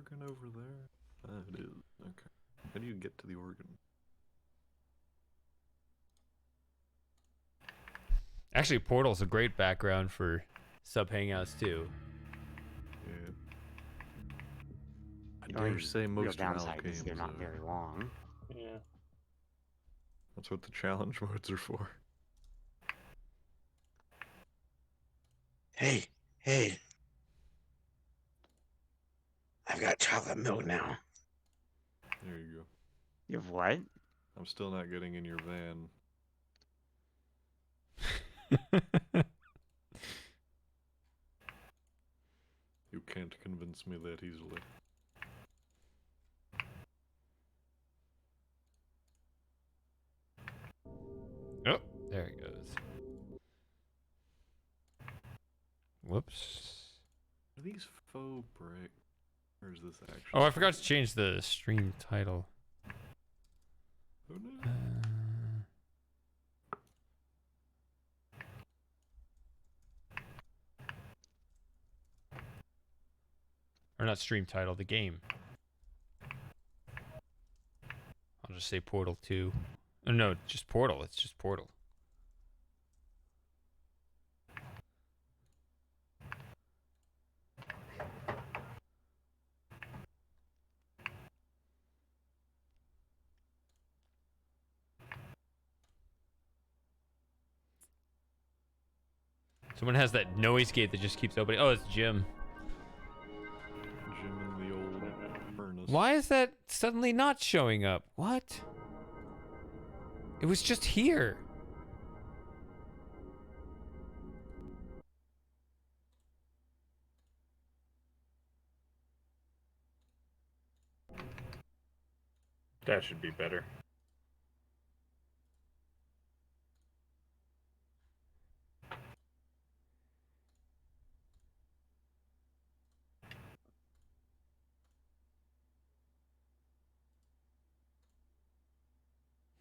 organ over there? It is. Okay. How do you get to the organ? Actually, Portal's a great background for sub hangouts too. Yeah. I dare say most downside is games they're not very long. Yeah. That's what the challenge modes are for. Hey, hey. I've got chocolate milk now. There you go. You have what? I'm still not getting in your van. You can't convince me that easily. Oh, there it goes. Whoops. Are these faux break? Or is this actually? Oh, I forgot to change the stream title. Oh no. Or not stream title, the game. I'll just say Portal 2. Oh, no, just Portal. It's just Portal. Someone has that noise gate that just keeps opening. Oh, it's Jim. Jim in the old furnace. Why is that suddenly not showing up? What? It was just here. That should be better.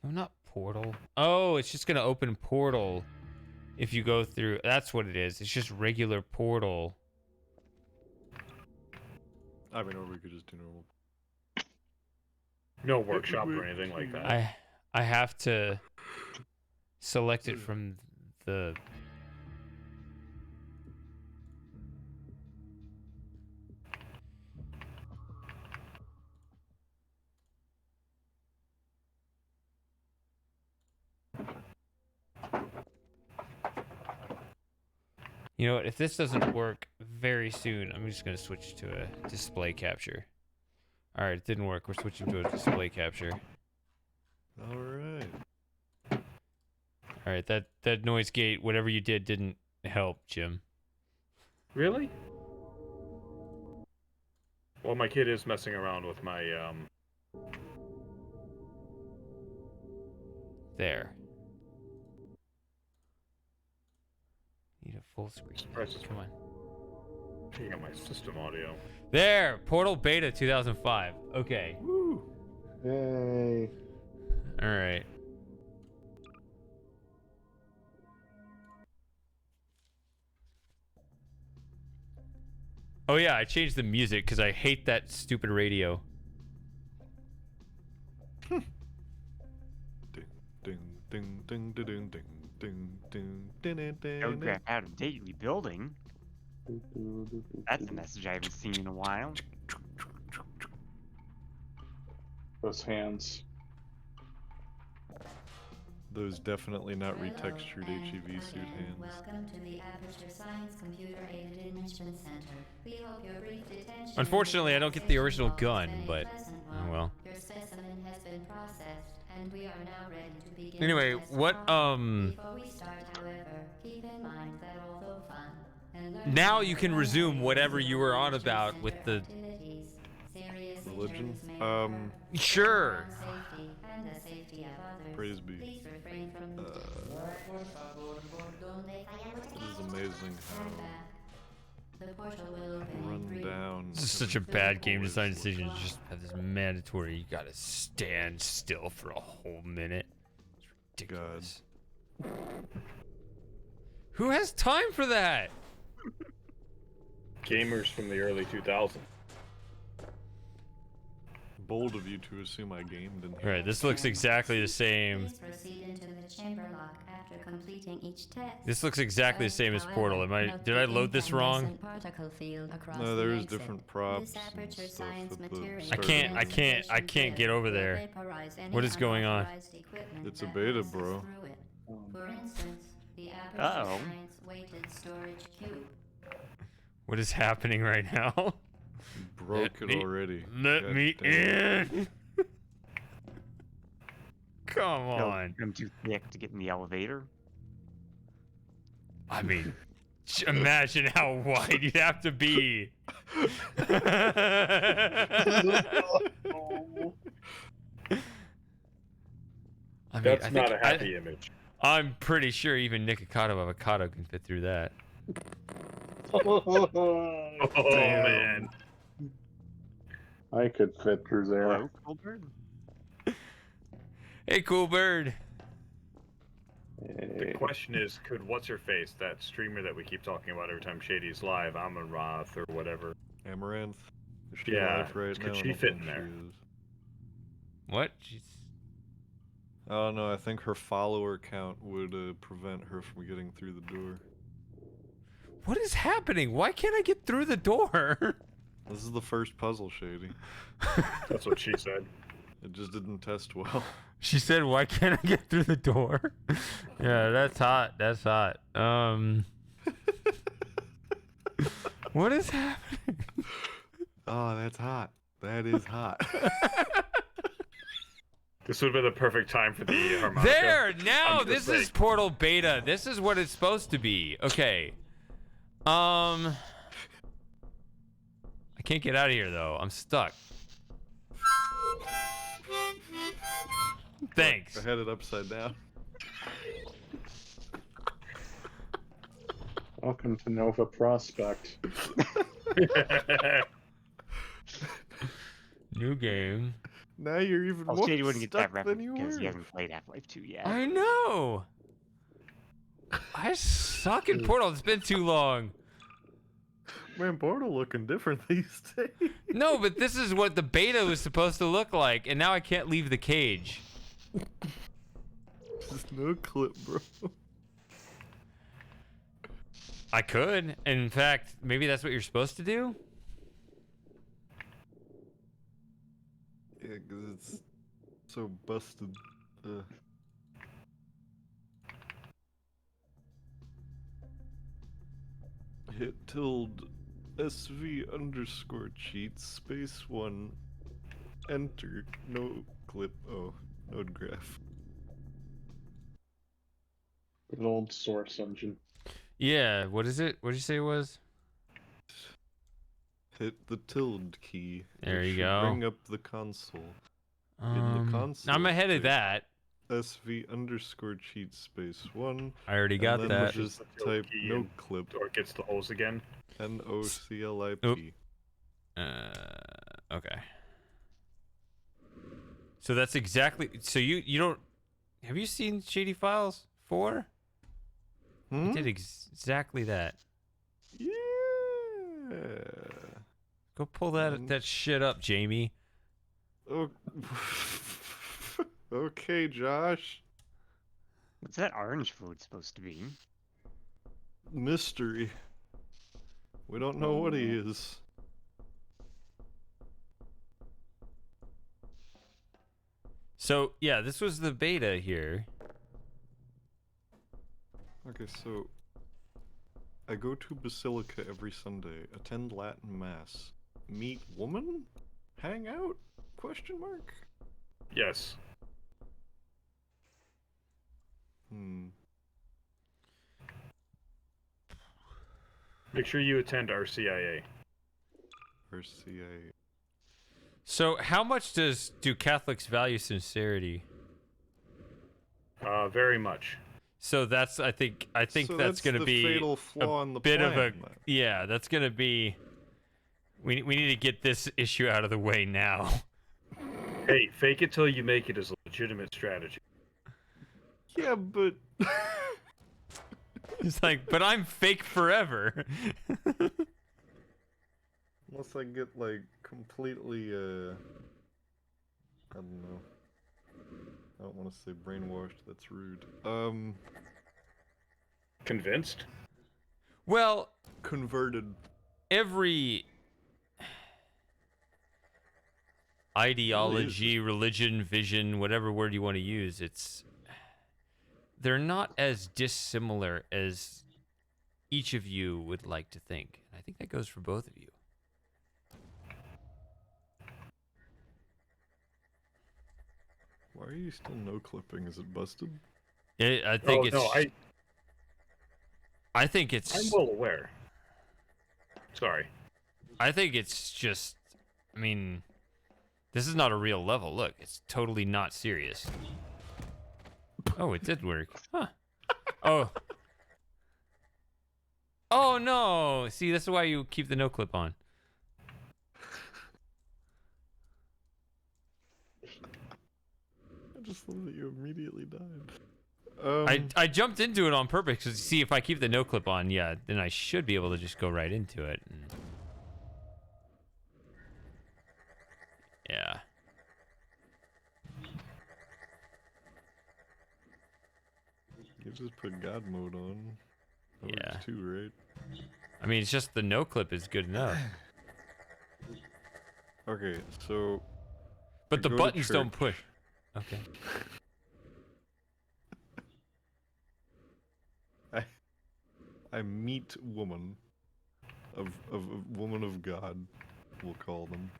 No, not Portal. Oh, it's just gonna open Portal if you go through. That's what it is. It's just regular Portal. I mean, or we could just do normal. No workshop or anything like that. I have to select it from the. You know what? If this doesn't work very soon, I'm just gonna switch to a display capture. All right, it didn't work. We're switching to a display capture. All right. All right, that noise gate, whatever you did, didn't help, Jim. Really? Well, my kid is messing around with my There. Need a full screen. Come on. Checking out my system audio. There, Portal Beta 2005. Okay. Woo! Yay. All right. Oh yeah, I changed the music because I hate that stupid radio. Ding, ding, ding, ding, ding, ding, ding, ding, ding, ding, ding. Telegraph out of date rebuilding. That's a message I haven't seen in a while. Those hands. Those definitely not retextured HEV suit hands. Welcome to the Aperture Science Computer Aided Enrichment Center. We hope your brief detention. Unfortunately, I don't get the original gun, but oh well. Your specimen has been processed, and we are now ready to begin. Anyway, what Before we start, however, keep in mind that although fun and learning now you can resume whatever you were on about with the religion. Sure. Praise be. It is amazing how run down. This is such a bad game design decision. You just have this mandatory. You gotta stand still for a whole minute. It's ridiculous. Who has time for that? Gamers from the early 2000s. bold of you to assume I gamed in All here. right, this looks exactly the same. Please proceed into the chamber lock after completing each test. This looks exactly the same as Portal. Note Did I the load this wrong? incandescent particle field across No, the there's exit. different props This and aperture stuff science at the material start. I can't get over will there. vaporize any What is going on? unauthorized equipment It's a that beta, passes bro. through it. For instance, the aperture Uh-oh. science weighted storage cube. What is happening right now? Broke Let it me- already. Let God me damn. in. Come on. I'm too thick to get in the elevator. I mean, imagine how wide you'd have to be. I mean, That's I not think a happy image. I'm pretty sure even Nikocado Avocado can fit through that. Oh Damn. man. I could fit through there. Hello, Colbert? Hey, cool bird. The question is, could what's her face, that streamer that we keep talking about every time Shady's live, Amon Roth or whatever? Amaranth. Is she Yeah, live right could now? she I don't fit think in there? she is. What? She's... Oh no, I think her follower count would prevent her from getting through the door. What is happening? Why can't I get through the door? This is the first puzzle, Shady. That's what she said. It just didn't test well. She said, "Why can't I get through the door?" Yeah, that's hot. That's hot. What is happening? Oh, that's hot. That is hot. This would have been the perfect time for the harmonica. There, now I'm just this is saying. Portal Beta. This is what it's supposed to be. Okay. I can't get out of here though. I'm stuck. Thanks. I had it upside down. Welcome to Nova Prospect. New game. Now you're even Oh, more Shady wouldn't get that stuck than reference you because he were. hasn't played Half-Life 2 yet. I know. I suck in Portal. It's been too long. Man, Portal looking different these days. No, but this is what the beta was supposed to look like, and now I can't leave the cage. There's no clip, bro. I could. In fact, maybe that's what you're supposed to do? Yeah, because it's so busted. Hit tilde SV underscore cheat space 1 enter no clip. Oh, node graph. An old source engine. Yeah, what is it? What did you say it was? Hit the tilde key. There It you should go. Bring up the console. In the console. I'm ahead of space that. SV underscore cheat space 1. I already got and then that. just The tilde type key no and- clip. Or it gets the holes again. NOCLIP. Oop. Okay. So that's exactly. So you don't. Have you seen Shady Files 4? Hmm? You did exactly that. Yeah. Go pull that shit up, Jamie. Oh. Okay, Josh. What's that orange food supposed to be? Mystery. We don't know what he is. So yeah, this was the beta here. Okay, so I go to Basilica every Sunday, attend Latin Mass, meet woman, hang out? Question mark? Yes. Make sure you attend RCIA. RCA. So how much do Catholics value sincerity? Very much. So that's I think So that's going to the be fatal flaw in the bit of a plan, then. yeah. That's going to be. We need to get this issue out of the way now. Hey, fake it till you make it is a legitimate strategy. Yeah, but It's like, but I'm fake forever. unless I get like completely I don't know. I don't want to say brainwashed. That's rude. Convinced? Well, Converted. every ideology, religion, vision, whatever word you want to use, they're not as dissimilar as each of you would like to think. And I think that goes for both of you. Why are you still no clipping? Is it busted? I think it's. No, I think it's. I'm well aware. Sorry. I think it's just. I mean, this is not a real level. Look, it's totally not serious. Oh, it did work. Huh. Oh. Oh no! See, this is why you keep the no clip on. I just love that you immediately died. I jumped into it on purpose because see if I keep the no clip on, yeah, then I should be able to just go right into it. And... yeah. You just put God mode on. That Yeah. works too, right? I mean, it's just the no clip is good enough. Okay, so. But you the go to buttons don't church. push. Okay. I meet woman of woman of God, we'll call them.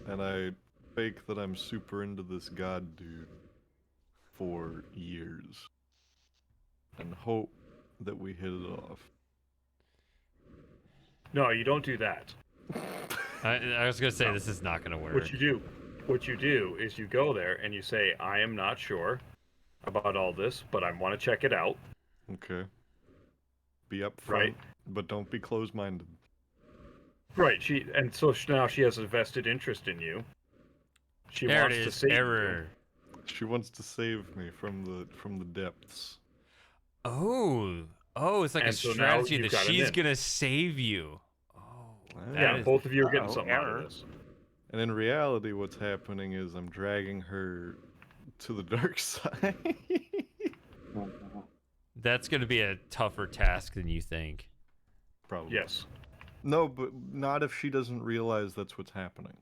And I fake that I'm super into this God dude for years. And hope that we hit it off. No, you don't do that. I was gonna say this is not gonna work. What you do is you go there and you say, I am not sure about all this, but I want to check it out. Okay. Be upfront, Right. but don't be closed-minded. Right. Now she has a vested interest in you. She There wants it to is. save Error. She wants to save me from the depths. Oh, it's like a And so now strategy you've that got an she's in. gonna save you. Oh, Yeah, that Yeah, is- both of you are getting Uh-oh, something out error. of this. And in reality, what's happening is I'm dragging her to the dark side. That's gonna be a tougher task than you think. Probably. Yes. No, but not if she doesn't realize that's what's happening.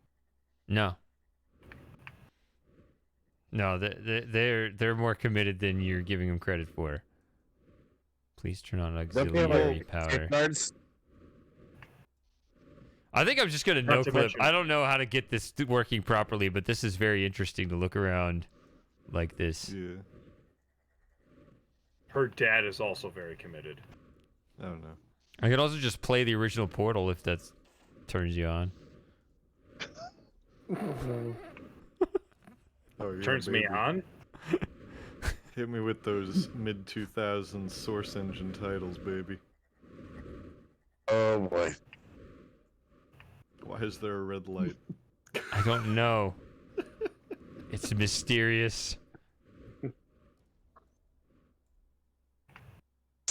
No. No, they're more committed than you're giving them credit for. Please turn on auxiliary power. Safeguards? I think I'm just gonna Not no to clip. mention- I don't know how to get this working properly, but this is very interesting to look around like this. Yeah. Her dad is also very committed. I don't know. I could also just play the original Portal if that turns you on. Oh, yeah, Turns me baby. on. Hit me with those mid-2000s Source Engine titles, baby. Oh boy. Why is there a red light? I don't know. It's mysterious. What's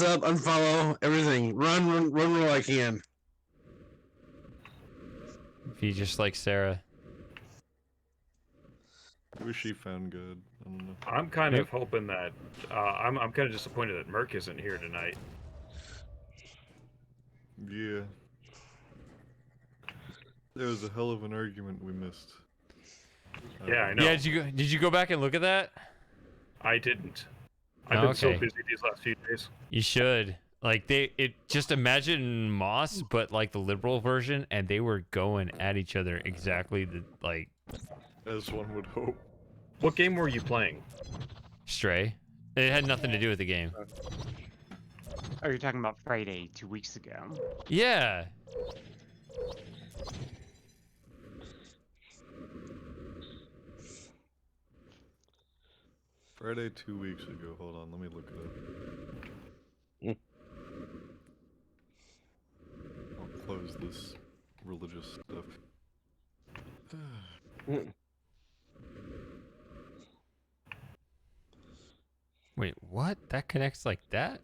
up? Unfollow everything. Run where I can. Be just like Sarah. I wish she found God. I don't know. I'm kind of hoping that I'm kind of disappointed that Merc isn't here tonight. Yeah. There was a hell of an argument we missed. Yeah, I know. Yeah, did you go back and look at that? I didn't. I've been so Okay. busy these last few days. You should. Like just imagine Moss, but like the liberal version, and they were going at each other exactly like As one would hope. What game were you playing? Stray. It had nothing to do with the game. Oh, you're talking about Friday 2 weeks ago. Yeah. Friday 2 weeks ago. Hold on, let me look it up. I'll close this religious stuff. Wait, what? That connects like that?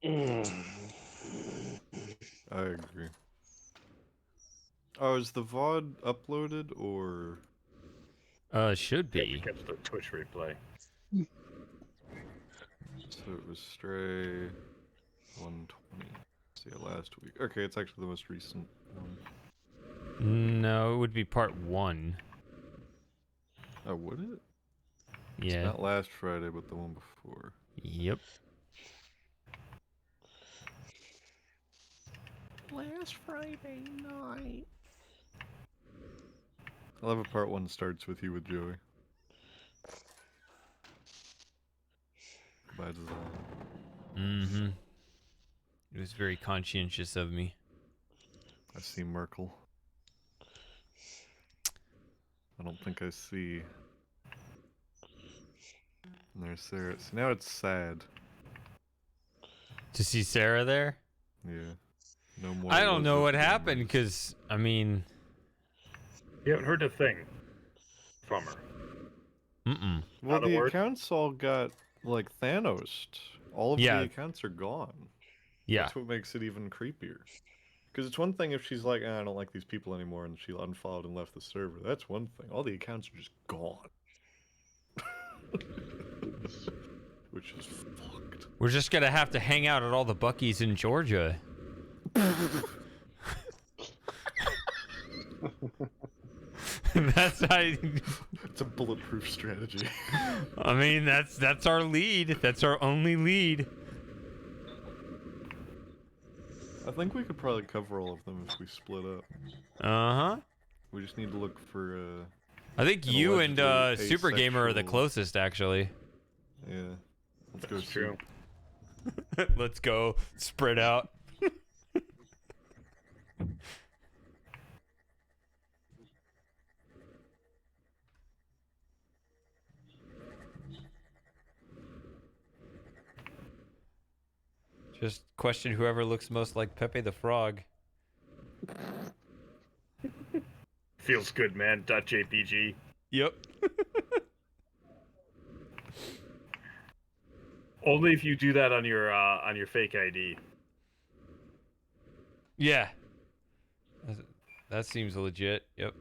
I agree. Oh, is the VOD uploaded or? Should You have to be. catch the Twitch replay. So it was Stray 120. So yeah, last week. Okay, it's actually the most recent one. No, it would be part 1. Oh, would it? Yeah. It's not last Friday, but the one before. Yep. Last Friday night. I love how part 1 starts with you with Joey. By design. Mm-hmm. It was very conscientious of me. I see Merkel. I don't think I see. And there's Sarah. So now it's sad. To see Sarah there? Yeah. No more. I don't know what Elizabeth happened, rumors. because, I mean... You haven't heard a thing from her. Mm-mm. Well, Not a the word? accounts all got, like, Thanos. All of Yeah. the accounts are gone. Yeah. That's what makes it even creepier. Because it's one thing if she's like, I don't like these people anymore, and she unfollowed and left the server. That's one thing. All the accounts are just gone. Which is fucked. We're just gonna have to hang out at all the Buc-ee's in Georgia. That's how. It's a bulletproof strategy. I mean, that's our lead. That's our only lead. I think we could probably cover all of them if we split up. Uh huh. We just need to look for, I think And you and allegedly Super Gamer are the asexual. closest, actually. yeah. Let's go That's see. true. Let's go spread out. Just question whoever looks most like Pepe the Frog. Feels good, man. .jpg. Yep. Only if you do that on your fake ID. Yeah. That seems legit. Yep.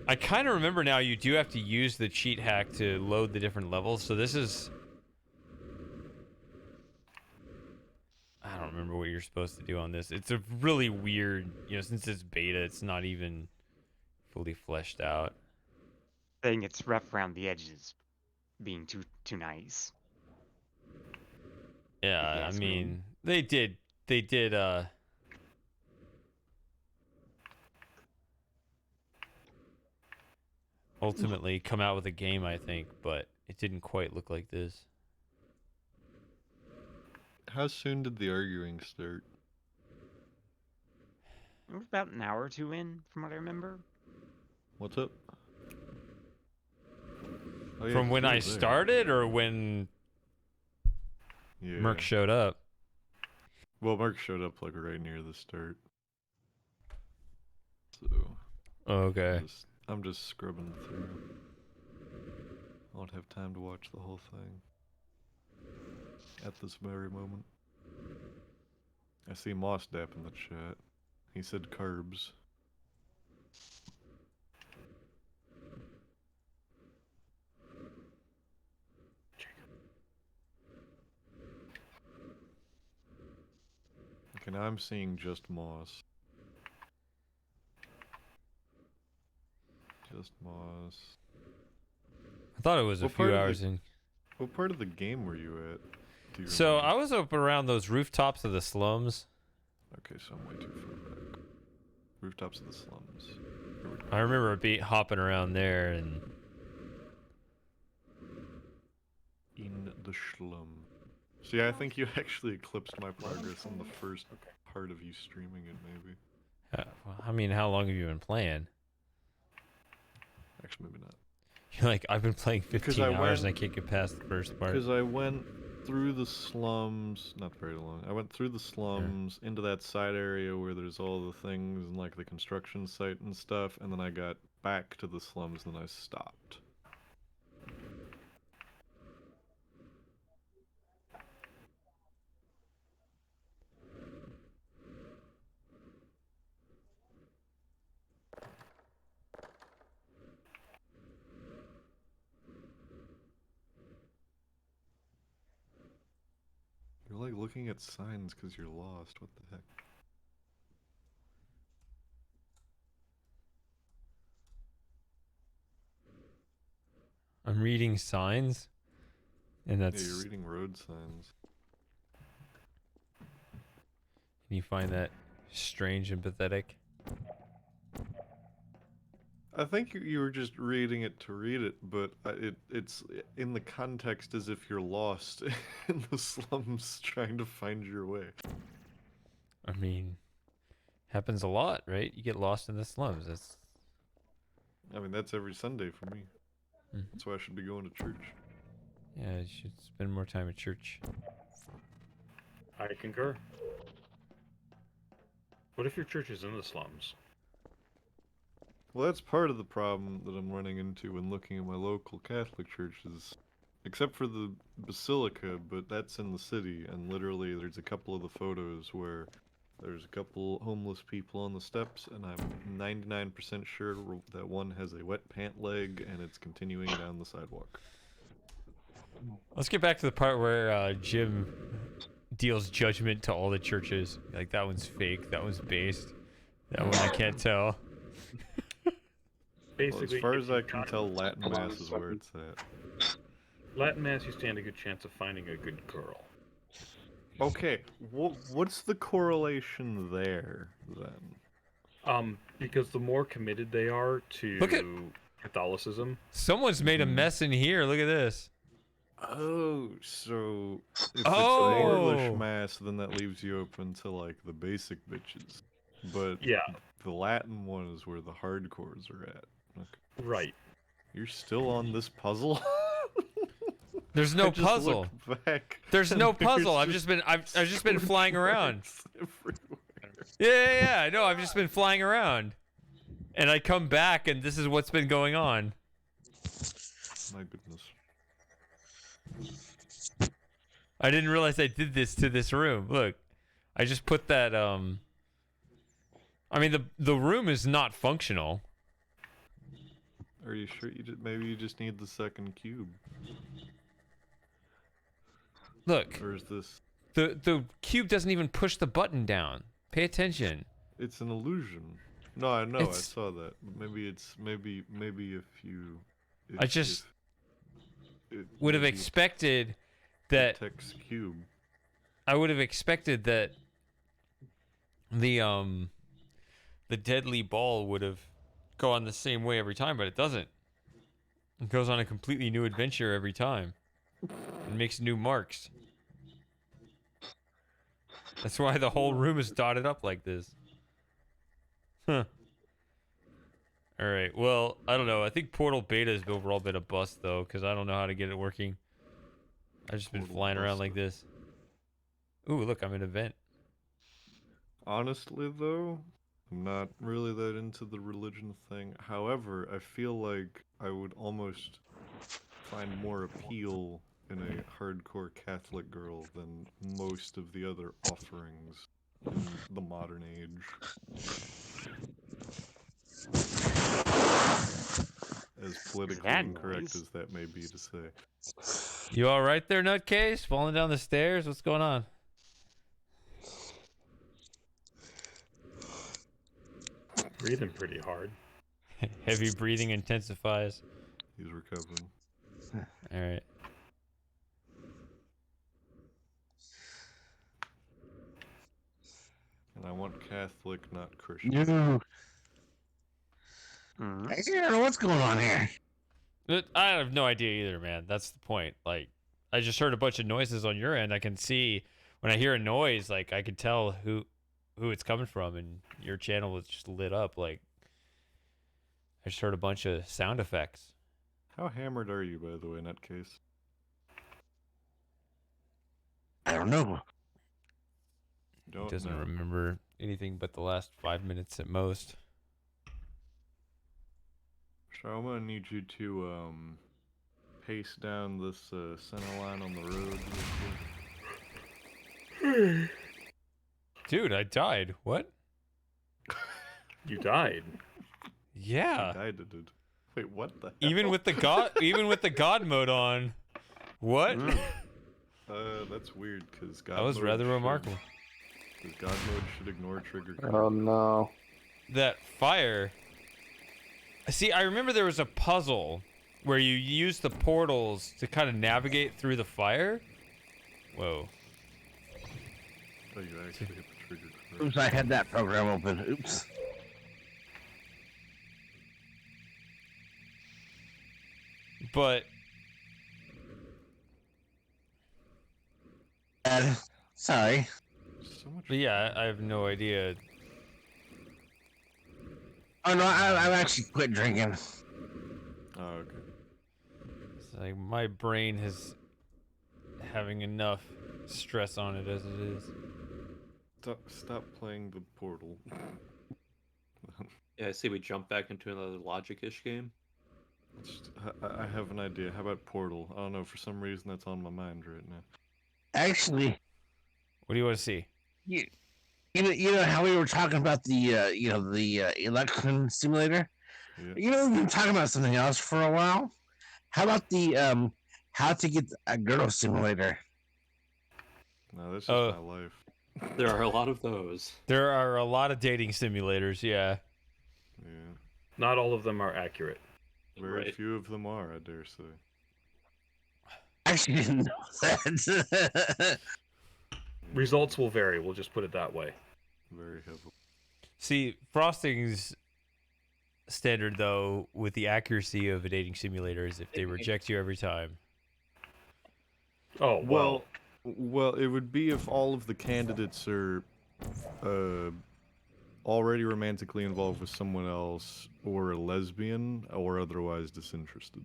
I kind of remember now you do have to use the cheat hack to load the different levels. So this is... I don't remember what you're supposed to do on this. It's a really weird, since it's beta, it's not even fully fleshed out. Saying it's rough around the edges, being too nice. Yeah, Yes, I man. mean, they did, ultimately come out with a game, I think, but it didn't quite look like this. How soon did the arguing start? We're about an hour or two in, from what I remember. What's up? Oh, yeah, From 'cause when you I were there. started or when Yeah. Merc showed up? Well, Mark showed up like right near the start. So Oh, okay. I'm just scrubbing through. I won't have time to watch the whole thing at this very moment. I see Moss Dap in the chat. He said carbs. Okay, now I'm seeing just Moss. Just Moss. I thought it was a What part few of the- hours in. What part of the game were you at? Do you So remember? I was up around those rooftops of the slums. Okay, so I'm way too far back. Rooftops of the slums. Here we go. I remember hopping around there, and In the slum. See, I think you actually eclipsed my progress in the first part of you streaming it, maybe. I mean, how long have you been playing? Actually, maybe not. You're like, I've been playing 15 I hours and I went- can't get past the first part. Because I went through the slums, not very long. I went through the slums into that side area where there's all the things and like the construction site and stuff, and then I got back to the slums and I stopped. looking at signs because you're lost. What the heck? I'm reading signs, and Yeah, that's. you're reading road signs. You find that strange and pathetic? I think you were just reading it to read it, but it's in the context as if you're lost in the slums trying to find your way. I mean, happens a lot, right? You get lost in the slums. That's. I mean, that's every Sunday for me. Mhm. That's why I should be going to church. Yeah, you should spend more time at church. I concur. What if your church is in the slums? Well, that's part of the problem that I'm running into when looking at my local Catholic churches. Except for the Basilica, but that's in the city, and literally there's a couple of the photos where there's a couple homeless people on the steps, and I'm 99% sure that one has a wet pant leg, and it's continuing down the sidewalk. Let's get back to the part where Jim deals judgment to all the churches. Like, that one's fake, that one's based, that one I can't tell. Well, Basically, as far if as you I can tell, Latin Hold on Mass a is where second. it's at. Latin Mass, you stand a good chance of finding a good girl. Okay, what's the correlation there, then? Because the more committed they are to Look at- Catholicism, Someone's made a mess in here. Look at this. Oh, so if Oh! it's English Mass, then that leaves you open to, like, the basic bitches. But yeah, the Latin one is where the hardcores are at. Okay. right. You're still on this puzzle? There's no I just puzzle. looked back, There's and no there's puzzle. I've just been flying around. marks everywhere. Yeah. I know. I've just been flying around, and I come back, and this is what's been going on. My goodness. I didn't realize I did this to this room. Look, I just put that. I mean, the room is not functional. Are you sure maybe you just need the second cube? Look, Or is this... the cube doesn't even push the button down. Pay attention. It's an illusion. No, I know, I It's- saw that. But maybe it's... Maybe if you... I just it would have maybe expected that. Text cube. I would have expected that the deadly ball would have gone the same way every time, but it doesn't. It goes on a completely new adventure every time. It makes new marks. That's why the whole room is dotted up like this. Huh. Alright, well, I don't know. I think Portal Beta has overall been a bust, though, because I don't know how to get it working. I've just been Portal flying around busted. like this. Ooh, look, I'm in an event. Honestly, though, I'm not really that into the religion thing. However, I feel like I would almost find more appeal in a hardcore Catholic girl than most of the other offerings in the modern age. As politically that incorrect noise? as that may be to say. You all right there, nutcase? Falling down the stairs? What's going on? Breathing pretty hard. Heavy breathing intensifies. He's recovering. All right. And I want Catholic, not Christian. No, Mhm. I don't know what's going on here. I have no idea either, man. That's the point. Like, I just heard a bunch of noises on your end. I can see when I hear a noise, like I can tell who it's coming from, and your channel was just lit up. Like, I just heard a bunch of sound effects. How hammered are you, by the way, in that case? I don't know. Don't Doesn't know. remember anything but the last 5 minutes at most. So I'm gonna need you to pace down this center line on the road. real quick. Dude, I died. What? You died. Yeah. I did. Wait, what the hell? Even with the god mode on. What? Mm. That's weird, because God That was mode rather should- remarkable. Because God mode should ignore trigger. Oh no. That fire. See, I remember there was a puzzle where you use the portals to kind of navigate through the fire. Whoa. Oh, you actually hit the trigger. correct. Oops, I had that program open. Oops. But Sorry. So much. But yeah, I have no idea. Oh no, I've actually quit drinking. Oh, okay. It's like my brain is having enough stress on it as it is. Stop playing the portal. Yeah, I see we jump back into another logic-ish game. I have an idea. How about Portal? I don't know. For some reason, that's on my mind right now. Actually, What do you want to see? you know how we were talking about the election simulator. Yeah. You know, we've been talking about something else for a while. How about the how to get a girl simulator? No, this is Oh. my life. There are a lot of those. There are a lot of dating simulators, yeah. Yeah. Not all of them are accurate. Very Right. few of them are, I dare say. I actually didn't know that. Results will vary. We'll just put it that way. Very heavily. See, Frosting's standard, though, with the accuracy of a dating simulator is if they reject you every time. Oh well. Well, it would be if all of the candidates are already romantically involved with someone else, or a lesbian, or otherwise disinterested.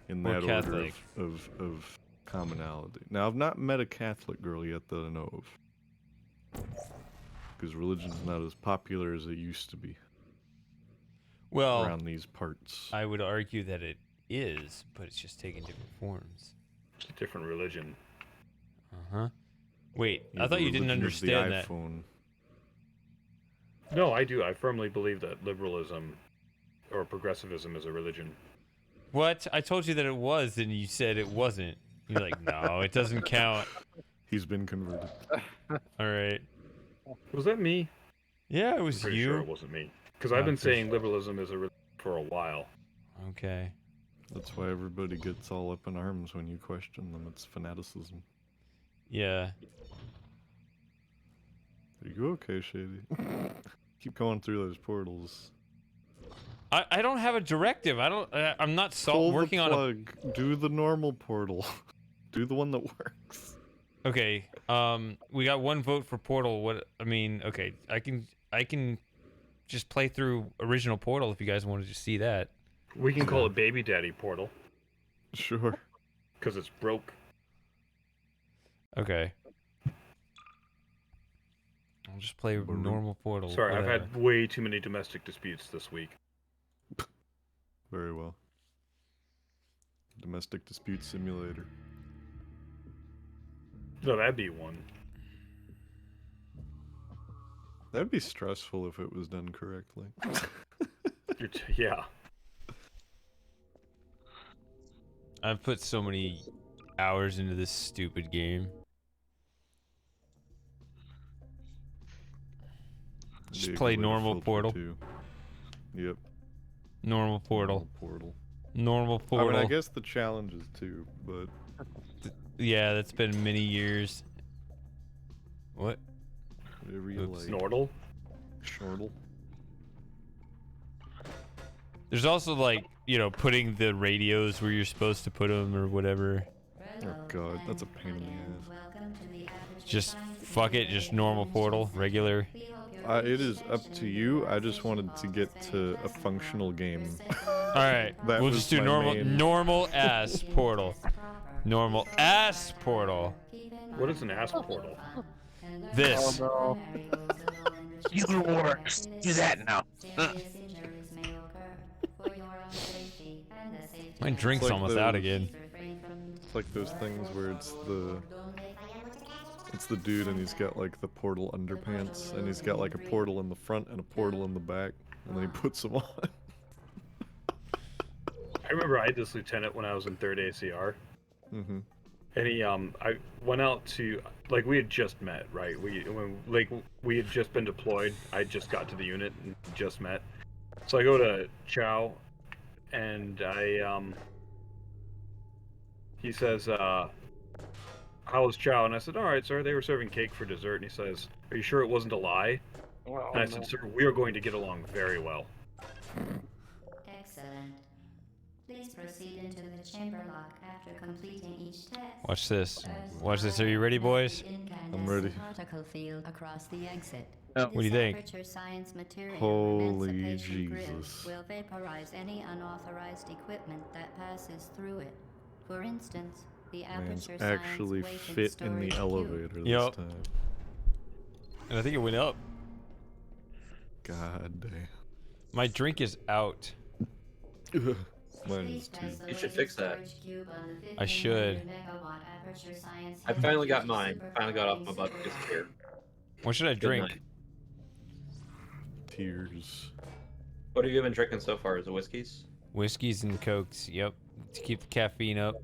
In Or that order Catholic. of commonality. Now, I've not met a Catholic girl yet that I know of. Because religion's not as popular as it used to be Well, around these parts. I would argue that it is, but it's just taking different forms. It's a different religion. Uh-huh. Wait, Yeah, I thought the you didn't religion of the understand that. iPhone. No, I do. I firmly believe that liberalism or progressivism is a religion. What? I told you that it was, and you said it wasn't. You're like, no, it doesn't count. He's been converted. All right. Was that me? Yeah, it I'm was pretty you. sure it wasn't me. Because Oh, I've been pretty saying liberalism is a religion for a while. Okay. That's why everybody gets all up in arms when you question them. It's fanaticism. Yeah. Are you okay, Shady? Keep going through those portals. I don't have a directive. I'm not Pull working the on a. plug. Do the normal portal. Do the one that works. Okay. We got one vote for Portal. What? I mean, okay. I can just play through original Portal if you guys wanted to see that. We can call it Baby Daddy Portal Sure. because it's broke. Okay. I'll just play normal Portal. Sorry, I've whatever. had way too many domestic disputes this week. Very well. Domestic dispute simulator. No, that'd be one. That'd be stressful if it was done correctly. Yeah. I've put so many hours into this stupid game. Just Dig play a little normal filter Portal. too. Yep. Normal Portal. Portal. Normal I Portal. mean, I guess the challenges too, but Yeah, that's been many years. What? whatever you Oops. like. Snortle? Shortle. There's also like, putting the radios where you're supposed to put them or whatever. Oh god, that's a pain in the ass. Just fuck it, just normal Portal, regular. It is up to you. I just wanted to get to a functional game. All right, That we'll was just do my normal, main- normal ass Portal. Normal ass Portal. What is an ass portal? This. Oh You works. Do that now. My drink's like almost out those- again. It's like those things where it's the dude and he's got like the portal underpants and he's got like a portal in the front and a portal in the back and then he puts them on. I remember I had this lieutenant when I was in 3rd ACR. Mm-hmm. And I went out to, like, we had just met, right? We had just been deployed. I just got to the unit and just met. So I go to Chow, and he says, "How was Chow?" And I said, "All right, sir. They were serving cake for dessert." And he says, "Are you sure it wasn't a lie?" And I said, "Sir, we are going to get along very well." Excellent. Please proceed into the chamber lock after completing each test. Watch this. First, Watch this. Are you ready, boys? I'm ready. Particle field across the exit. Oh. What do you think? Aperture science material Holy emancipation grid Jesus. will vaporize any unauthorized equipment that passes through it. For instance, the Man's aperture actually science weighted fit in the storage elevator cube. this Yup. time. And I think it went up. God damn. My drink is out. Mine is too. You should fix that. I should. I finally got mine. Finally got off my butt to disappear. What should I Good drink? night. Tears. What have you been drinking so far? Is it whiskeys? Whiskeys and cokes. Yep. To keep the caffeine up.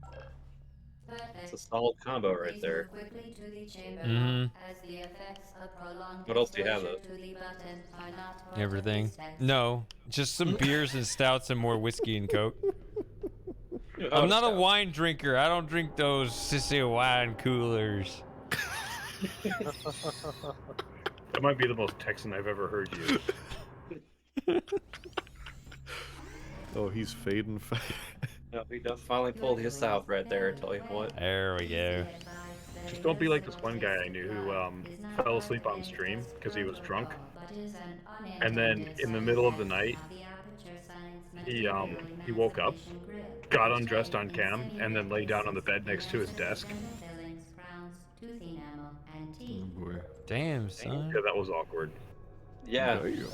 It's a solid combo right there. Mhm. What else do you have, though? Everything. No, just some beers and stouts and more whiskey and coke. I'm not a wine drinker. I don't drink those sissy wine coolers. That might be the most Texan I've ever heard you. Oh, he's fading fast. No, he done finally pulled his south right there. I tell you what. There we go. Just don't be like this one guy I knew who fell asleep on stream because he was drunk, and then in the middle of the night, he woke up, got undressed on cam, and then lay down on the bed next to his desk. Oh boy. Damn, son. Yeah, that was awkward. Yeah, Damn.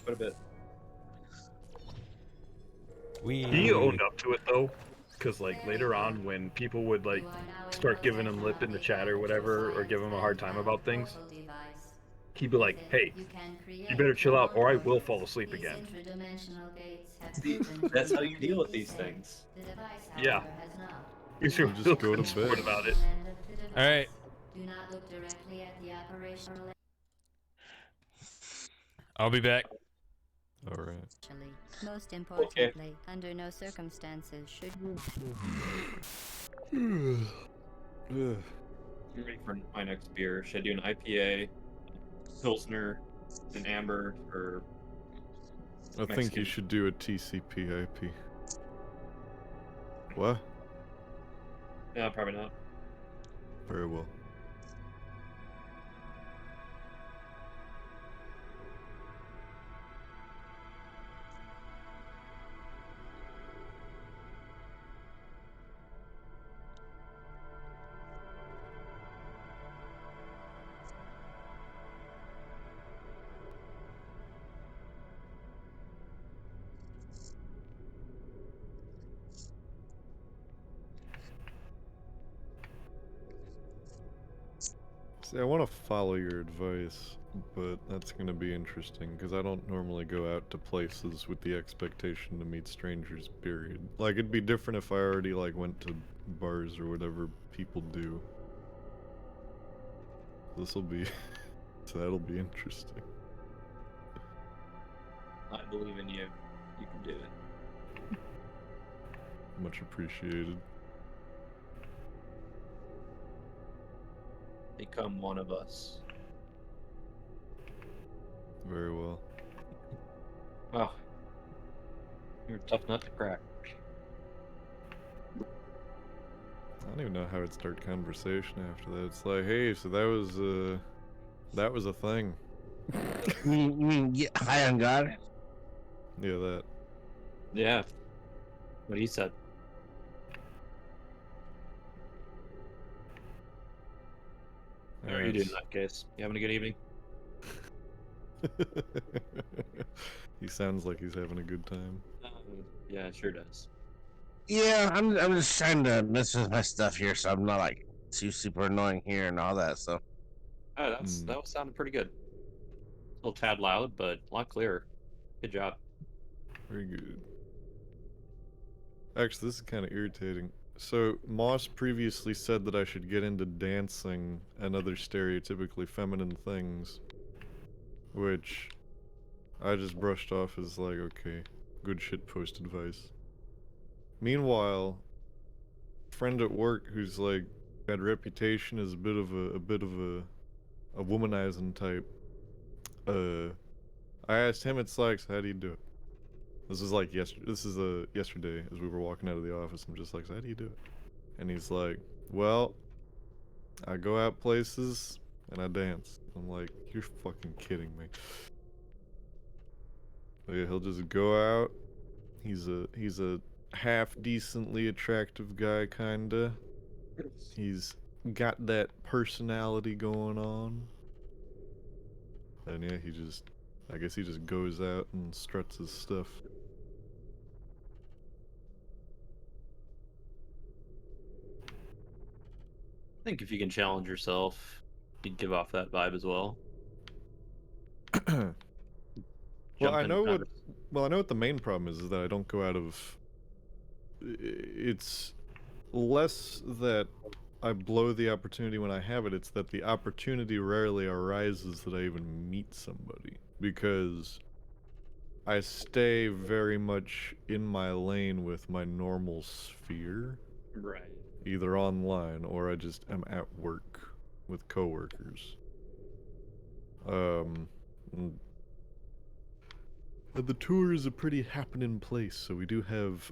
quite a bit. He owned up to it though, because like later on when people would like start giving him lip in the chat or whatever, or give him a hard time about things, he'd be like, "Hey, you better chill out, or I will fall asleep again." That's how you deal with these things. Yeah, he's real just go to sport bed. about it. All right. Do not look directly at the operational. I'll be back. All right. Most importantly, under no circumstances should I'm ready for my next beer. Should I do an IPA, Pilsner, an Amber, or I think Mexican? you should do a TCP IP. What? Yeah, probably not. Very well. See, I want to follow your advice, but that's going to be interesting because I don't normally go out to places with the expectation to meet strangers, period. Like, it'd be different if I already, like, went to bars or whatever people do. This'll be... so that'll be interesting. I believe in you. You can do it. Much appreciated. Become one of us. Very well. Wow. You're a tough nut to crack. I don't even know how to start conversation after that. It's like, hey, so that was a thing. You mean get high on God? Yeah, that. Yeah. What he said. How are you doing in that case? You having a good evening? He sounds like he's having a good time. Yeah, it sure does. Yeah, I'm just trying to mess with my stuff here, so I'm not like too super annoying here and all that. So Oh, that was sounding pretty good. A little tad loud, but a lot clearer. Good job. Very good. Actually, this is kind of irritating. So Moss previously said that I should get into dancing and other stereotypically feminine things, which I just brushed off as like, okay, good shitpost advice. Meanwhile, friend at work who's like got a reputation as a bit of a womanizing type. I asked him, it's like, so how do you do it? This is like yesterday. This is yesterday as we were walking out of the office. I'm just like, so how do you do it? And he's like, well, I go out places and I dance. I'm like, you're fucking kidding me. But yeah, he'll just go out. He's a half decently attractive guy, kinda. He's got that personality going on. And yeah, I guess he just goes out and struts his stuff. I think if you can challenge yourself, you'd give off that vibe as well. Well, Jump I into know what. convers- Well, I know what the main problem is that I don't go out of. It's less that I blow the opportunity when I have it. It's that the opportunity rarely arises that I even meet somebody, because I stay very much in my lane with my normal sphere, Right. either online or I just am at work with coworkers. And the tour is a pretty happening place, so we do have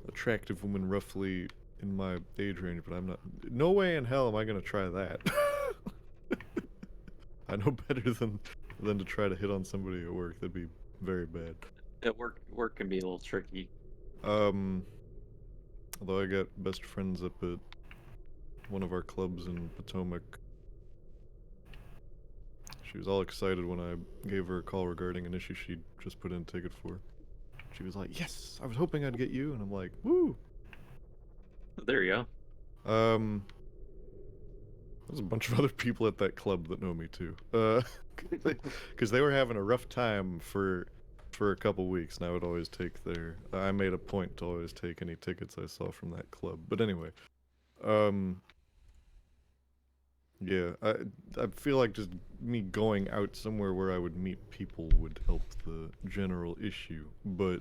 attractive women roughly in my age range, but I'm not. No way in hell am I gonna try that. I know better than to try to hit on somebody at work. That'd be very bad. At work can be a little tricky. Although I got best friends up at one of our clubs in Potomac. She was all excited when I gave her a call regarding an issue she'd just put in a ticket for. She was like, yes, I was hoping I'd get you, and I'm like, woo! There you There's a bunch of other people at that club that know me too. Because they were having a rough time for a couple weeks, and I would always take their. I made a point to always take any tickets I saw from that club. But anyway, yeah, I feel like just me going out somewhere where I would meet people would help the general issue, but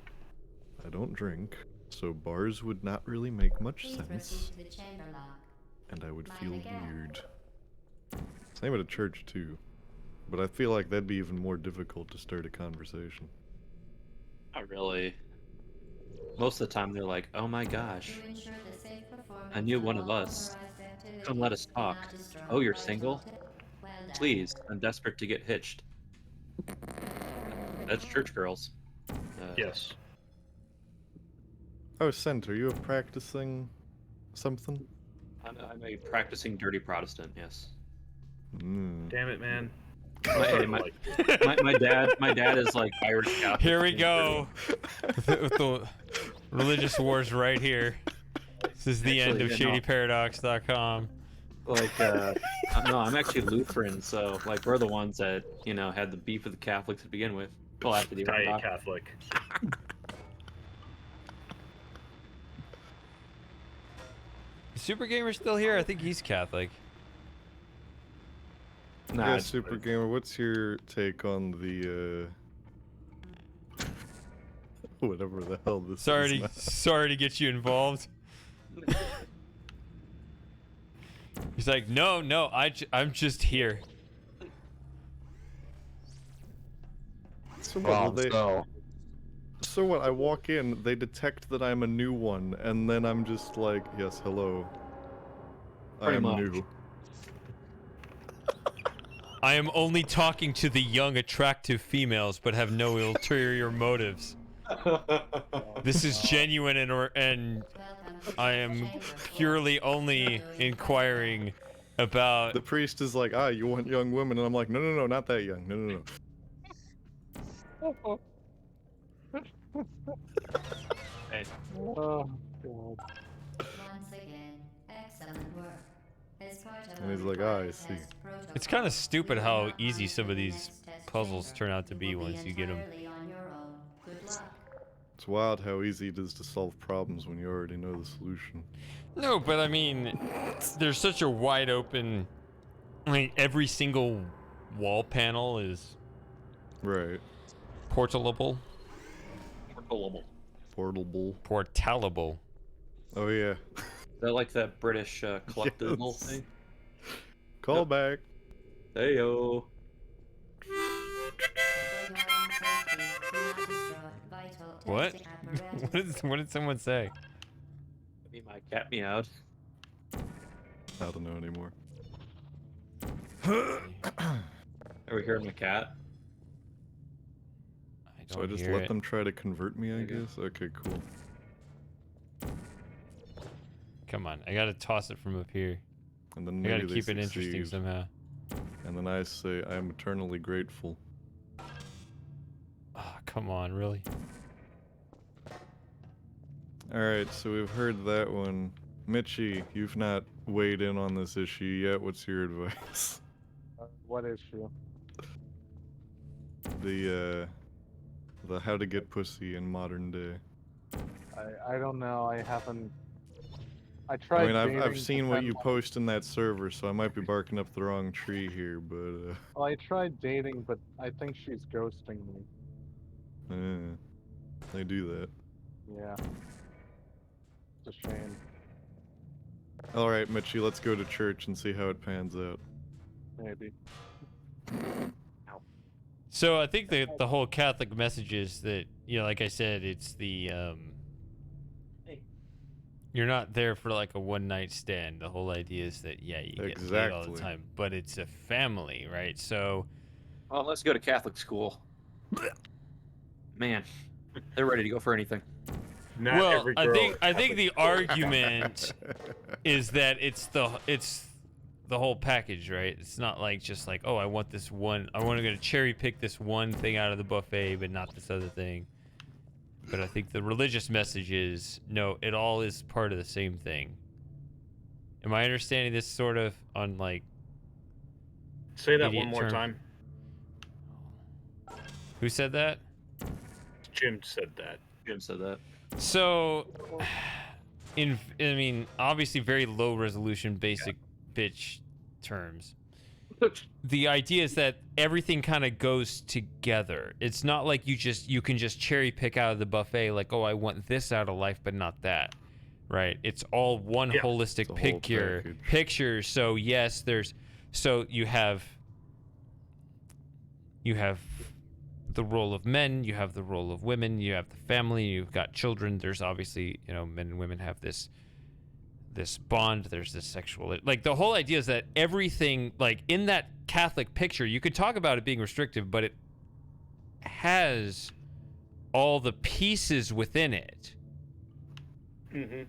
I don't drink, so bars would not really make much Please sense, proceed to the chamber lock. and I would Mind feel the gap. weird. Same at a church too, but I feel like that'd be even more difficult to start a conversation. Not really. Most of the time they're like, oh my gosh, To ensure the safe performance I knew of one of all us. authorized Come let us activities, do not talk. destroy Oh, you're vital single? data. Well done. Please, I'm desperate to get hitched. That's church girls. Yes. Oh, Sent, are you practicing something? I'm a practicing dirty Protestant, yes. Damn it, man. My dad is like Irish Catholic. Here we and go. with the religious wars right here. This is the end of Actually, yeah, no. ShadyParadox.com. Like, no, I'm actually Lutheran, so like we're the ones that had the beef with the Catholics to begin with. Well, after the Italian Orthodox. Catholic. Is Super Gamer still here? I think he's Catholic. Nah, Yeah, it's- Super Gamer, what's your take on the whatever the hell this is now? Sorry to get you involved. He's like, no, I'm just here. So what, Well, so what, I walk in, they detect that I'm a new one, and then I'm just like, yes, hello. I Pretty am much. new. I am only talking to the young, attractive females, but have no ulterior motives. This is genuine and Welcome to I the am chamber. purely only inquiring about. The priest is like, you want young women? And I'm like, no, not that young. No. Oh, God. Once again, excellent work. As part of And a he's like, required I see. test protocol, It's kind of stupid we will how not easy some of monitor the these next test puzzles chamber. turn out to You be will once you get them. entirely on your own. Good luck. It's wild how easy it is to solve problems when you already know the solution. No, but I mean, there's such a wide open. I mean, every single wall panel is Right. portable. Portable. Oh yeah. Is that like that British collectible Yes. thing? Call Yep. back. Hey yo. What? What did someone say? Maybe my cat meowed. I don't know anymore. Are we hearing my cat? I So I don't just hear let it. them try to convert me, I There you go. guess? Okay, cool. Come on, I gotta toss it from up here. And then I gotta maybe they keep it interesting succeed. somehow. And then I say, I am eternally grateful. Oh, come on, really? Alright, so we've heard that one. Mitchie, you've not weighed in on this issue yet. What's your advice? What issue? The how to get pussy in modern day. I don't know. I haven't. I tried. I mean, I've dating, seen but what you then- post in that server, so I might be barking up the wrong tree here, but Well, I tried dating, but I think she's ghosting me. they do that. Yeah. It's a shame. Alright, Mitchie, let's go to church and see how it pans out. Maybe. So I think the whole Catholic message is that, you know, like I said, it's the you're not there for like a one night stand. The whole idea is that yeah, you get laid all the Exactly. time, but it's a family, right? So Well, let's go to Catholic school. Man, they're ready to go for anything. Not well, every I girl think is I think the Catholic. argument is that it's the whole package, right? It's not like just like, oh, I want this one, I want to go to cherry pick this one thing out of the buffet, but not this other thing. But I think the religious message is no, it all is part of the same thing. Am I understanding this sort of on like? Say that idiot one more term? time. Who said that? Jim said that. Jim said that. So, I mean, obviously very low resolution, basic bitch terms. The idea is that everything kind of goes together. It's not like you can just cherry pick out of the buffet like, oh, I want this out of life, but not that, right? It's all one Yeah. holistic It's a whole package. picture. So yes, you have the role of men, you have the role of women, you have the family, you've got children. There's obviously, you know, men and women have this bond, there's this sexual, like the whole idea is that everything, like in that Catholic picture, you could talk about it being restrictive, but it has all the pieces within it. Mm-hmm.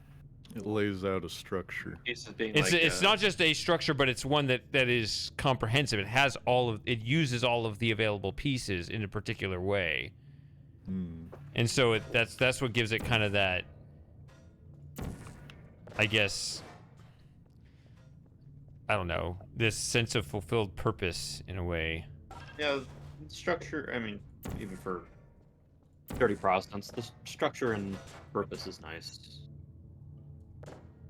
It lays out a structure. It's not just a structure, but it's one that is comprehensive. It has it uses all of the available pieces in a particular way. And so that's what gives it kind of that, I guess, I don't know, this sense of fulfilled purpose in a way. Yeah, structure, I mean, even for dirty Protestants, the structure and purpose is nice.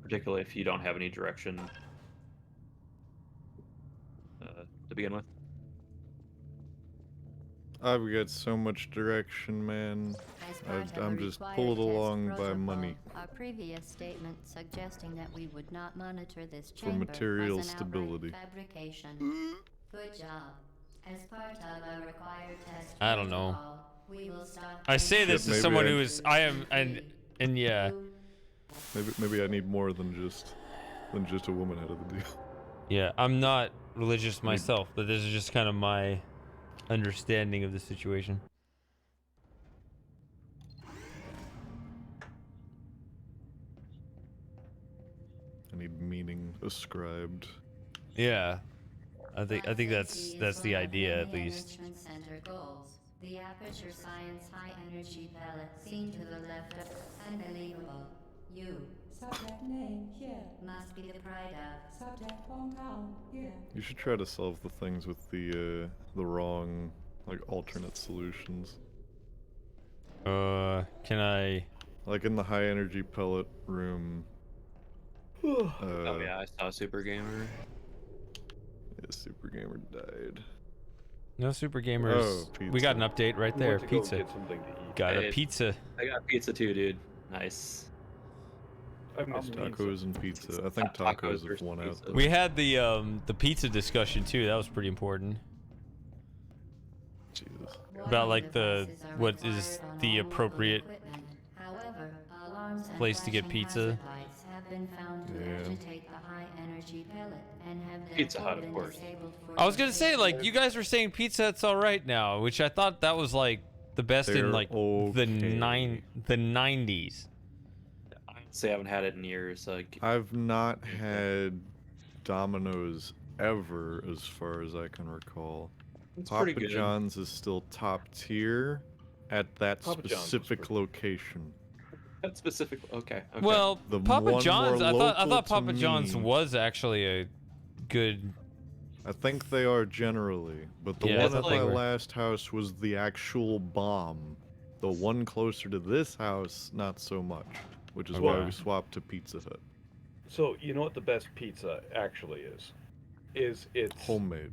Particularly if you don't have any direction to begin with. I've got so much direction, man. As part of a I'm just required pulled test along by protocol, money. Our previous statement suggesting that we would not monitor this For chamber material was an outright stability. fabrication. Good job. As part of a required test I don't know. protocol, we will start I say this Maybe as someone I- who is, I am, and yeah. Maybe I need more than just a woman out of the deal. Yeah, I'm not religious myself, but this is just kind of my understanding of the situation. I need meaning ascribed. Yeah, I think that's the idea at least. Enrichment Center goals. The Aperture Science High Energy Pellet seen to the left of unbelievable. You Subject name here. must be the pride of. Subject hometown here. You should try to solve the things with the wrong, like, alternate solutions. Can I? Like in the high energy pellet room. Oh yeah, I saw Super Gamer. Yeah, Super Gamer died. No super gamers. Oh, We got an pizza. update right We there. went to go Pizza. get something to eat. Got a Hey, pizza. I got pizza too, dude. Nice. I miss pizza. Tacos and pizza. I think Tacos tacos have versus won out pizza. though. We had the pizza discussion too. That was pretty important. Jesus. About like the what is the appropriate place to get pizza. Yeah. Pizza Hut, of course. I was gonna say, like, you guys were saying Pizza Hut's all right now, which I thought that was like the best in They're like the okay. 90s. I honestly haven't had it in years. Like, I've not had Domino's ever, as far as I can recall. it's pretty Papa good. John's is still top tier at that Papa John's was specific pretty- location. That specific. Okay. Okay. Well, The Papa one John's, more I thought local to Papa John's me- was actually a good. I think they are generally, but the Yeah, one I at thought my they were. last house was the actual bomb. The one closer to this house, not so much, which is why Okay. we swapped to Pizza Hut. So you know what the best pizza actually is? It's Homemade.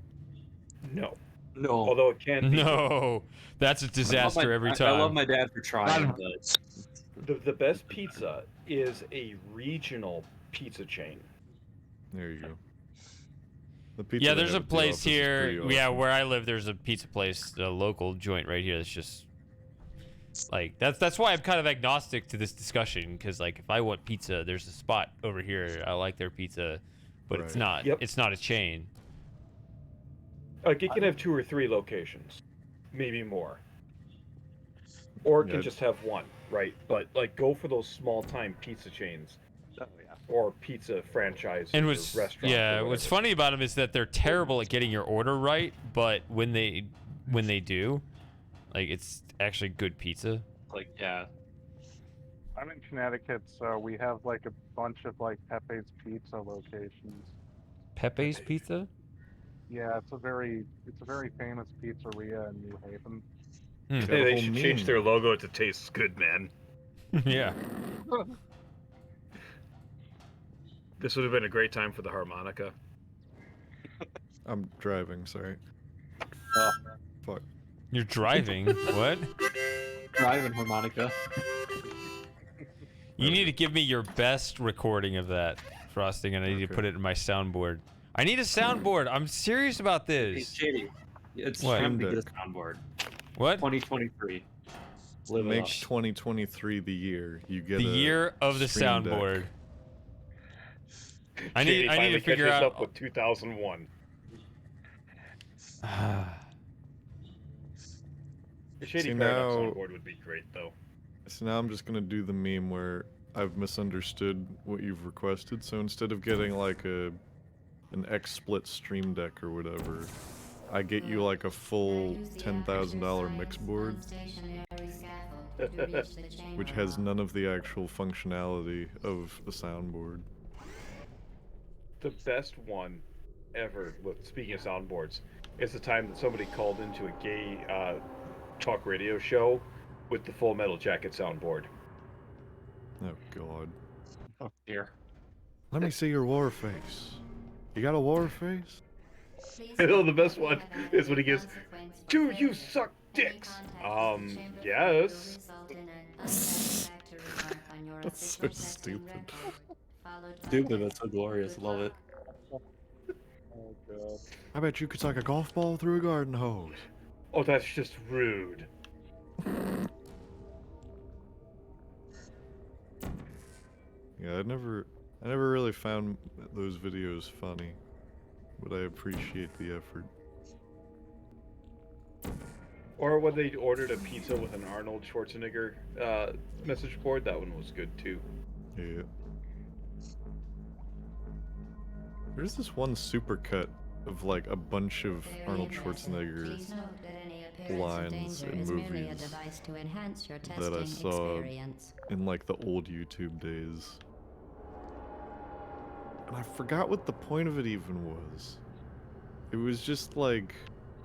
no. No. Although it can be. No, that's a disaster every I time. love my dad for trying, but The best pizza is a regional pizza chain. There you go. The pizza Yeah, they there's have a at the place office is here. pretty Yeah, awesome. where I live, there's a pizza place, a local joint right here. That's just like that's why I'm kind of agnostic to this discussion, because like if I want pizza, there's a spot over here. I like their pizza, but it's Right. not. Yep. It's not a chain. Like it can have 2 or 3 locations, maybe more. Or it Yeah. can just have one, right? But like go for those small time pizza chains. Or pizza franchises And or what's restaurants. yeah, or what's whatever. funny about them is that they're terrible at getting your order right, but when they do, like it's actually good pizza. like, yeah. I'm in Connecticut, so we have like a bunch of like Pepe's Pizza locations. Pepe's Pizza? Yeah, it's a very famous pizzeria in New Haven. Hmm. Got a Hey, they whole should change meme. their logo to Tastes Good, man. Yeah. This would have been a great time for the harmonica. I'm driving, sorry. Oh, Fuck. You're driving. What? driving harmonica. You need to give me your best recording of that, Frosting, and I need to Okay. put it in my soundboard. I need a soundboard. I'm serious about Hey, this. JD, it's What? time to Stream get a Deck. soundboard. What? 2023. Live it Make up. 2023 the year. You get The a year of the Stream Deck. soundboard. I Katie need to finally figure catches out. up with 2001. The Shady See, Paradox now- on board would be great, though. So now I'm just gonna do the meme where I've misunderstood what you've requested. So instead of getting like an XSplit Stream Deck or whatever, I get you like a full $10,000 mix board, which has none of the actual functionality of a soundboard. The best one ever, speaking of soundboards, is the time that somebody called into a gay talk radio show with the Full Metal Jacket soundboard. Oh god. Oh dear. Let me see your war face. You got a war face? You know, the best one is when he goes, "Do you suck dicks?" Yes. That's so stupid. Stupid, that's so glorious. Love it. Oh god. I bet you could suck a golf ball through a garden hose. Oh, that's just rude. Yeah, I never really found those videos funny, but I appreciate the effort. Or when they ordered a pizza with an Arnold Schwarzenegger message board, that one was good too. Yeah. There's this one supercut of like a bunch of Arnold Schwarzenegger lines in movies that I saw in like the old YouTube days. And I forgot what the point of it even was. It was just like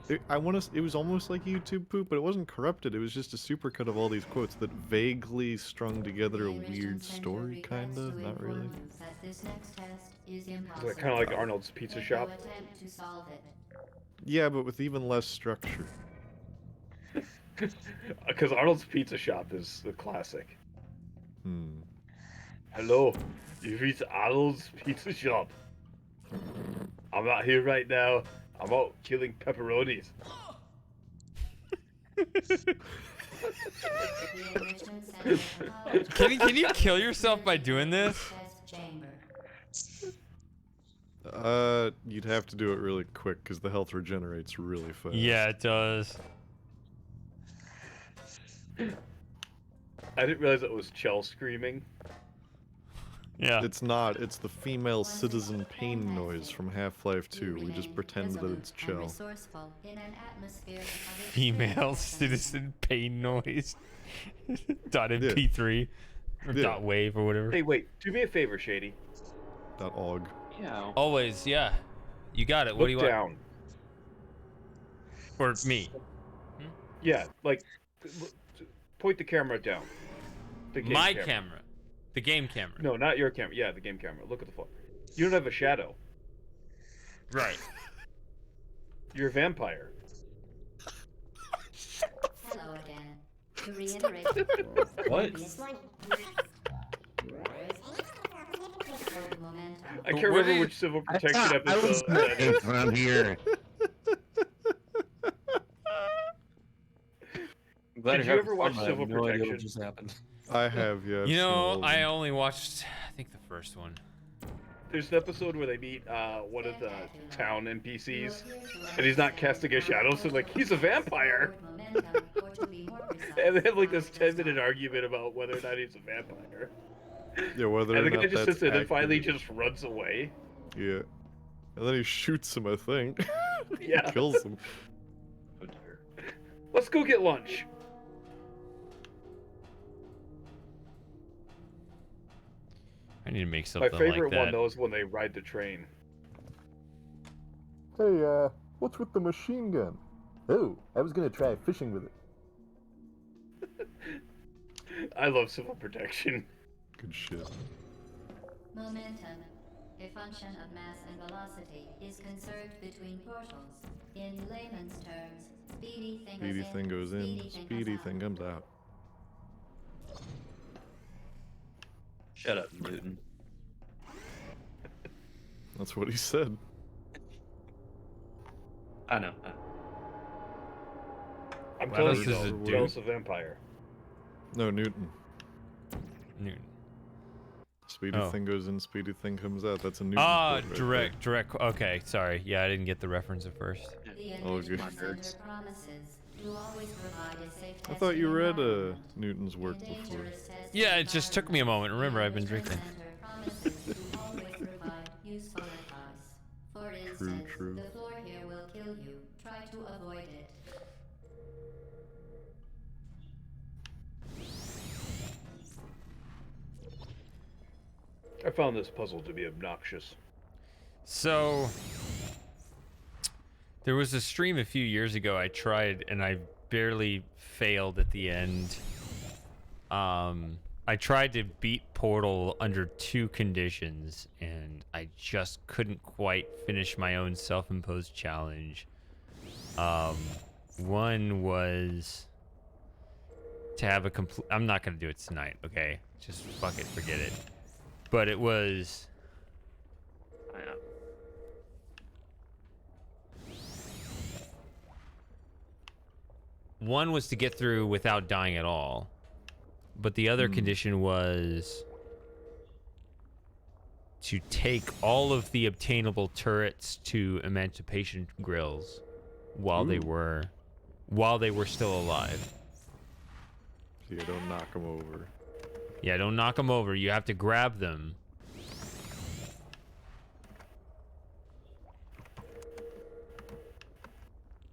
It was almost like YouTube poop, but it wasn't corrupted. It was just a supercut of all these quotes that vaguely strung together a weird story, kinda. Not really. Is it kind of like Arnold's Pizza Shop? Yeah, but with even less structure. Because Arnold's Pizza Shop is the classic. Hmm. Hello, you've reached Arnold's Pizza Shop. I'm not here right now. I'm out killing pepperonis. Can you kill yourself by doing this? You'd have to do it really quick because the health regenerates really fast. Yeah, it does. I didn't realize it was Chell screaming. Yeah. It's not. It's the female citizen pain noise from Half-Life 2. We just pretend that it's Chell. Female citizen pain noise. .mp3 or Yeah. .wave or whatever. Hey, wait. Do me a favor, Shady. .org. Yeah. Always, yeah. You got it. What Look do you want? down. Or me? Yeah, like, point the camera down. The game My camera. The game camera. No, not your camera. Yeah, the game camera. Look at the phone. You don't have a shadow. Right. You're a vampire. Hello again. To reiterate. What? I can't remember which civil protection I was episode. that is. around here. I'm glad Did you're you having ever watch fun, but I have Civil no idea Protection? what just happened. I have, yeah. I've You seen all know, of I them. only watched, I think, the first one. There's an episode where they meet one of the town NPCs, and he's not casting a shadow, so like he's a vampire. And they have like this 10-minute argument about whether or not he's a vampire. Yeah, whether And or the guy not just that's sits there and finally accurate. just runs away. Yeah. And then he shoots him, I think. Yeah. Kills him. Oh dear. Let's go get lunch. I need to make My something favorite like that. one though is when they ride the train. Hey, what's with the machine gun? Oh, I was gonna try fishing with it. I love Civil Protection. Good shit. Momentum, a function of mass and velocity, is conserved between portals. In layman's terms, speedy thing goes in, Speedy thing comes out. Shut up, Newton. That's what he said. I know. I'm Wow, telling this you is a though, dude. Joe's a vampire. No, Newton. Newton. Speedy Oh. thing goes in, speedy thing comes out. That's a Newton. Ah, quote right direct. Okay, sorry. Yeah, I didn't get the reference at first. The Oh, good. Enrichment Center promises to always provide a safe there. I thought you testing read environment. Newton's work In before. dangerous testing Yeah, it just took me a moment. Remember, I've been environments, drinking. the Enrichment Center promises to always provide useful advice. For instance, true. the floor here will kill you. Try to avoid it. I found this puzzle to be obnoxious. So, there was a stream a few years ago I tried, and I barely failed at the end. I tried to beat Portal under 2 conditions, and I just couldn't quite finish my own self-imposed challenge. One was to have a complete... I'm not going to do it tonight, okay? Just fuck it, forget it. But it was... I know. One was to get through without dying at all. But the other condition was to take all of the obtainable turrets to Emancipation Grills while they were still alive. So you don't knock him over. Yeah, don't knock them over. You have to grab them.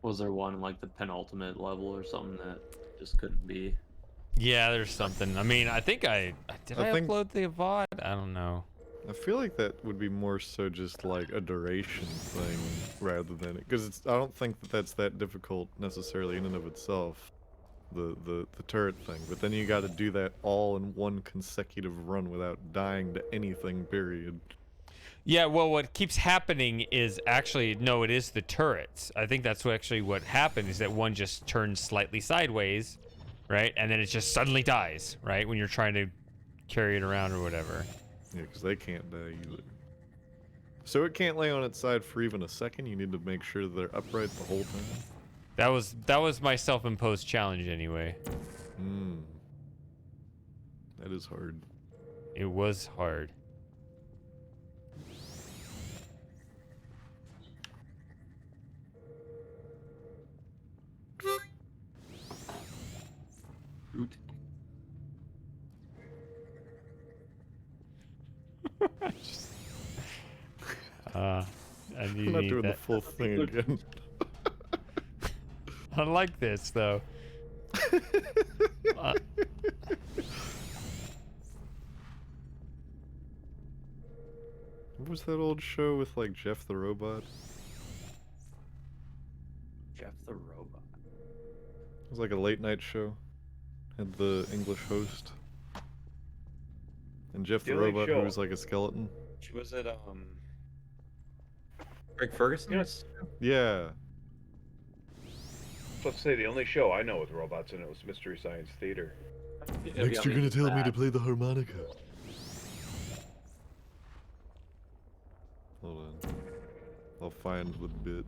Was there one like the penultimate level or something that just couldn't be? Yeah, there's something. I mean, I think I I think- upload the VOD? I don't know. I feel like that would be more so just like a duration thing rather than because it's. I don't think that that's that difficult necessarily in and of itself, the turret thing. But then you got to do that all in one consecutive run without dying to anything. Period. Yeah, well, what keeps happening is actually no, it is the turrets. I think that's what happened is that one just turns slightly sideways, right, and then it just suddenly dies, right, when you're trying to carry it around or whatever. Yeah, because they can't die either. So it can't lay on its side for even a second. You need to make sure they're upright the whole time. That was my self-imposed challenge anyway. Hmm. That is hard. It was hard. Oot. I need I'm not need doing the that. full thing again. I like this though. What was that old show with like Jeff the Robot? Jeff the Robot. It was like a late night show. Had the English host. And Jeff the only Robot, who show- was like a skeleton. Was it Greg Ferguson? Yes. Yeah. Let's say the only show I know with robots in it was Mystery Science Theater. Next, you're gonna tell me to play the harmonica. Hold on. I'll find the bit.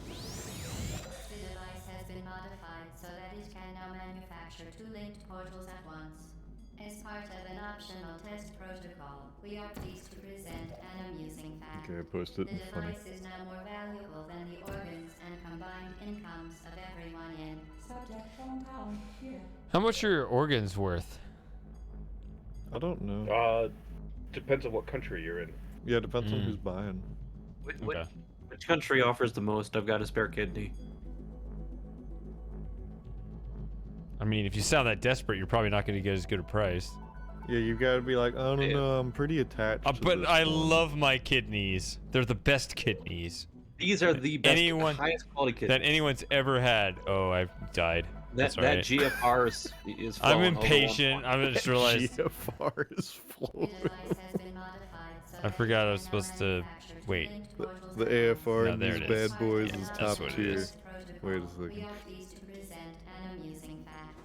The device has been modified so that it can now manufacture two linked portals at once. As part of an optional test protocol, we are pleased to present an amusing fact. Okay, I posted The it. Funny. device is now more valuable than the organs and combined incomes of everyone in. Subject hometown. Here. How much are your organs worth? I don't know. Depends on what country you're in. Yeah, it depends on who's buying. Okay. Which country offers the most? I've got a spare kidney. I mean, if you sound that desperate, you're probably not going to get as good a price. Yeah, you gotta be like, I don't know, I'm pretty attached to But this I one. love my kidneys. They're the best kidneys. These are the best, highest quality kidneys. that anyone's ever had. Oh, I've died. That That's all right. GFR is I'm falling over impatient. one I just realized. GFR is floating. I forgot I was supposed to wait. The AFR No, and there these it is. bad boys Yeah, is that's top what it tier. is. Wait a We second. are pleased to present an amusing fact.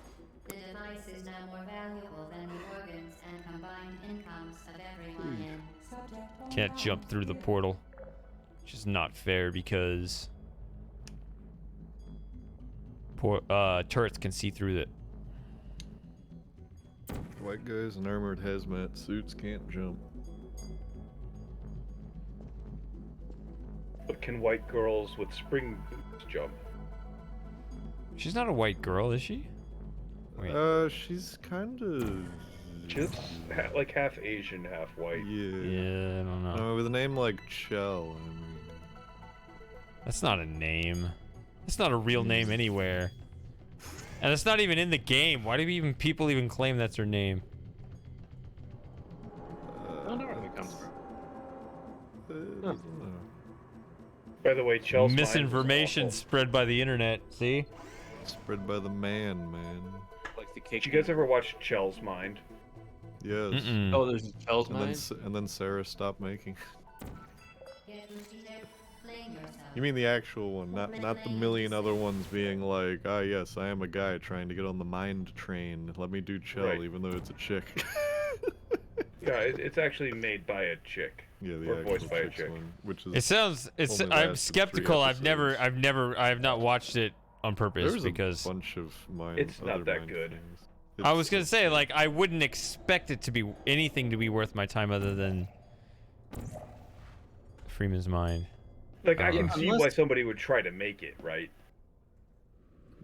The device is now more valuable than the organs and combined incomes of everyone in. Subject Can't hometown. jump through the Here. portal. Which is not fair because turrets can see through it. White guys in armored hazmat suits can't jump. But can white girls with spring boots jump? She's not a white girl, is she? Wait. She's kind of. She's like half Asian, half white. Yeah. Yeah, I don't know. No, with a name like Chell, I mean. That's not a name. That's not a real name anywhere. And it's not even in the game. Why do people even claim that's her name? I don't know where that comes from. I don't know. By the way, Chelsea's mind was Misinformation awful. spread by the internet. See? Spread by the man. Like the cake. Did you guys ever watch Chel's Mind? Yes. Mm-mm. Oh, there's Chel's And then, Mind? and then Sarah stopped making. Get repeated. Blame yourself. You mean the actual one, not the million other ones being like, ah yes, I am a guy trying to get on the mind train. Let me do Chell, Right. even though it's a chick. Yeah, it's actually made by a chick. Yeah, the Or actual voiced by a chick's chick. one, which is. It sounds. It's. only I'm lasted 3 skeptical. I episodes. have not watched it on purpose There's because a bunch of mine. It's not other that mind good. things. I It's- was gonna say like I wouldn't expect it to be anything to be worth my time other than Freeman's Mind. Like I can see why unless- somebody would try to make it, right?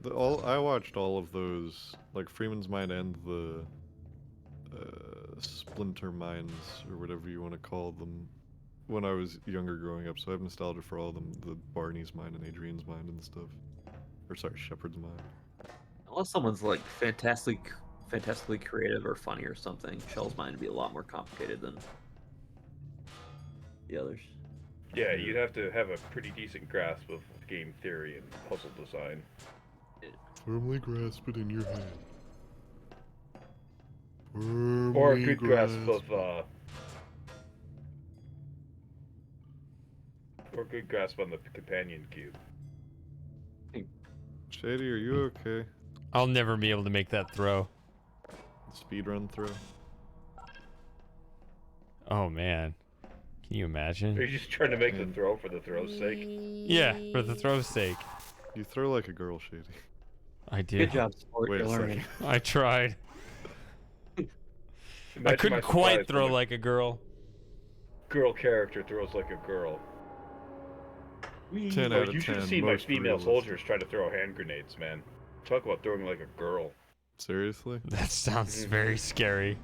I watched all of those, like Freeman's Mind and the Splinter Minds or whatever you want to call them. when I was younger growing up, so I have nostalgia for all of them. The Barney's Mind and Adrian's Mind and stuff. Or sorry, Shepard's Mind. Unless someone's like fantastically creative or funny or something, Shell's mind would be a lot more complicated than the others. Yeah, you'd have to have a pretty decent grasp of game theory and puzzle design. Firmly grasp it in your hand. Or a Firmly good grasp of, or a good grasp on the companion cube. Shady, are you okay? I'll never be able to make that throw. Speed run throw. Oh man, can you Are imagine? you just trying to make the throw for the throw's sake? Yeah, for the throw's sake. You throw like a girl, Shady. I did. Good job, sport. Wait You're a learning. second. I tried. I Imagine couldn't my quite surprise throw when a like a girl. girl character throws like a girl. 10 Oh, out of you should 10. have seen my most female realistic. soldiers try to throw hand grenades, man. Talk about throwing like a girl. Seriously? That sounds very scary.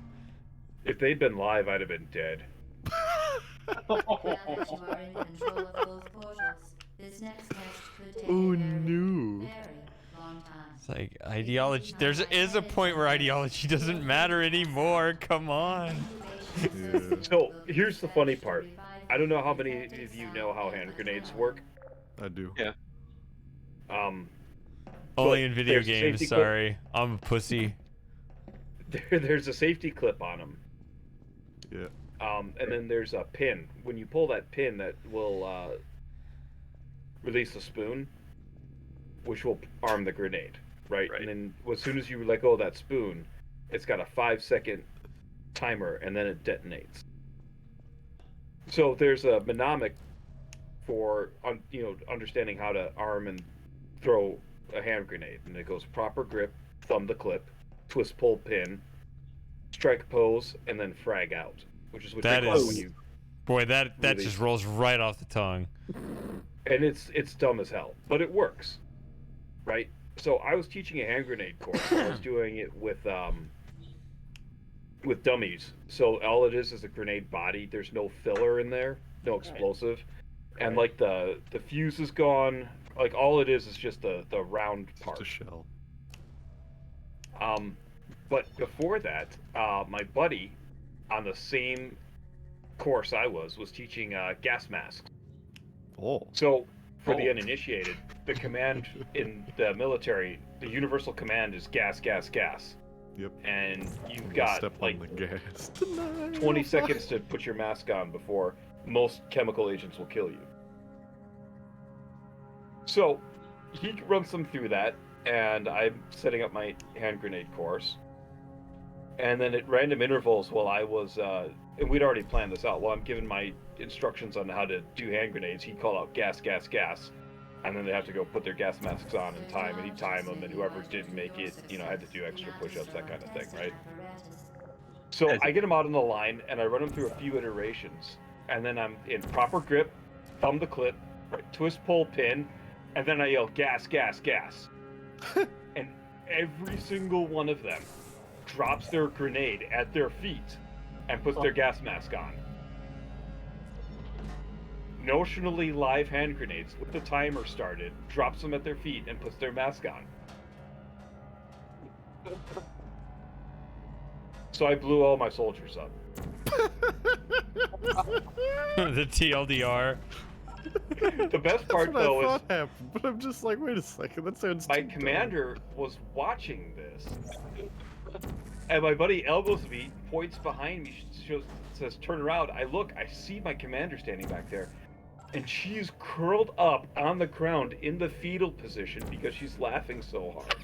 If they'd been live, I'd have been dead. Now that you are in control of both portals, this next test could take Oh a very, no. very long time. It's like ideology. Is a point where ideology doesn't matter anymore. Come on. Yeah. So, here's the funny part. I don't know how many of you know how hand grenades work. I do. Yeah. Only But in video there's a games. safety clip. Sorry, I'm a pussy. There's a safety clip on them. Yeah. And then there's a pin. When you pull that pin, that will release the spoon, which will arm the grenade, right? And then as soon as you let go of that spoon, it's got a 5-second timer, and then it detonates. So there's a mnemonic for understanding how to arm and throw a hand grenade, and it goes proper grip, thumb the clip, twist pull pin, strike pose, and then frag out, which is what That you call it is- when you. Boy, that Really? just rolls right off the tongue. And it's dumb as hell, but it works, right? So I was teaching a hand grenade course. I was doing it with dummies. So all it is a grenade body. There's no filler in there, no explosive, and like the fuse is gone. Like all it is just the round part. Just a shell. But before that, my buddy on the same course I was teaching gas masks. Oh. So, for the uninitiated, the command in the military, the universal command is gas, gas, gas. Yep. And you've I'm gonna got step like on the gas. 20 seconds to put your mask on before most chemical agents will kill you. So, he runs them through that, and I'm setting up my hand grenade course. And then at random intervals while I was, and we'd already planned this out, while I'm giving my instructions on how to do hand grenades, he'd call out gas, gas, gas. And then they have to go put their gas masks on in time, and he'd time them, and whoever didn't make it, had to do extra push-ups, that kind of thing, right? So I get them out on the line, and I run them through a few iterations. And then I'm in proper grip, thumb the clip, twist, pull, pin, and then I yell, gas, gas, gas. And every single one of them drops their grenade at their feet and puts their gas mask on. Notionally live hand grenades with the timer started, drops them at their feet and puts their mask on. So I blew all my soldiers up. The TLDR. The best part That's what though I is thought happened, but I'm just like, wait a second, that sounds my too dumb. commander was watching this, and my buddy elbows me, points behind me, says, "Turn around." I look, I see my commander standing back there, and she's curled up on the ground in the fetal position because she's laughing so hard.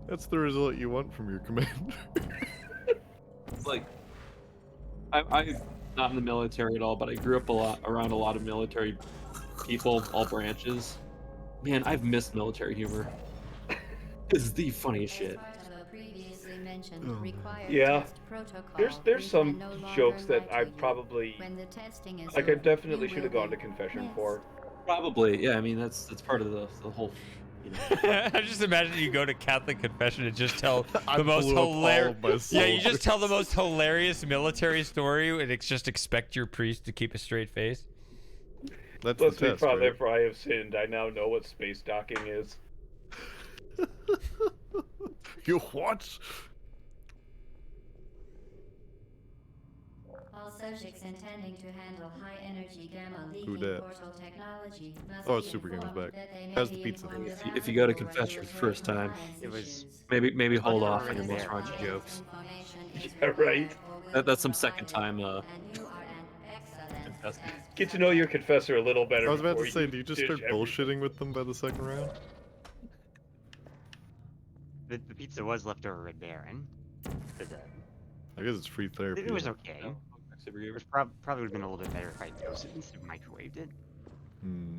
That's the result you want from your commander. It's like I'm not in the military at all, but I grew up around a lot of military people, all branches. Man, I've missed military humor. It's the funniest shit. Yeah, there's some jokes that I probably I definitely should have gone to confession for. Probably, yeah. I mean, that's part of the whole You know? I just imagine you go to Catholic confession and just tell I the most blew up all hilarious. of my Yeah, you just tell the soldiers. most hilarious military story and just expect your priest to keep a straight face. That's Bless the me, test, Father, right? for I have sinned. I now know what space docking is. You what? All subjects intending to handle high-energy gamma Who leaking dat? portal technology must Oh, be it's Super Gamer's informed back. that they may How's the be pizza? informed of If you go to applicable confess for the regulatory first time, compliance It was issues. maybe hold Looking off for on your it most there. raunchy jokes. Information is Yeah, right. required or will That's be some second provided, time and you are an excellent confessing. test Get to know your subject. confessor a little better I was about before to say, do you just ditch start everything. bullshitting with them by the second round? The pizza was left over at Baron. But, I guess it's free therapy. it was huh? okay. No, Super It Gamer. was probably would have been a little bit better if I toasted it instead of microwaved it. Hmm.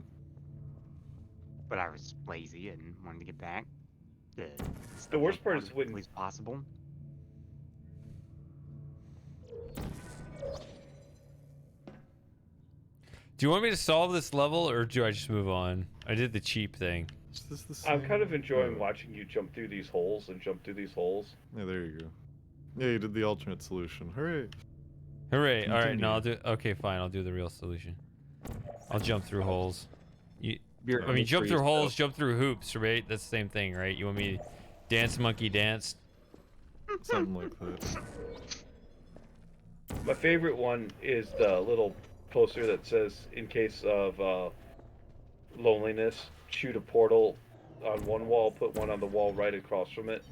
But I was lazy and wanted to get back. The worst part is as when quickly as possible. Do you want me to solve this level or do I just move on? I did the cheap thing. Is this the same? I'm kind of enjoying Oh. watching you jump through these holes and jump through these holes. Yeah, there you go. Yeah, you did the alternate solution. Hooray! Hooray! All right, no, I'll Continue. do. Okay, fine. I'll do the real solution. I'll jump through holes. You, Beer I mean, jump through freeze, holes, though. jump through hoops, right? That's the same thing, right? You want me to dance, monkey, dance? Something like that. My favorite one is the little poster that says, in case of loneliness, shoot a portal on one wall, put one on the wall right across from it.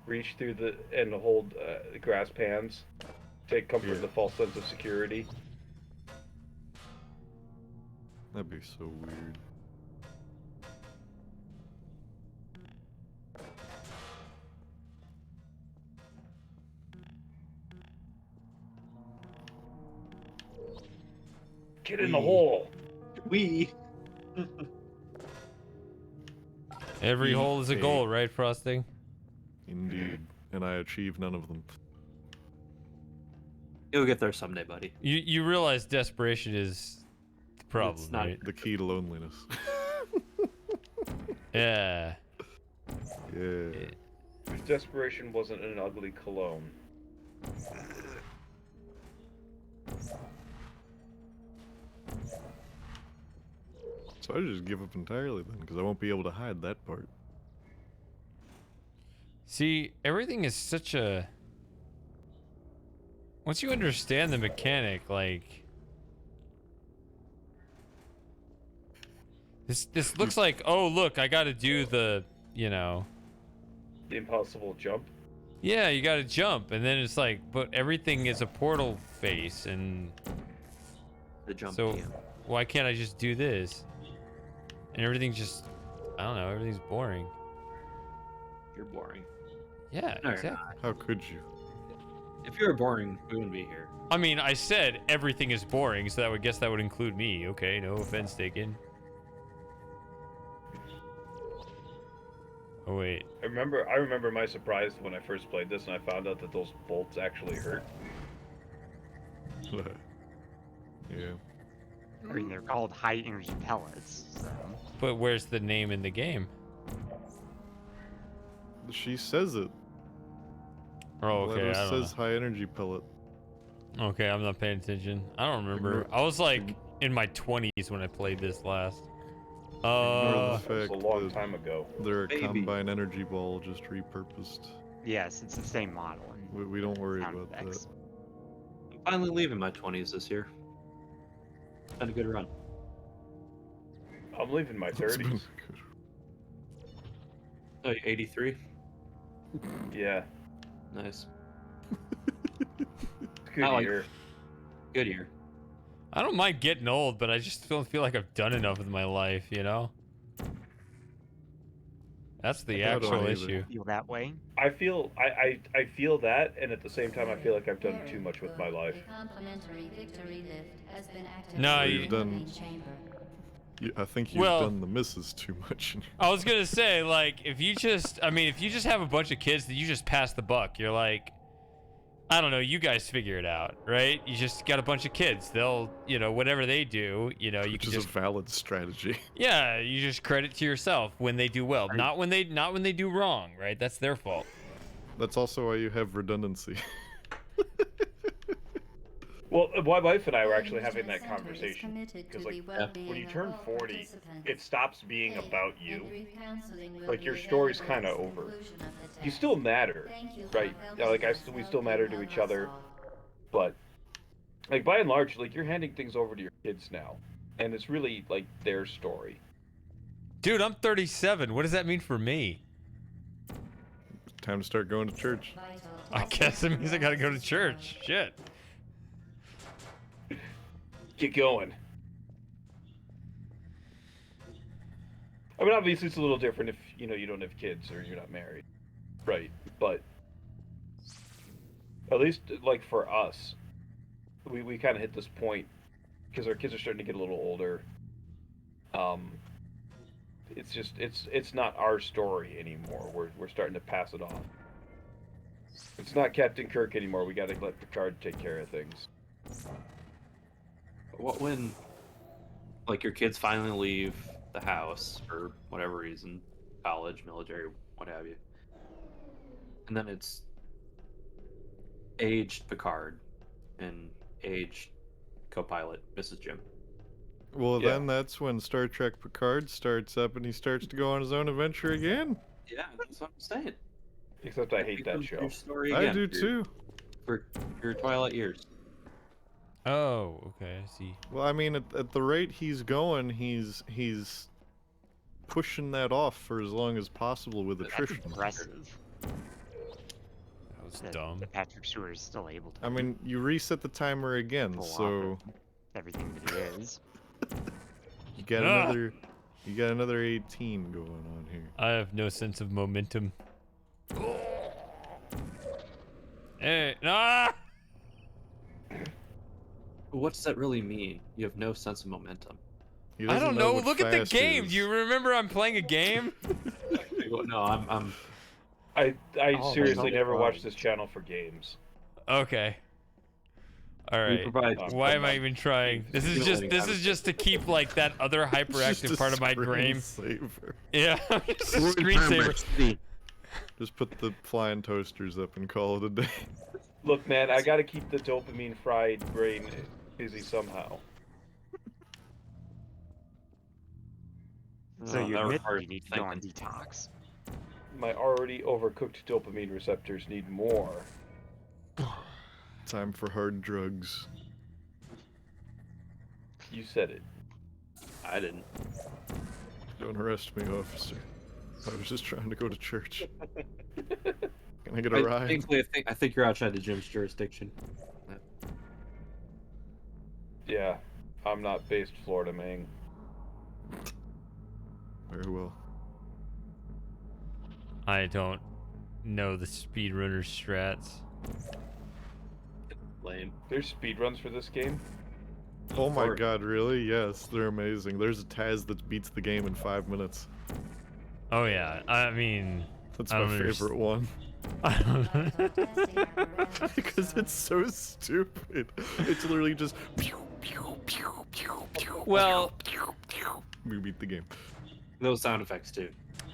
Reach through the and hold the grass pans. Take comfort in the false sense of security. That'd be so weird. Get in the hole. We. Every hole is a goal, right, Frosting? Indeed. And I achieved none of them. You'll get there someday, buddy. You realize desperation is the problem, not- right? The key to loneliness. Yeah. Yeah. If desperation wasn't an ugly cologne. So I should just give up entirely then, because I won't be able to hide that part. See, everything is such a. Once you understand the mechanic, like. This looks like, oh, look, I gotta do the, you know. The impossible jump. Yeah, you gotta jump, and then it's like, but everything is a portal face, and The jump. so PM. why can't I just do this? And everything's just, I don't know, everything's boring. You're boring. Yeah, No, you're exactly. not. How could you? If you were boring, we wouldn't be here. I mean, I said everything is boring, so that would guess that would include me. Okay, no offense taken. Oh wait. I remember my surprise when I first played this and I found out that those bolts actually hurt. Yeah. I mean, they're called high energy pellets. So. But where's the name in the game? She says it. Oh, okay, Leto I don't says high energy pellet. know. Okay, I'm not paying attention. I don't remember. Ignore- I was like in my 20s when I played this last. Ignore the That was fact a long that time ago. they're a Maybe. combine energy ball just repurposed. Yes, it's the same model. And We don't worry sound about that. effects. I'm finally leaving my 20s this year. It's been a good run. I'm leaving my It's been 30s. good. Oh, 83? Yeah, Nice. it's a good I like- year. Good year. I don't mind getting old, but I just don't feel like I've done enough with my life, you know? That's the I don't actual either. issue. Feel that way? I feel I feel that, and at the same time, I feel like I've done too much with my life. The complimentary victory lift has been activated No, in you- the done- main chamber. I think you've Well- done the misses too much. I was gonna say, like, if you just have a bunch of kids that you just pass the buck, you're like, I don't know. You guys figure it out, right? You just got a bunch of kids. They'll, whatever they do, you Which can is just a valid strategy. yeah, you just credit to yourself when they do well, not when they do wrong, right? That's their fault. That's also why you have redundancy. Well, my wife and I were actually having that conversation because, like, when you turn 40, it stops being about you. Like, your story's kind of over. You still matter, right? Like, we still matter to each other, but like by and large, like you're handing things over to your kids now, and it's really like their story. Dude, I'm 37. What does that mean for me? Time to start going to church. I guess it means I gotta go to church. Shit. Get going. I mean, obviously, it's a little different if you don't have kids or you're not married, right? But at least, like for us, we kind of hit this point because our kids are starting to get a little older. It's just it's not our story anymore. We're starting to pass it off. It's not Captain Kirk anymore. We got to let Picard take care of things. What when, like, your kids finally leave the house for whatever reason, college, military, what have you, and then it's aged Picard and aged co-pilot Mrs. Jim. Well, Yeah. then that's when Star Trek Picard starts up and he starts to go on his own adventure again. Yeah, that's what I'm saying. Except I hate that show. Your story I again do for- too. For your Twilight years. Oh, okay, I see. Well, I mean, at the rate he's going, he's pushing that off for as long as possible with That's attrition. impressive. That was That dumb. Patrick Stewart is still able to I mean, you reset the timer again, pull off so everything that he is. you got Ah! another 18 going on here. I have no sense of momentum. Hey, ah! What does that really mean? You have no sense of momentum. He I doesn't don't know. what Look at the fast game. is. Do you remember I'm playing a game? No, I'm I Oh, seriously no never problem. watched this channel for games. Okay. All we right. provide. Why am I even trying? This is just Feeling, just to keep like that other It's just hyperactive a part of my brain. screensaver. Yeah, just a We're in screensaver. City. Just put the flying toasters up and call it a day. Look, man, I gotta keep the dopamine fried brain busy somehow. So Oh, you that admit requires you need to go on thinking. detox. My already overcooked dopamine receptors need more. Time for hard drugs. You said it. I didn't. Don't arrest me, officer. I was just trying to go to church. Can I get a I, ride? thankfully, I think you're outside the gym's jurisdiction. Yeah, I'm not based Florida, man. Very well. I don't know the speedrunner strats. Lame. There's speedruns for this game. Oh my Or- god, really? Yes, they're amazing. There's a Taz that beats the game in 5 minutes. Oh yeah. I mean, That's I my don't favorite one. I don't Because it's so stupid. It's literally just pew, pew, pew, pew, pew, Well- pew, pew. We beat the game. Those sound effects too.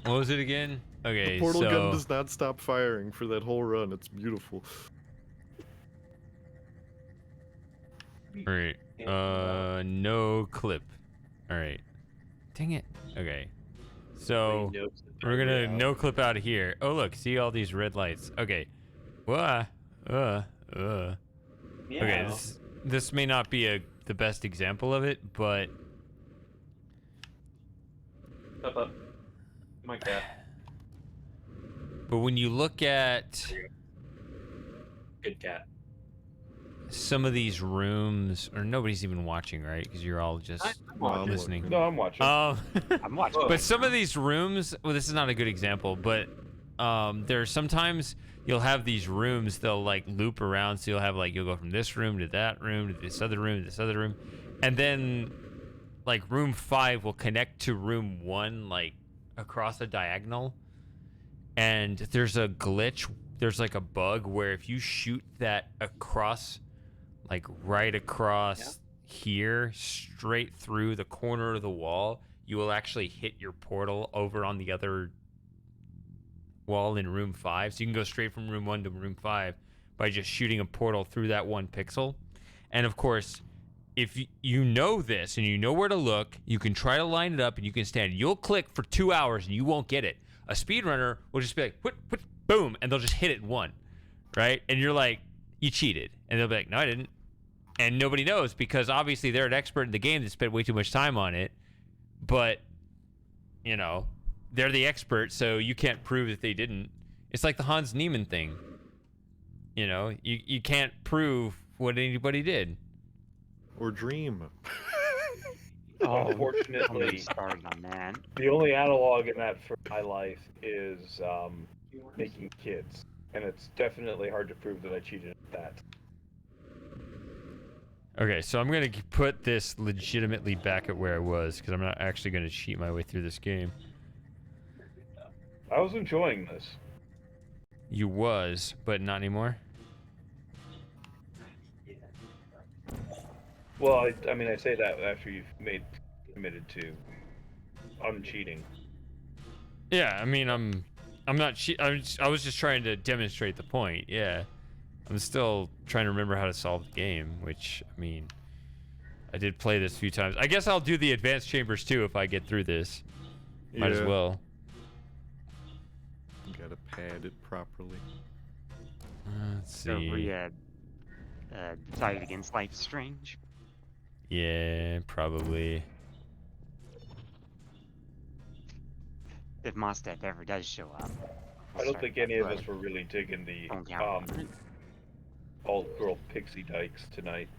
What was it again? Okay, The portal so gun does not stop firing for that whole run. It's beautiful. all right. No clip. All right. Dang it. Okay. So we're gonna no clip out of here. Oh look, see all these red lights. Okay. Okay. This may not be the best example of it, but Up. My cat. when you look at Good cat. some of these rooms, or nobody's even watching, right? Because you're all just I'm watching. listening. No, I'm watching. I'm watching. But some of these rooms, well, this is not a good example, but there are sometimes you'll have these rooms, they'll like loop around. So you'll go from this room to that room to this other room to this other room. And then like room 5 will connect to room 1, like across a diagonal. And there's a glitch there's like a bug where if you shoot that across, like right across here, straight through the corner of the wall, you will actually hit your portal over on the other wall in room 5. So you can go straight from room 1 to room 5 by just shooting a portal through that one pixel. And of course, if you know this and you know where to look, you can try to line it up and you can stand. You'll click for 2 hours and you won't get it. A speedrunner will just be like, what, boom, and they'll just hit it in one, right? And you're like, you cheated. And they'll be like, no, I didn't. And nobody knows because obviously they're an expert in the game that spent way too much time on it. But, you know, they're the expert, so you can't prove that they didn't. It's like the Hans Niemann thing. You know, you can't prove what anybody did. Or dream. Unfortunately, started on that. the only analog in that for my life is making kids, and it's definitely hard to prove that I cheated at that. Okay, so I'm going to put this legitimately back at where I was because I'm not actually going to cheat my way through this game. I was enjoying this. You was, but not anymore? Well, I mean, I say that after you've committed to uncheating. Yeah, I mean, I'm not I was just trying to demonstrate the point. Yeah. I'm still trying to remember how to solve the game, which, I mean, I did play this a few times. I guess I'll do the advanced chambers too if I get through this. Might as well. You gotta pad it properly. Let's So see. we decided against Life is Strange. Yeah, probably. If Mostep ever does show up. I don't think any of us were really digging the alt-girl pixie dykes tonight.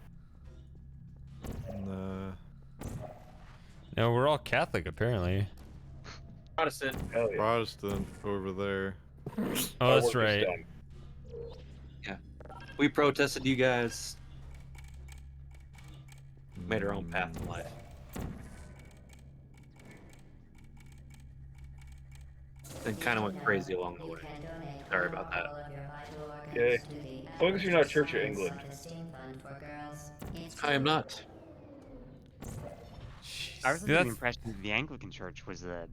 Nah. No, we're all Catholic apparently. Protestant. Hell yeah. Protestant over there. Oh, that's right. Yeah. We protested you guys. Made our own path in life. And kind of went crazy along the way. Sorry about that. Yeah. As long as you're not Church of England. I am not. I was under the impression that the Anglican Church was the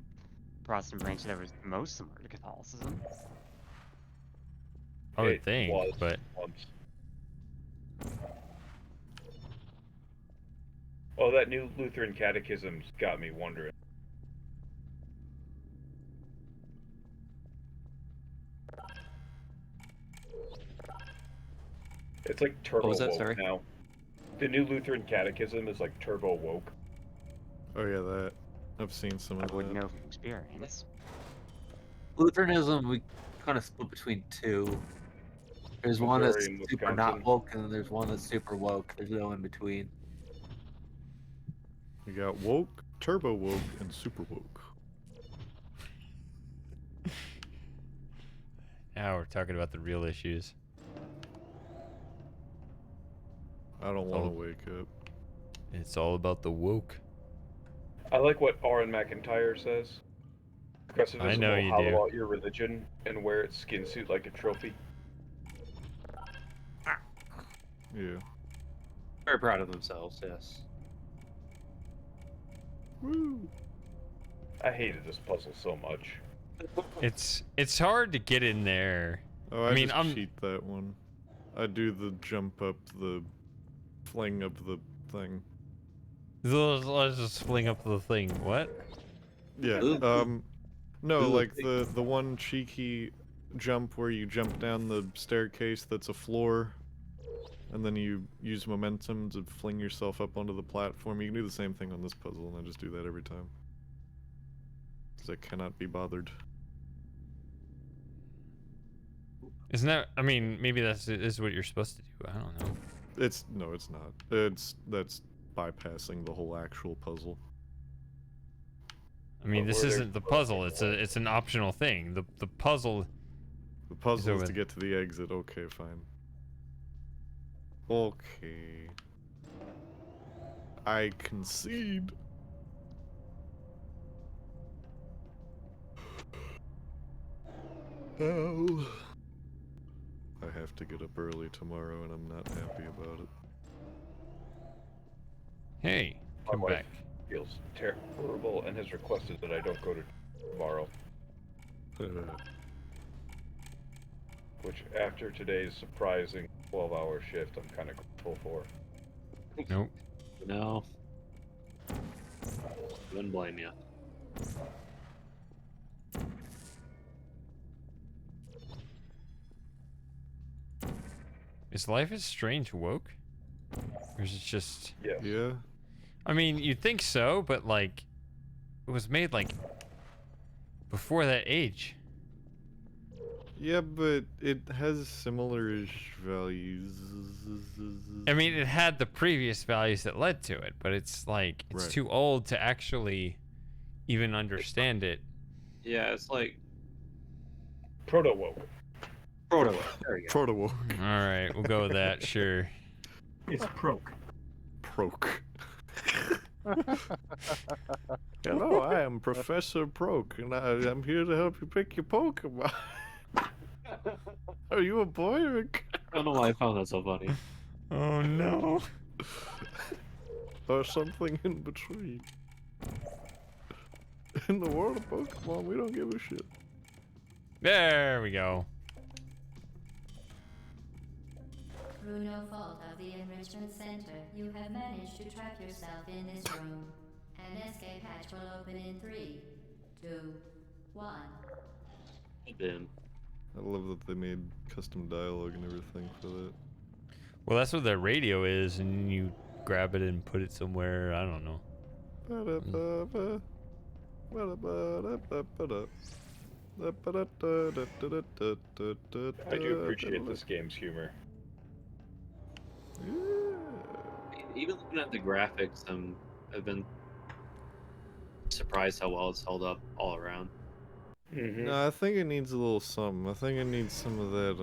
Protestant branch that was most similar to Catholicism. I would think, but once. Oh, that new Lutheran catechism's got me wondering. It's like turbo was that, woke sorry? now. The new Lutheran catechism is like turbo woke. Oh yeah, that. I've seen some of I wouldn't that. know from experience. Lutheranism, we kind of split between two. There's one that's Missouri and super Wisconsin. not woke, and then there's one that's super woke. There's no in between. You got woke, turbo woke, and super woke. now we're talking about the real issues. I don't want to wake up. It's all about the woke. I like what Aaron McIntyre says. Progressivism I know will you hollow do. out your religion and wear its skin suit like a trophy. Yeah. Very proud of themselves, yes. Woo! I hated this puzzle so much. It's hard to get in there. Oh, I mean, just cheat that one. I do the jump up the fling of the thing. Let's just fling up the thing. What? Yeah. Ooh. No, Ooh. like the one cheeky jump where you jump down the staircase that's a floor, and then you use momentum to fling yourself up onto the platform. You can do the same thing on this puzzle, and I just do that every time. Because I cannot be bothered. Isn't that? I mean, maybe this is what you're supposed to do. I don't know. No, it's not. That's bypassing the whole actual puzzle. I mean, But this were there- isn't the puzzle. It's an optional thing. The puzzle. The puzzle is over- to get to the exit. Okay, fine. Okay. I concede. Oh. I have to get up early tomorrow, and I'm not happy about it. Hey, My come wife back. feels terrible and has requested that I don't go to tomorrow. Which, after today's surprising 12-hour shift, I'm kind of grateful for. Nope. No. Wouldn't blame you. Is Life is Strange woke? Or is it just... Yes. Yeah. I mean, you'd think so, but like... It was made like... before that age. Yeah, but it has similar-ish values. I mean, it had the previous values that led to it, but it's like... It's Right. too old to actually even understand it. Yeah, it's like Proto-woke. proto. There you go. Proto-woke. Alright, we'll go with that, sure. It's proke. Proke. Hello, I am Professor Proke, and I'm here to help you pick your Pokemon. Are you a boy or a girl? I don't know why I found that so funny. Oh no. Or something in between? In the world of Pokemon, we don't give a shit. There we go. Through no fault of the Enrichment Center, you have managed to trap yourself in this room. An escape hatch will open in 3, 2, 1. Then I love that they made custom dialogue and everything for that. Well, that's what the radio is, and you grab it and put it somewhere. I don't know. Ba-da-ba-ba. Ba-da-ba-da-ba-ba-da. I do appreciate this game's humor. even looking at the graphics, I've been surprised how well it's held up all around. No, I think it needs a little something. I think it needs some of that,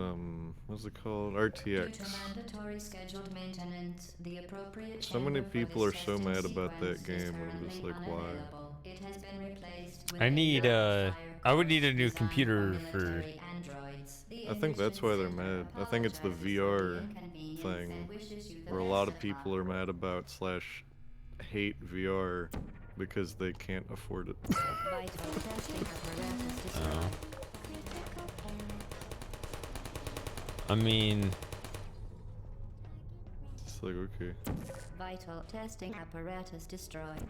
what's it called? Due to RTX. mandatory scheduled maintenance, the appropriate So many chamber for people this are so testing mad about that sequence is game, and I'm just currently like, why? unavailable. It has been replaced with I a need, fire I would need a course new designed computer for for... military androids. The I think that's why they're mad. I think it's the apologizes for VR the inconvenience thing, and wishes you the where a best lot of of people are mad about / hate VR because they can't afford it. Vital testing apparatus destroyed. I mean... It's like, okay. Vital testing apparatus destroyed.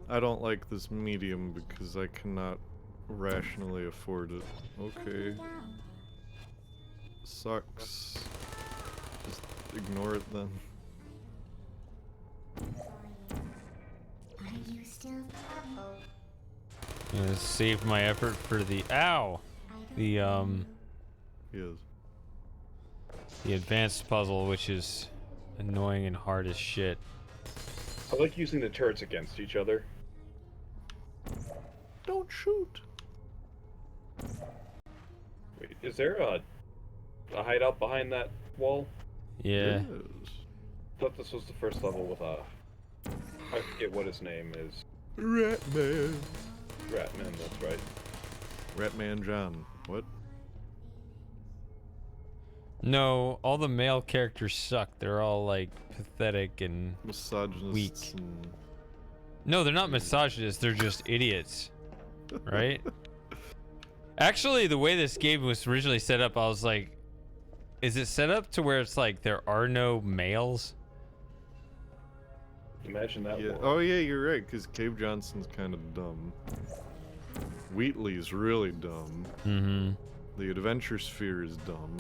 I don't like this medium because I cannot rationally afford it. Okay. Sucks. Just ignore it then. Are you still troubled? I'm gonna save my effort for the... Ow! The, Yes. the advanced puzzle, which is annoying and hard as shit. I like using the turrets against each other. Don't shoot! Wait, is there a hideout behind that wall? Yeah. Yes. I thought this was the first level with a... I forget what his name is. Ratman. Ratman, that's right. Ratman John. What? No, all the male characters suck. They're all, like, pathetic and Misogynists weak. and... No, they're not misogynists. They're just idiots. Right? Actually, the way this game was originally set up, I was like, is it set up to where it's like there are no males? Imagine that Yeah. world. Oh yeah, you're right, because Cave Johnson's kind of dumb. Wheatley's really dumb. Mm-hmm. The Adventure Sphere is dumb.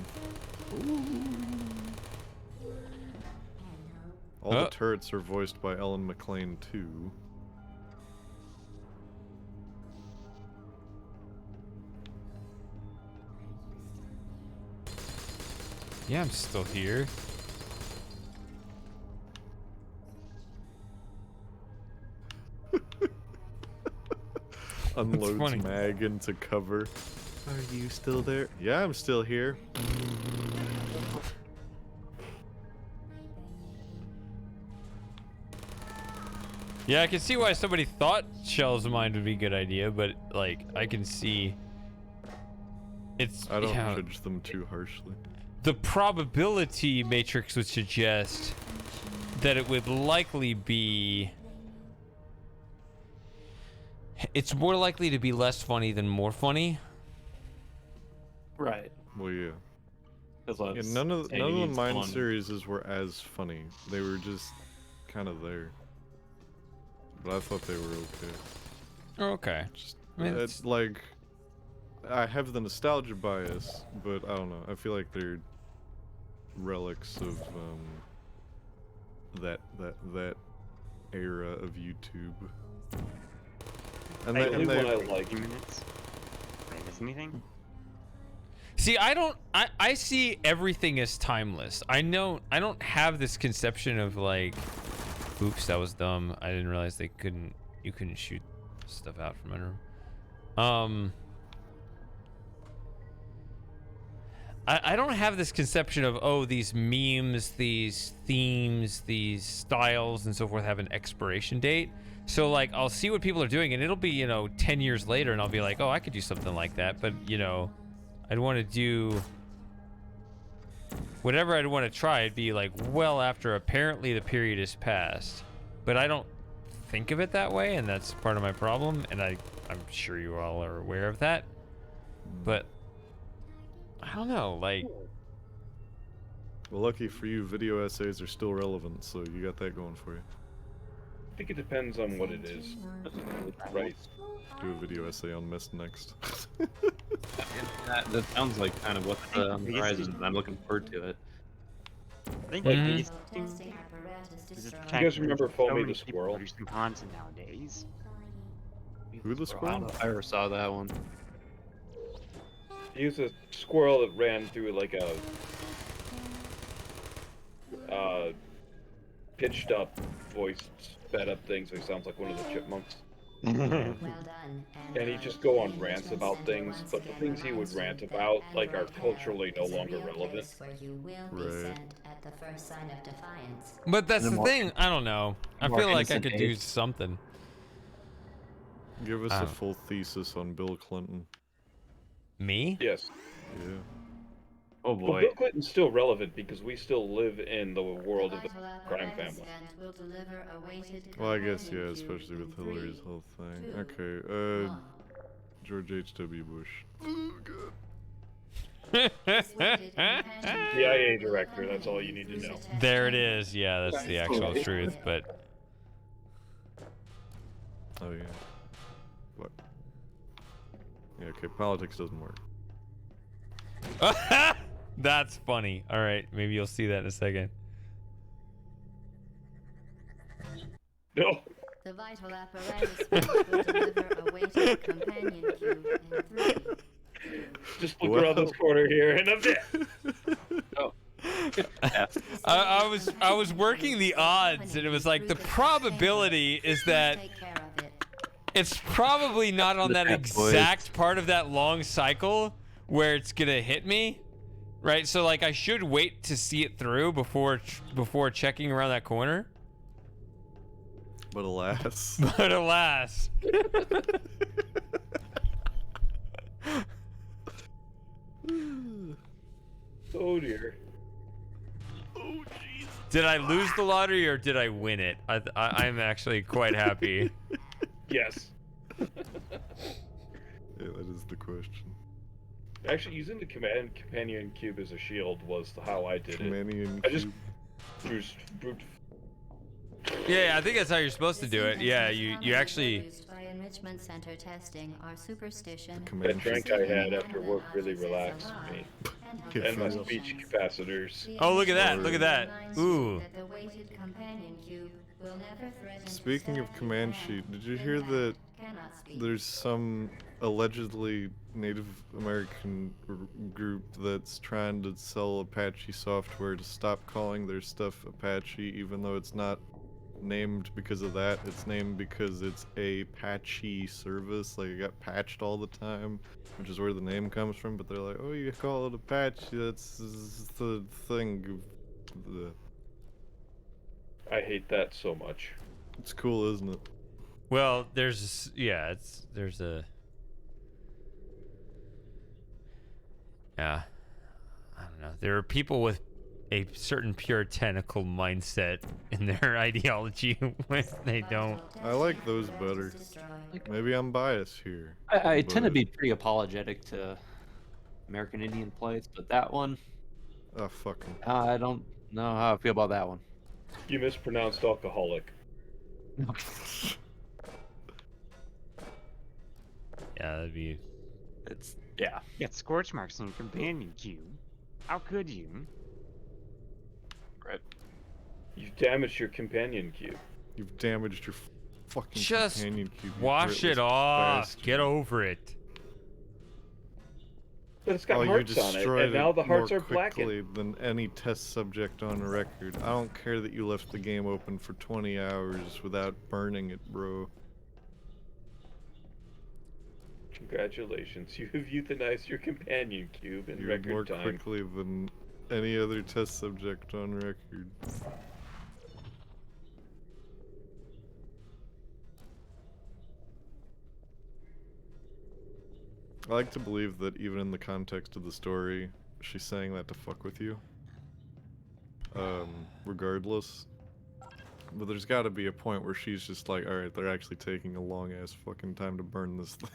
All the turrets are voiced by Ellen McLean too. Yeah, I'm still here. Unloads funny. mag into cover. Are you still there? Yeah, I'm still here. Yeah, I can see why somebody thought Shell's Mind would be a good idea, but like I can see it's I don't yeah, judge them too harshly. the probability matrix would suggest that it would likely be. It's more likely to be less funny than more funny. Right. Well, yeah. That's what I Yeah, was none of saying, the it needs mine fun. series were as funny. They were just kind of there. But I thought they were okay. Okay. Just, I mean, it's like I have the nostalgia bias, but I don't know. I feel like they're relics of that era of YouTube. And The that, only and one they, I like. minutes. Wait, is anything? See, I see everything as timeless. I don't have this conception of like, oops, that was dumb. I didn't realize you couldn't shoot stuff out from under 'em. I don't have this conception of, oh, these memes, these themes, these styles and so forth have an expiration date. So like I'll see what people are doing and it'll be, 10 years later and I'll be like, oh, I could do something like that. But I'd want to do whatever I'd want to try. It'd be like well after apparently the period is passed. But I don't think of it that way, and that's part of my problem. And I'm sure you all are aware of that. But I don't know, like. well, lucky for you, video essays are still relevant, so you got that going for you. I think it depends on what it is. Right. Do a video essay on Mist next. That sounds like kind of what's on the horizon. I'm looking forward to it. I think Like, these you guys remember Foamy the Squirrel? producing content nowadays. Who the I squirrel? don't know if I ever saw that one. He was a squirrel that ran through like a pitched up voice sped up thing, so he sounds like one of the chipmunks. Well done. And he'd just go on rants about things, but the things he would rant about like are culturally no longer relevant. Right. But that's the thing. I don't know. I more feel like I innocent could do age. something. Give us I a don't- full thesis on Bill Clinton. Me? Yes. Yeah. Oh Well, boy. Bill Clinton's still relevant because we still live in the world of the crime family. Well, I guess, yeah, especially with Hillary's whole thing. Okay, George H.W. Bush. Oh, God. CIA director, that's all you need to know. There it is. Yeah, that's the actual truth. But Oh, yeah. What? Yeah, okay, politics doesn't work. that's funny. All right, maybe you'll see that in a second. No. The vital apparatus will deliver a weighted companion cube in 3. Just look around this corner here, and I'm dead. Oh. I was working the odds, and it was like the probability is that Take care of it. it's probably not on that Bad boys. exact part of that long cycle where it's gonna hit me, right? So like I should wait to see it through before checking around that corner. But alas. But alas. Oh dear. Did I lose the lottery or did I win it? I'm actually quite happy. Yes. Yeah, that is the question. Actually, using the companion cube as a shield was how I did it. Companion I just cube. brute. Yeah, I think that's how you're supposed to do it. Yeah, you actually. Produced by Enrichment Center testing our superstition. That drink I had after work really relaxed me. Yeah, And my for real. speech capacitors. Oh, look at that! Look at that! Ooh. That the weighted companion cube will never threaten Speaking of static command command. sheet, did you In hear fact, that cannot speak. there's some allegedly Native American group that's trying to sell Apache software to stop calling their stuff Apache, even though it's not named because of that. It's named because it's a patchy service, like it got patched all the time, which is where the name comes from. But they're like, oh, you call it Apache, that's the thing. I hate that so much. It's cool, isn't it? Well, there's a. Yeah. I don't know. There are people with a certain puritanical mindset in their ideology when they don't. I like those better. Maybe I'm biased here. I tend to but- be pretty apologetic to American Indian plays, but that one, Ah, fuck 'em. I don't know how I feel about that one. You mispronounced alcoholic. Yeah, that'd be. It's yeah. You got scorch marks on your companion cube. How could you? Right. You've damaged your companion cube. You've damaged your fucking Just companion cube. you wash it heartless off. bastard. Get over it. But it's got Oh, you hearts on it, destroyed and now the hearts more are quickly blackened. than any test subject on record. I don't care that you left the game open for 20 hours without burning it, bro. Congratulations, you have euthanized your companion cube in You're more record time. quickly than any other test subject on record. I like to believe that even in the context of the story, she's saying that to fuck with you. Regardless. But there's gotta be a point where she's just like, alright, they're actually taking a long ass fucking time to burn this thing.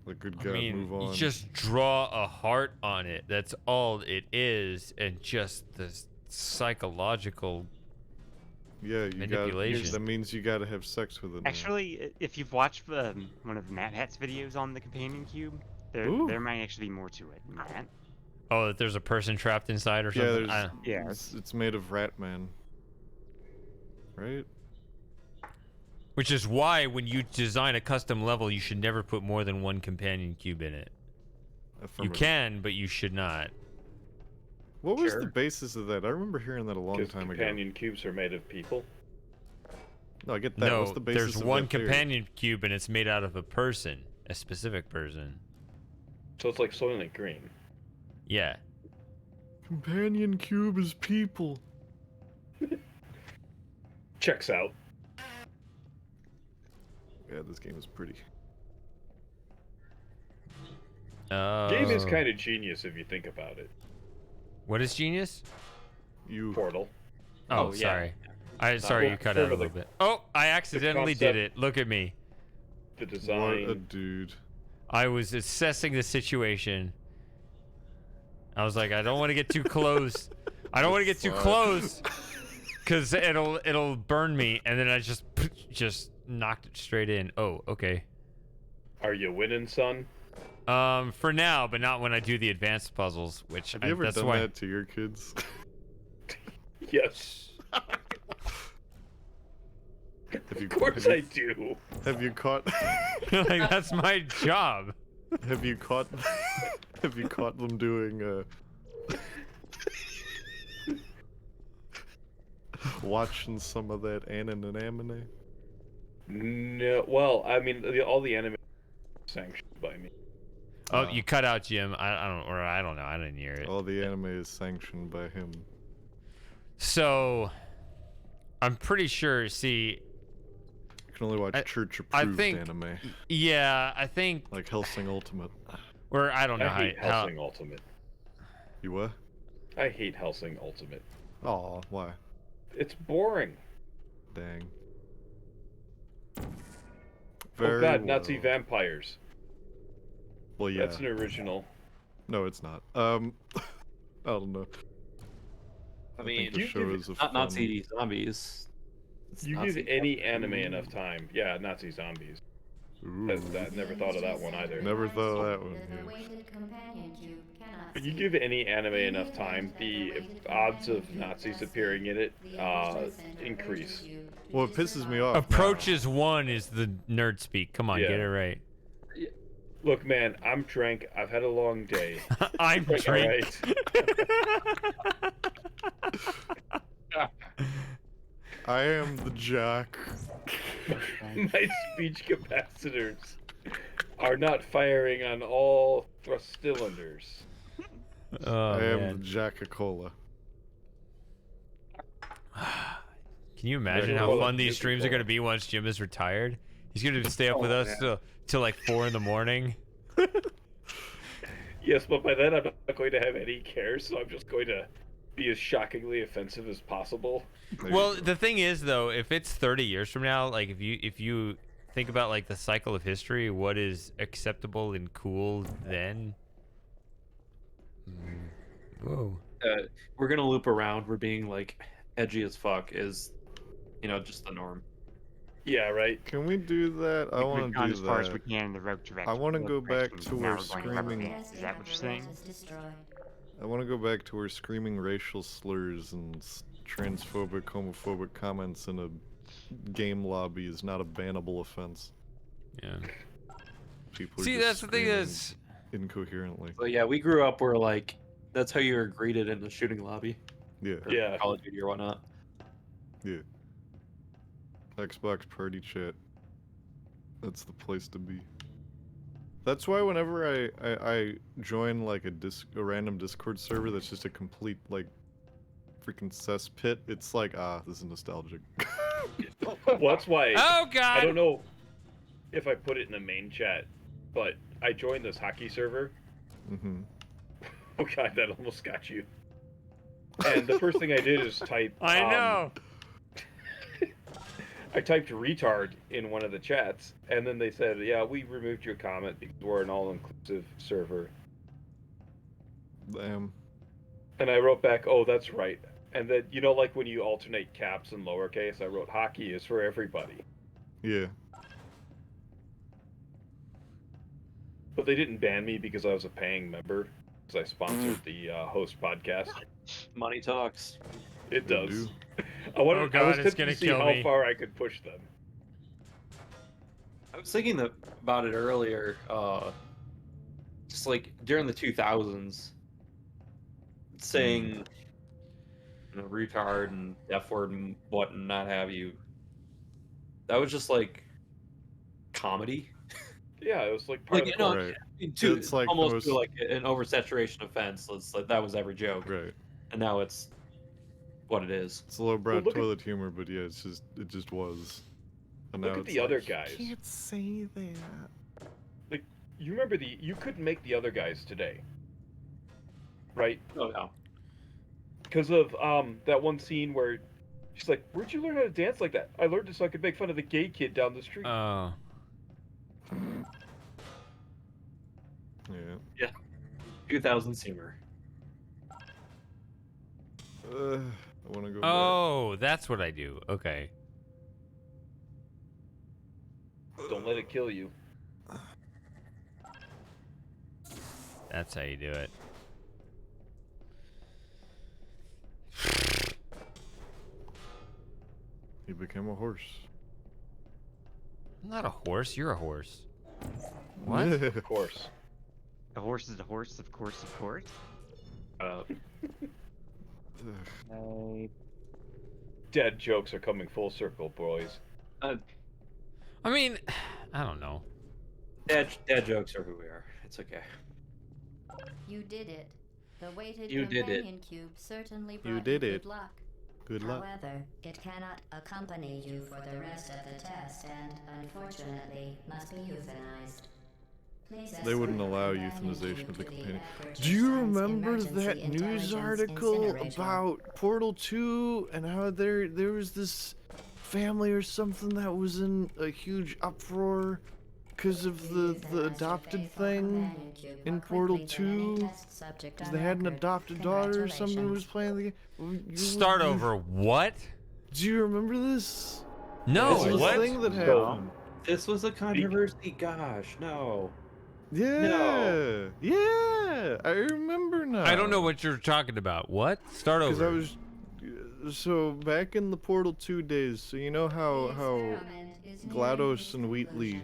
Like, good God, I mean, move on. you just draw a heart on it. That's all it is, and just the psychological. Yeah, you manipulation. got. That means you gotta have sex with it. now. Actually, if you've watched one of Matt Hat's videos on the companion cube, Ooh. there might actually be more to it than that. Oh, that there's a person trapped inside or Yeah, something. there's. Yeah. It's made of rat man. Right? Which is why when you design a custom level, you should never put more than one companion cube in it. You Affirmative. can, but you should not. What was Sure. the basis of that? I remember hearing that a long Because time ago. companion cubes are made of people. No, I get that. What's No, the basis there's of one that theory? companion cube, and it's made out of a person, a specific person. So it's like Soylent Green. Yeah. Companion cube is people. Checks out. Yeah, this game is pretty. Game is kind of genius if you think about it. What is genius? You. Portal. Oh, yeah. sorry. Sorry, you cut out a little bit. Oh, I accidentally did concept- it. Look at me. The What a design. dude. I was assessing the situation. I was like, I don't want to get too close. I don't want to get too Fuck. close, cause it'll burn me. And then I just knocked it straight in. Oh, okay. Are you winning, son? For now, but not when I do the advanced puzzles, which Have you ever that's done why. that to your kids? Yes. Of course I do. Have you caught? Like that's my job. Have you caught? Have you caught them doing? Watching some of that anime? No. Well, I mean, all the anime sanctioned by me. Oh, you cut out, Jim. I don't know. I didn't hear it. All the anime is sanctioned by him. So, I'm pretty sure. See, You can only watch I church-approved think- anime, yeah, I think, like Hellsing Ultimate. or I don't know I hate how. Hellsing Ultimate. You what? I hate Hellsing Ultimate. Aw, why? It's boring. Dang. Oh god, well. Nazi vampires. Well, yeah. That's an original. No, it's not. I don't know. I think mean, the you show give- is a not fun- Nazi zombies. It's You Nazi give any zombies. anime enough time. Yeah, Nazi zombies. Ooh, I never thought of that one either. Never thought of that one. The Yeah. weighted companion cube cannot You see. give any anime enough time, the odds of Nazis appearing in it increase. Well, it pisses me off. Approaches one is the nerd speak. Come on, Yeah. get it right. Look, man, I'm drank. I've had a long day. I'm All drink. right. I am the jock. My speech capacitors are not firing on all thrust cylinders. Oh, I am man. the Jacka-Cola. Can you imagine how fun these streams are going to be once Jim is retired? He's going to stay up with us till like 4 in the morning. Yes, but by then I'm not going to have any care, so I'm just going to be as shockingly offensive as possible. Well, the thing is, though, if it's 30 years from now, like if you think about like the cycle of history, what is acceptable and cool then? Whoa. We're gonna loop around. We're being like edgy as fuck is, just the norm. Yeah, right. Can we do that? I We've want to gone do as far as we that. can in the rogue direction. I want to go back direction, to now where we're going rubber screaming. bands. Is that what you're saying? I want to go back to where screaming racial slurs and transphobic, homophobic comments in a game lobby is not a bannable offense. Yeah. People are See, just that's the thing screaming is, incoherently. So yeah, we grew up where like that's how you were greeted in the shooting lobby. Yeah. Or Yeah. Call of Duty or whatnot. Yeah. Xbox party chat. That's the place to be. That's why whenever I join like a random Discord server that's just a complete like freaking cesspit, it's like this is nostalgic. Well, that's why. oh god. I don't know if I put it in the main chat, but I joined this hockey server. Mm-hmm. Oh god, that almost got you. And the first thing I did is type. I know. I typed retard in one of the chats, and then they said, "Yeah, we removed your comment because we're an all-inclusive server." Damn. And I wrote back, "Oh, that's right." And then like when you alternate caps and lowercase, I wrote, "Hockey is for everybody." Yeah. But they didn't ban me because I was a paying member, because I sponsored the host podcast. Money talks. It They does. do. I was Oh god, it's tempted gonna to see kill how me. far I could push them. I was thinking about it earlier. Just like during the 2000s, saying retard and F word and what and not have you. That was just like comedy. Yeah, it was like part Like of the Right. it's like the almost most- to like an oversaturation offense. It's like that was every joke, Right. and now it's what it is. It's a lowbrow Well, look at- toilet humor, but yeah, it just was. And Look now at it's the other like, guys. You can't say that. Like, you remember you couldn't make the other guys today, right? Oh no. Because of that one scene where she's like, "Where'd you learn how to dance like that?" "I learned it so I could make fun of the gay kid down the street." Oh. Yeah. 2000s humor. I want to go back. Oh, that's what I do. Okay. Don't let it kill you. That's how you do it. He became a horse. I'm not a horse. You're a horse. What? Of course. A horse is a horse, of course, of course. Dead jokes are coming full circle, boys. I mean, I don't know. Dad jokes are who we are. It's okay. You did it. The weighted You did it. companion cube certainly brought You did good it. luck. Good luck. However, it cannot accompany you for the rest of the test and, unfortunately, must be euthanized. Please They wouldn't escort allow the euthanization of the to companion. Aperture Do you Science remember Emergency that news Intelligence article Incinerator. about Portal 2 and how there was this family or something that was in a huge uproar because of the adopted thing in Portal 2? Because they had an adopted daughter or something who was playing the game. Start over. What? Do you remember this? No. This was What? a thing that So- happened. This was a controversy. Gosh, no. Yeah, yeah, I remember now. I don't know what you're talking about. What? Start Because over. I was so back in the Portal 2 days. So you know how GLaDOS and Wheatley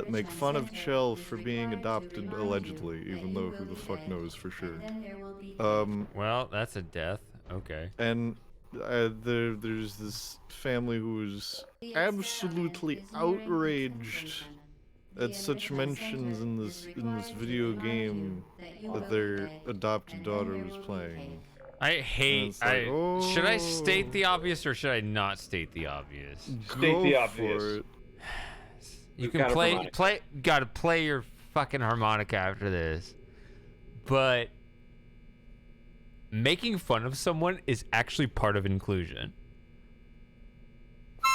make fun of Chell for being adopted allegedly, even though who the fuck knows for sure. Well, that's a death. Okay. And there's this family who was absolutely outraged at such mentions in this video game that their adopted daughter was playing. I And hate. it's like, Should I state oh. the obvious or should I not state the obvious? State the Go obvious. for it. You We've can got it play. for money. Gotta play your fucking harmonica after this. But making fun of someone is actually part of inclusion.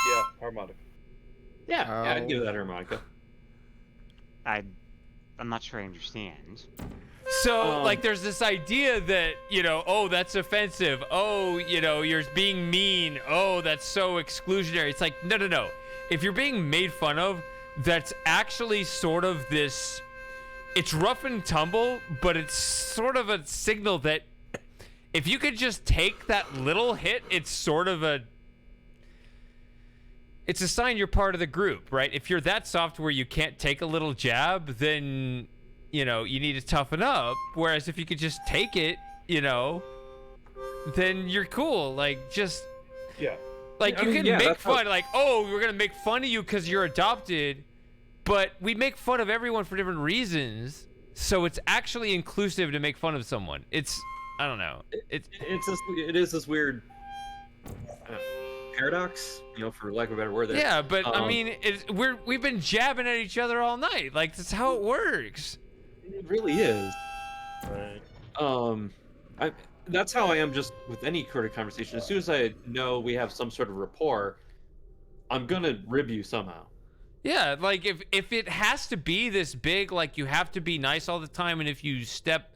Yeah, harmonica. Yeah, I'd give that harmonica. I'm not sure I understand. So, like, there's this idea that, you know, oh, that's offensive. Oh, you know, you're being mean. Oh, that's so exclusionary. It's like, no. If you're being made fun of, that's actually sort of this, it's rough and tumble, but it's sort of a signal that if you could just take that little hit, it's sort of it's a sign you're part of the group, right? If you're that soft where you can't take a little jab, then, you know, you need to toughen up. Whereas if you could just take it, you know, then you're cool. Like, just, Yeah. like, I you mean, can yeah, make that's how- fun, like, oh, we're going to make fun of you because you're adopted. But we make fun of everyone for different reasons. So it's actually inclusive to make fun of someone. It's, I don't know. It is this weird paradox, you know, for lack of a better word. There. Yeah, but I mean, we've been jabbing at each other all night. Like, that's how it works. It really is. Right. That's how I am just with any sort of conversation. As soon as I know we have some sort of rapport, I'm gonna rib you somehow. Yeah, like if it has to be this big, like you have to be nice all the time, and if you step,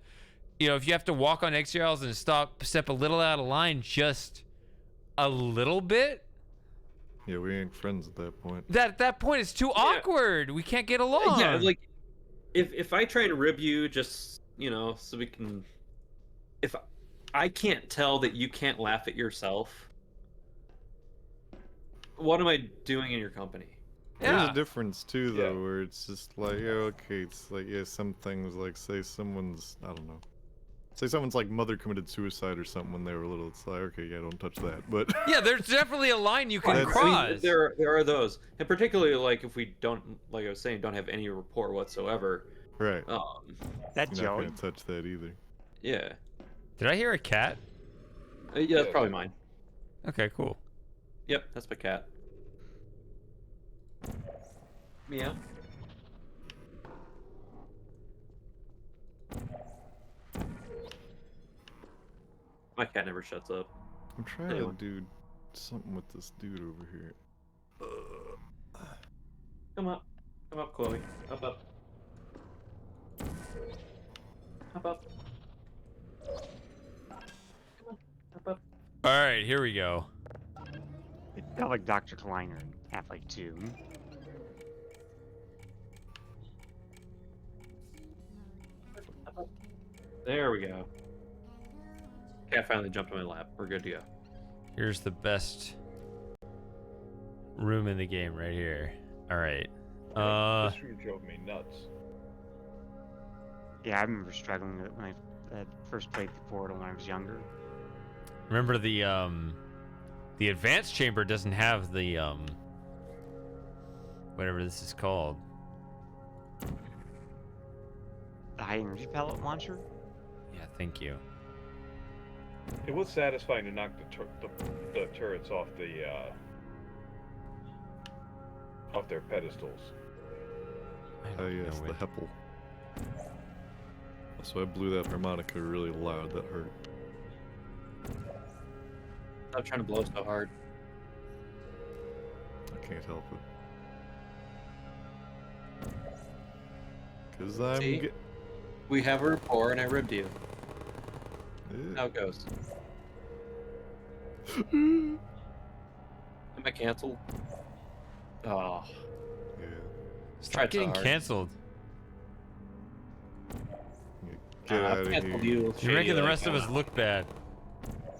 you know, if you have to walk on eggshells and step a little out of line, just a little bit. Yeah, we ain't friends at that point. At that point, it's too awkward. We can't get along. Yeah, like if I try to rib you, just, you know, so we can. If I can't tell that you can't laugh at yourself, what am I doing in your company? There's Yeah. a difference too, though, Yeah. where it's just like, yeah, okay, it's like, yeah, some things, like, say someone's, I don't know, say someone's like mother committed suicide or something when they were little. It's like, okay, yeah, don't touch that. But Yeah, there's definitely a line you can That's- cross. I mean, there are those, and particularly like if we don't, like I was saying, don't have any rapport whatsoever. right, That you're not Joey. gonna touch that either. Yeah, Did I hear a cat? yeah, that's probably mine. Okay, cool. Yep, that's my cat. Meow. My cat never shuts up. I'm trying Anyway. to do something with this dude over here. Come up, Chloe. Up. Up. Come on. Up. All right, here we go. It felt like Dr. Kleiner in Half-Life 2. There we go. Cat finally jumped on my lap. We're good to go. Here's the best room in the game right here. All right. This room drove me nuts. Yeah, I remember struggling with it when I first played the Portal when I was younger. Remember the advanced chamber doesn't have the whatever this is called. The high energy pellet launcher? Yeah, thank you. It was satisfying to knock the turrets off their pedestals. I Oh don't yes, know the it. Heppel. So I blew that harmonica really loud. That hurt. Stop trying to blow so hard. I can't help it. Cause I'm. See? We have a rapport, and I ribbed you. Eh. How it goes. Am I canceled? Oh, Yeah. Stop tried so getting hard. canceled. Get out I've of canceled here. you. You're shady making the like rest of that. us look bad.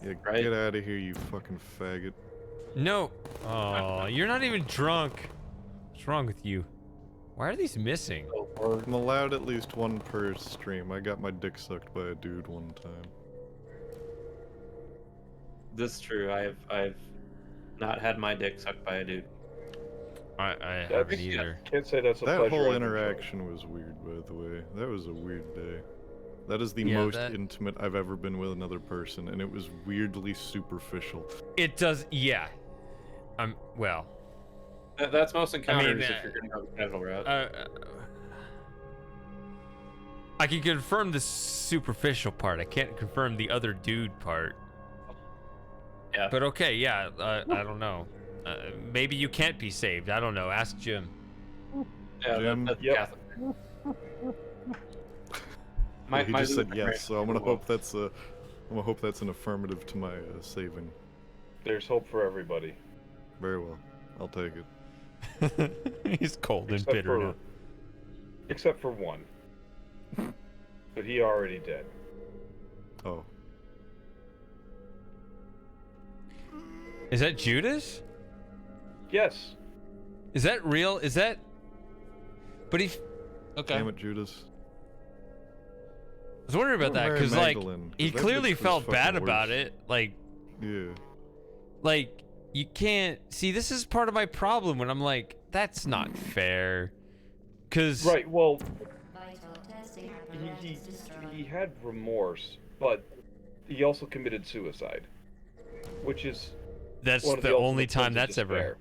Yeah, Right? get out of here, you fucking faggot. No. Oh, you're not even drunk. What's wrong with you? Why are these missing? Oh, Lord. I'm allowed at least one per stream. I got my dick sucked by a dude one time. This is true. I've not had my dick sucked by a dude. I I haven't think either. can't say that's a That pleasure whole I've enjoyed. interaction was weird, by the way. That was a weird day. That is the Yeah, most that- intimate I've ever been with another person, and it was weirdly superficial. It does. Yeah. Well. That's most encounters mean, if you're gonna go the casual route. I can confirm the superficial part. I can't confirm the other dude part. Yeah. But okay, yeah. I don't know. Maybe you can't be saved. I don't know. Ask Jim. Yeah, Jim? that's Yep. Catholic. Well, he just said Lutheran yes, so I'm gonna hope that's an affirmative to my saving. There's hope for everybody. Very well. I'll take it. He's cold and Except bitter for, now. except for one. But he already dead. Oh. Is that Judas? Yes. Is that real? Is that? But he. Okay. Damn it, Judas. I was wondering about Or that Mary because, like, Magdalene, 'cause he that clearly bitch was felt bad fucking about worse. it. Like, Yeah. you can't see. This is part of my problem when I'm like, that's not fair. Cause Right, well, Vital testing he, apparatus he, destroyed. he had remorse, but he also committed suicide. Which is that's one of the the only ultimate time sins of that's ever. despair.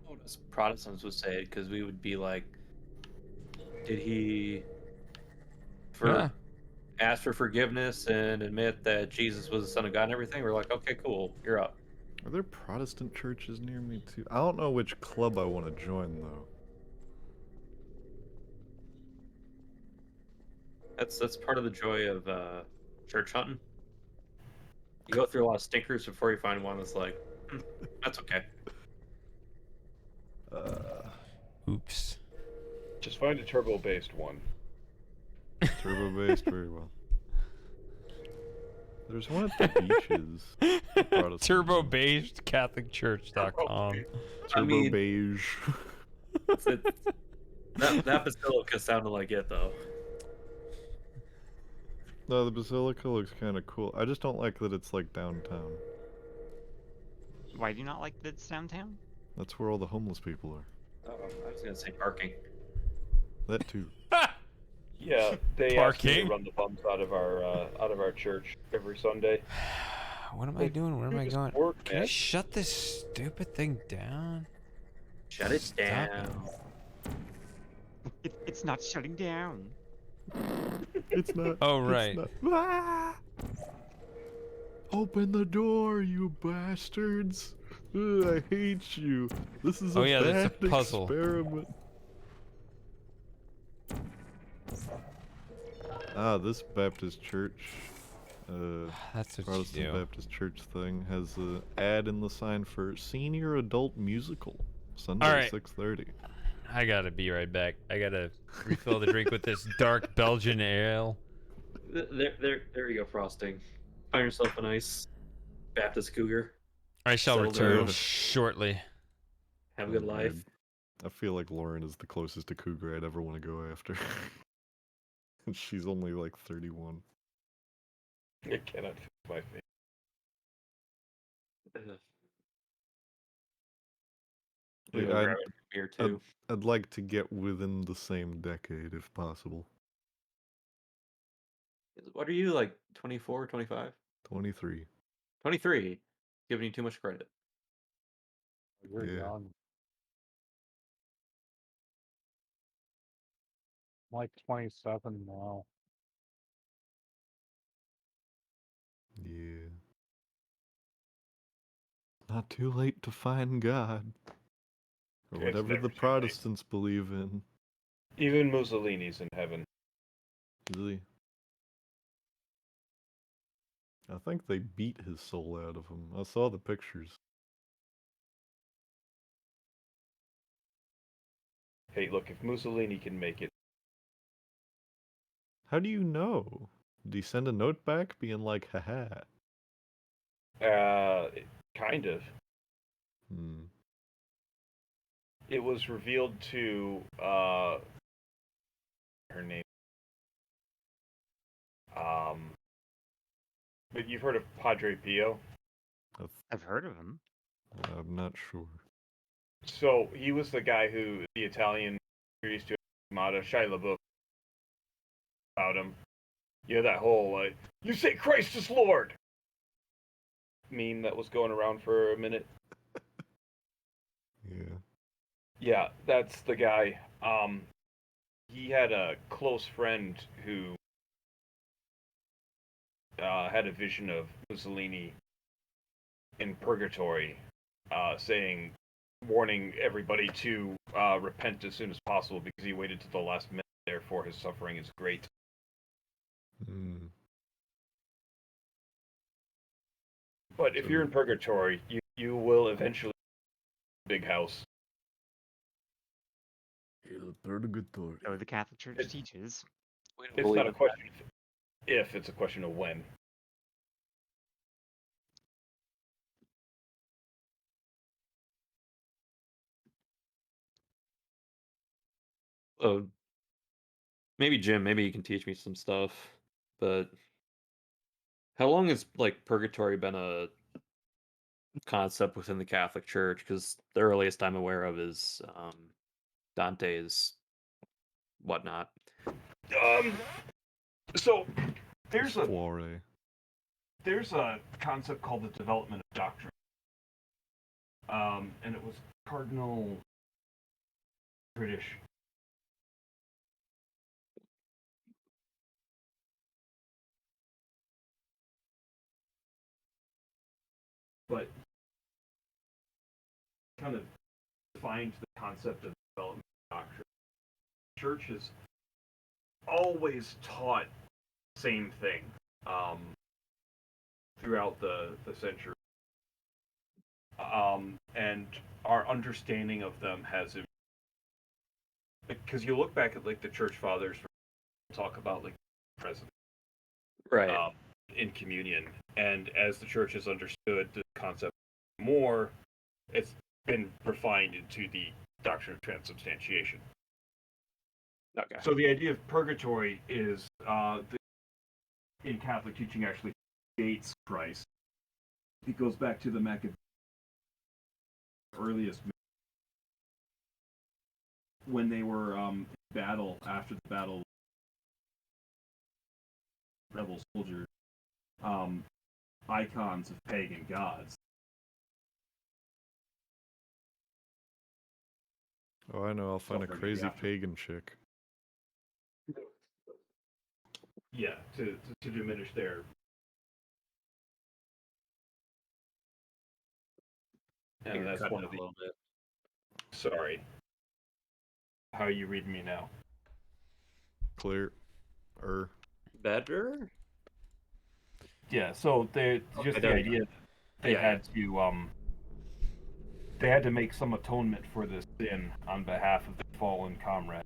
What us Protestants would say, because we would be like, did he Yeah. ask for forgiveness and admit that Jesus was the Son of God and everything? We're like, okay, cool, you're up. Are there Protestant churches near me too? I don't know which club I want to join though. That's part of the joy of church hunting. You go through a lot of stinkers before you find one that's like, that's okay. Oops. Just find a turbo-based one. Turbo-based, very well. There's one at the beaches. the Protestant Turbo one. based CatholicChurch.com. Turbo I mean- beige. That basilica sounded like it though. No, the basilica looks kind of cool. I just don't like that it's like downtown. Why do you not like that it's downtown? That's where all the homeless people are. Oh, I was gonna say parking. That too. Yeah, they asked me Parking? to run the bumps out of our church every Sunday. What am I doing? Where am I Just going? work, Can I man. shut this stupid thing down? Shut it Stop it. down. It's not shutting down. It's not. Oh, it's right. not- Ah! Open the door, you bastards! Ugh, I hate you. This is Oh, a yeah, bad that's a puzzle. experiment. This Baptist church, That's what Protestant you do. Baptist church thing has an ad in the sign for senior adult musical Sunday All right. 6:30. I gotta be right back. I gotta refill the drink with this dark Belgian ale. There you go, frosting. Find yourself a nice Baptist cougar. I shall Settle return down. shortly. Have a good Oh, life. man. I feel like Lauren is the closest to cougar I'd ever want to go after. And she's only like 31. I cannot feel my face. We Yeah, go grab a beer too. I'd like to get within the same decade if possible. What are you, like 24, 25? 23. 23. Giving you too much credit. You're Yeah. young. I'm like 27 now. Yeah. Not too late to find God. Or It's whatever never the too late. Protestants believe in. Even Mussolini's in heaven. Really? I think they beat his soul out of him. I saw the pictures. Hey, look, if Mussolini can make it, How do you know? Did he send a note back being like, haha? kind of. Hmm. It was revealed to her name. But you've heard of Padre Pio? I've heard of him. I'm not sure. So he was the guy who the Italian who used to Mata Shia LaBeouf about him. You know that whole like, you say Christ is Lord meme that was going around for a minute. Yeah. Yeah, that's the guy. He had a close friend who had a vision of Mussolini in purgatory, warning everybody to repent as soon as possible because he waited to the last minute. Therefore, his suffering is great. Mm. But if you're in purgatory, you will eventually big house. Purgatory. So the Catholic Church teaches. We don't It's believe not a in question if, it's a question of when. that. Maybe Jim, maybe you can teach me some stuff. But how long has like purgatory been a concept within the Catholic Church? Because the earliest I'm aware of is Dante's whatnot. So there's a Soiree. there's a concept called the development of doctrine. And it was Cardinal British. But kind of defined the concept of development of doctrine. The church has always taught the same thing throughout the century. And our understanding of them has, because you look back at like the church fathers talk about like present Right. in communion, and as the church has understood the concept more, it's been refined into the doctrine of transubstantiation. Okay. So the idea of purgatory is in Catholic teaching actually dates Christ. It goes back to the earliest when they were in battle, after the battle, rebel soldiers, icons of pagan gods. Oh, I know. I'll find a Suffering crazy after. pagan chick. Yeah, to diminish their. Yeah, And that's cut one it of a the. little bit. Sorry. How are you reading me now? Clear. Better? Yeah, so they Okay, just the there we idea go. that they had to make some atonement for this sin on behalf of their fallen comrade,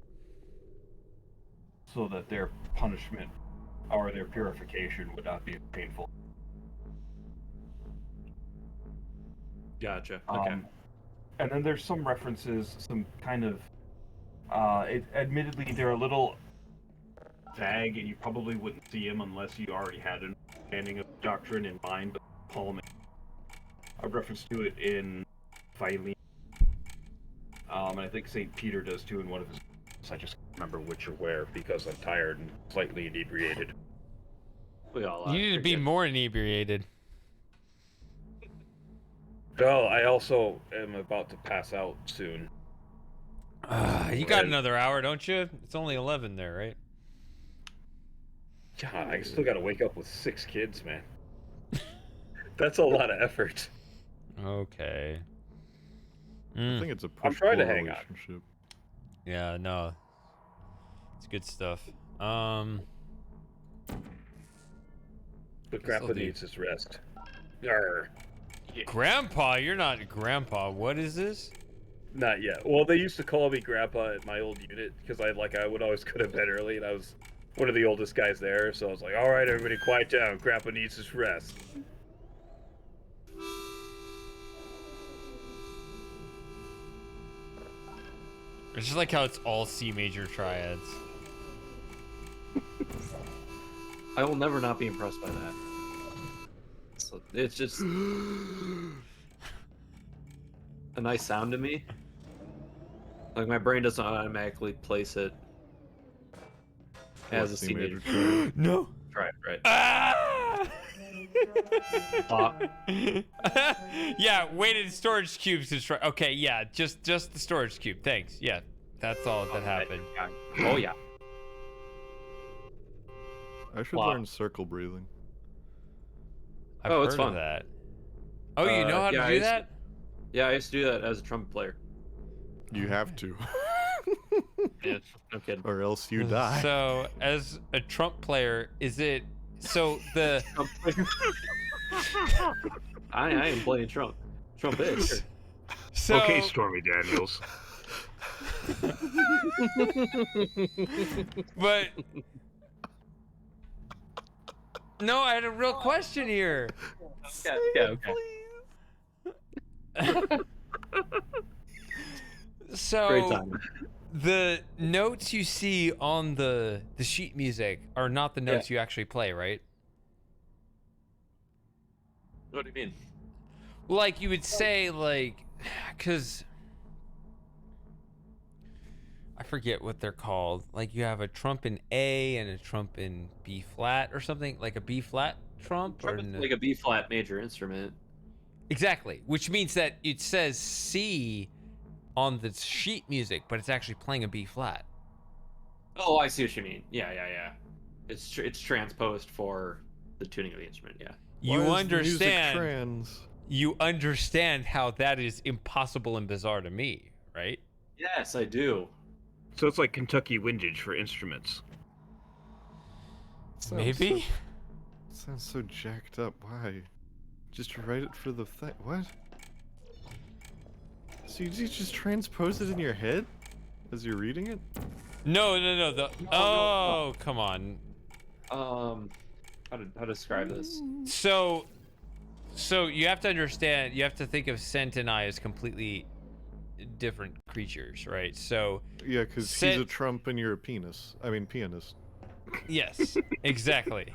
so that their punishment or their purification would not be painful. Gotcha. Okay. And then there's some references, some kind of. Admittedly, they're a little vague, and you probably wouldn't see them unless you already had an understanding of doctrine in mind. But Paul makes a reference to it in Philemon, and I think St. Peter does too in one of his. I just can't remember which or where because I'm tired and slightly inebriated. We all You are. need to You're be good. more inebriated. Well, I also am about to pass out soon. You got And- another hour, don't you? It's only 11 there, right? God, I still got to wake up with 6 kids, man. That's a lot of effort. Okay. I think it's a I'm trying push-pull to hang on. relationship. Yeah, no. It's good stuff. But Guess I'll Grandpa do- needs his rest. Arr. Grandpa, you're not Grandpa. What is this? Not yet. Well, they used to call me Grandpa at my old unit because I would always go to bed early, and I was one of the oldest guys there. So I was like, "All right, everybody, quiet down. Grandpa needs his rest." It's just like how it's all C major triads. I will never not be impressed by that. So it's just a nice sound to me. Like my brain doesn't automatically place it as a C major. No. Try it, right? Ah! Yeah, weighted storage cubes destroy. Okay, yeah, just the storage cube. Thanks. Yeah, that's all that happened. Oh yeah. I should Wow. learn circle breathing. I've Oh, heard it's of fun. that. Oh, you know how yeah, to I do used to- that? Yeah, I used to do that as a trumpet player. You have to, Yeah, no kidding. or else you die. So, as a trump player, is it so the I am playing trumpet. so Okay, Stormy Daniels. but no, I had a real question here. Yeah, okay. So Great time. the notes you see on the sheet music are not the notes you actually play, right? What do you mean? Like you would say, like, because I forget what they're called. Like you have a trump in A and a trump in B flat or something, like a B flat trump, or Trumpet's like a B flat major instrument. exactly, which means that it says C on the sheet music, but it's actually playing a B flat. Oh, I see what you mean. Yeah. It's transposed for the tuning of the instrument. Yeah. You Why is the music understand? trans? You understand how that is impossible and bizarre to me, right? Yes, I do. So it's like Kentucky windage for instruments. Sounds Maybe. Sounds so jacked up. Why? Just write it for the thing. What? So you just transpose it in your head as you're reading it? No. Oh, come on. How to describe this? So you have to understand. You have to think of Cent and I as completely different creatures, right? So Yeah, because he's Sit- a trump and you're a penis. I mean, pianist. yes, exactly.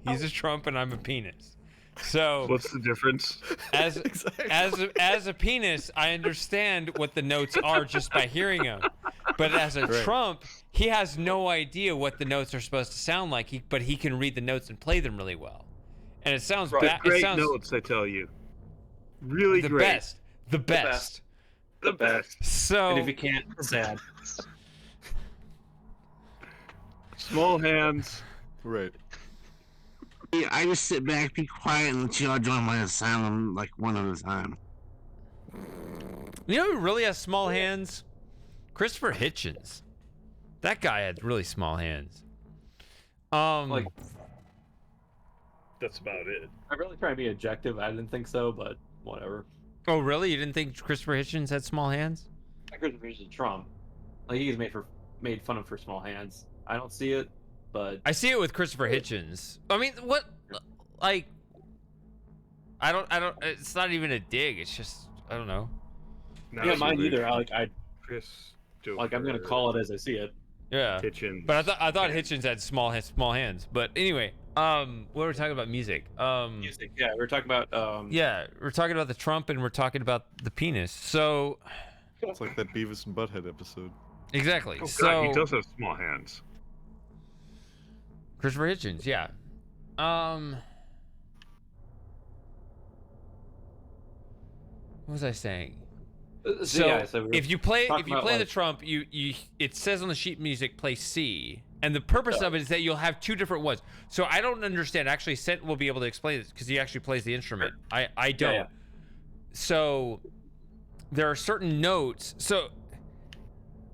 He's a trump and I'm a penis. So What's the difference? as Exactly. as a penis, I understand what the notes are just by hearing them. But as a Right. trump, he has no idea what the notes are supposed to sound like. But he can read the notes and play them really well. And it sounds The bad. It great sounds notes, I tell you. Really the great. best. The best. The best. So And if you can't, sad. Small hands. Right. Yeah, I just sit back, be quiet, and let y'all join my asylum like one at a time. you know who really has small hands? Christopher Hitchens. That guy had really small hands. Like, That's about it. I'm really trying to be objective. I didn't think so, but whatever. Oh, really? You didn't think Christopher Hitchens had small hands? Like Christopher Hitchens Trump. Like he's made fun of for small hands. I don't see it, but I see it with Christopher Hitchens. I mean, what? Like, I don't. It's not even a dig. It's just, I don't know. yeah, mine either. I Chris. like I'm gonna call it as I see it. Yeah. Hitchens. But I thought Hitchens had small hands. But anyway, what were we talking about? Music. Music. Yeah, we were talking about Yeah, we're talking about the Trump and we're talking about the penis. So It's like that Beavis and Butthead episode. exactly. Oh, so God, he does have small hands. Christopher Hitchens, yeah. What was I saying? So, yeah, so we were if you play talking about, the like- trump, you it says on the sheet music play C, and the purpose of it is that you'll have two different ones. So I don't understand. Actually, Sent will be able to explain this because he actually plays the instrument. I don't. yeah. So there are certain notes. So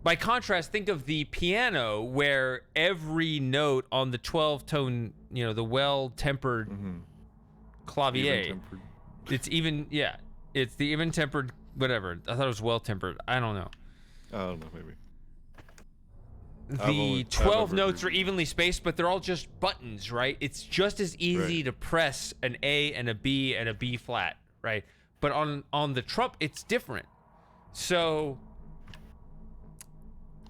by contrast, think of the piano where every note on the 12-tone, the well-tempered Mm-hmm. clavier. Even-tempered. It's even, yeah. It's the even-tempered, whatever. I thought it was well-tempered. I don't know. I don't know, maybe. The I've 12 never notes heard- are evenly spaced, but they're all just buttons, right? It's just as easy Right. to press an A and a B and a B flat, right? But on the trump, it's different. So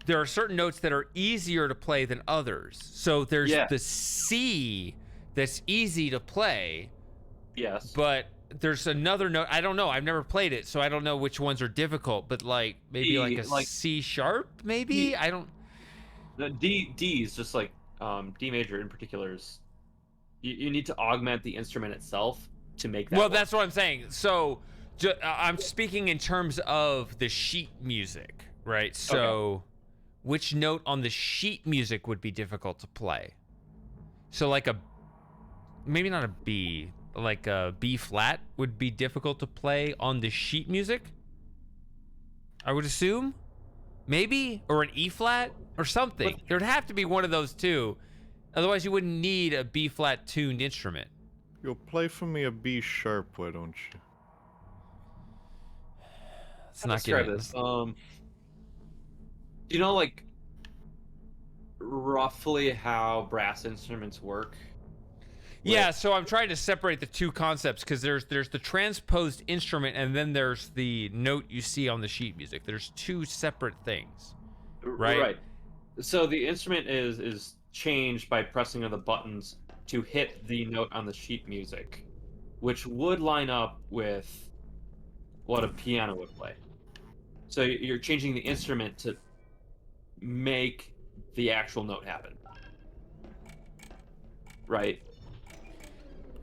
there are certain notes that are easier to play than others. So there's Yeah. the C that's easy to play, Yes. but there's another note. I don't know. I've never played it, so I don't know which ones are difficult. But like maybe D, like a like- C sharp, maybe. I don't. The D is just like D major in particular is you need to augment the instrument itself to make that Well, work. that's what I'm saying. So I'm speaking in terms of the sheet music, right? So which note on the sheet music would be difficult to play? So like maybe not a B, like a B flat would be difficult to play on the sheet music, I would assume. Maybe, or an E flat or something. There'd have to be one of those two. Otherwise you wouldn't need a B flat tuned instrument. You'll play for me a B sharp, why don't you? Let's How to not describe get this. Do you know like roughly how brass instruments work? Yeah, so I'm trying to separate the two concepts because there's the transposed instrument and then there's the note you see on the sheet music. There's two separate things, right? Right. So the instrument is changed by pressing on the buttons to hit the note on the sheet music, which would line up with what a piano would play. So you're changing the instrument to make the actual note happen. Right.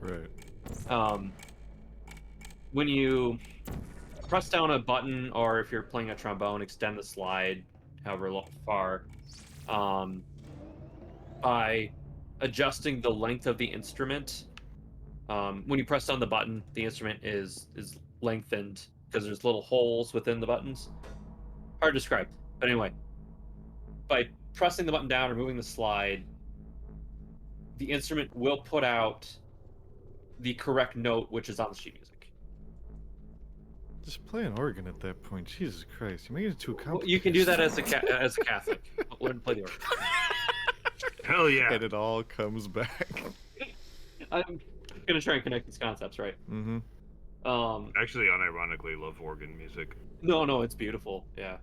Right. When you press down a button, or if you're playing a trombone, extend the slide however far, by adjusting the length of the instrument. When you press down the button, the instrument is lengthened because there's little holes within the buttons. Hard to describe, but anyway, by pressing the button down or moving the slide, the instrument will put out the correct note, which is on the sheet music. Just play an organ at that point. Jesus Christ, you're making it too complicated. Well, you can do that as a Catholic. Learn to play the organ. Hell yeah. And it all comes back. I'm gonna try and connect these concepts, right? Mm-hmm. Actually, unironically, love organ music. No, it's beautiful. Yeah.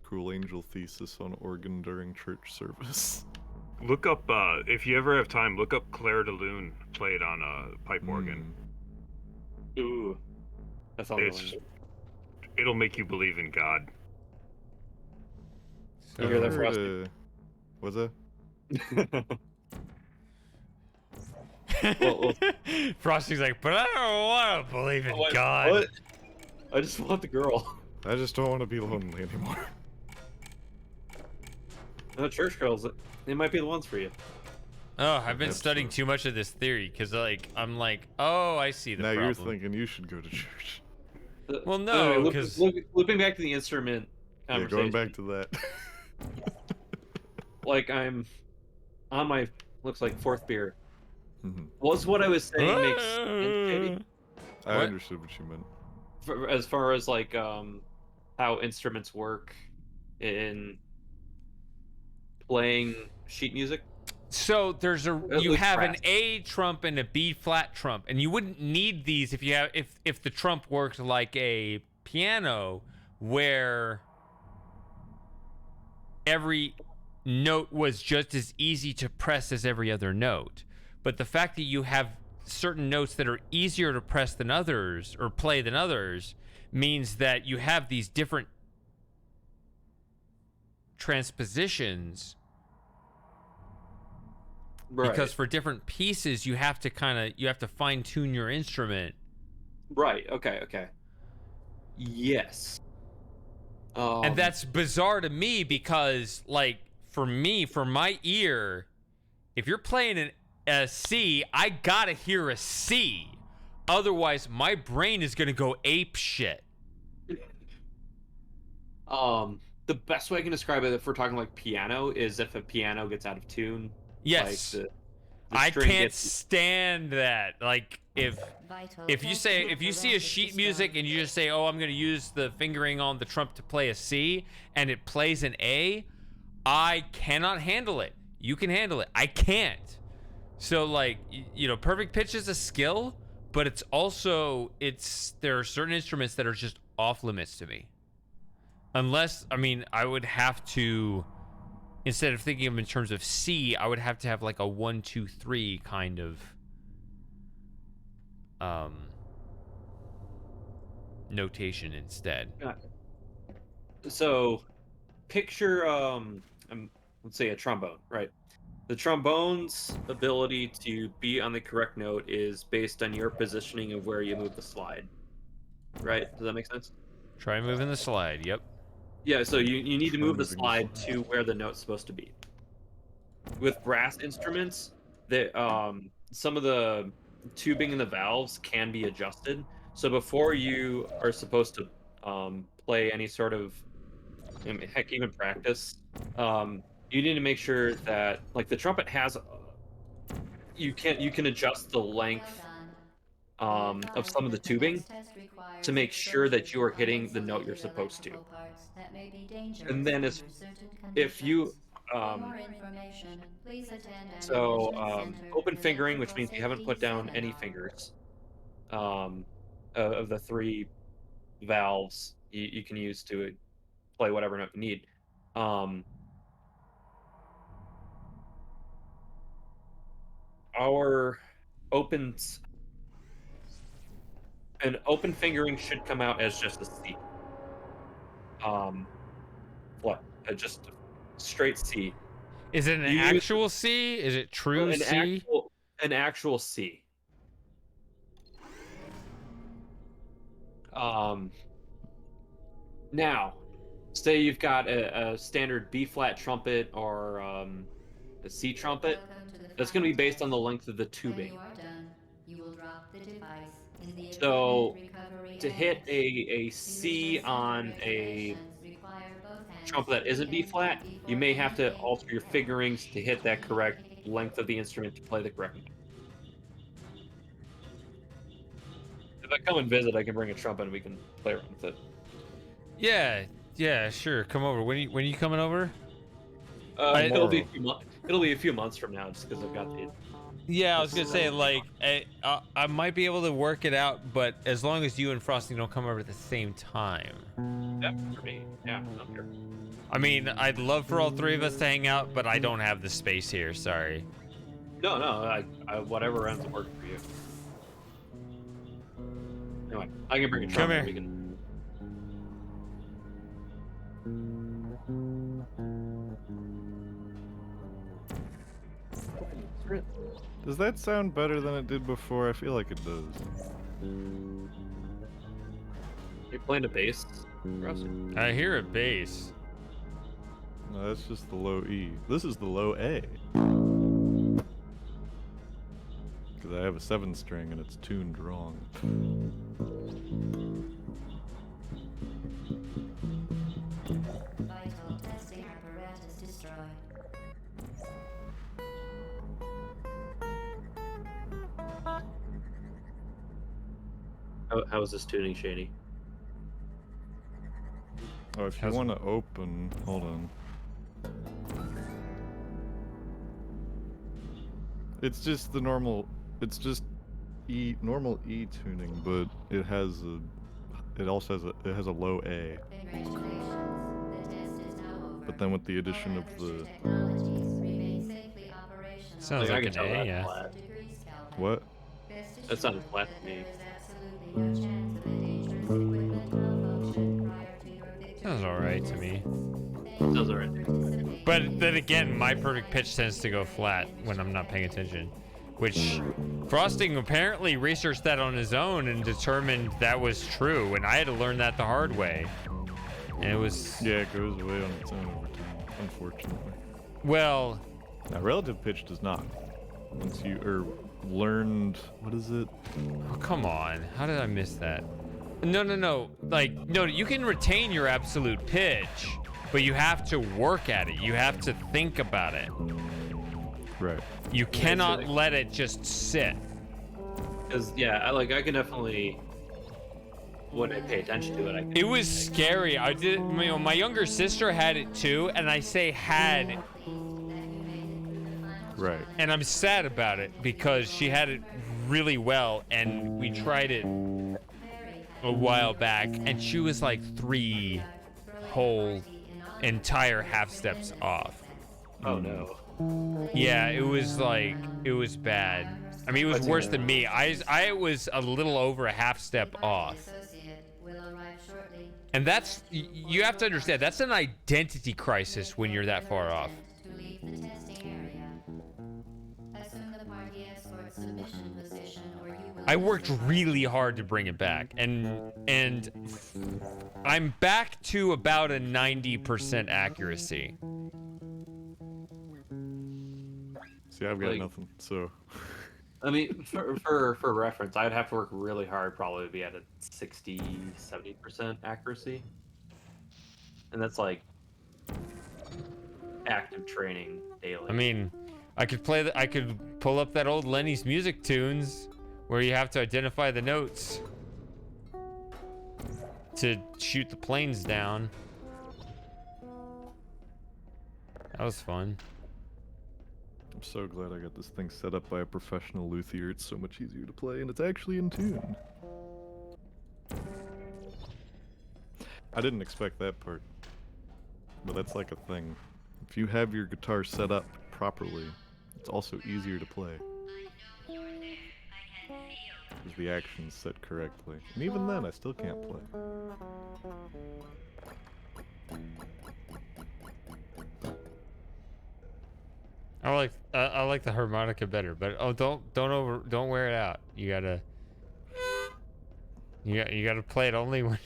Cool angel thesis on organ during church service. Look up, if you ever have time, look up Claire de Lune played on a pipe organ. Ooh. That's all. It'll make you believe in God. You hear that, Frosty? Was that? Frosty's like, but I don't want to believe in What? God. What? I just want the girl. I just don't want to be lonely anymore. The church girls, they might be the ones for you. Oh, I've been studying too much of this theory because, I'm like, oh, I see the now problem. you're thinking you should go to church. Well, no, because looping back to the instrument Yeah, conversation. going back to that. Like I'm on my looks like fourth beer. Mhm. Was what I was saying makes sense, JD? I What? understood what you meant. As far as like how instruments work in playing sheet music. So you least have an brass. A trump and a B flat trump, and you wouldn't need these if you have if the trump worked like a piano, where every note was just as easy to press as every other note. But the fact that you have certain notes that are easier to press than others or play than others means that you have these different transpositions. Right. Because for different pieces, you have to fine tune your instrument. Right. Okay. Yes. And that's bizarre to me because, like, for my ear, if you're playing a C, I gotta hear a C. Otherwise, my brain is gonna go ape shit. The best way I can describe it, if we're talking like piano, is if a piano gets out of tune. Yes. Like I string can't gets- stand that. Like, if you see a sheet music and you just say, oh, I'm going to use the fingering on the trump to play a C, and it plays an A, I cannot handle it. You can handle it. I can't. So, like, perfect pitch is a skill, but it's also, there are certain instruments that are just off limits to me. Unless, I would have to, instead of thinking of them in terms of C, I would have to have like a 1, 2, 3 kind of notation instead. So, picture let's say a trombone, right? The trombone's ability to be on the correct note is based on your positioning of where you move the slide. Right? Does that make sense? Try moving the slide. Yep. Yeah, so you need to Try move the moving the slide slide. to where the note's supposed to be. With brass instruments, some of the tubing and the valves can be adjusted. So before you are supposed to play any sort of, heck, even practice, you need to make sure that, like, the trumpet has, you can adjust the length of some of the tubing to make sure that you are hitting the note you're supposed to. That may be dangerous And then under certain if you conditions. For more information, please attend an so enrichment center open at fingering, which Electrical means you haven't Safety put down any Seminar. fingers, of the 3 valves you can use to play whatever note you need. Um, our opens an open fingering should come out as just a C. Um, what? Just a straight C. Is it an You use actual C? Is it true an C? actual C. Now, say you've got a standard B flat trumpet or a C trumpet. Welcome to the That's going to be final based on the test. length of the When tubing. you are done, you will drop the device in the So equipment recovery to hit annex. a C Musical on center a regulations require both hands trumpet to that be isn't B empty flat, you before may have to anything. alter your figurings to hit that correct length of the instrument to play the correct note. If I come and visit, I can bring a trumpet and we can play around with it. Yeah. Yeah. Sure. Come over. When you coming over? It'll be Tomorrow. it'll be a few months from now, just because I've got the. Yeah, I was gonna It's, say like I might be able to work it out, but as long as you and Frosty don't come over at the same time. That for me. Yeah, I'm here. I mean, I'd love for all 3 of us to hang out, but I don't have the space here. Sorry. No, I whatever ends up working for you. Anyway, I can bring a Come trumpet. here. We can. Does that sound better than it did before? I feel like it does. You playing a bass, Russ? I hear a bass. No, that's just the low E. This is the low A. Because I have a 7-string and it's tuned wrong. Vital testing apparatus destroyed. How is this tuning, Shady? Oh, if you How's- want to open, hold on. It's just the normal. It's just normal E tuning, but it has a. It also has a low A. Congratulations. The test is now over. But then with the addition of All the technologies remain safely operational. Sounds I like can an tell A, that's yeah. flat. Degrees Kelvin. what? Rest That sounded assured flat that to me. there is absolutely no chance of a dangerous equipment malfunction prior to your victory. Sounds alright to me. Thank you Sounds for alright. participating. But then again, my perfect pitch tends to go flat when I'm not paying attention. Which Frosting apparently researched that on his own and determined that was true, and I had to learn that the hard way. And it was Yeah, it goes away on its own over time, unfortunately. well, Now, relative pitch does not. Once you learned, what is it? oh, come on. How did I miss that? No. Like, no, you can retain your absolute pitch, but you have to work at it. You have to think about it. Right. You cannot let it just sit. Because I can definitely, when I pay attention to it, I can. It was scary. I did. You know, my younger sister had it too, and I say had, Right. and I'm sad about it because she had it really well, and we tried it a while back, and she was like 3 whole entire half steps off. Oh no. Yeah, it was bad. I mean, it was worse than me. I was a little over a half step off. And that's, you have to understand, that's an identity crisis when you're that far off. To leave the testing area. submission position or you will I worked really hard to bring it back, and I'm back to about a 90% accuracy. See, I've got Like- nothing. So I mean, for reference, I'd have to work really hard, probably to be at a 60-70% accuracy, and that's like active training daily. I mean, I could pull up that old Lenny's Music Tunes where you have to identify the notes to shoot the planes down. That was fun. I'm so glad I got this thing set up by a professional luthier. It's so much easier to play, and it's actually in tune. I didn't expect that part, but that's like a thing. If you have your guitar set up properly, it's also easier to play. Because the action's set correctly. And even then, I still can't play. I like the harmonica better, but don't wear it out. You gotta play it only when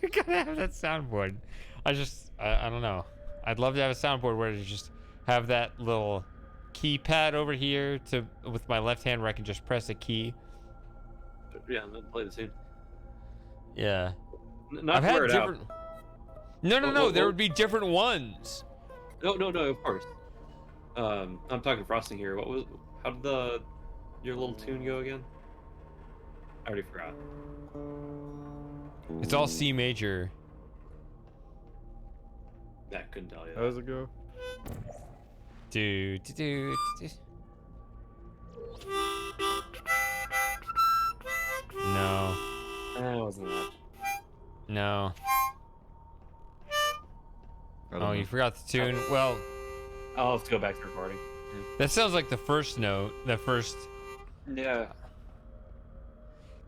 you gotta have that soundboard. I don't know. I'd love to have a soundboard where you just have that little keypad over here with my left hand where I can just press a key. Yeah, then play the tune. Yeah. Not I've to wear had it out. different. No. There would be different ones. No, of course. I'm talking frosting here. How did your little tune go again? I already forgot. It's all C major. That couldn't tell you. How does it go? Do. No. That wasn't that. No. I don't Oh, know. you forgot the tune. Well, I'll have to go back to recording. that sounds like the first note. The first. Yeah.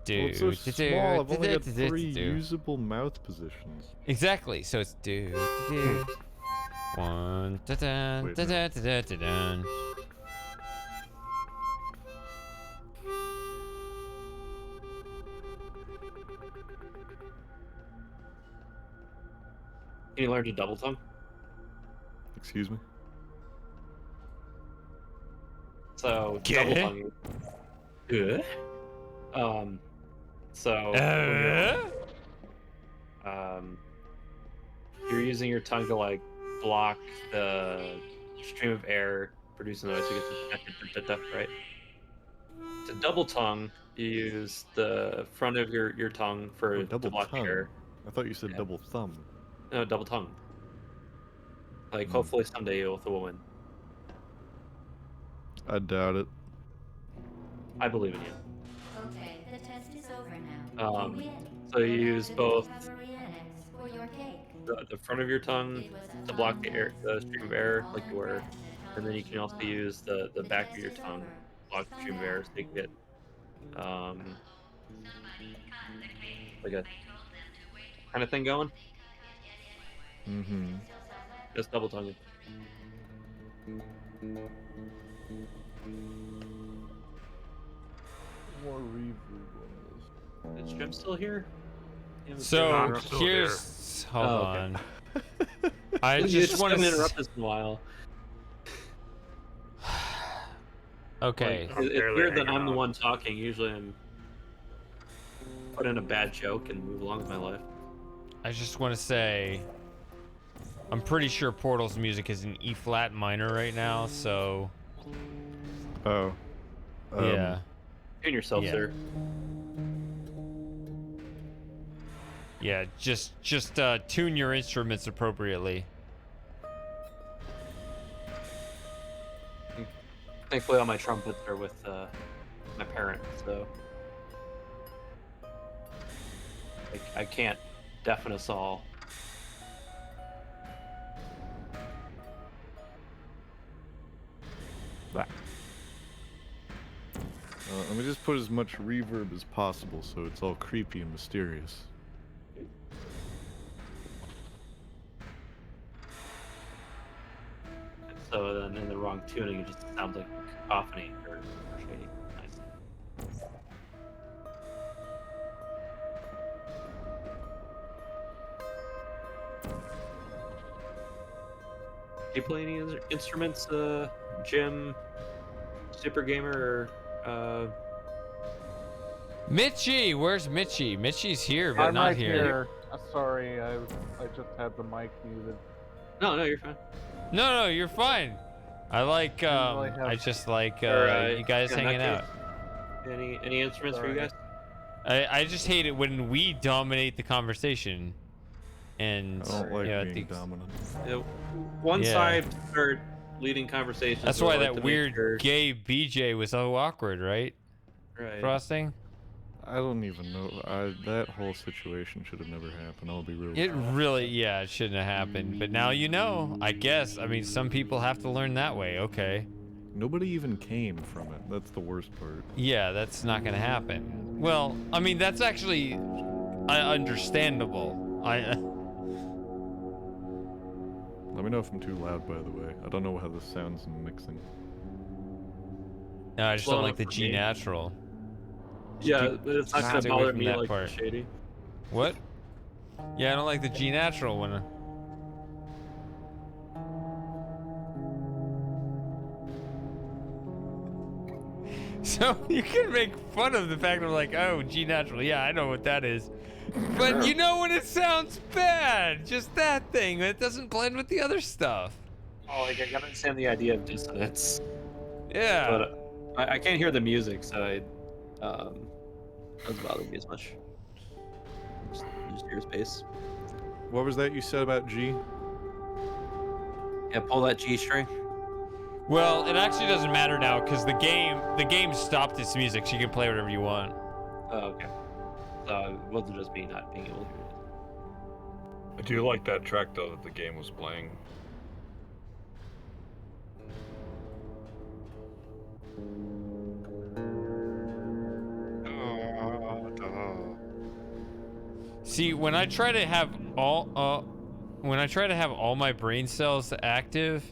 Do. Well, it's so small. I've only got 3 usable mouth positions. Exactly. So it's do. 1. Da-dun, Wait, da-dun, da-dun, da-dun. Can you learn to double tongue? Excuse me? So Okay. double tongue. Good. So you're using your tongue to like block the stream of air, produce a noise. You get the right. To double tongue, you use the front of your tongue for Oh, to double block tongue. air. I thought you said Yeah. double thumb. No, double tongue. Like hopefully someday you'll with a woman. I doubt it. I believe in you. Okay, the test is over now. You win. So you use The both recovery annex for your cake. the front of your tongue to block the air, the stream of air, like you were, and then you can also use the back of your tongue to block the stream of air, so you can get like a kind of thing going. Mm-hmm. Just double tonguing. More reverb on Is Jim still here? So I'm still here's. Hold Oh, okay. on. I You just want come to interrupt us in a while. Okay. I'm It's barely weird that hanging I'm the on. one talking. Usually I'm put in a bad joke and move along with my life. I just want to say, I'm pretty sure Portal's music is in E flat minor right now. So Oh. yeah. Tune yourself, Yeah. sir. Yeah, just tune your instruments appropriately. Thankfully, all my trumpets are with my parents, so I can't deafen us all. Let me just put as much reverb as possible so it's all creepy and mysterious. So then in the wrong tuning, it just sounds like cacophony or shady. Nice. Do you play any other instruments, Jim, Super Gamer, or Mitchie, where's Mitchie? Mitchie's here, but I'm not right here. here. Sorry, I just had the mic muted. No, you're fine. No, you're fine. I like really have- I just like Or, you guys yeah, hanging Nutcase? out. Any instruments for you Sorry. guys? I just hate it when we dominate the conversation. And I don't like you know, being the- dominant. One Yeah. side start leading conversations. That's so why I like that to make weird sure- gay BJ was so awkward, right? Right. Frosting? I don't even know. That whole situation should have never happened. I'll be real. It really, yeah, it shouldn't have happened. But now you know, I guess. I mean, some people have to learn that way, okay. Nobody even came from it. That's the worst part. Yeah, that's not gonna happen. Well, I mean, that's actually understandable. Let me know if I'm too loud, by the way. I don't know how this sounds in mixing. No, I just Slow don't like enough the for G me. natural. Yeah, but it's not gonna Stay away bother from me that like part. shady. What? Yeah, I don't like the G natural one. So you can make fun of the fact of like, oh, G natural. Yeah, I know what that is. But you know when it sounds bad, just that thing. It doesn't blend with the other stuff. Oh, like I gotta understand the idea of dissonance. Yeah. But I can't hear the music, so doesn't bother me as much. Just hear space. What was that you said about G? Yeah, pull that G string. Well, it actually doesn't matter now because the game stopped its music, so you can play whatever you want. Oh, okay. So it wasn't just me not being able to hear it. I do like that track though that the game was playing. See, when I try to have all my brain cells active,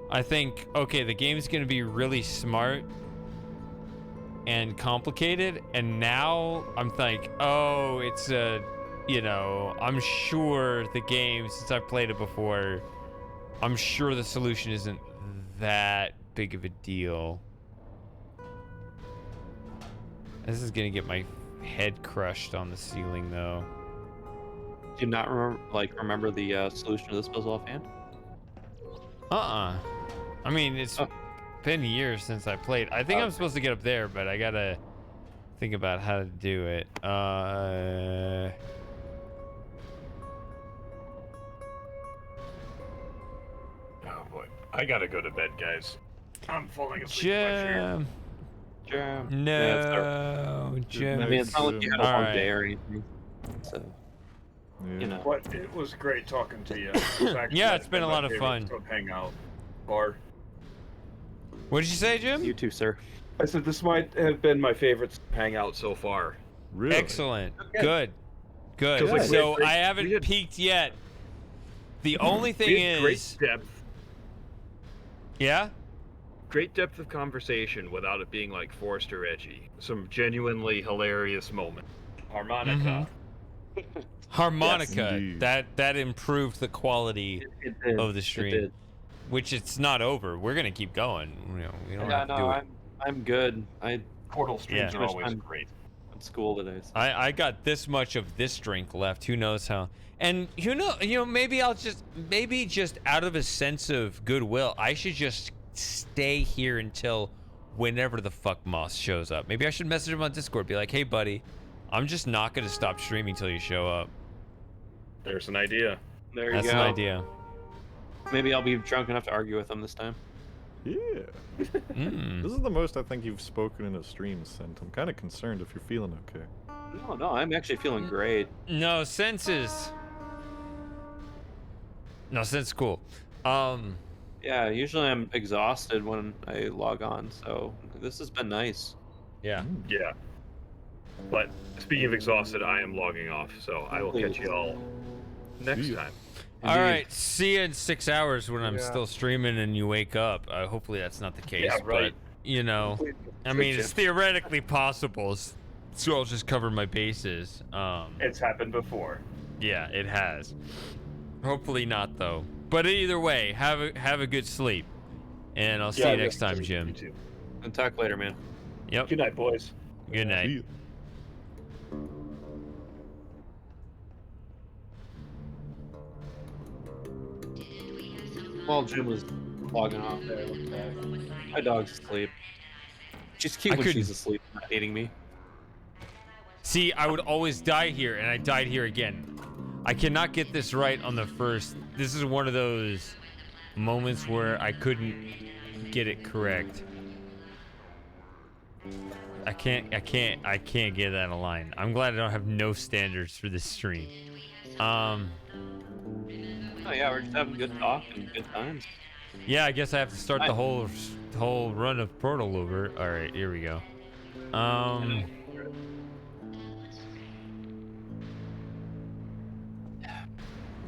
I think, okay, the game's gonna be really smart and complicated, and now I'm like, oh, it's I'm sure the game, since I've played it before, I'm sure the solution isn't that big of a deal. This is gonna get my head crushed on the ceiling, though. Do you not remember the solution to this puzzle offhand? I mean, it's been years since I played. I think I'm supposed to get up there, but I gotta think about how to do it. Oh boy, I gotta go to bed, guys. I'm falling asleep in my chair. Jim. Yeah, No, Jim. I mean, it's not like you had a long Alright. day or anything. So, you know. But it was great talking to you. It's actually Yeah, it's been a my lot of favorite fun. sub Hangout bar. What did you say, Jim? You too, sir. I said this might have been my favorite hangout so far. Really? Excellent. Good. Good. 'Cause, like, So we I had- haven't we had- peaked yet. The only We thing had great is, depth, yeah. great depth of conversation without it being like forced or edgy. Some genuinely hilarious moments. Harmonica. Harmonica. indeed. that improved the quality It did. of the It stream. did. Which it's not over. We're gonna keep going. We don't Yeah, have to no, do it. I'm good. Portal streams Yeah. are always I'm- great. at school today. So. I got this much of this drink left. Who knows how? And maybe maybe just out of a sense of goodwill, I should just stay here until whenever the fuck Moss shows up. Maybe I should message him on Discord, be like, hey buddy, I'm just not gonna stop streaming till you show up. There's an idea. There That's you an go. idea. Maybe I'll be drunk enough to argue with him this time. Yeah. Mm. This is the most I think you've spoken in a stream, Sent. I'm kind of concerned if you're feeling okay. No, I'm actually feeling great. No, senses. No, sense cool. Yeah, usually I'm exhausted when I log on, so this has been nice. Yeah. Yeah. But speaking of exhausted, I am logging off, so I will catch you all next See ya. time. All right. See you in 6 hours when I'm Yeah. still streaming and you wake up. Hopefully that's not the case. Yeah, right. you know, I mean, it's theoretically possible, so I'll just cover my bases. It's happened before. Yeah, it has. Hopefully not, though. But either way, have a good sleep, and I'll see you next time, Jim. You too. And talk later, man. Yep. Good night, boys. Good night. See ya. While Jim was logging off there, I looked back. My dog's asleep. She's cute when she's asleep, not eating me. See, I would always die here, and I died here again. I cannot get this right on the first. This is one of those moments where I couldn't get it correct. I can't get that in a line. I'm glad I don't have no standards for this stream. Oh yeah, we're just having good talk and good times. Yeah, I guess I have to start the whole run of Portal over. All right, here we go. Are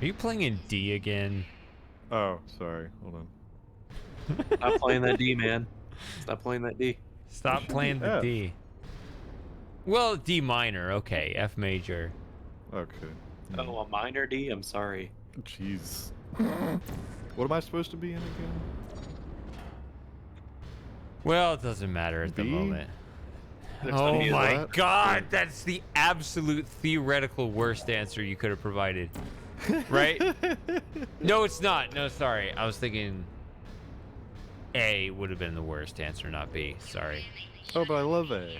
you playing in D again? Oh, sorry. Hold on. Stop playing that D, man. Stop playing that D. Stop playing the F. D. Well, D minor, okay. F major. Okay. Oh, a minor D? I'm sorry. Jeez. What am I supposed to be in again? Well, it doesn't matter at the B? moment. There's Oh no B in my that. god, that's the absolute theoretical worst answer you could have provided. Right? No, it's not. No, sorry. I was thinking A would have been the worst answer, not B. Sorry. Oh, but I love A.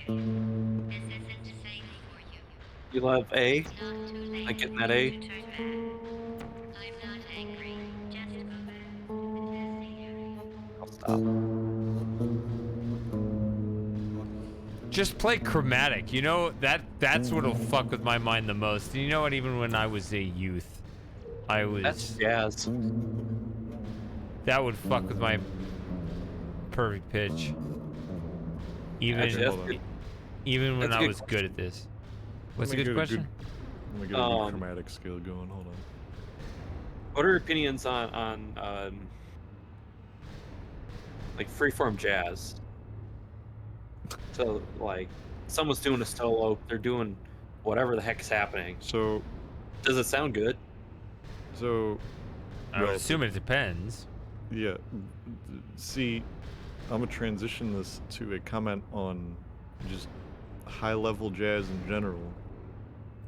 You love A? Like getting that A? I'll stop. Just play chromatic. You know, that's what'll fuck with my mind the most. And you know what? Even when I was a youth, I was... That's jazz. That would fuck with my perfect pitch. Even Actually, that's good. even when That's a I good was good at this. What's a Let me good get question? Let me get a new chromatic skill going. Hold on. What are your opinions on like freeform jazz? So like someone's doing a solo, they're doing whatever the heck's happening. So, Does it sound good? so I would well, assume it depends. yeah. See, I'm gonna transition this to a comment on just high-level jazz in general,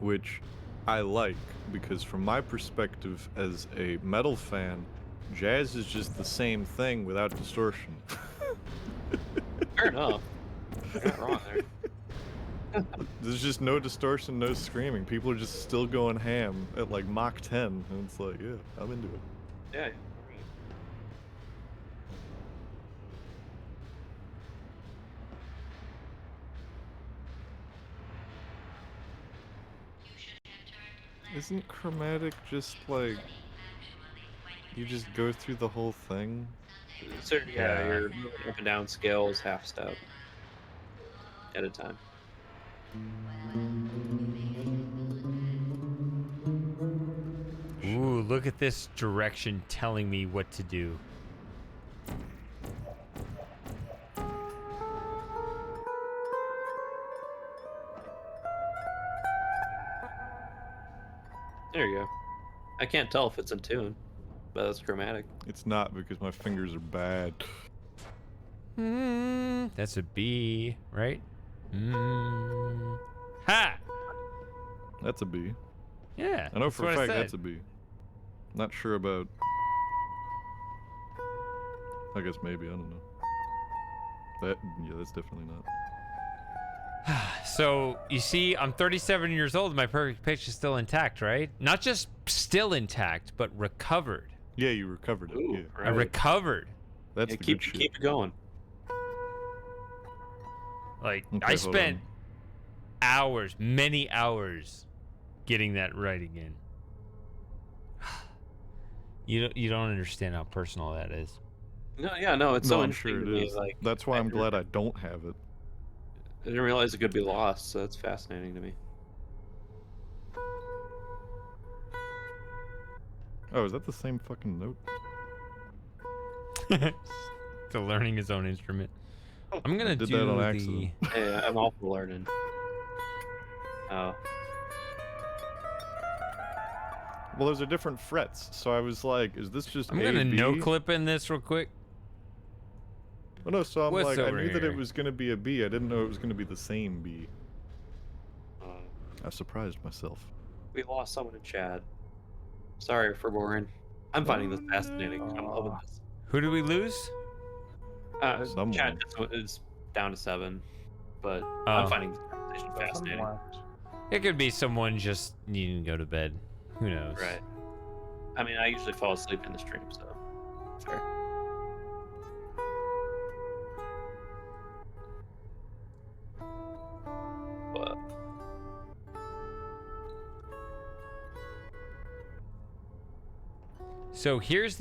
which I like because from my perspective as a metal fan, jazz is just the same thing without distortion. Fair enough. You're not wrong there. There's just no distortion, no screaming. People are just still going ham at like Mach 10, and it's like, yeah, I'm into it. Yeah. Isn't chromatic just like you just go through the whole thing? So yeah, you're moving up and down scales half step at a time. Ooh, look at this direction telling me what to do. There you go. I can't tell if it's in tune, but that's chromatic. It's not because my fingers are bad. That's a B, right? Ha! That's a B. Yeah. I know that's for a what I fact said. that's a B. Not sure about. I guess maybe, I don't know. That's definitely not. So, you see, I'm 37 years old and my perfect pitch is still intact, right? Not just still intact, but recovered. Yeah, you recovered it. Ooh, Yeah. I recovered. That's Yeah, the keep good shit. keep it going. Like, Okay, I hold spent on. hours, many hours, getting that right again. You don't understand how personal that is. No, yeah, no, it's No, so I'm interesting sure to it me. is. Like, That's why I'm glad I don't have it. I didn't realize it could be lost, so it's fascinating to me. Oh, is that the same fucking note? To learning his own instrument. I'm gonna did do that on the. accident. Hey, I'm all for learning. Oh. Well, those are different frets, so I was like, is this just I'm A, gonna no B? clip in this real quick. Oh no, so I'm What's like, I over knew that it here? was gonna be a B. I didn't know it was gonna be the same B. Uh, I surprised myself. we lost someone in chat. Sorry for boring. I'm finding this fascinating. I'm loving this. Who did we lose? Someone. Chat is down to 7, but Oh. I'm finding this conversation fascinating. left. It could be someone just needing to go to bed. Who knows? Right. I mean, I usually fall asleep in the stream, so fair. But So here's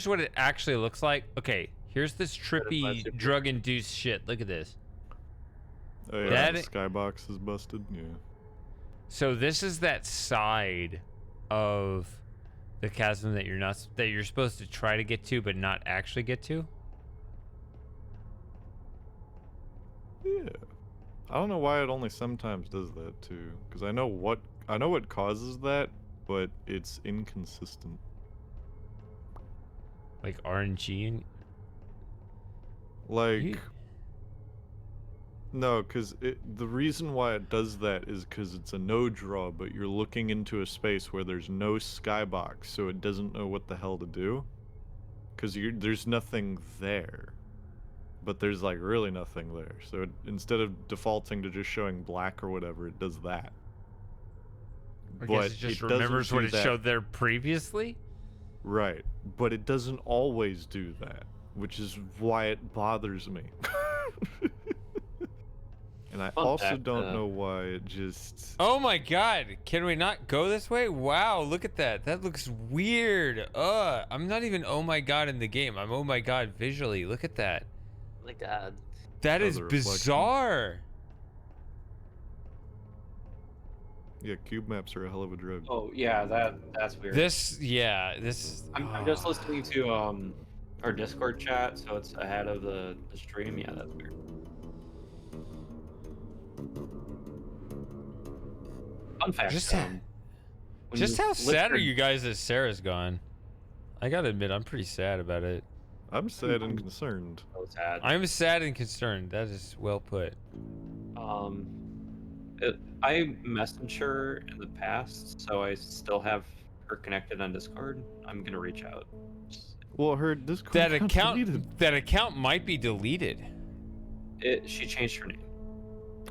what it actually looks like. Okay, here's this trippy drug-induced shit. Look at this. Oh yeah, That the i- skybox is busted. Yeah. So this is that side of the chasm that you're supposed to try to get to, but not actually get to. Yeah. I don't know why it only sometimes does that too. Because I know what causes that, but it's inconsistent. Like RNG and Like, You- no, because the reason why it does that is because it's a no draw, but you're looking into a space where there's no skybox, so it doesn't know what the hell to do. Because there's nothing there, but there's like really nothing there. So instead of defaulting to just showing black or whatever, it does that. I But guess it just doesn't remembers what do it that. showed there previously. Right, but it doesn't always do that, which is why it bothers me. And I Fun also fact, don't know why it just... Oh my god, can we not go this way? Wow, look at that. That looks weird. I'm not even oh my god in the game. I'm oh my god visually. Look at that. my God. That Oh, is the reflection. bizarre. Yeah, cube maps are a hell of a drug. Oh yeah, that's weird. This, yeah, this. I'm just listening to our Discord chat, so it's ahead of the stream. Yeah, that's weird. Fun fact. Just, when just you how sad are listen- you guys that Sarah's gone? I gotta admit, I'm pretty sad about it. I'm sad and concerned. So sad. I'm sad and concerned. That is well put. I messaged her in the past, so I still have her connected on Discord. I'm gonna reach out. Well, her Discord That account's deleted. account might be deleted. She changed her name.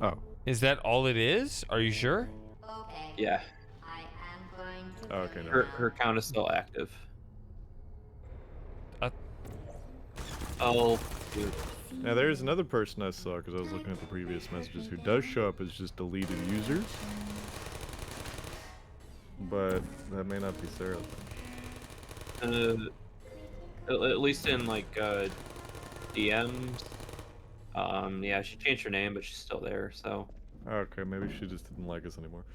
Oh. Is that all it is? Are you sure? Okay, Yeah, I am going to. Oh, okay, her account is still active. Uh- Oh, dude. Now there's another person I saw because I was looking at the previous messages who does show up as just deleted users. But that may not be Sarah. At least in like DMs. Yeah, she changed her name, but she's still there. So Okay, maybe she just didn't like us anymore.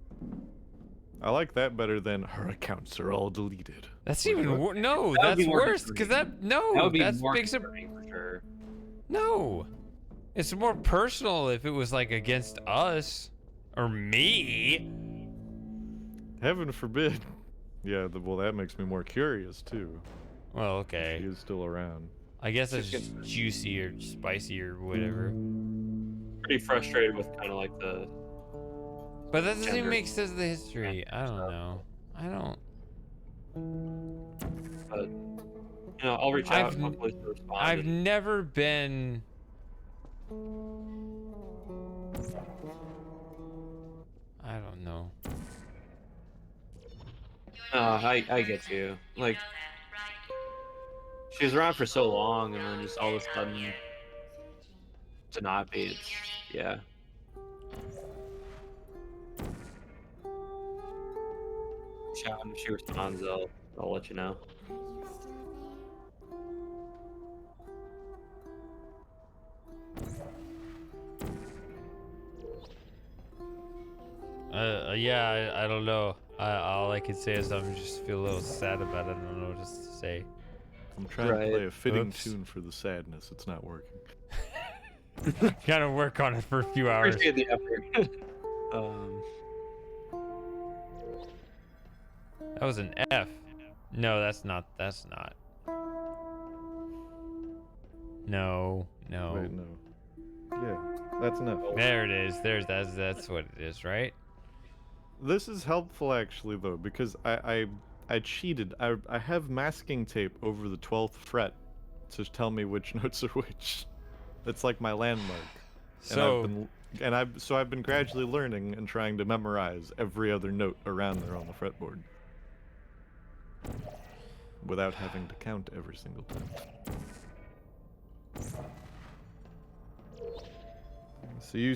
I like that better than her accounts are all deleted. That's Wait, even what? no. That would That's be more worse because that that would be that's more makes it concerning for sure. no. It's more personal if it was like against us or me. Heaven forbid. Yeah, well, that makes me more curious too. Well, okay. She is still around. I guess it's just juicy or spicy or whatever. Pretty frustrated with kind of like the. But that doesn't even Gender. make sense of the history. I don't know. I don't. But I'll reach out. and hopefully she'll respond. I've never been. I don't know. I get you. Like, she was around for so long, and then just all of a sudden to not be. It's, yeah. Shout when she responds, I'll let you know. Yeah, I don't know. All I can say is I'm just feel a little sad about it. I don't know what else to say. I'm trying to play a fitting Oops. tune for the sadness. It's not working. Gotta work on it for a few hours. Appreciate the effort. That was an F. No, that's not. That's not. No, no. Wait, no. Yeah, that's enough. There it is. That's what it is, right? This is helpful actually though, because I cheated. I have masking tape over the 12th fret to tell me which notes are which. It's like my landmark. So I've been gradually learning and trying to memorize every other note around there on the fretboard. Without having to count every single time. So you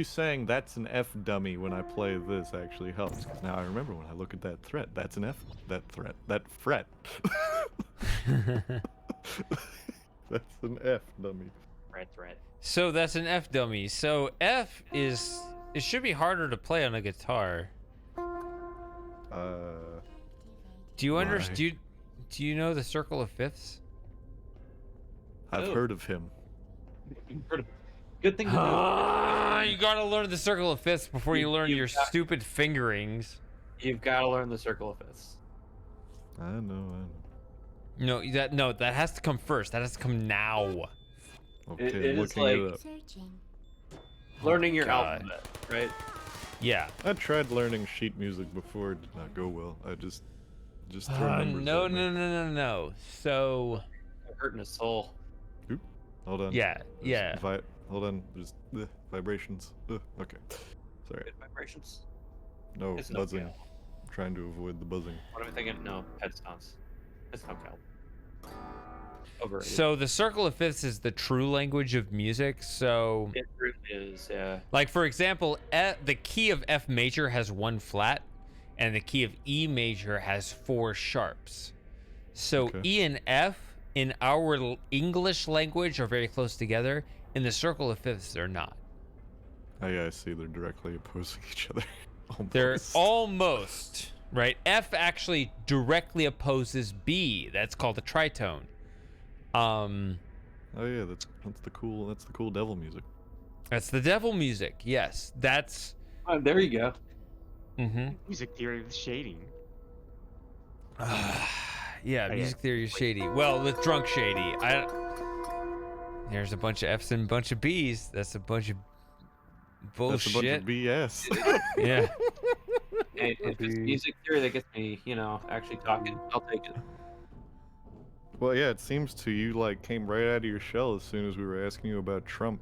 saying that's an F dummy when I play this actually helps, because now I remember when I look at that threat, that's an F, that fret. That's an F dummy. Threat. So that's an F dummy. So F is, it should be harder to play on a guitar. Do you Why? understand? Do you know the circle of fifths? I've heard of him. Good thing to know. You gotta learn the circle of fifths before you learn your stupid fingerings. You've got to learn the circle of fifths. I know. No, that has to come first. That has to come now. Okay, It I'm is looking like it up. learning your God. alphabet, right? Yeah. I tried learning sheet music before, it did not go well. I just throw numbers No. at me. So. Hurting his soul. Oop, hold on. Yeah. Hold on. There's vibrations. Okay. Sorry. Good vibrations. No, It's no buzzing. count. I'm trying to avoid the buzzing. What am I thinking? No, headstones. It's no count. Overrated. So the circle of fifths is the true language of music. So, It really is, yeah. like for example, the key of F major has 1 flat, and the key of E major has 4 sharps. So Okay. E and F in our English language are very close together. In the circle of fifths, they're not. Oh yeah, I see. They're directly opposing each other. They're Almost. almost right. F actually directly opposes B. That's called a tritone. Oh yeah, that's the cool devil music. That's the devil music. Yes, that's. There you go. Mm-hmm. Music theory with shading. Yeah, music theory is shady. Well, with drunk shady, there's a bunch of F's and a bunch of B's. That's a bunch of bullshit. That's a bunch of BS. Yeah. Hey, if it's music theory that gets me, actually talking, I'll take it. Well, yeah, it seems to you like came right out of your shell as soon as we were asking you about Trump.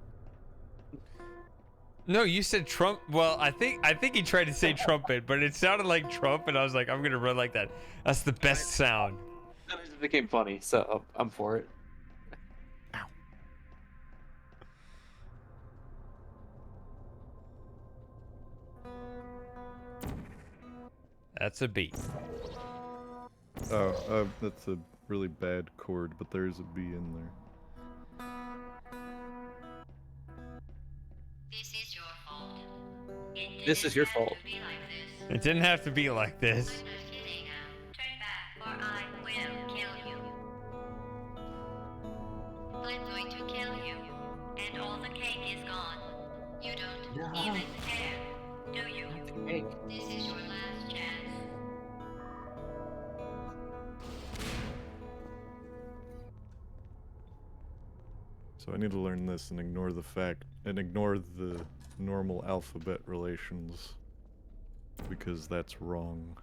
No, you said Trump. Well, I think he tried to say trumpet, but it sounded like Trump, and I was like, I'm gonna run like that. That's the best sound. Then it just became funny, so I'm for it. That's a B. Oh, that's a really bad chord, but there's a B in there. This is your fault. It didn't have to be like this. Turn back, or I will kill you. I'm going to kill you, and all the cake is gone. You don't even care, do you? This is your last chance. So I need to learn this and ignore the normal alphabet relations, because that's wrong.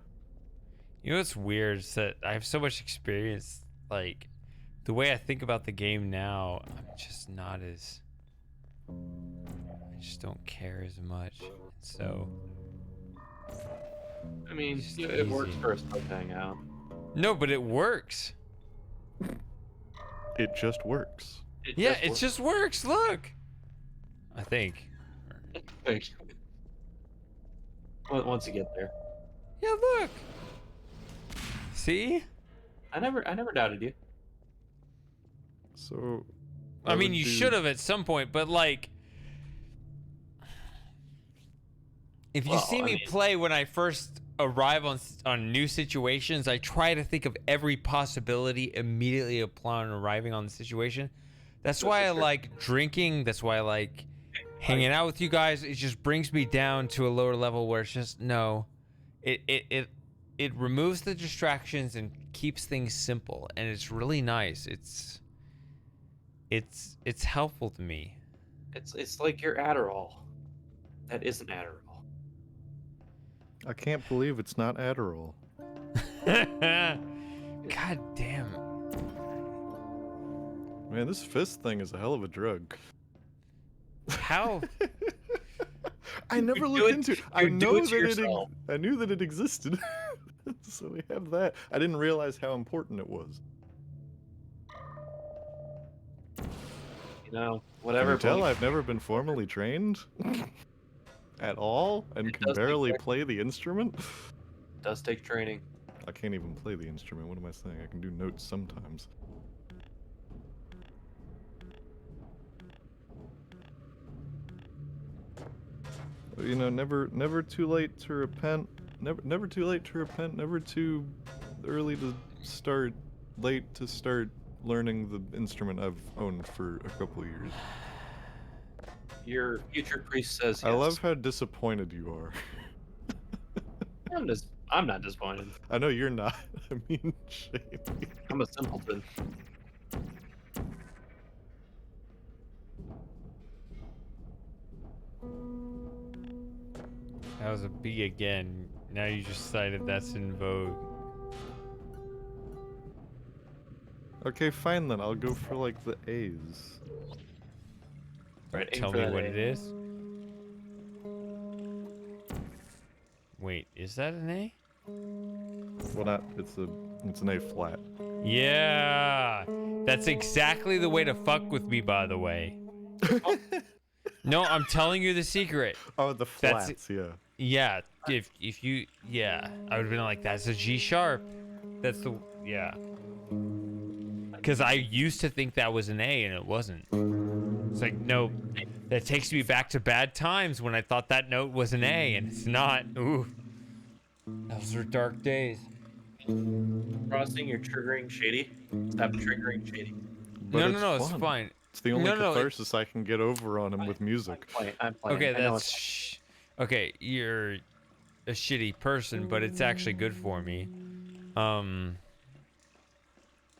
You know what's weird is that I have so much experience. Like, the way I think about the game now, I'm just not as. I just don't care as much. So. I mean, It's it works easy. for us to hang out. No, but it works. It just works. It just works. Look. I think. works. Once you get there. Yeah, look. See? I never doubted you. So. I mean, you should have at some point, but like, if you Well, see I me mean- play when I first arrive on new situations, I try to think of every possibility immediately upon arriving on the situation. That's why I like drinking. That's why I like hanging out with you guys. It just brings me down to a lower level where it's just no. It removes the distractions and keeps things simple, and it's really nice. It's helpful to me. It's like your Adderall. That isn't Adderall. I can't believe it's not Adderall. God damn. Man, this fist thing is a hell of a drug. How? I never do looked it- into it. you I do know it to that yourself. I knew that it existed. So we have that. I didn't realize how important it was. You know, Can whatever. you tell Blake- I've never been formally trained at all and It can does take barely practice. play the instrument? does take training. I can't even play the instrument. What am I saying? I can do notes sometimes. You know, never too late to repent. Never too late to repent. Never too early to start. Late to start learning the instrument I've owned for a couple years. Your future priest says yes. I love how disappointed you are. I'm not disappointed. I know you're not. I mean, shame. I'm a simpleton. That was a B again. Now you just decided that's in vogue. Okay, fine then. I'll go for like the A's. Right, aim Tell for me that what A. it is. Wait, is that an A? Well, not. It's an A flat. Yeah, that's exactly the way to fuck with me, by the way. No, I'm telling you the secret. Oh, the That's- flats. Yeah. Yeah, if you, yeah, I would have been like, that's a G sharp. That's the, yeah. Because I used to think that was an A and it wasn't. It's like, no, that takes me back to bad times when I thought that note was an A and it's not. Ooh, those are dark days. Crossing, you're triggering shady. Stop triggering shady. But No, it's fun. fine. It's the only No, no, it- catharsis I can get over on him with music. I'm playing. Okay, I know that's okay. You're a shitty person, but it's actually good for me.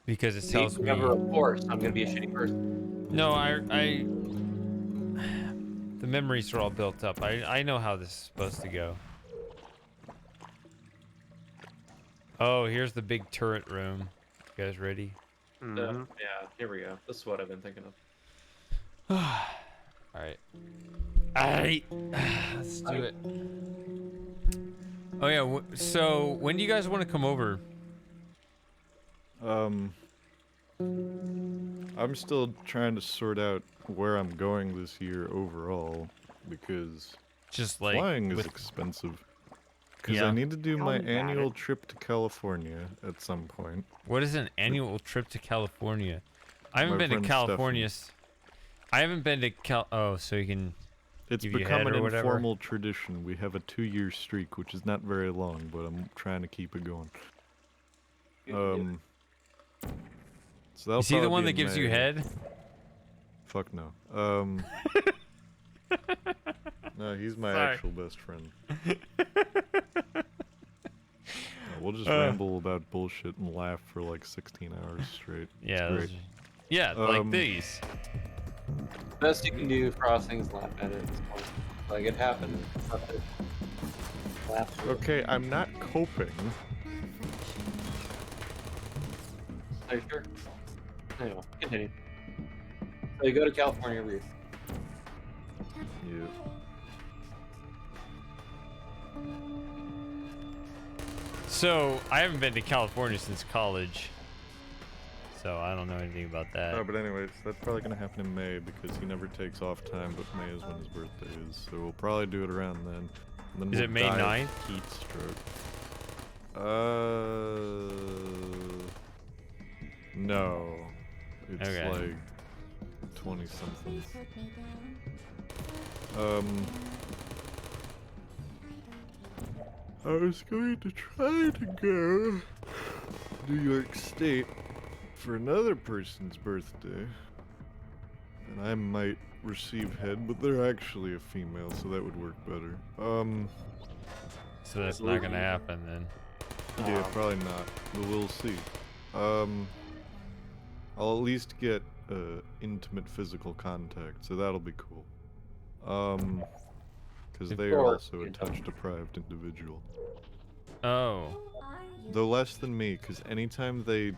Because it tells me. Never, of course, I'm gonna be a shitty person. No, I. The memories are all built up. I know how this is supposed to go. Oh, here's the big turret room. You guys ready? Mhm. Yeah, here we go. This is what I've been thinking of. All right. Alright. Let's do it. Oh yeah. So when do you guys want to come over? I'm still trying to sort out where I'm going this year overall because Just like flying is with- expensive. Because Yeah. I need to do Tell my me about annual it. trip to California at some point. What is an annual trip to California? I haven't My been to friend California. I haven't been to Oh, so you can. It's Give you become head an or whatever? informal tradition. We have a 2-year streak, which is not very long, but I'm trying to keep it going. So that'll Is he the probably one be that in gives you May. head? Fuck no. No, he's my Sorry. actual best friend. We'll just ramble about bullshit and laugh for like 16 hours straight. It's Yeah. great. Yeah, like Um, these. Best you can do for crossing is laugh at it at this point. Like it happened. Laugh. Okay, I'm not coping. Are you sure? Anyway, continue. So you go to California every year. Yeah. So I haven't been to California since college. So I don't know anything about that. But anyways, that's probably gonna happen in May because he never takes off time, but May is when his birthday is. So we'll probably do it around then. And then Is we'll it May die of 9th? Heat stroke. No. It's Okay. like 20 something. Please put me down. I was going to try to go to New York State for another person's birthday. and I might receive head, but they're actually a female, so that would work better. So that's not gonna happen then. Yeah, probably not, but we'll see. I'll at least get intimate physical contact, so that'll be cool. Because they are also a touch-deprived individual. Oh. Though less than me, because anytime they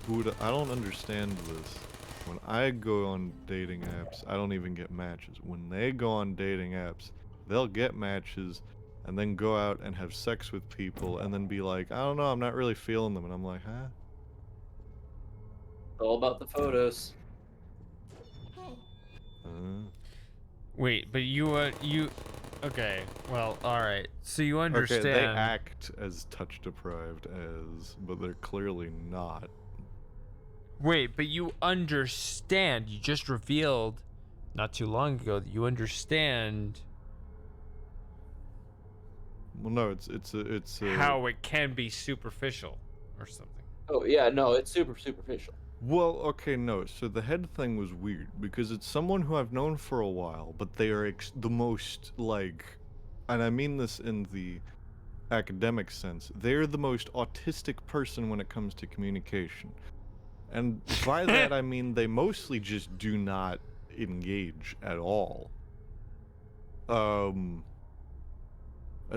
boot, I don't understand this. When I go on dating apps, I don't even get matches. When they go on dating apps, they'll get matches and then go out and have sex with people and then be like, I don't know, I'm not really feeling them. And I'm like, huh? All about the photos. Wait, but you okay, well, alright. So you understand. Okay, they act as touch deprived but they're clearly not. Wait, but you understand. You just revealed not too long ago that you understand Well, no, it's how it can be superficial or something. Oh yeah, no, it's super superficial. Well, okay, no. So the head thing was weird because it's someone who I've known for a while, but they are the most like, and I mean this in the academic sense, they're the most autistic person when it comes to communication. And by that I mean they mostly just do not engage at all. And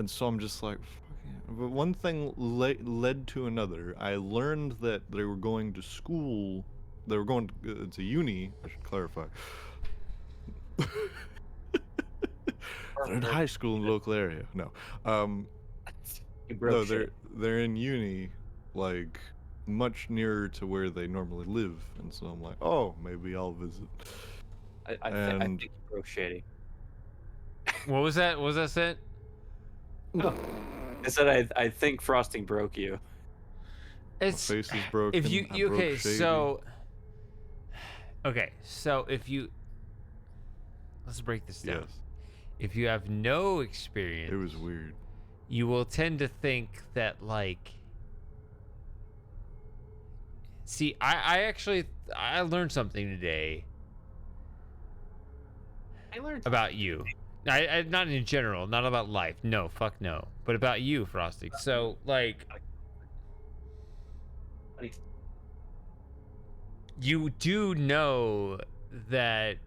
so I'm just like, but one thing led to another. I learned that they were going to school. They were going to uni. I should clarify. They're in high school in the local area. No, no, they're in uni, like much nearer to where they normally live, and so I'm like, oh, maybe I'll visit. I think you broke shady. What was that? What was that said? I said I think frosting broke you. It's my face is broken. If you okay, so if you let's break this down. Yes. If you have no experience, It was weird. you will tend to think that like. See, I learned something today. I learned about you. I not in general, not about life. No, fuck no. But about you, Frosty. So like, you do know that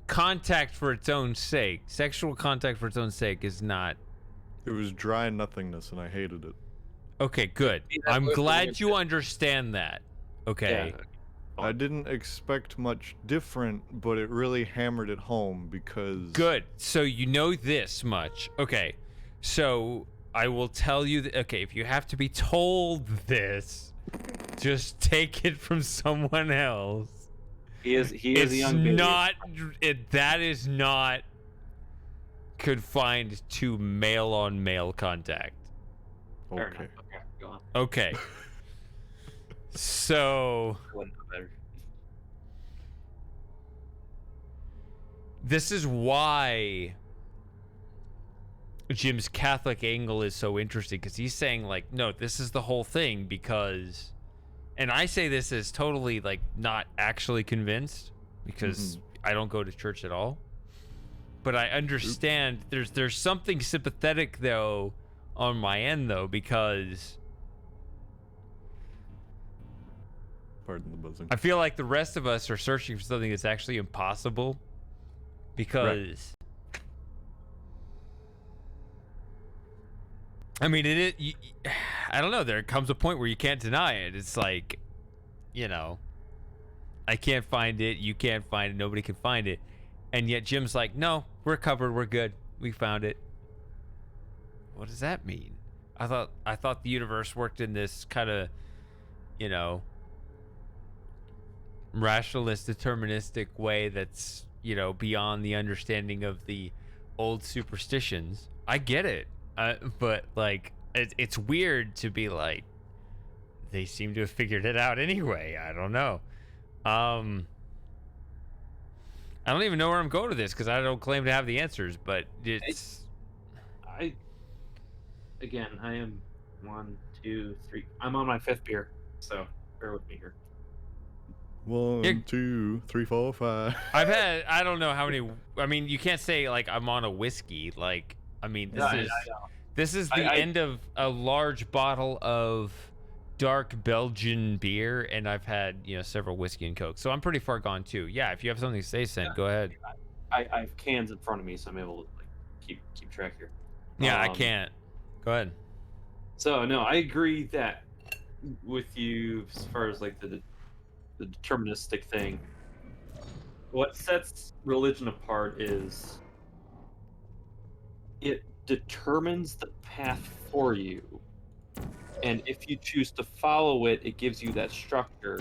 contact for its own sake, sexual contact for its own sake, is not. It was dry nothingness, and I hated it. Okay, good. I'm glad you understand that. Okay. Yeah. I didn't expect much different, but it really hammered it home because... Good. So you know this much. Okay. So I will tell you that, okay, if you have to be told this, just take it from someone else. He is a young baby. That is not confined to male on male contact. Fair Okay. enough. Okay, go on. Okay. So Wouldn't know better. this is why Jim's Catholic angle is so interesting, because he's saying like, no, this is the whole thing, because, and I say this as totally like not actually convinced, because I don't go to church at all, but I understand there's something sympathetic though on my end though, because Pardon the buzzing. I feel like the rest of us are searching for something that's actually impossible, because I mean, I don't know, there comes a point where you can't deny it. It's like, you know, I can't find it, you can't find it, nobody can find it, and yet Jim's like, no, we're covered, we're good, we found it. What does that mean? I thought the universe worked in this kind of, you know, rationalist, deterministic way that's, you know, beyond the understanding of the old superstitions. I get it, but like, it's weird to be like, they seem to have figured it out anyway. I don't know. I don't even know where I'm going with this, because I don't claim to have the answers, but it's. I am 1, 2, 3. I'm on my 5th beer, so bear with me here. 1, Here- 2, 3, 4, 5. I've had, I don't know how many. I mean, you can't say like I'm on a whiskey. Like, I mean, this Yeah, is I know. this is the end of a large bottle of dark Belgian beer, and I've had several whiskey and coke. So I'm pretty far gone too. Yeah, if you have something to say, Sen, go ahead. I have cans in front of me, so I'm able to like keep track here. Yeah, I can't. Go ahead. So no, I agree that with you as far as like the deterministic thing. What sets religion apart is it determines the path for you, and if you choose to follow it, it gives you that structure.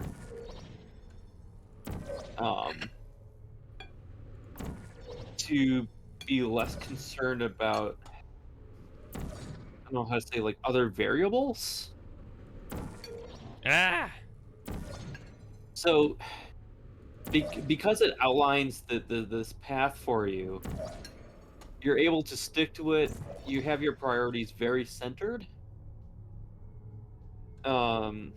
To be less concerned about, I don't know how to say, like other variables. So because it outlines this path for you, you're able to stick to it. You have your priorities very centered. And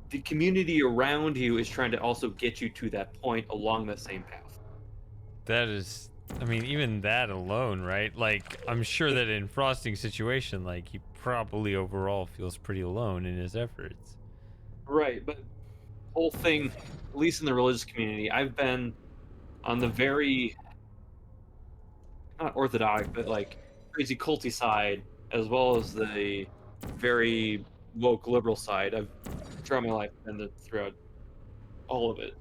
the community around you is trying to also get you to that point along the same path. That is, I mean, even that alone, right? Like, I'm sure that in Frosting's situation, like, he probably overall feels pretty alone in his efforts. Right, but whole thing, at least in the religious community, I've been on the very not orthodox, but like crazy culty side, as well as the very woke liberal side. I've throughout my life and throughout all of it.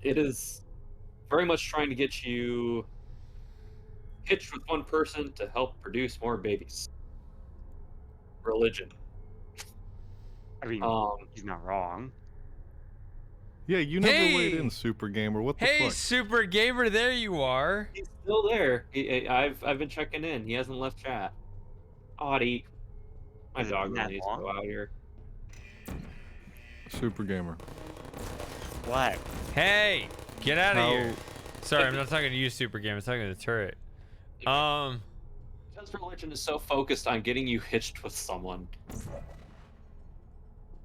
It is very much trying to get you hitched with one person to help produce more babies. Religion. I mean, he's not wrong. Yeah, you never weighed in, Hey! Super Gamer. What the Hey, fuck? Super Gamer, there you are. He's still there. I've been checking in. He hasn't left chat. Audie. My Has it dog been that really needs to long? go out here. Super Gamer. What? Hey, get out of How- here. Sorry, I'm not talking to you, Super Gamer. I'm talking to the turret. Because religion is so focused on getting you hitched with someone,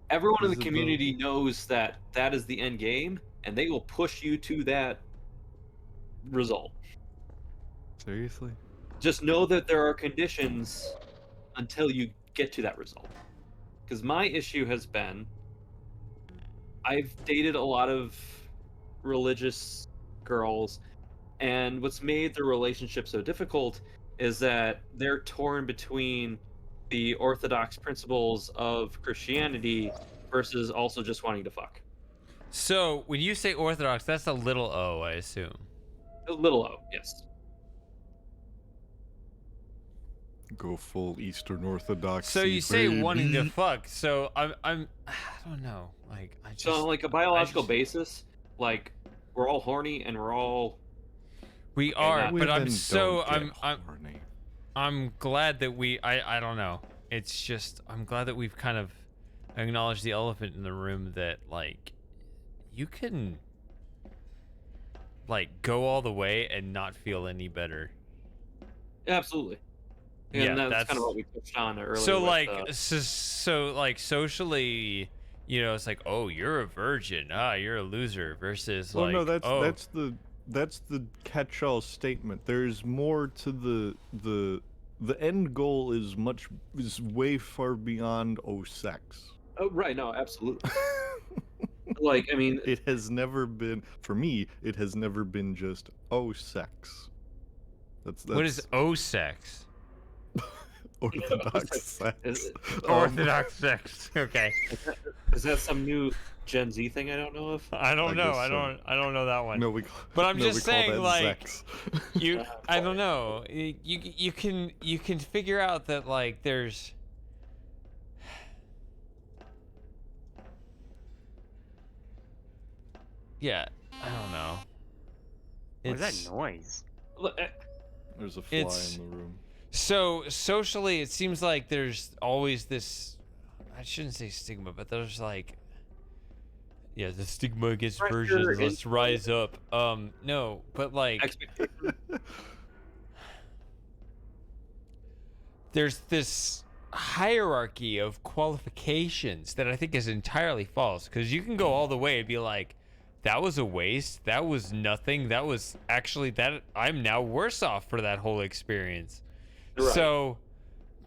everyone in Is the it the- community knows that that is the end game, and they will push you to that result. Seriously? Just know that there are conditions until you get to that result. Because my issue has been, I've dated a lot of religious girls, and what's made their relationship so difficult is that they're torn between the orthodox principles of Christianity versus also just wanting to fuck. So, when you say Orthodox, that's a little O, I assume. A little O, yes. Go full Eastern Orthodox. So you say wanting to baby. fuck. So I don't know. Like I just. So on like a biological basis, like we're all horny and we're all We are, but I'm Women so don't get I'm horny. I'm glad that I don't know. It's just I'm glad that we've kind of acknowledged the elephant in the room that like you can like go all the way and not feel any better. absolutely. And Yeah, that's kind of what we touched on earlier. So with, like so like socially, it's like, oh, you're a virgin, you're a loser, versus Well, like, no, oh, that's the catch-all statement. There's more to the end goal is way far beyond sex. oh right, no, absolutely. Like I mean, It has never been, for me, it has never been just sex. That's what is O-sex? Orthodox sex. Orthodox sex. Okay. Is that some new Gen Z thing I don't know of? I don't know. guess I so. don't know that one. No, But I'm no, just we call saying, that like, sex. I don't know. You can figure out that like there's. Yeah, I don't know. What is that noise? Look, There's a fly It's- in the room. So socially, it seems like there's always this. I shouldn't say stigma, but there's like. Yeah, the stigma against Pressure virgins. Let's and- rise up. No, but like. expectation. There's this hierarchy of qualifications that I think is entirely false, because you can go all the way and be like, that was a waste, that was nothing, that was actually that I'm now worse off for that whole experience. Right. So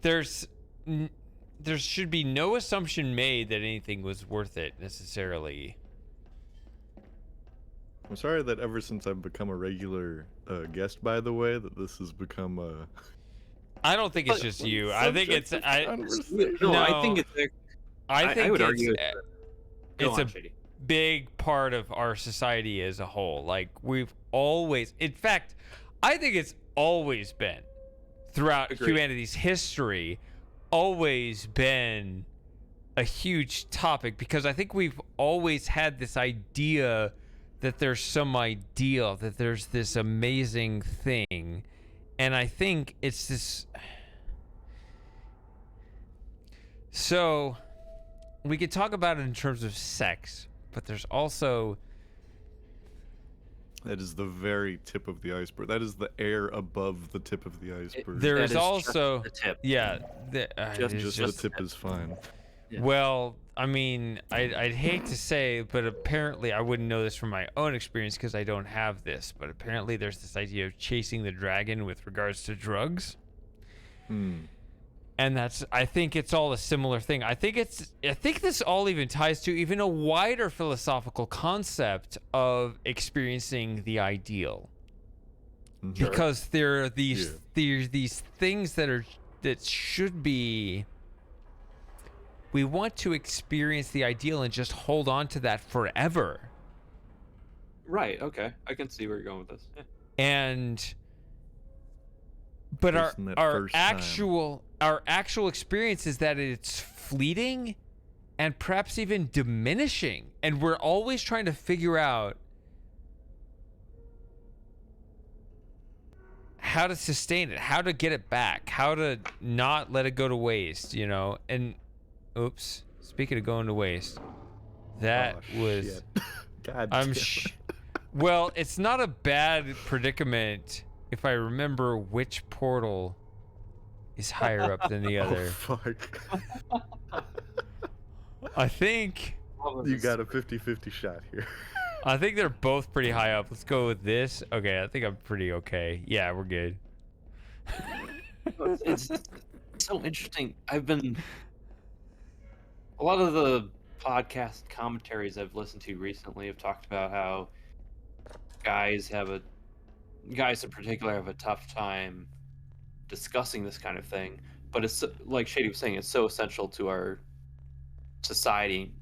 there should be no assumption made that anything was worth it necessarily. I'm sorry that ever since I've become a regular guest, by the way, that this has become a. I don't think it's just you. I think it's No, I think it's. I think I would it's argue it's a big part of our society as a whole. Like, we've always, in fact, I think it's always been throughout humanity's history, always been a huge topic, because I think we've always had this idea that there's some ideal, that there's this amazing thing. And I think it's this. So we could talk about it in terms of sex, but there's also. That is the very tip of the iceberg. That is the air above the tip of the iceberg. There is just also. the tip. Yeah. Just the tip is fine. Yeah. Well, I mean, I'd hate to say, but apparently I wouldn't know this from my own experience because I don't have this, but apparently there's this idea of chasing the dragon with regards to drugs. And I think it's all a similar thing. I think this all even ties to even a wider philosophical concept of experiencing the ideal. Sure. Because there are these things that should be. We want to experience the ideal and just hold on to that forever. Right. Okay. I can see where you're going with this. Yeah. But Just in that our first time. actual experience is that it's fleeting and perhaps even diminishing, and we're always trying to figure out how to sustain it, how to get it back, how to not let it go to waste, you know? And oops, speaking of going to waste, that was Shit. God I'm damn sh- it. well, it's not a bad predicament if I remember which portal is higher up than the other. Oh, fuck. I think You got a 50-50 shot here. I think they're both pretty high up. Let's go with this. Okay, I think I'm pretty okay. Yeah, we're good. It's so interesting. A lot of the podcast commentaries I've listened to recently have talked about how guys in particular have a tough time discussing this kind of thing, but it's like Shady was saying, it's so essential to our society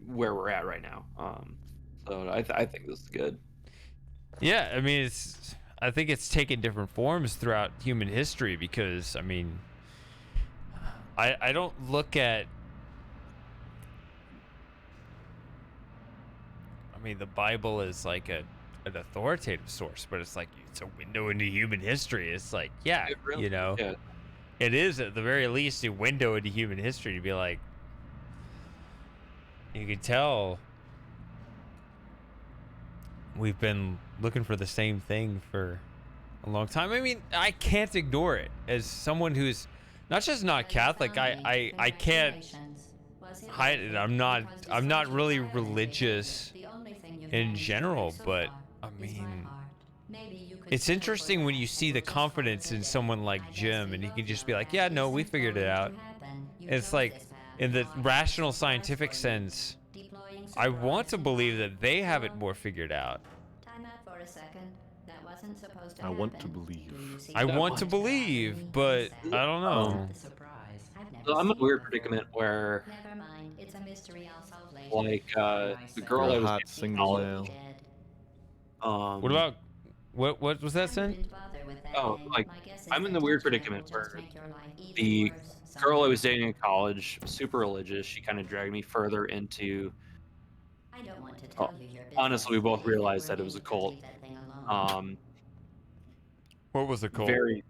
where we're at right now. So I think this is good. Yeah, I mean, I think it's taken different forms throughout human history because, I mean, I don't look at. I mean, the Bible is like an authoritative source, but it's like it's a window into human history. It's like, yeah, It really- you know, yeah. it is at the very least a window into human history to be like, you can tell we've been looking for the same thing for a long time. I mean, I can't ignore it as someone who's not just not Catholic. I can't hide it. I'm not really religious in general, but I mean, it's interesting when you see the confidence in someone like Jim, and he can just be like, yeah, no, we figured it out. And it's like, in the rational scientific sense, I want to believe that they have it more figured out. Time out for a second. That wasn't supposed to I want to happen. believe. Do you see I what want I'm to saying? believe, but I don't know. The surprise. I've never So I'm in a seen weird it predicament before. where, Never mind. It's a mystery I'll solve later. like, the girl You're I a was hot dating in single college, now. Dead. What about what was that, Sin? Wouldn't bother with that Oh, thing. like, My guess is I'm in that the weird touching it predicament will just where make your life even the worse. girl I was Something- dating in college, super religious, she kind of dragged me further into. I don't want to tell you your Honestly, we business. both realized If that we're it was a in, cult. leave that thing alone. What was it called? Very.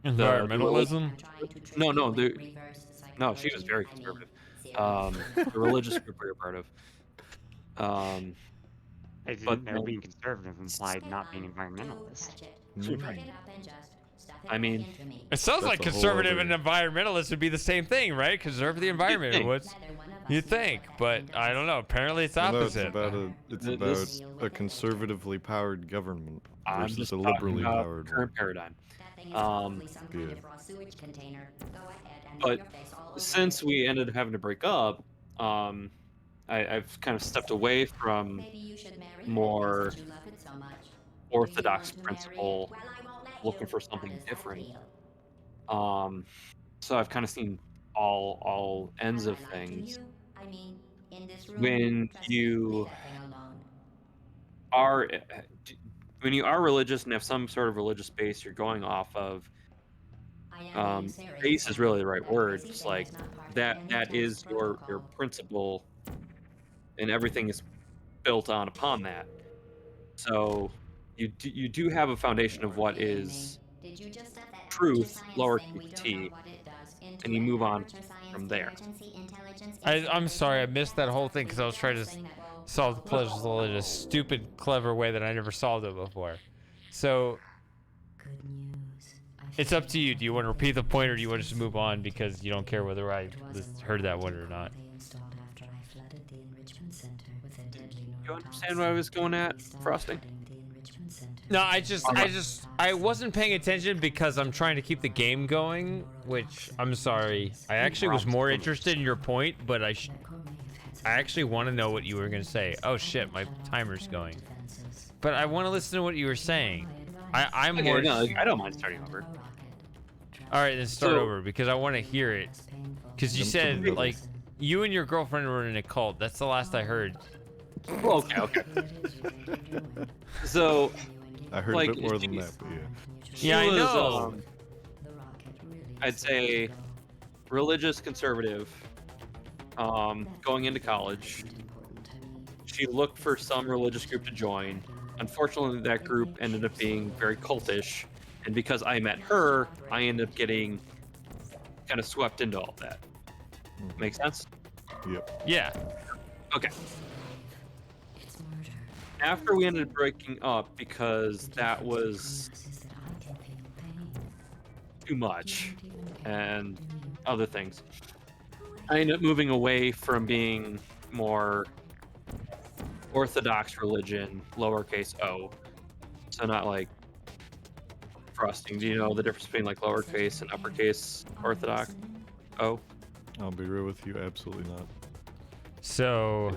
Environmentalism? I'm trying to trick No, you no, with the- reverse No, she was psychology. very I mean, conservative. seriously. The religious group we were part of. I But didn't know no- being conservative implied Stay not being on. environmentalist. Touch it. Mm. Pick it up and just stuff I mean, It sounds That's like a whole conservative other- and environmentalist would be the same thing, right? Conserve the environment. think. What's you think? But I don't know. Apparently, it's Well, no, opposite. it's Th- about this- a conservatively powered government I'm versus just a talking liberally about powered current one. paradigm. That thing is Um, probably some kind yeah. of raw sewage container. Go ahead and But rub your face all over Since it. we ended up having to break up, I've kind of stepped away from Maybe you should marry her more since you love it so much. Do you orthodox want to marry- principle, Well, I won't let looking you. for How something does that different. feel? So I've kind of seen all ends Am of I lying to things. you? I mean, in this room, When trust me, you leave that thing alone. are when you are religious and have some sort of religious base you're going off of, I am being serious. base is really the right That word. crazy It's thing like is not part of that any that is test your protocol. principle, and everything is built upon that. So you do have a foundation of what Kidding me. is Did you just set that truth, aperture science lowercase thing we don't t, know what it does into and you an move on aperture science from there. emergency intelligence I'm sorry, I installation? missed that whole thing because I was trying to solve the puzzle in a stupid, clever way that I never solved it before. So Good news. it's up to you. Do you want to repeat the point, or do you want to just move on because you don't care whether I heard that one or not? You understand where I was going at, Frosting? No, I wasn't paying attention because I'm trying to keep the game going, which I'm sorry. I actually was more interested in your point, but I actually want to know what you were going to say. Oh shit, my timer's going. But I want to listen to what you were saying. I'm Okay, more. no, I don't mind starting over. All right, then start So- over because I want to hear it. Because you Jump to the said middle. like you and your girlfriend were in a cult. That's the last I heard. Well, okay. So I heard like, a bit more than she's- that, but yeah. she Yeah, I was, know. I'd say religious conservative. Going into college, she looked for some religious group to join. Unfortunately, that group ended up being very cultish, and because I met her, I ended up getting kind of swept into all that. Make sense? Yep. Yeah. Okay. After we ended up breaking up because that was too much and other things, I ended up moving away from being more orthodox religion, lowercase o. So not like Frosting. Do you know the difference between like lowercase and uppercase orthodox o? I'll be real with you, absolutely not. So,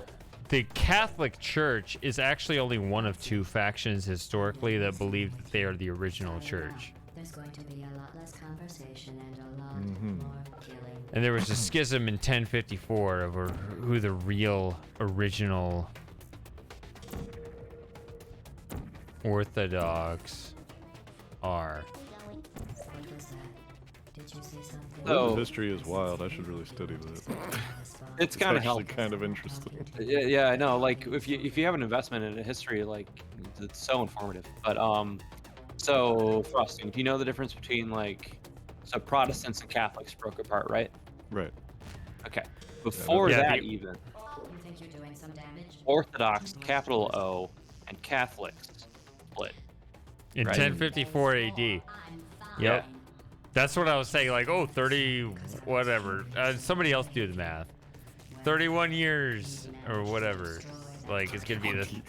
the Catholic Church is actually only one of two factions historically that believe that they are the original church. There's going to be a lot less conversation and a lot Mhm. more killing. And there was a schism in 1054 over who the real original Orthodox are. What was that? Did you say something? So- The history is wild. I should really study that. It's It's kind of actually helpful. kind of interesting. Yeah, I know. Like if you have an investment in a history, like it's so informative. But so Frosting, do you know the difference between like so Protestants and Catholics broke apart, right? Right. Okay. Before Yeah, that, the- even You think you're doing some damage? Orthodox, capital O, and Catholics split. In Right. 1054 AD. I'm Yep. fine. That's what I was saying, like, oh, 30, whatever. Somebody else do the math. 31 years or whatever. Like, it's gonna be the Unfortunately,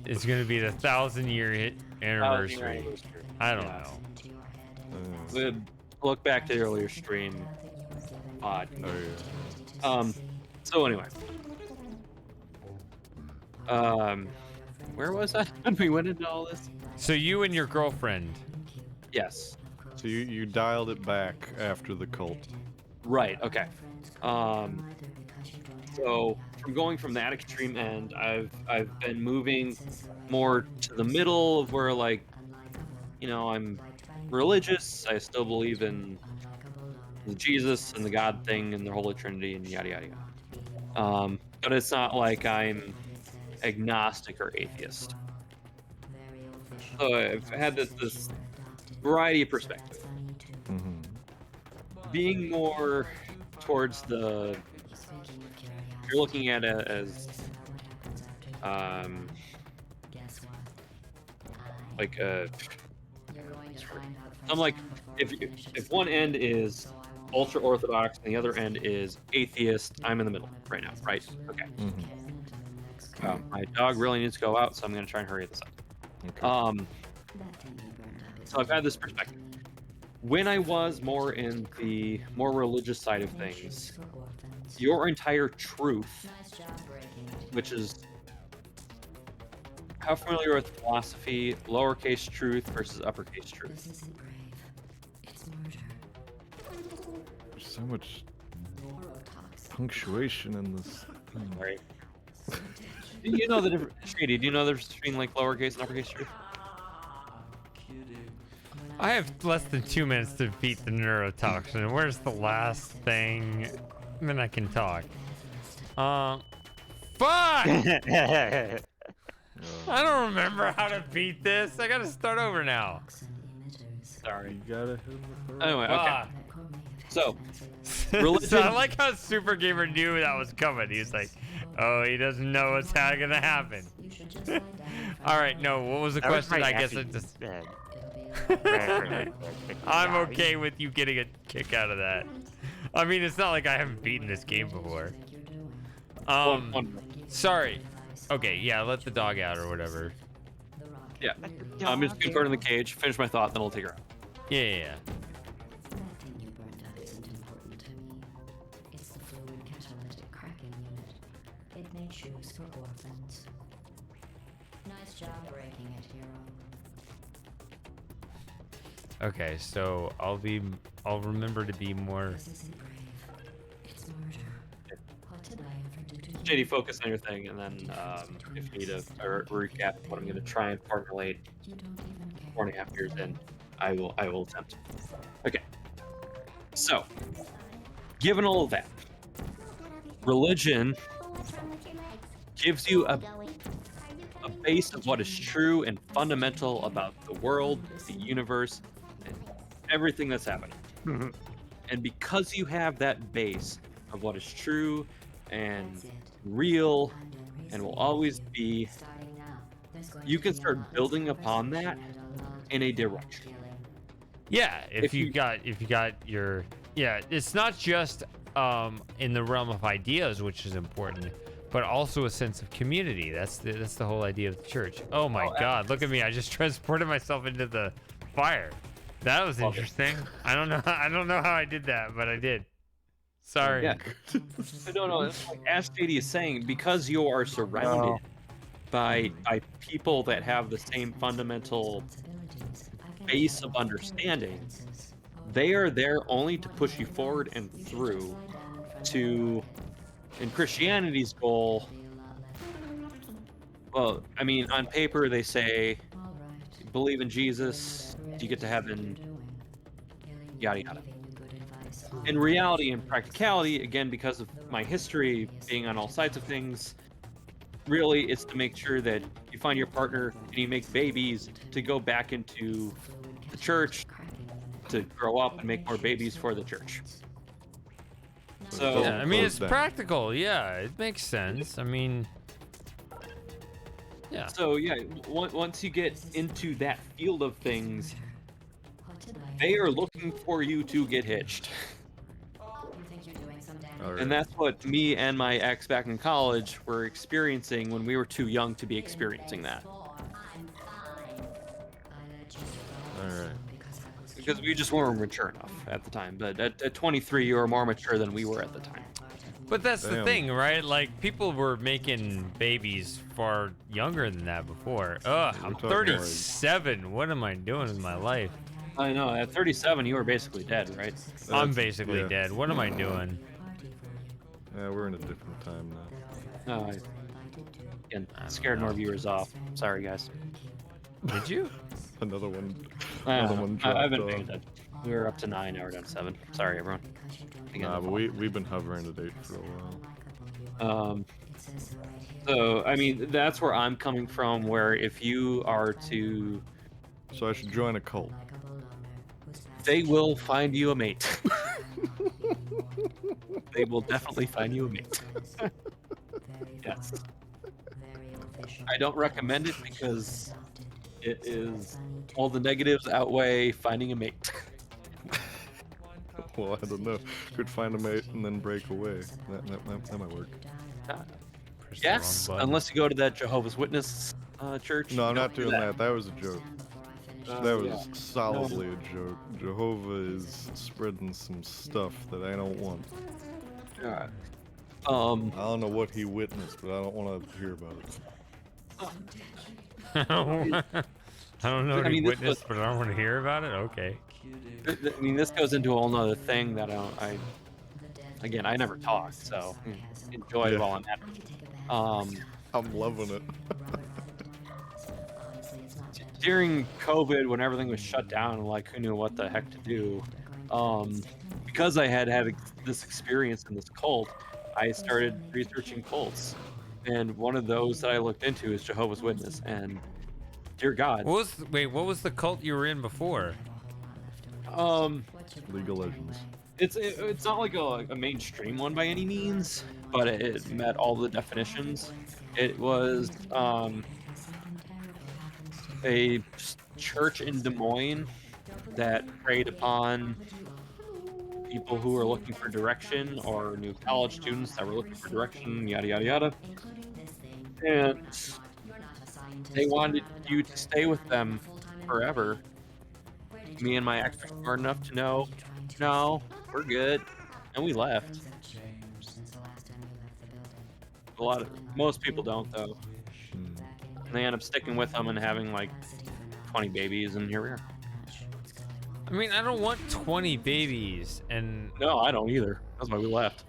it's gonna be the 1,000-year anniversary. I don't Yeah. know. into your head. We'd look back to the earlier stream pod. Oh yeah. So anyway. Where was I when we went into all this? So you and your girlfriend. Yes. So you dialed it back after the cult. Right, okay. So from going from that extreme end, I've been moving more to the middle of where like, you know, I'm religious. I still believe in Jesus and the God thing and the Holy Trinity and yada yada yada. But it's not like I'm agnostic or atheist. So I've had this variety of perspective. Mm-hmm. Being more towards the, you're looking at it as like is free. So I'm like, if one end is ultra orthodox and the other end is atheist, I'm in the middle right now, right? Okay. My dog really needs to go out, so I'm gonna try and hurry this up. Okay. So I've had this perspective. When I was more in the more religious side of things, your entire truth, which is how familiar with philosophy, lowercase truth versus uppercase truth. There's so much punctuation in this thing. Right. Do you know the difference, Shady? Do you know the difference between like lowercase and uppercase truth? I have less than 2 minutes to beat the neurotoxin. Where's the last thing? Then I can talk. Fuck! I don't remember how to beat this. I gotta start over now. Sorry. You gotta hit him with the Anyway, okay. Ah. So, So religion. I like how Super Gamer knew that was coming. He's like, oh, he doesn't know what's gonna happen. All right, no, what was the That was question? my I guess effing it just... bed. I'm okay with you getting a kick out of that. I mean, it's not like I haven't beaten this game before. Sorry. Okay, yeah, let the dog out or whatever. Yeah. I'm just gonna put her in the cage, finish my thought, then I'll take her out. Yeah, yeah, yeah. Nice job breaking it, hero. Okay, so I'll remember to be more. This isn't brave. It's murder. What did I ever do to you? JD, focus on your thing, and then if you need a recap of what I'm gonna try and formulate You don't even care. 4.5 years in, I will attempt. Okay. So, given all of that, religion gives you a base of what is true and fundamental about the world, the universe, and everything that's happening. And because you have that base of what is true and real and will always be, you can start building upon that in a direction. Yeah, if you you- got your it's not just in the realm of ideas, which is important, but also a sense of community. That's the whole idea of the church. Oh my God, look at me! I just transported myself into the fire. That was interesting. I don't know how I did that, but I did. Sorry. Yeah. No. It's like, as JD is saying, because you are surrounded by people that have the same fundamental base of understanding, they are there only to push you forward and through to, in Christianity's goal, well, I mean, on paper they say, believe in Jesus, you get to heaven, yada yada. In reality and practicality, again, because of my history being on all sides of things, really it's to make sure that you find your partner and you make babies to go back into the church to grow up and make more babies for the church. So Yeah, I mean, close it's down. practical. Yeah, it makes sense. I mean, yeah. So yeah, once you get into that field of things, they are looking for you to get hitched. You think you're doing some damage? All right. And that's what me and my ex back in college were experiencing when we were too young to be experiencing that. All right. Because we just weren't mature enough at the time. But at 23, you were more mature than we were at the time. But that's the Damn. thing, right? Like, people were making babies far younger than that before. Ugh, I'm talking 37. What am I doing with my life? I know, at 37, you were basically dead, right? I'm That's- basically yeah. dead. What am I doing? Yeah, we're in a different time now. No, again, scared more viewers off. Sorry, guys. Did you? Another one. I Another don't one know. I've dropped been off. paying attention. We were up to 9, now we're down to 7. Sorry, everyone. Again, Nah, but we've been hovering at 8 for a while. So, I mean, that's where I'm coming from, where if you are to... So I should join a cult. They will find you a mate. They will definitely find you a mate. Yes. I don't recommend it because It is all the negatives outweigh finding a mate. Well, I don't know. Could find a mate and then break away. That might work. Press the Yes, wrong button. unless you go to that Jehovah's Witness church. No, I'm Don't not do doing that. That was a joke. That yeah. was solidly a joke. Jehovah is spreading some stuff that I don't want. Alright. I don't know what he witnessed, but I don't want to hear about it. I don't know what I he mean, this witnessed, was- but I don't want to hear about it. Okay. I mean, this goes into a whole nother thing that again, I never talk, so enjoy it Yeah. while I'm at it. I'm loving it. During COVID, when everything was shut down, like who knew what the heck to do, because I had this experience in this cult, I started researching cults, and one of those that I looked into is Jehovah's Witness, and dear God, What was the cult you were in before? League of Legends. it's not like a mainstream one by any means, but it met all the definitions. It was a church in Des Moines that preyed upon people who were looking for direction or new college students that were looking for direction, yada yada yada. And they wanted you to stay with them forever. Me and my ex were smart enough to know, no, we're good, and we left. Most people don't though. And they end up sticking with them and having like 20 babies, and here we are. I mean, I don't want 20 babies, and No, I don't either. That's why we left.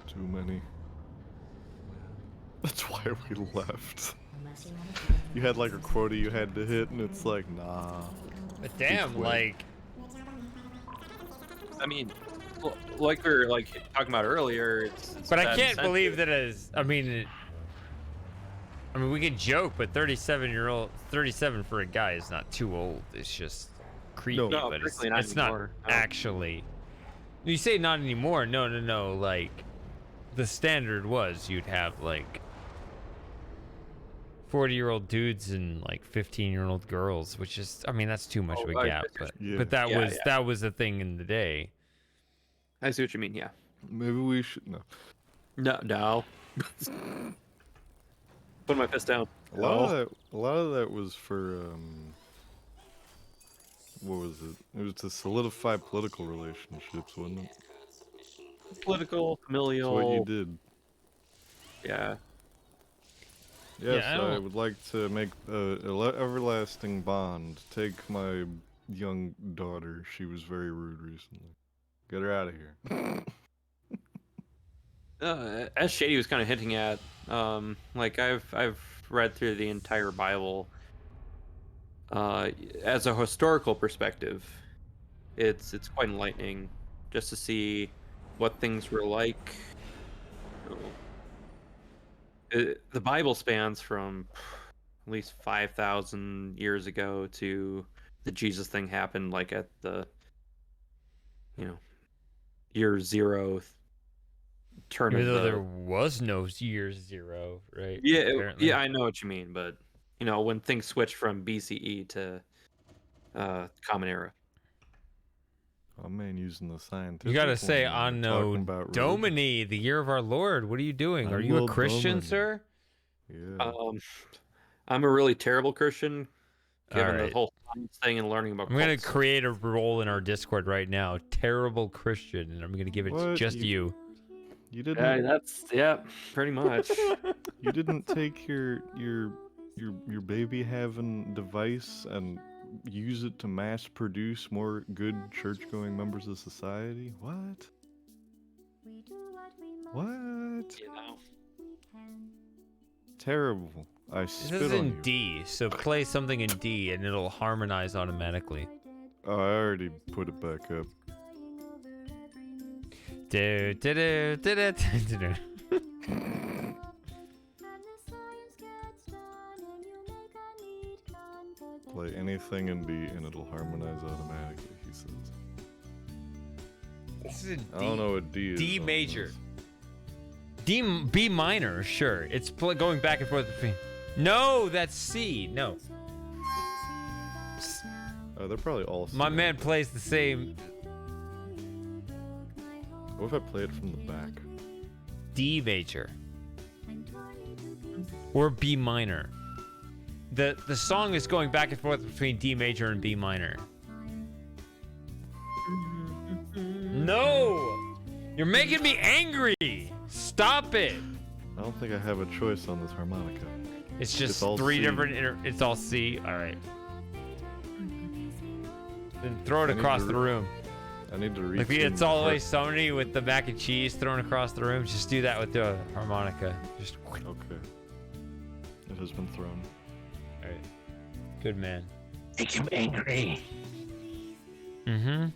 Too many. That's why we left. You had like a quota you had to hit, and it's like, nah. but damn, quit. like, I mean, like we were like talking about earlier, it's but I bad can't incentive. believe that as I mean, we can joke, but 37 for a guy is not too old. It's just creepy, No, but it's particularly not not anymore. No. actually. You say not anymore? No. Like, the standard was you'd have like 40-year-old dudes and like 15-year-old girls, which is, I mean, that's too much of a I- gap. But Yeah. but that Yeah, was yeah. that was a thing in the day. I see what you mean. Yeah. Maybe we should. No. No. Put my fist down. A lot of that was for what was it? It was to solidify political relationships, wasn't it? Political, That's familial. what you did. Yeah. Yes, I I don't- would like to make a everlasting bond. Take my young daughter. She was very rude recently. Get her out of here. As Shady was kind of hinting at, like I've read through the entire Bible. As a historical perspective, it's quite enlightening just to see what things were like. The Bible spans from at least 5,000 years ago to the Jesus thing happened like at the year zero turn Even of though the there was no year zero, right? yeah apparently. yeah I know what you mean, but when things switched from BCE to Common Era. Oh man, using the scientific. You gotta say, one when we're Anno talking about religion. Domini, the year of our Lord. What are you doing? Are you a Anno Christian, Domini. sir? Yeah. I'm a really terrible Christian, given Alright. the whole science thing and learning about I'm gonna cults. create a role in our Discord right now. Terrible Christian, and I'm gonna give it to What? just you. You didn't. That's pretty much. You didn't take your baby having device and use it to mass produce more good church going members of society? What? What? Terrible. I This spit is on in you. D, so play something in D, and it'll harmonize automatically. Oh, I already put it back up. Do, do, do, do, do, do, do. Play anything in D and it'll harmonize automatically, he says. This is in D. I don't know what D is. D on major. this. B minor, sure. It's going back and forth between. No, that's C. No. They're probably all. My C. man plays the same What if I play it from the back? D major or B minor. The song is going back and forth between D major and B minor. No! You're making me angry! Stop it! I don't think I have a choice on this harmonica. It's just all three C. different it's all C. Alright. Then throw it I need across to the room. I need to read. Like it's always somebody with the mac and cheese thrown across the room. Just do that with the harmonica. Just Okay. It has been thrown. alright. Good man. Make him angry. Mm-hmm.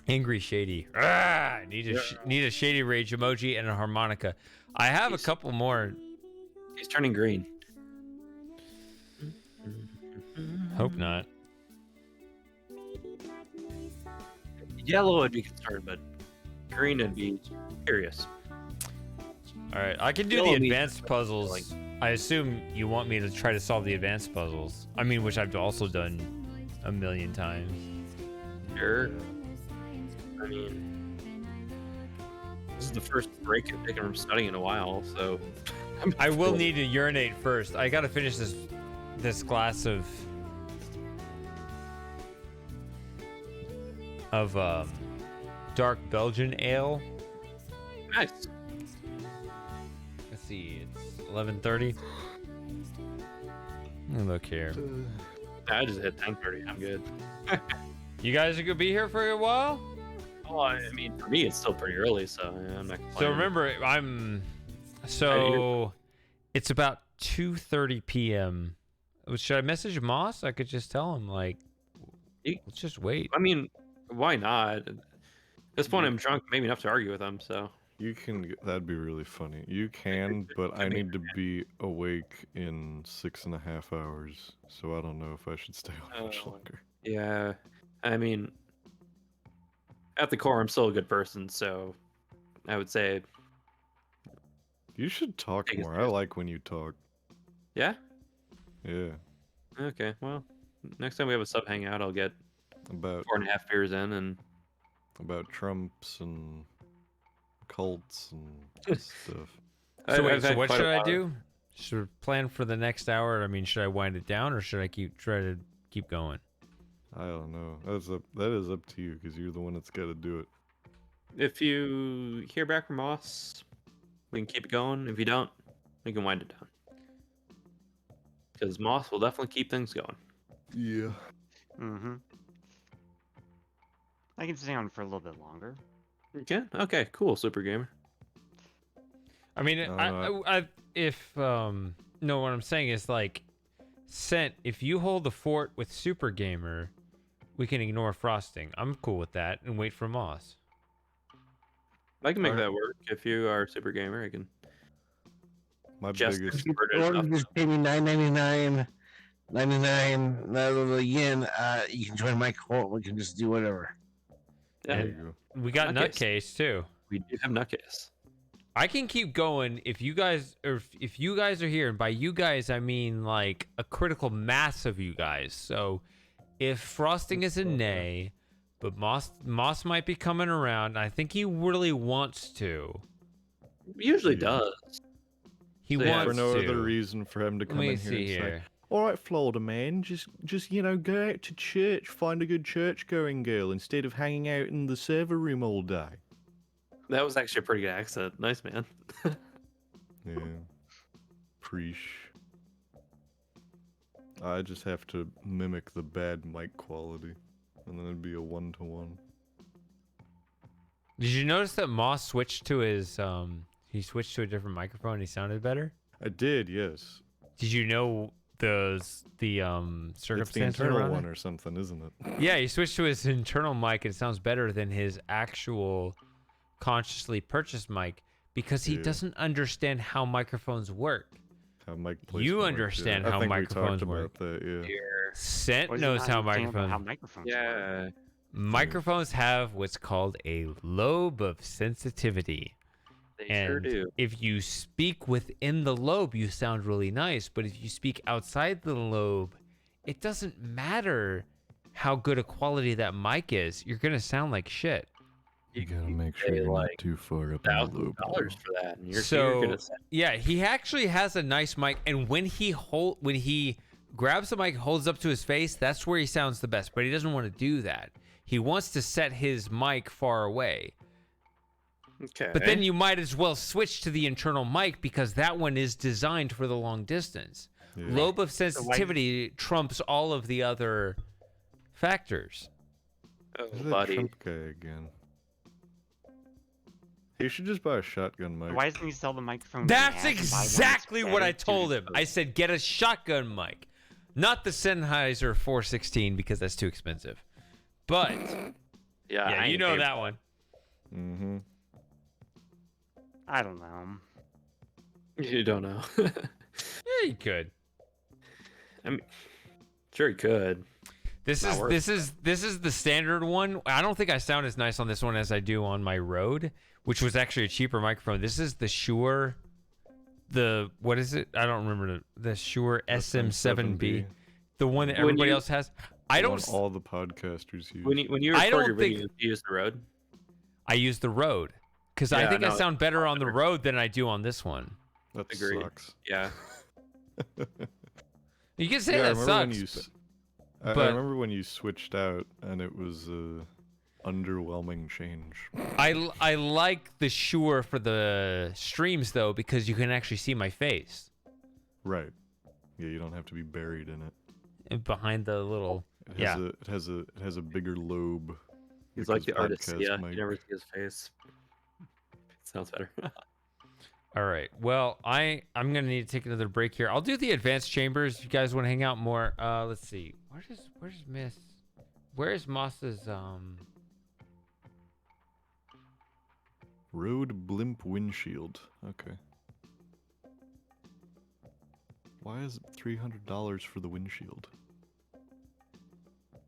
Angry shady. Ah, need a shady rage emoji and a harmonica. I have a couple more. He's turning green. Hope not. Yellow would be concerned, but green would be curious. All right, I can do Yellow the means- advanced puzzles. I assume you want me to try to solve the advanced puzzles. I mean, which I've also done a million times. Sure. I mean, this is the first break I've taken from studying in a while, so. I will need to urinate first. I gotta finish this glass of dark Belgian ale. Nice. Let's see, it's 11:30. Look here. I just hit 10:30. I'm good. You guys are gonna be here for a while. Oh, I mean, for me, it's still pretty early, so yeah, I'm not. So complaining. remember, it's about 2:30 p.m. Should I message Moss? I could just tell him like, let's just wait. I mean, why not? At this point, I'm drunk, maybe enough to argue with him. So You can. That'd be really funny. You can, but I need to be awake in 6.5 hours, so I don't know if I should stay on much longer. yeah, I mean, at the core, I'm still a good person, so I would say, You should talk Take it more. I seriously. like when you talk. yeah. Yeah. Okay, well, next time we have a sub hangout, I'll get About 4.5 beers in, and Trumps and cults and stuff. So wait, I've so had what quite a should I lot of- do? Should we plan for the next hour? I mean, should I wind it down or should I try to keep going? I don't know. That is up to you because you're the one that's got to do it. If you hear back from Moss, we can keep it going. If you don't, we can wind it down. Because Moss will definitely keep things going. Yeah. Mm-hmm. I can stay on for a little bit longer. Okay. Okay. Cool. Super gamer. I mean, no, what I'm saying is like, Scent, if you hold the fort with Super Gamer, we can ignore Frosting. I'm cool with that and wait for Moss. I can make Alright. that work. If you are a super gamer, I can. My Just biggest. convert it Or enough. you just pay me $9.99 yen. You can join my cult. We can just do whatever. Yeah, There you go. We got Nutcase. Nutcase too. we do have Nutcase. I can keep going if you guys are here, and by you guys I mean like a critical mass of you guys. So if Frosting is a nay, but Moss might be coming around. I think he really wants to. He usually Yeah. does. He So, yeah, For wants no to. other reason for him to Let come me in here see and say, here. "All right, Florida man, just go out to church, find a good church-going girl instead of hanging out in the server room all day." That was actually a pretty good accent. Nice, man. Yeah. Preach. I just have to mimic the bad mic quality, and then it'd be a 1-to-1. Did you notice that Moss switched to his he switched to a different microphone and he sounded better? I did, yes. Did you know the It's the circumstance internal around one it? or something, isn't it? Yeah, he switched to his internal mic and it sounds better than his actual consciously purchased mic because he Yeah. doesn't understand how microphones work. How mic You placement works, understand yeah. how I think microphones we talked work. about that, yeah. Here. Scent What does he knows not how understand about microphones. how microphones work? Yeah. Microphones have what's called a lobe of sensitivity. They And sure do. if you speak within the lobe, you sound really nice. But if you speak outside the lobe, it doesn't matter how good a quality that mic is, you're gonna sound like shit. You gotta make pay, sure you're like, not too far up in the loop. $1,000 though. for that, and you're So gonna yeah, he actually has a nice mic, and when he grabs the mic, holds up to his face, that's where he sounds the best. But he doesn't want to do that. He wants to set his mic far away. Okay. But then you might as well switch to the internal mic because that one is designed for the long distance. Yeah. Lobe of sensitivity trumps all of the other factors. Oh, Who's that buddy. Trump guy again? He should just buy a shotgun mic. Why doesn't he sell the microphone? That's exactly what I told him. I said, get a shotgun mic, not the Sennheiser 416 because that's too expensive. But Yeah, yeah, I you ain't know paying that for one. Mm-hmm. I don't know. it. You don't know. Yeah, you could. I mean, sure he could. This Not is worth this is the standard one. I don't think I sound as nice on this one as I do on my Rode, which was actually a cheaper microphone. This is the Shure, what is it? I don't remember the Shure SM7B, the one that When everybody you- else has. I don't. All the podcasters use. When you I record don't your think- videos, you use the Rode. I use the Rode because I Yeah, think I no, sound better on the better. Rode than I do on this one. That Agreed. sucks. Yeah. You can say Yeah, I that remember when sucks. I but- remember when you switched out, and it was a underwhelming change. I like the Shure for the streams though because you can actually see my face Right. Yeah, you don't have to be buried in it. and behind the little. It has a bigger lobe. He's like the his artist. podcast Yeah. mic. You never see his face. Sounds better. All right. Well, I'm gonna need to take another break here. I'll do the advanced chambers. If you guys want to hang out more, let's see. Where's Moss's Rode blimp windshield. Okay. Why is it $300 for the windshield?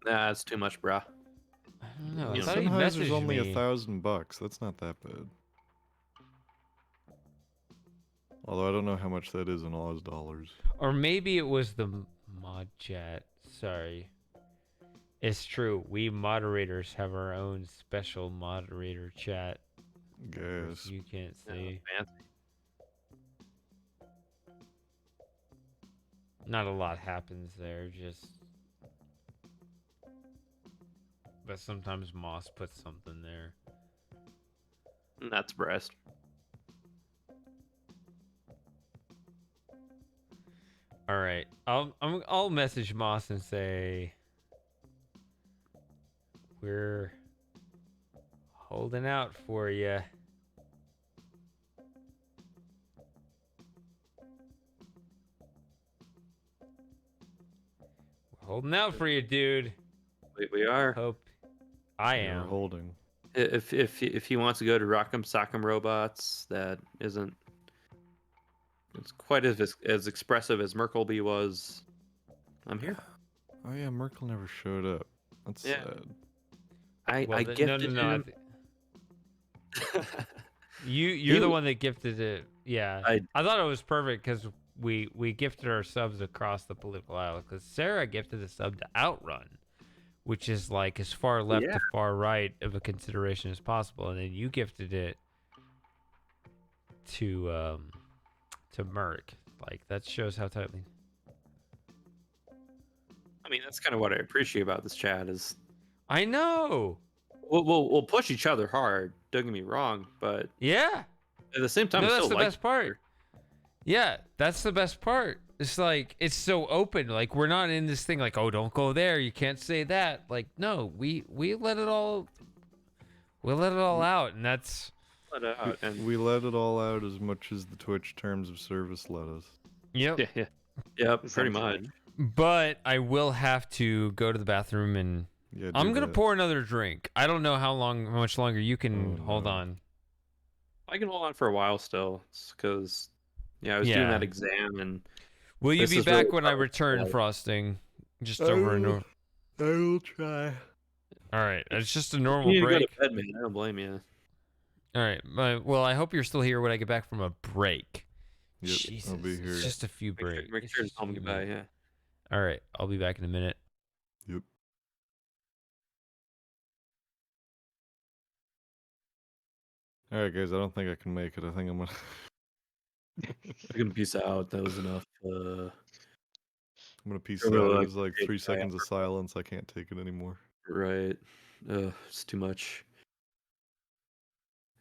Nah, it's too much, bruh. I don't know. I You know, thought he Sennheiser's messaged only me. $1,000. That's not that bad. Although I don't know how much that is in Oz dollars. Or maybe it was the mod chat. Sorry. It's true. We moderators have our own special moderator chat. Guess. You can't Yeah, see. fancy. Not a lot happens there, just. But sometimes Moss puts something there. And that's breast. All right, I'll message Moss and say we're holding out for you. We're holding out for you, dude. We are. Hope I Yeah, we're am. holding. If he wants to go to Rock'em Sock'em Robots, that isn't. It's quite as expressive as Merkleby was. I'm here. Oh yeah, Merkel never showed up. That's Yeah. sad. I Well, no, gifted no. him. You're the You- one that gifted it. Yeah, I- I thought it was perfect because we gifted our subs across the political aisle. Because Sarah gifted a sub to Outrun, which is like as far left Yeah. to far right of a consideration as possible, and then you gifted it to Merc. Like that shows how tightly. I mean, that's kind of what I appreciate about this chat is I know. we'll push each other hard. Don't get me wrong, but Yeah. at the same time, No, I that's still the like best part. each other. Yeah, that's the best part. It's like it's so open. Like we're not in this thing like, oh, don't go there. You can't say that. Like, no, we let it all out, and that's Let it out, and We let it all out as much as the Twitch terms of service let us. yep. yeah, pretty much. Essentially. But I will have to go to the bathroom, and Yeah, I'm do gonna that. pour another drink. I don't know how much longer you can Oh, hold no. on. I can hold on for a while still, because I was doing Yeah. that exam, and Will you This be is back really when I fun. return, Yeah. Frosting? Just I over and will- over. I will try. All right, it's just a you normal need to go break. to bed, man. I don't blame you. All right. Well, I hope you're still here when I get back from a break. Yep, Jesus, I'll be here. it's just a few Make sure, breaks. make sure to tell me goodbye. Yeah. All right, I'll be back in a minute. Yep. All right, guys. I don't think I can make it. I think I'm gonna. I'm gonna peace out. That was enough. I'm gonna peace I out. really It like was like the 3 seconds of silence. I can't take it anymore. Right. It's too much.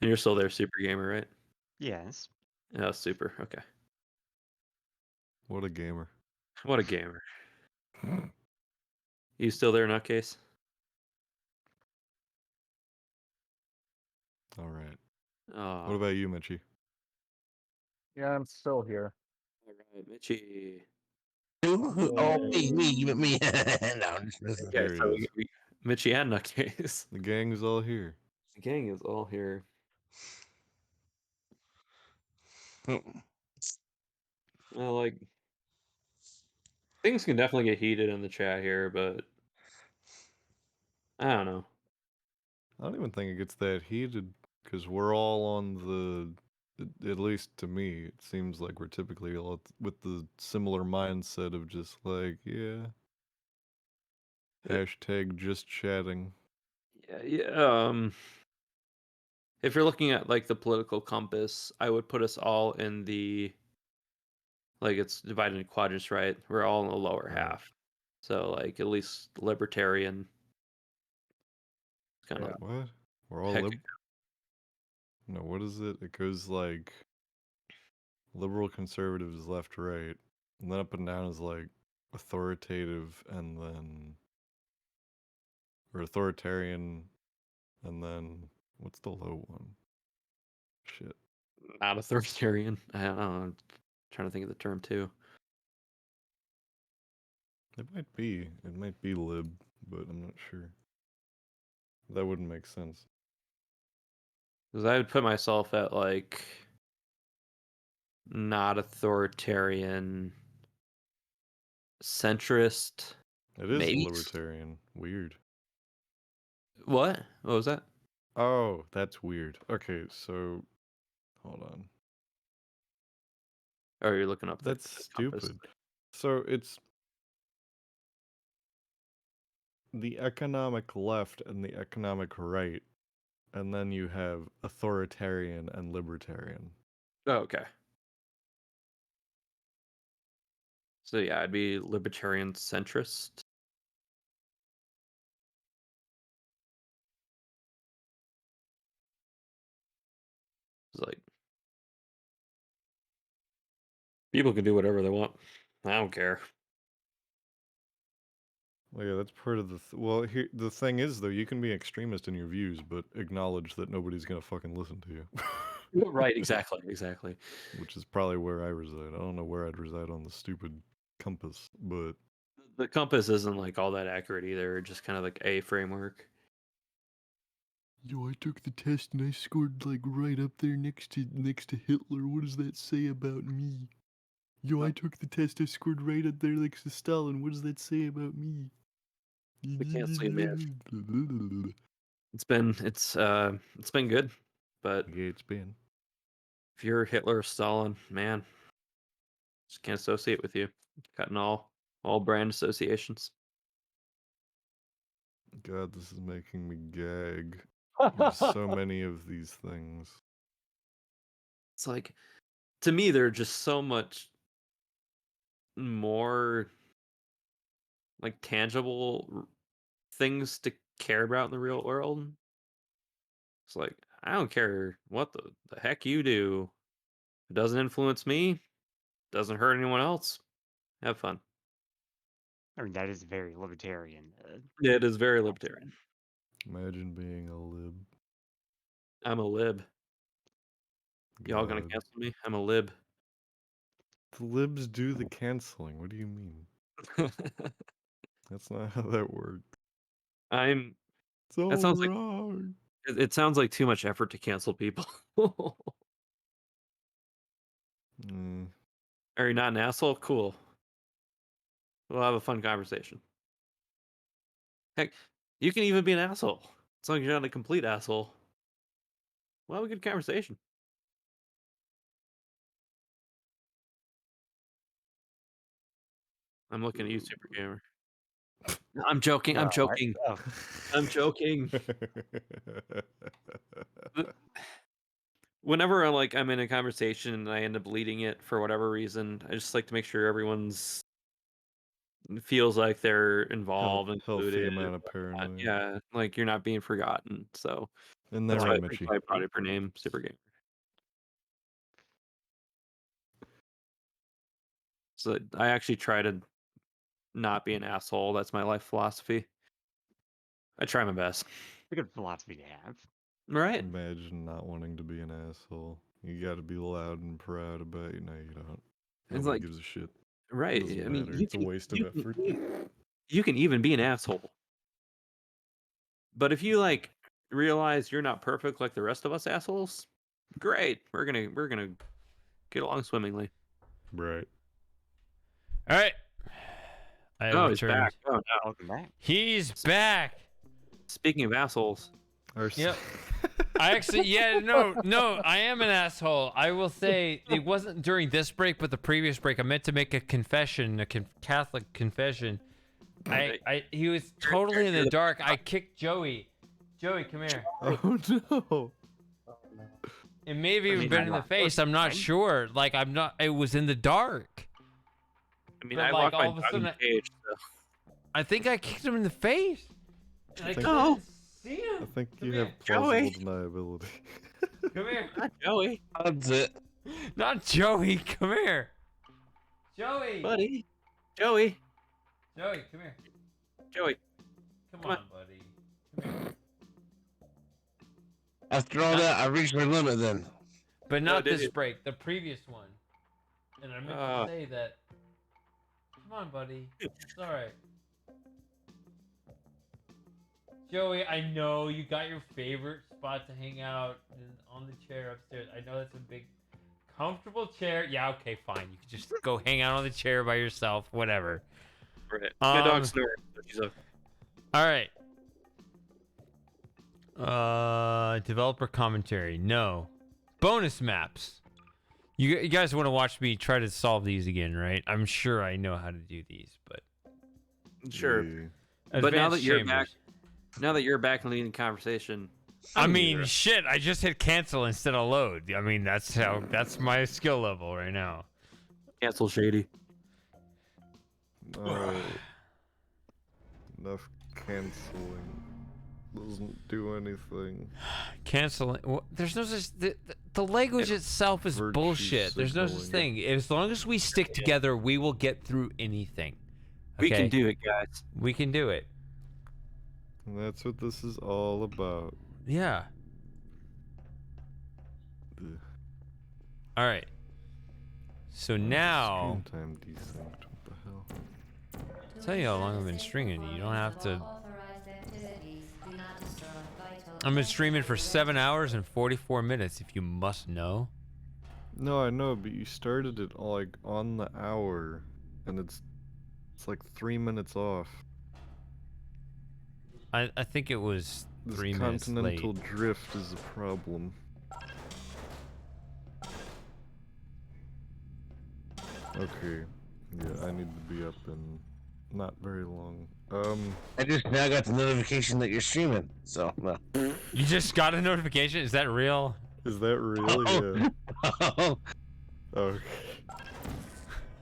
And you're still there, Super Gamer, right? Yes. Oh, super. Okay. What a gamer. What a gamer. You still there, nutcase? All right. Oh, What about you, Mitchy? Yeah, I'm still here. all right, Mitchy. Oh, me. No, I'm just messing. Okay, Here he so is. we Mitchy and nutcase. The gang's all here. The gang is all here. Well, like things can definitely get heated in the chat here, but I don't know. I don't even think it gets that heated because we're all on at least to me, it seems like we're typically all with the similar mindset of just like, yeah, hashtag just chatting. Yeah. If you're looking at like the political compass, I would put us all in the like it's divided into quadrants, right? We're all in the lower Right. half. So like at least libertarian. It's kind of Yeah. What? We're all heck. No, what is it? It goes like liberal conservatives left right. And then up and down is like authoritative and then or authoritarian and then what's the low one? Shit. Not authoritarian. I don't know. I'm trying to think of the term too. It might be. It might be lib, but I'm not sure. That wouldn't make sense. Because I would put myself at like not authoritarian, centrist. It is Maybe. libertarian. Weird. What? What was that? Oh, that's weird. Okay, so hold on. Oh, you're looking up. That's the compass. stupid. So it's the economic left and the economic right, and then you have authoritarian and libertarian. Oh, okay. So yeah, I'd be libertarian centrist. It's like people can do whatever they want. I don't care. Well, yeah, that's part of the. Well, here the thing is though, you can be extremist in your views, but acknowledge that nobody's gonna fucking listen to you. Right, exactly. Which is probably where I reside. I don't know where I'd reside on the stupid compass, but The compass isn't like all that accurate either. Just kind of like a framework. yo, I took the test and I scored like right up there next to Hitler. What does that say about me? Yo, I took the test. I scored right up there next to Stalin. What does that say about me? We can't see, man. It's been good, but Yeah, it's been. if you're Hitler or Stalin, man, just can't associate with you. Cutting all brand associations. God, this is making me gag. There's so many of these things. It's like to me, they're just so much more like tangible things to care about in the real world. It's like I don't care what the heck you do. It doesn't influence me. Doesn't hurt anyone else. Have fun. I mean, that is very libertarian. Yeah, it is very libertarian. Imagine being a lib. I'm a lib. Y'all gonna God. cancel me? I'm a lib. The libs do the canceling. What do you mean? That's not how that works. I'm. It's all That sounds like wrong. it sounds like too much effort to cancel people. Mm. Are you not an asshole? Cool. We'll have a fun conversation. Heck, you can even be an asshole. As long as you're not a complete asshole. We'll have a good conversation. I'm looking at you, Super Gamer. I'm joking. I'm joking. Oh, I'm joking. whenever I'm in a conversation and I end up leading it for whatever reason, I just like to make sure everyone's feels like they're involved, Healthy included. amount of paranoia. Yeah, like you're not being forgotten. So In that's there, why, Mitchie. I brought it for name Super Gamer. So I actually try to not be an asshole. That's my life philosophy. I try my best. It's a good philosophy to have. Right? Imagine not wanting to be an asshole. You got to be loud and proud about it. No, you don't. It's Nobody like gives a shit. right. Doesn't I mean, matter. It's a waste of effort. You can even be an asshole. But if you realize you're not perfect like the rest of us assholes, great. We're gonna get along swimmingly. Right. All right. I have Oh, he's returned. back. Oh no. Welcome back. He's back. Speaking of assholes. Yep. I actually, no, I am an asshole. I will say it wasn't during this break, but the previous break. I meant to make a confession, Catholic confession. He was totally in the dark. I kicked Joey. Joey, come here. Oh no. It may have even been in the face. I'm not sure. Like it was in the dark. I mean, But, I like, walk my all of a dog in sudden cage. So. I think I kicked him in the face. I think, couldn't see him. I think you Come have here. plausible deniability. Come here. Not Joey. That's it. Not Joey. Come here. Joey. Buddy. Joey. Joey, come here. Joey. Come on, buddy. Come here. After all that, I reached my limit then. But not did this you? break, the previous one. And I meant to say that. Come on, buddy. It's alright. Joey, I know you got your favorite spot to hang out on the chair upstairs. I know that's a big, comfortable chair. Yeah, okay, fine. You can just go hang out on the chair by yourself. Whatever. Right. Good dog snore. All right. Developer commentary. No. Bonus maps. You guys want to watch me try to solve these again, right? I'm sure I know how to do these, but Sure. Yeah. But now Advanced that you're chambers. back, leading the conversation. I mean, shit, I just hit cancel instead of load. I mean, that's my skill level right now. Cancel shady. Alright. Enough canceling. Doesn't do anything. Canceling. Well, there's no such. The language itself is Virtue bullshit. There's no such signaling. thing. As long as we stick together, we will get through anything. We Okay? can do it, guys. We can do it. And that's what this is all about. Yeah. Ugh. All right. So now, Screen time desynced. What the hell? I'll tell you how long I've been streaming. You don't have to. I've been streaming for 7 hours and 44 minutes, if you must know. No, I know, but you started it on the hour, and it's like 3 minutes off. I think it was This 3 minutes late. continental drift is a problem. Okay. Yeah, I need to be up in not very long. I just now got the notification that you're streaming. So no. You just got a notification? Is that real? Is that real? Yeah. Oh. Okay.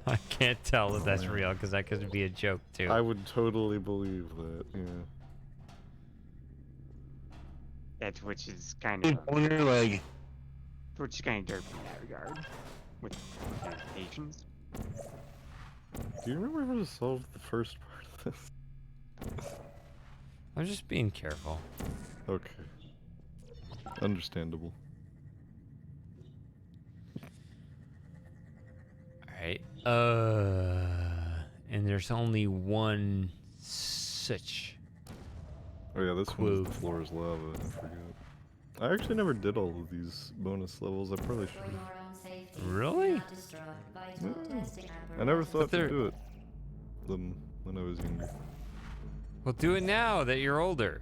I can't tell if that's real because that could be a joke too. I would totally believe that. Yeah. Yeah, Twitch is kind of On your leg. Twitch is kind of derpy in that regard with notifications. Do you remember how to solve the first part of this? I'm just being careful. Okay. Understandable. Alright. And there's only one such. Oh yeah, this Clue. one's the floor is lava. I forgot. I actually never did all of these bonus levels. I probably should. Really? I never thought they're- to do it. Them when I was younger. Well, do it now that you're older.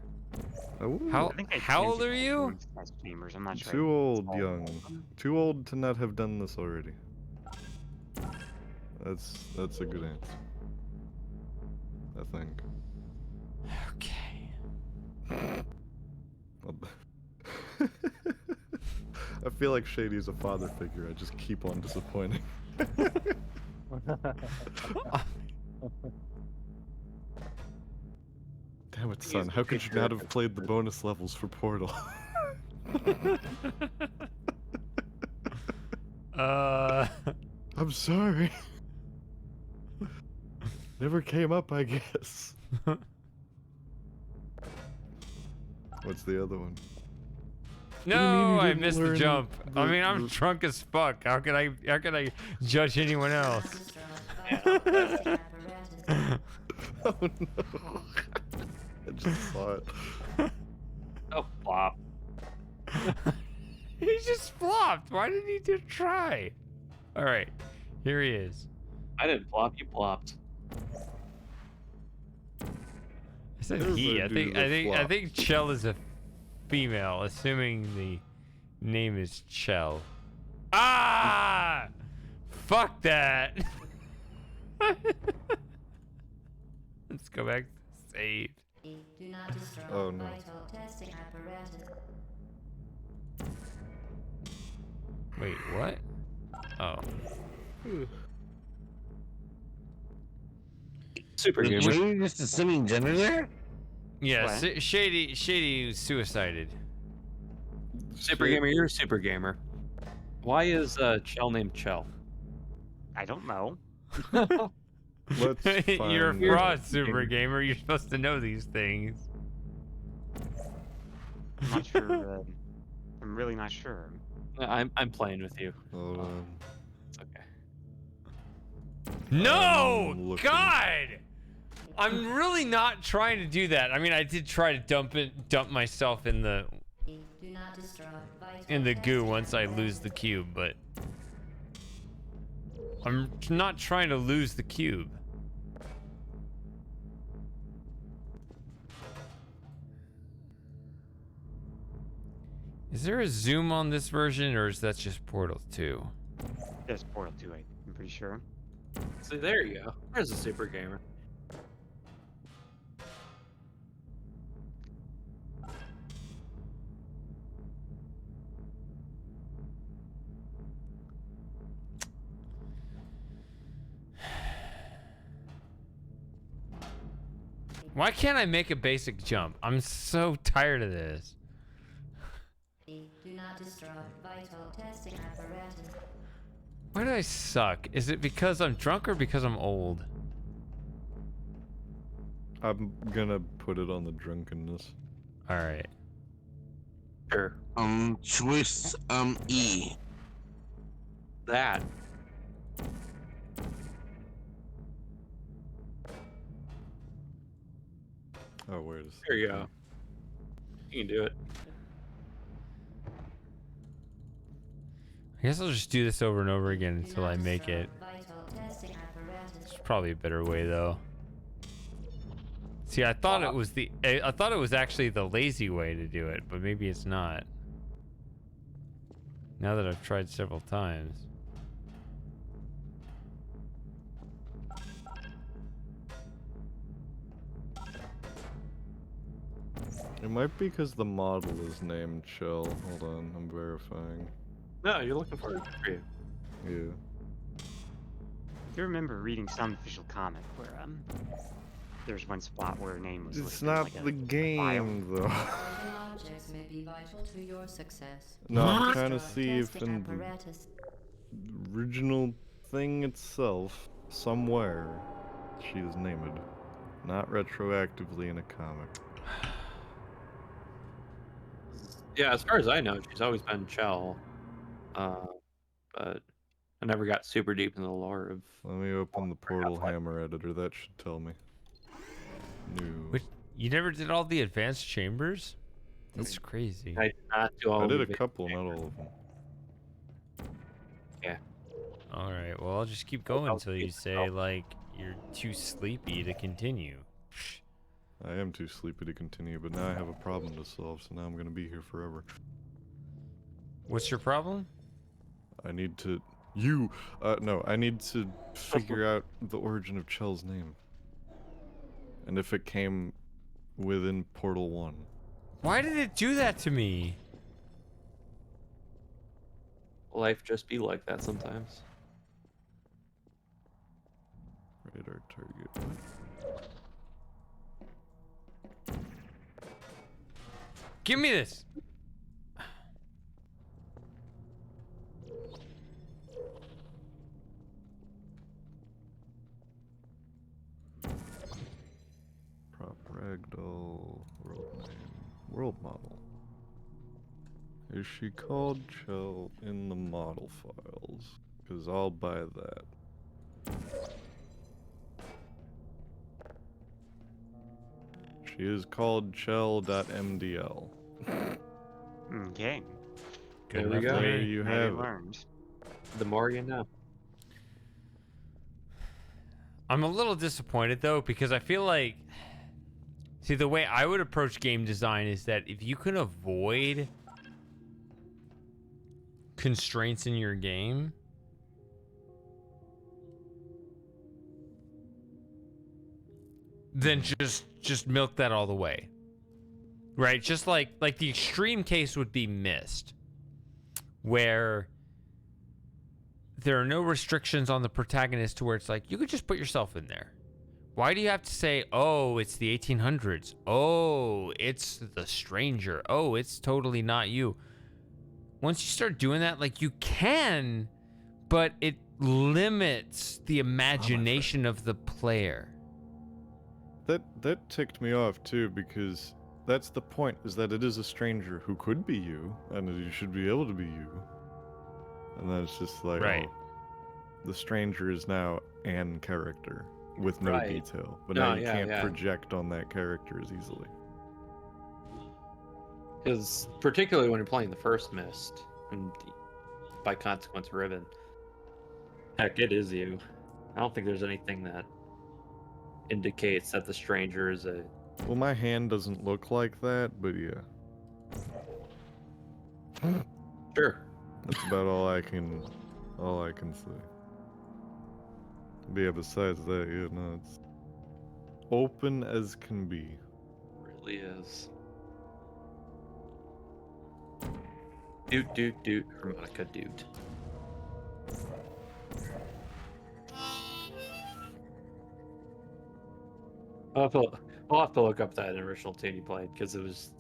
Oh, How I think I how changed old it are to you? test chambers. I'm not sure. too old, All young. of them. Too old to not have done this already. That's a good answer. I think. Okay. I feel like Shady's a father figure. I just keep on disappointing. Damn it, son. How could you not have played the bonus levels for Portal? I'm sorry. Never came up, I guess. What's the other one? No, I missed the jump. I mean, I'm drunk as fuck. How can I judge anyone else? Oh no. I just saw it. Oh, flop. He just flopped. Why didn't he just try? All right, here he is. I didn't flop, you flopped. I said There's he. a I dude think with I think I flop. think Chell is a female, assuming the name is Chell. Ah! Fuck that. Let's go back to save. Do not destroy Oh, no. vital testing apparatus. Wait, what? Oh. Super Were gamer. you just assuming gender there? Yeah, What? Shady suicided. Super gamer, you're a super gamer. Why is Chell named Chell? I don't know. Let's You're a find fraud, out. super gamer. You're supposed to know these things. I'm not sure. I'm really not sure. I'm playing with you. Hold on. It's okay. No! looking. God! I'm really not trying to do that. I mean, I did try to dump myself in the Do not destroy vital goo testing once I lose the cube, but I'm not trying to lose the cube. Is there a zoom on this version, or is that just Portal 2? There's Portal 2, I'm pretty sure. So there you go. There's a super gamer. Why can't I make a basic jump? I'm so tired of this. Do not destroy vital testing apparatus. Why do I suck? Is it because I'm drunk or because I'm old? I'm gonna put it on the drunkenness. All right. Sure. Choice E. That. Oh, wait a second. There you go. You can do it. I guess I'll just do this over and over again Do until not I make destroy it. vital testing apparatus. It's probably a better way though. See, I thought it was I thought it was actually the lazy way to do it, but maybe it's not. Now that I've tried several times. It might be because the model is named Chell. Hold on, I'm verifying. No, you're looking for it. For you. Yeah. I do remember reading some official comic where there's one spot where a name was It's listed, not like the game, though. Vital objects may be vital to your success. No, I'm Destroy trying to see if testing in the apparatus. original thing itself, somewhere, she is named. Not retroactively in a comic. Yeah, as far as I know, she's always been Chell. But I never got super deep in the lore of. Let me open the Portal Hammer editor. That should tell me. New. Which you never did all the advanced chambers? That's crazy. I did not do all I did of a it. couple, not all of them. Yeah. All right. Well, I'll just keep going until you say like you're too sleepy to continue. I am too sleepy to continue, but now I have a problem to solve, so now I'm gonna be here forever. What's your problem? I need to... no, I need to figure out the origin of Chell's name. And if it came within Portal 1. Why did it do that to me? life just be like that sometimes. Radar target. Give me this. Prop ragdoll. World name. World model. Is she called Chell in the model files? Because I'll buy that. She is called Chell.mdl. Okay. Good There we enough go. for There me. you Maybe have it. learned. The more you know. I'm a little disappointed though because I feel like, see, the way I would approach game design is that if you can avoid constraints in your game, then just milk that all the way, right? Just like the extreme case would be Myst, where there are no restrictions on the protagonist to where it's like you could just put yourself in there. Why do you have to say, oh, it's the 1800s, oh, it's the stranger, oh, it's totally not you? Once you start doing that, like, you can, but it limits the imagination of the player. That ticked me off too, because that's the point, is that it is a stranger who could be you, and you should be able to be you. And then it's just like, Right. oh, the stranger is now an character with no Right. detail. But No, now you yeah, can't yeah. project on that character as easily. Because particularly when you're playing the first Myst, and by consequence Ribbon, heck, it is you. I don't think there's anything that indicates that the stranger is a. Well, my hand doesn't look like that, but yeah. Sure. That's about all I can say. But yeah, besides that, yeah, no, it's open as can be. Really is. Doot doot doot harmonica doot. I'll have to look up that original tune you played because it was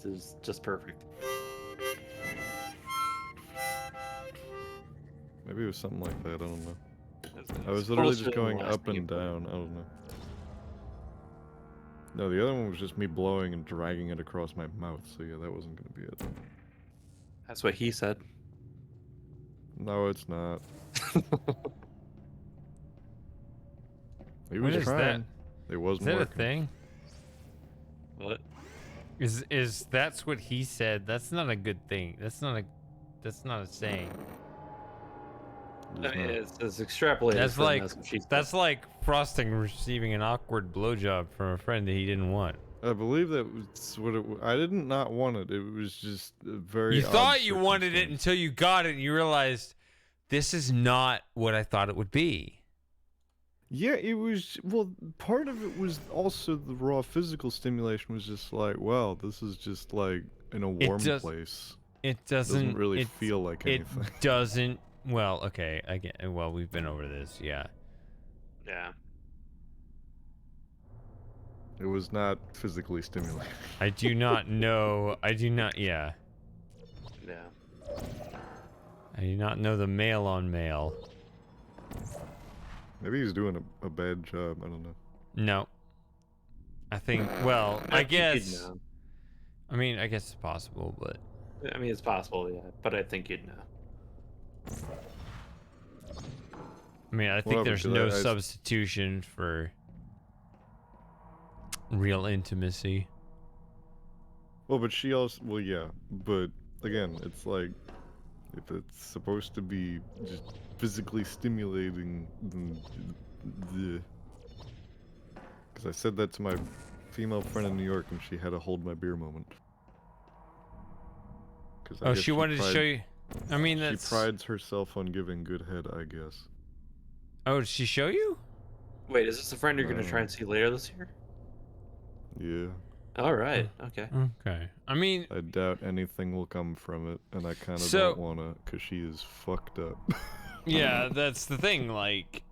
just perfect. Maybe it was something like that, I don't know. It's I was literally closer just to the going last up thing you and played. down, I don't know. No, the other one was just me blowing and dragging it across my mouth, so yeah, that wasn't gonna be it. That's what he said. No, it's not. He What was is trying. It Is wasn't that a working. thing? What? Is that's what he said? That's not a good thing. That's not a saying. I mean, it's extrapolated. That's from like what she said. that's like Frosting receiving an awkward blowjob from a friend that he didn't want. I believe that was what it was. I didn't not want it. It was just a very You odd thought you wanted it circumstance. until you got it and you realized this is not what I thought it would be. Yeah, it was. Well, part of it was also the raw physical stimulation was just like, wow, this is just like in a warm does- place. It doesn't really feel like it anything. doesn't. Well, okay, again. Well, we've been over this. Yeah. Yeah. It was not physically stimulating. I do not know. I do not. Yeah. Yeah. I do not know the male on male. Maybe he's doing a bad job. I don't know. No. I think. Well, I think you'd guess. know. I mean, I guess it's possible, but I mean, it's possible, yeah, but I think you'd know. I mean, I think Well, there's because no I- substitution for real intimacy. Well, but she also. Well, yeah, but again, it's like if it's supposed to be just physically stimulating, then the. Because I said that to my female friend in New York, and she had a hold my beer moment. 'Cause I Oh, guess she wanted to show you. I mean, She that's. prides herself on giving good head, I guess. Oh, did she show you? Wait, is this a friend you're gonna try and see later this year? Yeah. All right. Okay. Okay. I mean, I doubt anything will come from it, and I kind of So- don't want to, because she is fucked up. yeah, that's the thing. Like,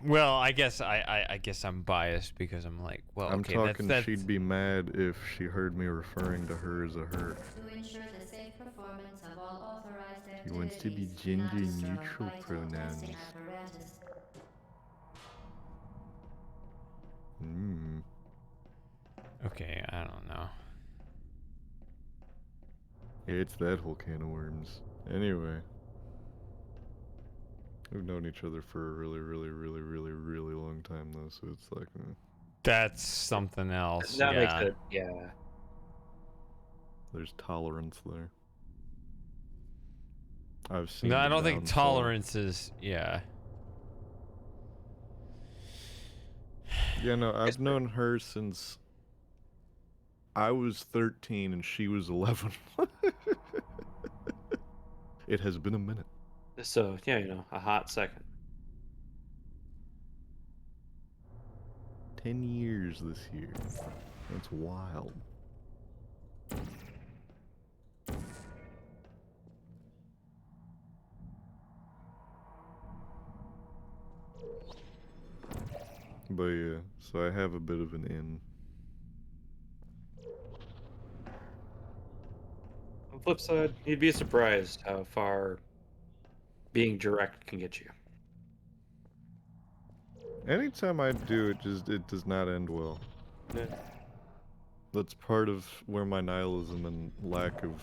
well, I guess I guess I'm biased because I'm like, well, I'm okay, talking that's she'd be mad if she heard me referring to her as a her. To ensure the safe performance of all authorized She wants to be activities, do not gender destroy neutral vital pronouns. testing apparatus. Mm. okay. I don't know. Yeah, it's that whole can of worms. Anyway. We've known each other for a really, really, really, really, really long time, though, so it's like, That's something else. That makes Yeah. it. Yeah. there's tolerance there. I've seen No, I the don't think downfall. tolerance is. Yeah. Yeah, no, I've known her since I was 13 and she was 11. It has been a minute. So yeah, a hot second. 10 years this year. That's wild. But yeah, so I have a bit of an in. On the flip side, you'd be surprised how far being direct can get you. Anytime I do it, it does not end well. Yeah. That's part of where my nihilism and lack of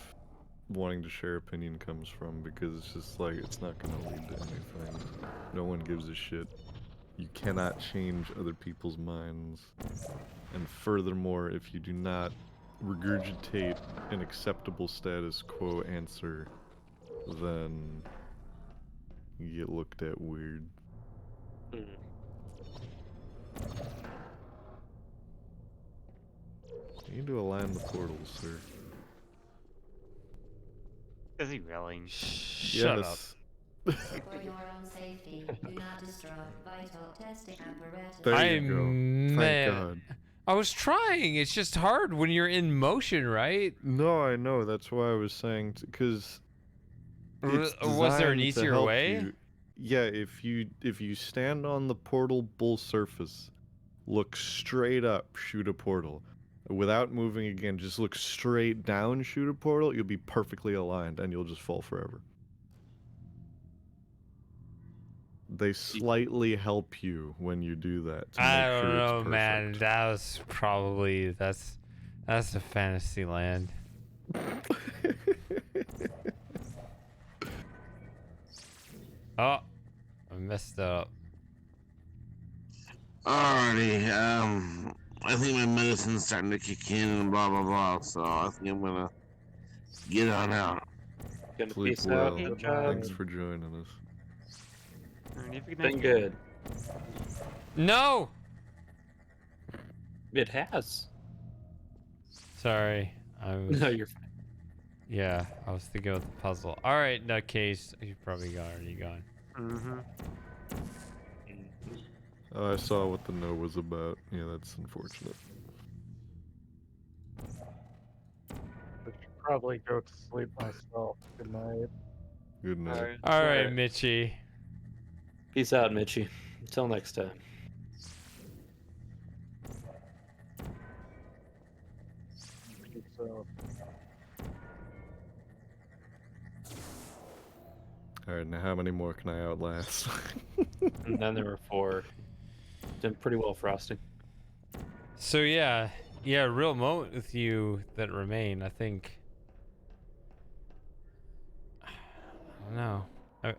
wanting to share opinion comes from, because it's just like, it's not gonna lead to anything. No one gives a shit. You cannot change other people's minds. And furthermore, if you do not regurgitate an acceptable status quo answer, then you get looked at weird. Mm. You need to align the portals, sir. Is he really? Shut up. For your own safety, do not disrupt vital testing apparatus. There you go. Thank Man, God. I was trying. It's just hard when you're in motion, right? No, I know. That's why I was saying, because Was there an easier way? Yeah, if you stand on the portal bull surface, look straight up, shoot a portal. Without moving again, just look straight down, shoot a portal, you'll be perfectly aligned and you'll just fall forever. They slightly help you when you do that to I make don't sure know, it's man. perfect. That was probably that's a fantasy land. Oh, I messed up. Alrighty, I think my medicine's starting to kick in and blah blah blah, so I think I'm gonna get on out. Gonna Sleep peace well. out. Good job. Thanks for joining us. Been good. No. It has. Sorry, I was. No, you're fine. Yeah, I was thinking of the puzzle. All right, in that case, you're probably already gone. Mm-hmm. Oh, I saw what the no was about. Yeah, that's unfortunate. I should probably go to sleep myself. Good night. Good night. All right, Mitchie. Peace out, Mitchie. Until next time. So, Alright, now how many more can I outlast? And then there were 4. Did pretty well, Frosty. So yeah, real moment with you that remain. I think. I don't know.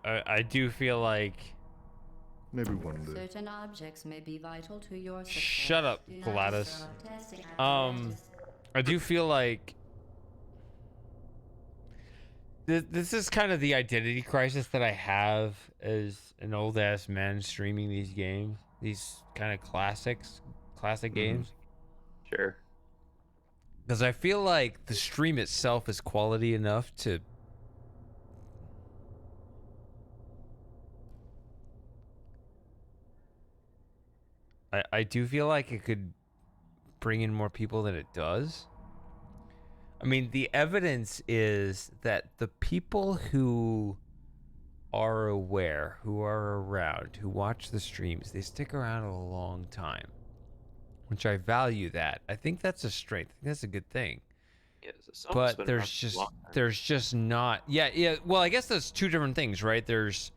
I do feel like. Maybe one day. Certain objects may be vital to your success. Shut up, Do not Gladys. disrupt testing apparatus. I do feel like this is kind of the identity crisis that I have as an old ass man streaming these games, these kind of classic games. Sure. Because I feel like the stream itself is quality enough to. I do feel like it could bring in more people than it does. I mean, the evidence is that the people who are aware, who are around, who watch the streams, they stick around a long time, which I value that. I think that's a strength. I think that's a good thing. Yeah, someone's But been around for a long time. there's just not. Yeah. Well, I guess that's two different things, right? There's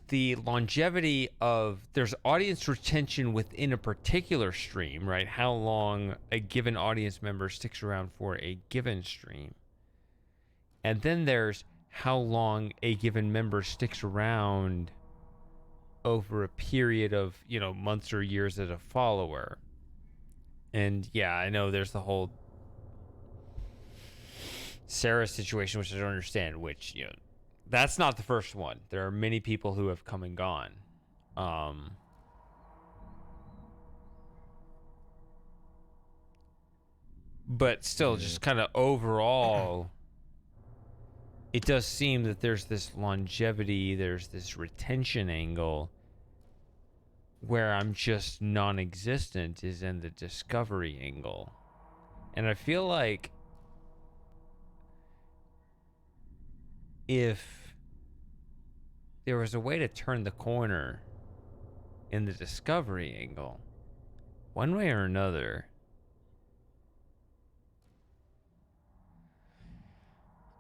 the longevity of there's audience retention within a particular stream, right? How long a given audience member sticks around for a given stream. And then there's how long a given member sticks around over a period of, months or years as a follower. And yeah, I know there's the whole Sarah situation, which I don't understand, which, that's not the first one. There are many people who have come and gone. But still, just kind of overall, it does seem that there's this longevity, there's this retention angle where I'm just non-existent is in the discovery angle. And I feel like if there was a way to turn the corner in the discovery angle, one way or another,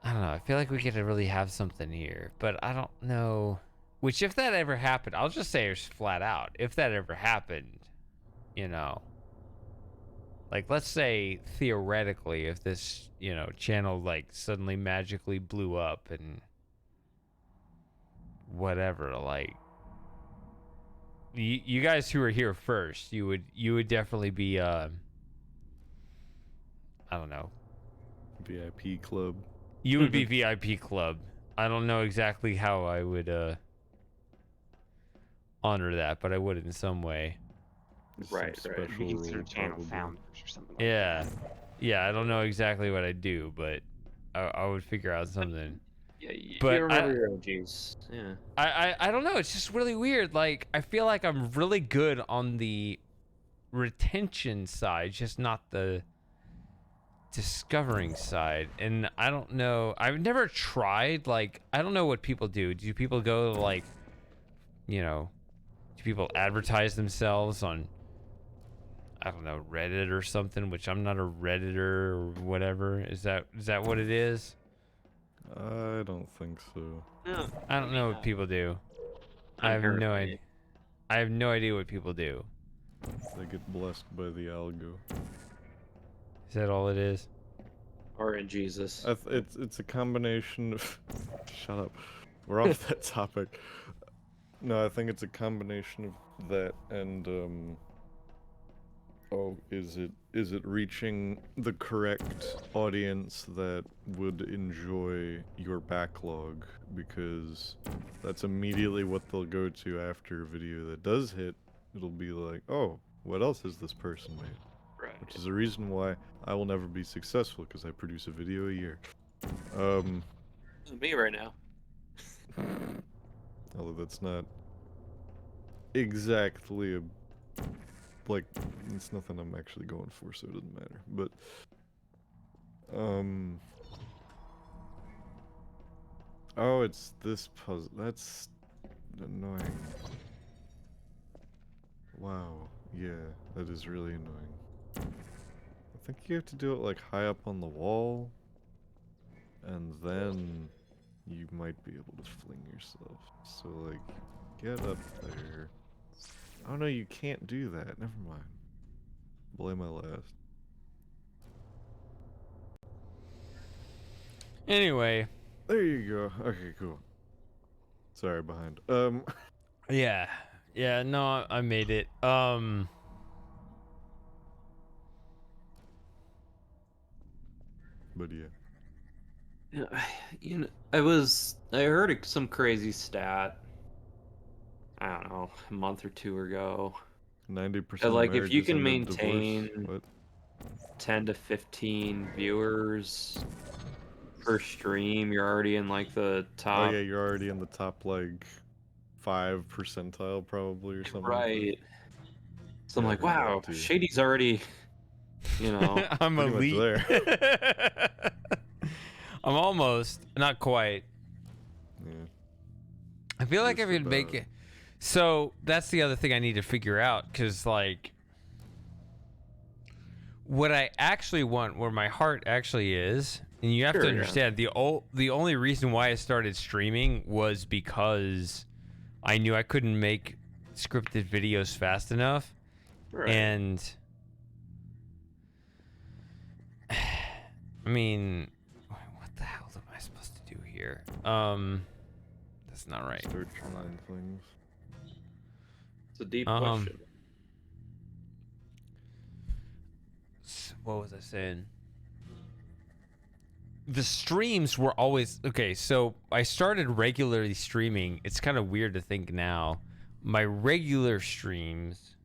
I don't know, I feel like we could really have something here, but I don't know. Which, if that ever happened, I'll just say it's flat out. If that ever happened, like, let's say theoretically, if this, channel like suddenly magically blew up and whatever, like, you guys who are here first, you would definitely be, I don't know, VIP club. You would be VIP club. I don't know exactly how I would honor that, but I would in some way. Right. We consider channel founders or something. Yeah, yeah. I don't know exactly what I'd do, but I would figure out something. Yeah, you but remember your OGs. Yeah. I don't know. It's just really weird. Like, I feel like I'm really good on the retention side, just not the discovering side. And I don't know. I've never tried. Like, I don't know what people do. Do people go to, like, do people advertise themselves on, I don't know, Reddit or something, which I'm not a Redditor or whatever. Is that what it is? I don't think so. No, I don't know what people do. I have no idea. I have no idea what people do. They get blessed by the algo. Is that all it is? Or in Jesus. It's a combination of... Shut up. We're off that topic. No, I think it's a combination of that and is it reaching the correct audience that would enjoy your backlog? Because that's immediately what they'll go to after a video that does hit. It'll be like, oh, what else has this person made? Right. Which is the reason why I will never be successful, because I produce a video a year. Me right now. Although that's not exactly like, it's nothing I'm actually going for, so it doesn't matter. But oh, it's this puzzle. That's annoying. Wow, yeah, that is really annoying. I think you have to do it like high up on the wall, and then you might be able to fling yourself. So, like, get up there. Oh no, you can't do that. Never mind. Blame my last. Anyway. There you go. Okay, cool. Sorry, behind. Yeah. Yeah, no, I made it. But yeah. I heard some crazy stat. I don't know, a month or two ago. 90%. Like, if you can end in maintain divorce. 10 to 15 viewers per stream, you're already in like the top. Oh yeah, you're already in the top like 5 percentile probably or something. Right. So I'm Yeah, I like, heard that wow, too. Shady's already, you know. I'm Pretty much elite. I'm almost, not quite. Yeah. I feel like I Just could make about. it. So that's the other thing I need to figure out, because like, what I actually want, where my heart actually is, and you have to Sure, yeah. understand the only reason why I started streaming was because I knew I couldn't make scripted videos fast enough, Right. and I mean, what the hell am I supposed to do here? That's not right. Start trying things. It's a deep question. What was I saying? The streams were always okay. So I started regularly streaming. It's kind of weird to think now. My regular streams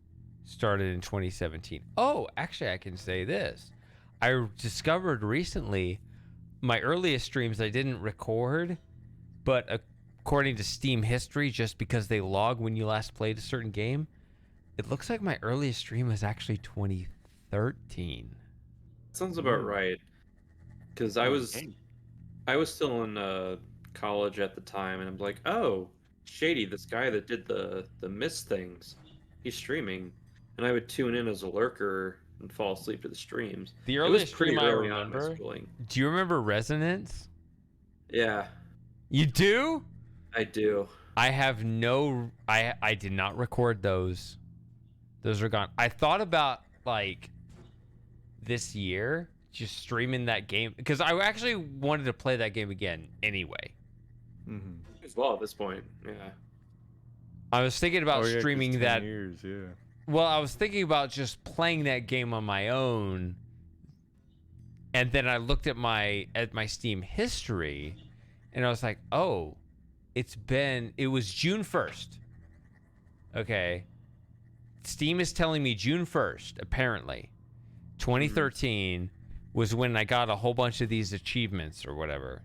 started in 2017. Oh, actually, I can say this. I discovered recently my earliest streams I didn't record, but according to Steam history, just because they log when you last played a certain game, it looks like my earliest stream was actually 2013. Sounds about right. Because I was still in college at the time, and I'm like, oh, Shady, this guy that did the mist things, he's streaming, and I would tune in as a lurker and fall asleep to the streams. The It was earliest pretty stream I early on in my remember. schooling. Do you remember Resonance? Yeah, You do? I do. I have no. I did not record those. Those are gone. I thought about like this year just streaming that game because I actually wanted to play that game again anyway. Mm-hmm. As well at this point, yeah. I was thinking about Oh, yeah, 'cause streaming 10 that. years, yeah. Well, I was thinking about just playing that game on my own, and then I looked at my Steam history, and I was like, oh, it was June 1st. Okay. Steam is telling me June 1st, apparently. 2013 was when I got a whole bunch of these achievements or whatever.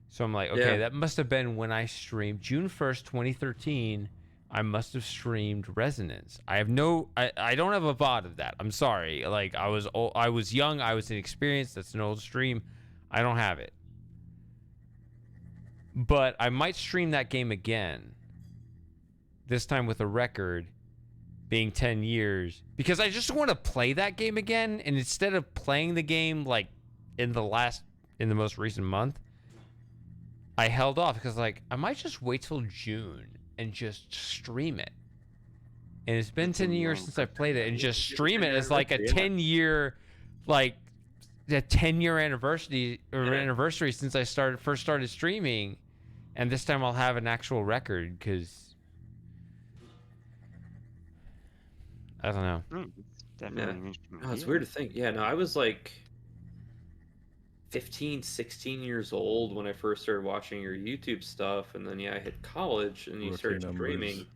So I'm like, okay, that must have been when I streamed June 1st, 2013. I must have streamed Resonance. I don't have a VOD of that. I'm sorry. Like I was young, I was inexperienced. That's an old stream. I don't have it. But I might stream that game again. This time with a record being 10 years because I just want to play that game again, and instead of playing the game like in the most recent month, I held off because like I might just wait till June and just stream it. And it's been 10 years since I played it, and just stream it as like a 10-year like the 10-year anniversary since I first started streaming, and this time I'll have an actual record because I don't know. It's definitely an interesting Oh, it's idea. weird to think. Yeah, no, I was like 15, 16 years old when I first started watching your YouTube stuff, and then I hit college and you Rookie started numbers. streaming.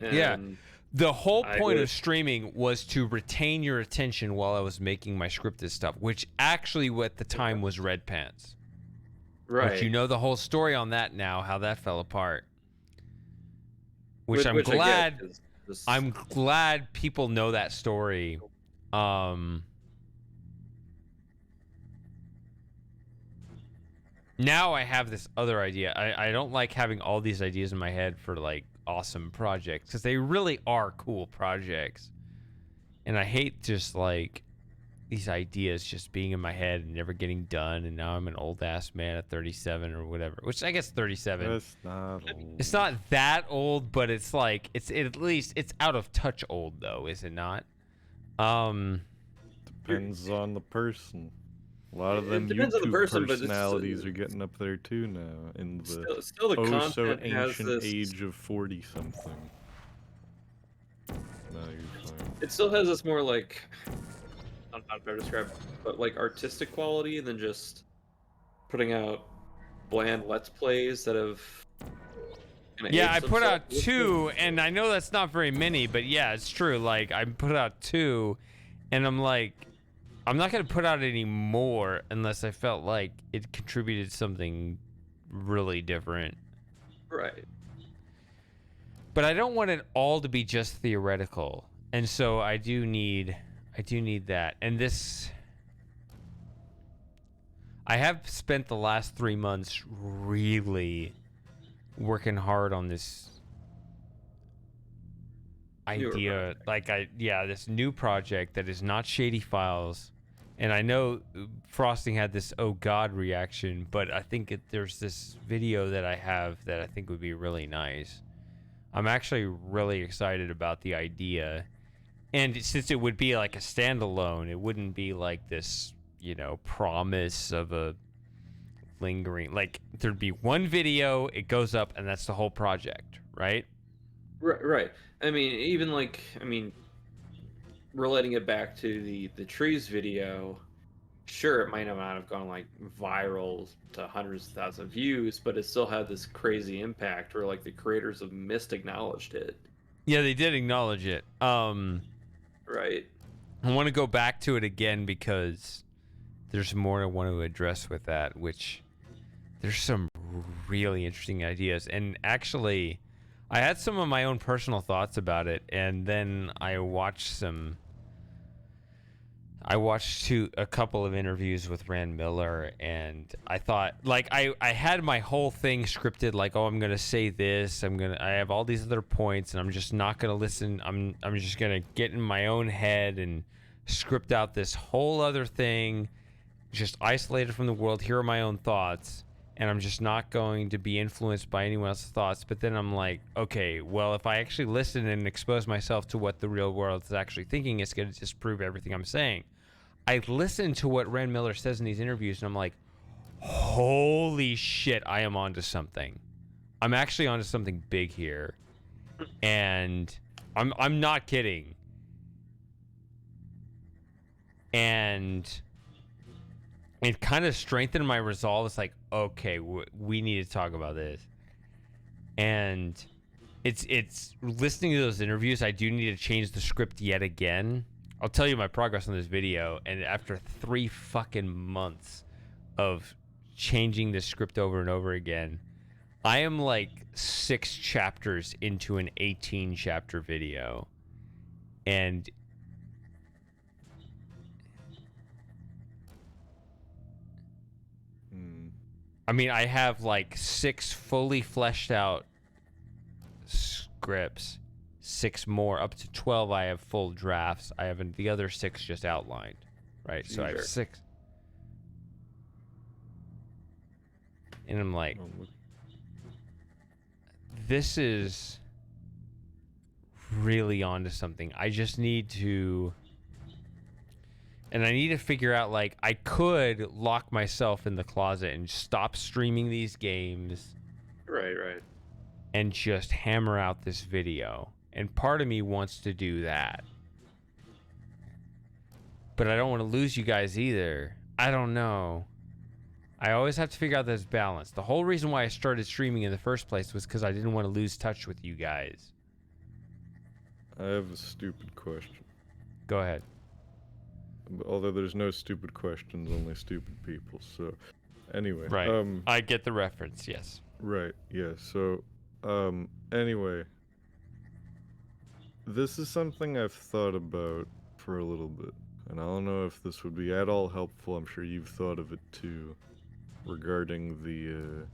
Yeah. And The whole point of would- streaming was to retain your attention while I was making my scripted stuff, which actually at the time was Red Pants. right. But you know the whole story on that now, how that fell apart. Which I'm I get, glad 'cause this- I'm glad people know that story. Now I have this other idea. I don't like having all these ideas in my head for like awesome projects because they really are cool projects. And I hate just like these ideas just being in my head and never getting done. And now I'm an old ass man at 37 or whatever, which I guess 37. That's not old. It's not that old, but it's like at least it's out of touch old though, is it not? Depends on the person. A lot of It them depends on the YouTube person, but it's, personalities are getting up there too now in the still the oh so content has ancient this. age of 40 something. No, you're fine. It still has this more like, I don't know how to describe, but like artistic quality than just putting out bland Let's Plays that have. kinda Yeah, I aged put out themselves. 2, and I know that's not very many, but yeah, it's true. Like I put out 2, and I'm like, I'm not gonna put out any more unless I felt like it contributed something really different. Right. But I don't want it all to be just theoretical. And so I do need that. And this, I have spent the last 3 months really working hard on this idea. This new project that is not Shady Files. And I know Frosting had this "oh God" reaction, but I think there's this video that I have that I think would be really nice. I'm actually really excited about the idea. And since it would be like a standalone, it wouldn't be like this, promise of a lingering. Like, there'd be one video, it goes up, and that's the whole project, right? Right. I mean, relating it back to the trees video, sure, it might not have gone like viral to hundreds of thousands of views, but it still had this crazy impact where like the creators of Myst acknowledged it. Yeah, they did acknowledge it. Right. I want to go back to it again because there's more I want to address with that, which there's some really interesting ideas. And actually, I had some of my own personal thoughts about it, and then I watched a couple of interviews with Rand Miller, and I thought, like, I had my whole thing scripted, like, oh, I'm gonna say this, I have all these other points, and I'm just not gonna listen. I'm just gonna get in my own head and script out this whole other thing, just isolated from the world. Here are my own thoughts, and I'm just not going to be influenced by anyone else's thoughts. But then I'm like, okay, well, if I actually listen and expose myself to what the real world is actually thinking, it's gonna disprove everything I'm saying. I listen to what Rand Miller says in these interviews, and I'm like, holy shit, I am onto something. I'm actually onto something big here. And I'm not kidding. And it kind of strengthened my resolve. It's like, okay, we need to talk about this. And it's listening to those interviews, I do need to change the script yet again. I'll tell you my progress on this video, and after 3 fucking months of changing the script over and over again, I am like 6 chapters into an 18 chapter video. And I mean, I have like 6 fully fleshed out scripts. 6 more, up to 12 I have full drafts. I have the other 6 just outlined, right? So I have 6. And I'm like, this is really onto something. I just need to, and I need to figure out, like, I could lock myself in the closet and stop streaming these games. Right. And just hammer out this video. And part of me wants to do that. But I don't want to lose you guys either. I don't know. I always have to figure out this balance. The whole reason why I started streaming in the first place was because I didn't want to lose touch with you guys. I have a stupid question. Go ahead. Although there's no stupid questions, only stupid people. So, anyway. Right. I get the reference, yes. Right, yeah. So, anyway. This is something I've thought about for a little bit. And I don't know if this would be at all helpful. I'm sure you've thought of it too. Regarding the,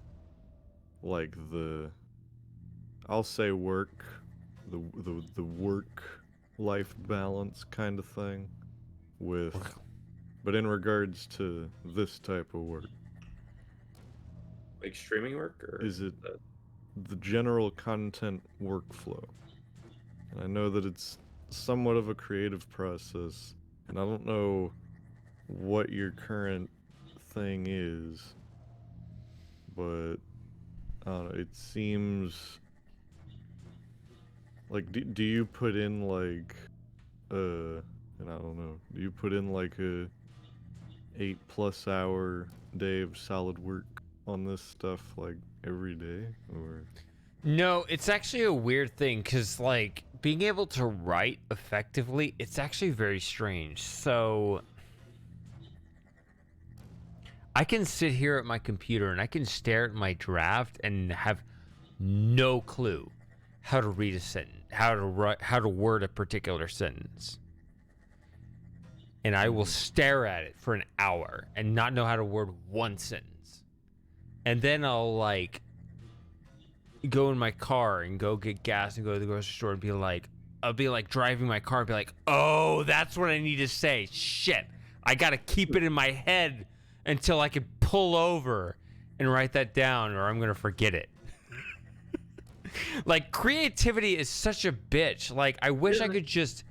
I'll say work. The work-life balance kind of thing. But in regards to this type of work. Like streaming work? Or is it the general content workflow? And I know that it's somewhat of a creative process, and I don't know what your current thing is, but I don't know, it seems like, do you put in like and I don't know, do you put in like a 8+ hour day of solid work on this stuff like every day, or? No, it's actually a weird thing, because, like, being able to write effectively, it's actually very strange. So, I can sit here at my computer and I can stare at my draft and have no clue how to read a sentence, how to word a particular sentence. And I will stare at it for an hour and not know how to word one sentence. And then I'll like go in my car and go get gas and go to the grocery store and be like, I'll be like driving my car and be like, oh, that's what I need to say. Shit. I got to keep it in my head until I can pull over and write that down or I'm going to forget it. Like, creativity is such a bitch. Like, I wish I could just...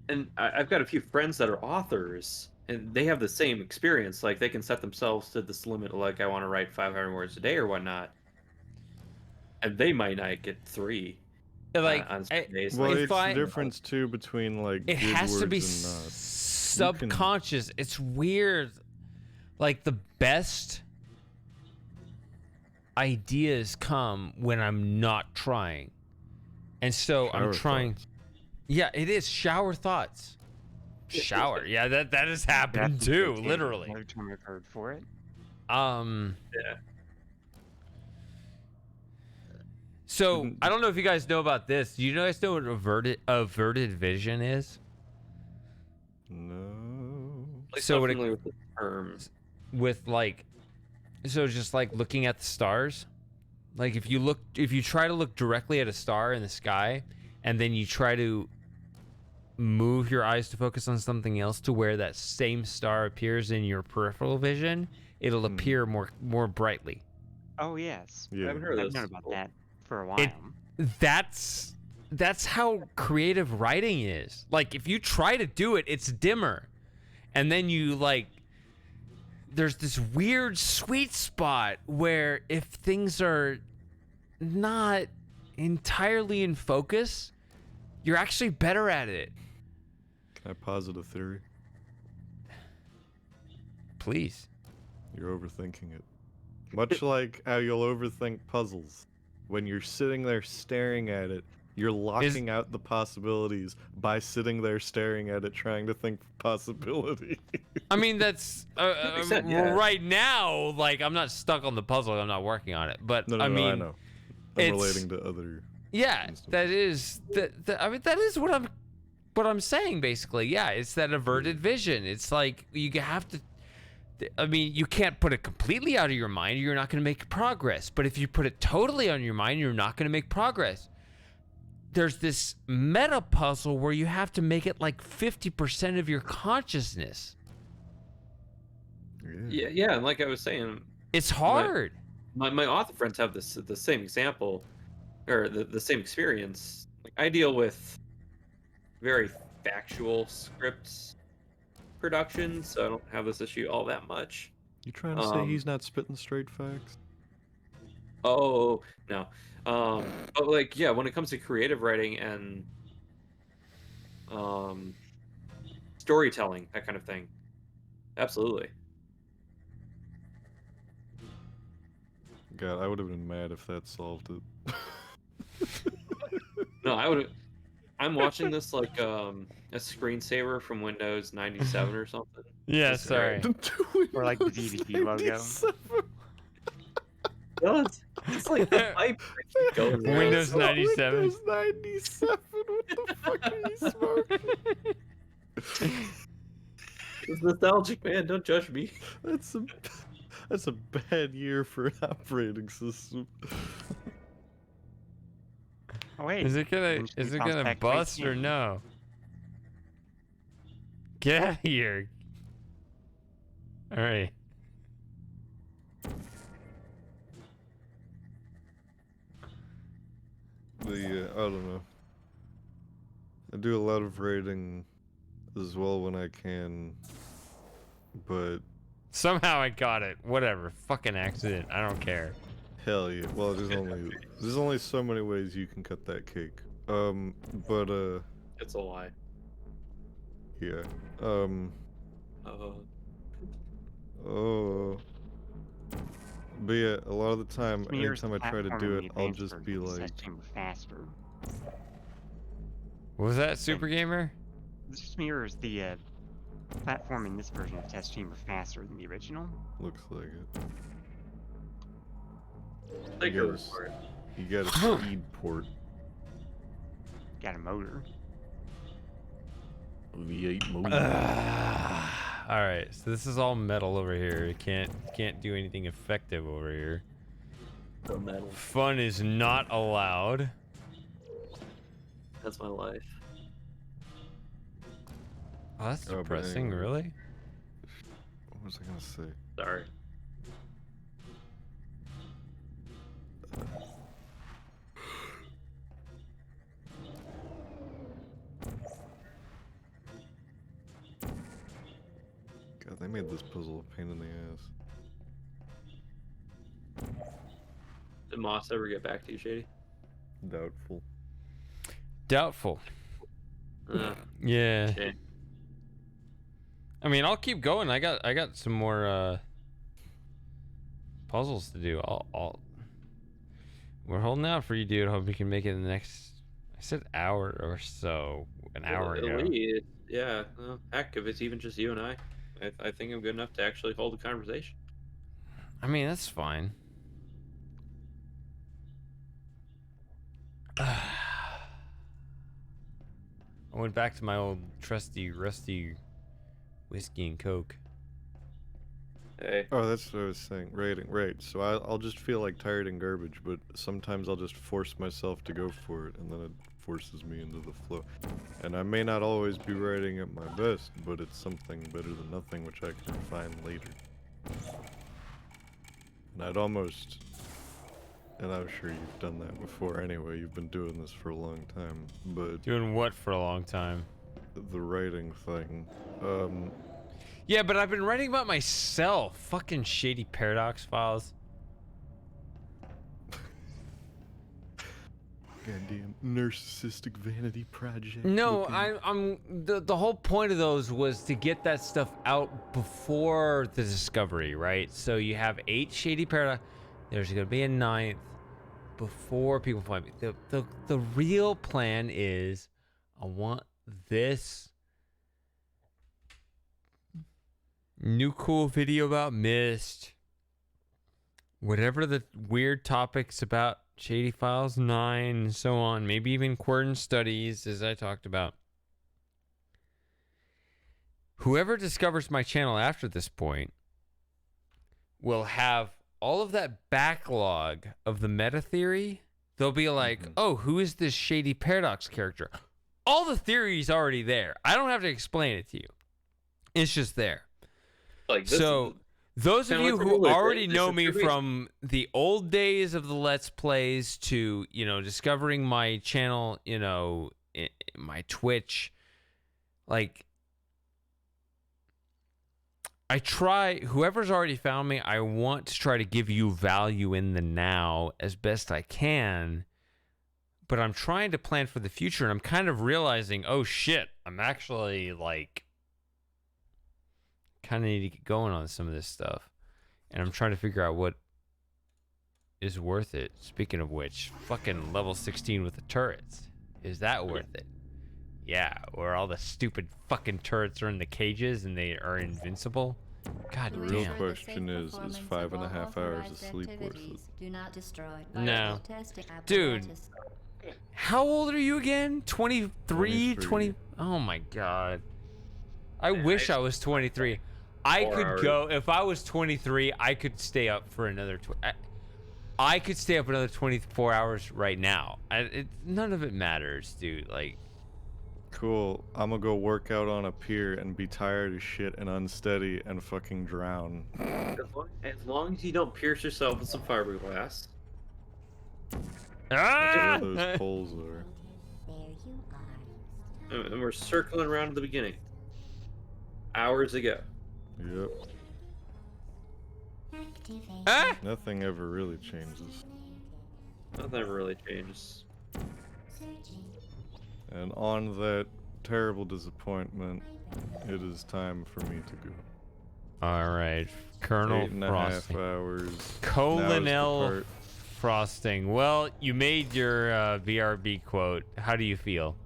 And I've got a few friends that are authors, and they have the same experience. Like, they can set themselves to this limit, like, I want to write 500 words a day or whatnot. And they might not get 3 like, on some days. Well, Like, it's the difference, too, between, like, it good has words to be and not. subconscious. It's weird. Like, the best ideas come when I'm not trying. And so I'm trying. Thoughts. Yeah, it is shower thoughts. Shower. Yeah, that has happened too, literally. Another term I've heard for it. yeah. So I don't know if you guys know about this. Do you guys know what averted vision is? No. Like, So not when it- familiar with the terms. With like, so just like looking at the stars. Like if you try to look directly at a star in the sky, and then you try to move your eyes to focus on something else to where that same star appears in your peripheral vision, it'll appear more brightly. Oh yes. Yeah. I haven't heard of I've this. known about that for a while. That's how creative writing is. Like if you try to do it, it's dimmer. And then you like there's this weird sweet spot where if things are not entirely in focus, you're actually better at it. Can I posit a theory? Please. You're overthinking it. Much like how you'll overthink puzzles. When you're sitting there staring at it, you're locking out the possibilities by sitting there staring at it, trying to think possibility. I mean, that's Makes sense, yeah. right now. Like, I'm not stuck on the puzzle. I'm not working on it. But No, I mean, I know. I'm it's- relating to other. yeah, instances. that is I mean, that is what I'm saying basically. Yeah, it's that averted vision. It's like you have to. I mean, you can't put it completely out of your mind. You're not going to make progress. But if you put it totally on your mind, you're not going to make progress. There's this meta puzzle where you have to make it like 50% of your consciousness. Yeah, and like I was saying, It's hard. my author friends have the same example, or the same experience. Like, I deal with very factual scripts productions, so I don't have this issue all that much. You trying to say he's not spitting straight facts? Oh no, but like yeah, when it comes to creative writing and storytelling, that kind of thing, absolutely. God, I would have been mad if that solved it. No, I would. I'm watching this like a screensaver from Windows 97 or something. Yeah, Just sorry. Or like the DVD logo. No, it's like the pipe going there. Windows 97. Windows 97. What the fuck are you smoking? It's nostalgic, man. Don't judge me. That's a bad year for an operating system. Oh wait. Is it gonna Windows sounds back bust or 19. no? Get out of here. All right. I don't know. I do a lot of writing as well when I can, but Somehow I got it. Whatever. Fucking accident. I don't care. hell yeah. Well, there's only so many ways you can cut that cake. It's a lie. Yeah. But yeah, a lot of the time, Smears anytime I try to platforming do the it, I'll advanced just be version of like, Test Chamber faster. What was that, Super Gamer? This just mirrors the platforming this version of Test Chamber faster than the original. looks like it. They You go gotta, for it. you got a speed port. Got a motor. V8 motor. All right, so this is all metal over here. You can't do anything effective over here. So metal. Fun is not allowed. That's my life. Oh, that's Oh, but depressing. anyway. Really? What was I gonna say? Sorry. God, they made this puzzle a pain in the ass. Did Moss ever get back to you, Shady? Doubtful. Doubtful. Yeah. Okay. I mean, I'll keep going. I got some more puzzles to do. We're holding out for you, dude. Hope you can make it in the next. I said hour or so. An hour ago. Yeah. Well, heck, if it's even just you and I think I'm good enough to actually hold a conversation. I mean, that's fine. I went back to my old trusty, rusty whiskey and coke. Hey. Oh, that's what I was saying. Rating, right. So I'll just feel like tired and garbage, but sometimes I'll just force myself to go for it, and then it forces me into the flow. And I may not always be writing at my best, but it's something better than nothing, which I can refine later. And I'd almost... And I'm sure you've done that before anyway, you've been doing this for a long time, but... Doing what for a long time? The writing thing. Yeah, but I've been writing about myself. Fucking shady paradox files. Goddamn narcissistic vanity project. No, looking- I'm the whole point of those was to get that stuff out before the discovery, right? So you have 8 shady paradox. There's gonna be a 9th before people find me. The real plan is I want this new cool video about Mist. Whatever the weird topics about Shady Files 9 and so on, maybe even Quern Studies, as I talked about. Whoever discovers my channel after this point will have all of that backlog of the meta theory. They'll be like, oh, who is this Shady Paradox character? All the theory's already there. I don't have to explain it to you. It's just there. Like this So... Those of kinda you like the who ruler, right? already This know is me your base. from the old days of the Let's Plays to, discovering my channel, my Twitch, like, whoever's already found me, I want to try to give you value in the now as best I can, but I'm trying to plan for the future, and I'm kind of realizing, oh shit, I'm actually, like, kind of need to get going on some of this stuff, and I'm trying to figure out what is worth it. Speaking of which, fucking level 16 with the turrets, is that worth it? Yeah, where all the stupid fucking turrets are in the cages and they are invincible. God The real damn. question is 5.5 hours of sleep worth it? Do not destroy. No. Testing Dude. apparatus. How old are you again? 23? 23. 20? Oh my god. I wish I was 23. I 4 could hours. go, if I was 23, I could stay up for another, I could stay up another 24 hours right now. None of it matters, dude. Like, Cool. I'm gonna go work out on a pier and be tired as shit and unsteady and fucking drown. As long as you don't pierce yourself with some fiberglass. ah! Where those poles are. There you are. And we're circling around to the beginning. Hours ago. Yep. Activate. Ah! Nothing ever really changes. Nothing really changes. Searching. And on that terrible disappointment, it is time for me to go. All right, Colonel 8.5 Frosting. hours. Now's the Colonel part. Frosting. Well, you made your BRB quote. How do you feel?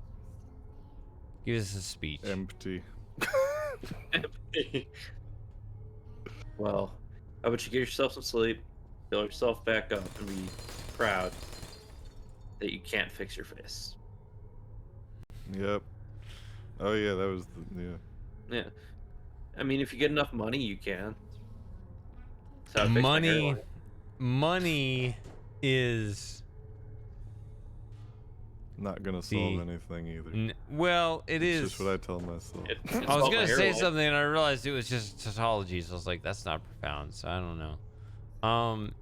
Give us a speech. Empty. Well, how about you get yourself some sleep, build yourself back up, and be proud that you can't fix your face. Yep. Oh yeah, that was the yeah. Yeah. I mean, if you get enough money, you can. So I fixed my Money, hairline. money is Not gonna solve the. anything either. Well, it It's is. just what I tell myself. It I was solved my gonna say hairline. something and I realized it was just tautology, so I was like, that's not profound, so I don't know.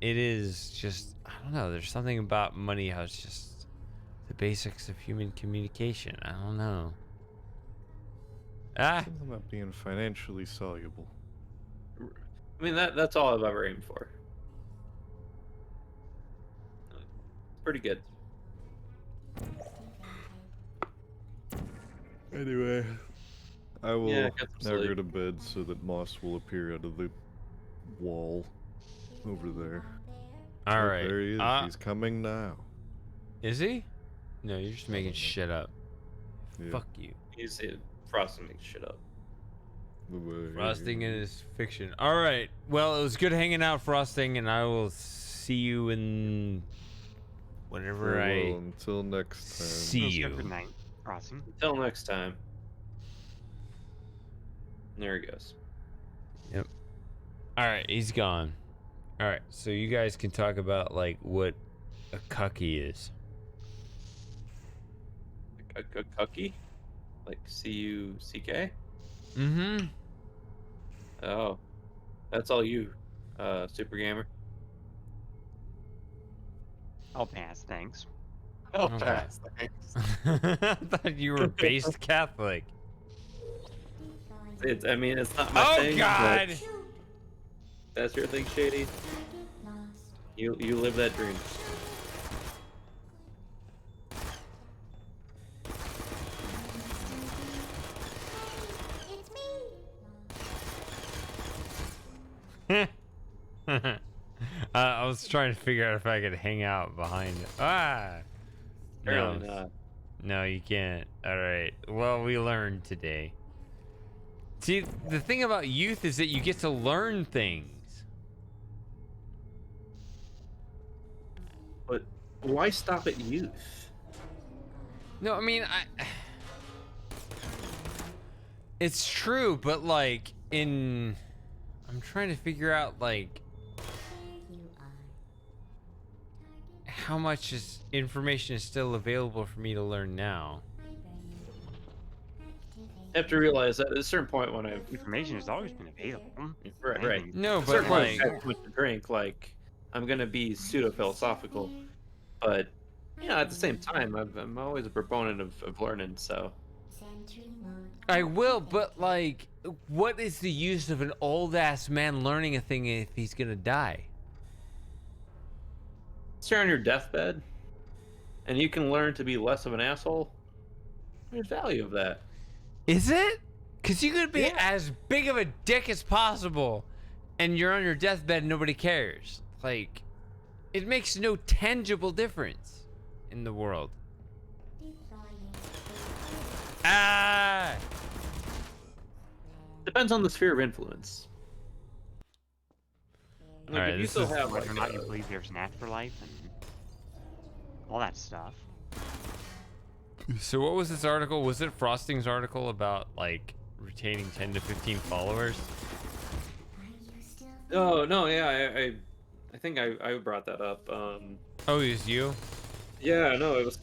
It is just, I don't know, there's something about money how it's just the basics of human communication. I don't know. Ah, Something about being financially soluble. I mean, that's all I've ever aimed for. It's pretty good. Anyway, I will Yeah, get some now go sleep. to bed so that Moss will appear out of the wall over there. all Oh, right. there he is. He's coming now. Is he? No, you're just making shit up. Yeah. Fuck you. He's Frosty makes shit up. Frosting is fiction. All right. Well, it was good hanging out, Frosting, and I will see you in whenever Farewell I until next time. see Good you. night, Frosty. Until next time. There he goes. Yep. All right, he's gone. All right, so you guys can talk about like what a cucky is. A cucky? Like C-U-C-K? Mm-hmm. Oh. That's all you, Super Gamer. I'll pass, thanks. Oh, Okay. pass. Thanks. I thought you were based Catholic. I mean, it's not my Oh thing. God! But that's your thing, Shady. You live that dream. I was trying to figure out if I could hang out behind. Ah! Apparently No. not. No, you can't. All right. Well, we learned today. See, the thing about youth is that you get to learn things. But why stop at youth? No, I mean, it's true, but like I'm trying to figure out like how much information is still available for me to learn now. I have to realize that at a certain point when I've Information has always been available. right. No, At a but certain point like, I've had too much to drink, like I'm gonna be pseudo philosophical, but at the same time, I'm always a proponent of learning. So I will, but like, what is the use of an old ass man learning a thing if he's gonna die? once you're on your deathbed, and you can learn to be less of an asshole, there's value of that. Is it? Because you could be Yeah. as big of a dick as possible, and you're on your deathbed and nobody cares. Like, it makes no tangible difference in the world. Ah! Depends on the sphere of influence. Like, Alright, if you this still is- have Whether or like not you believe there's an afterlife and all that stuff. So what was this article? Was it Frosting's article about, like, retaining 10 to 15 followers? Oh no, yeah, I think I brought that up. Oh, it was you? Yeah, no, it was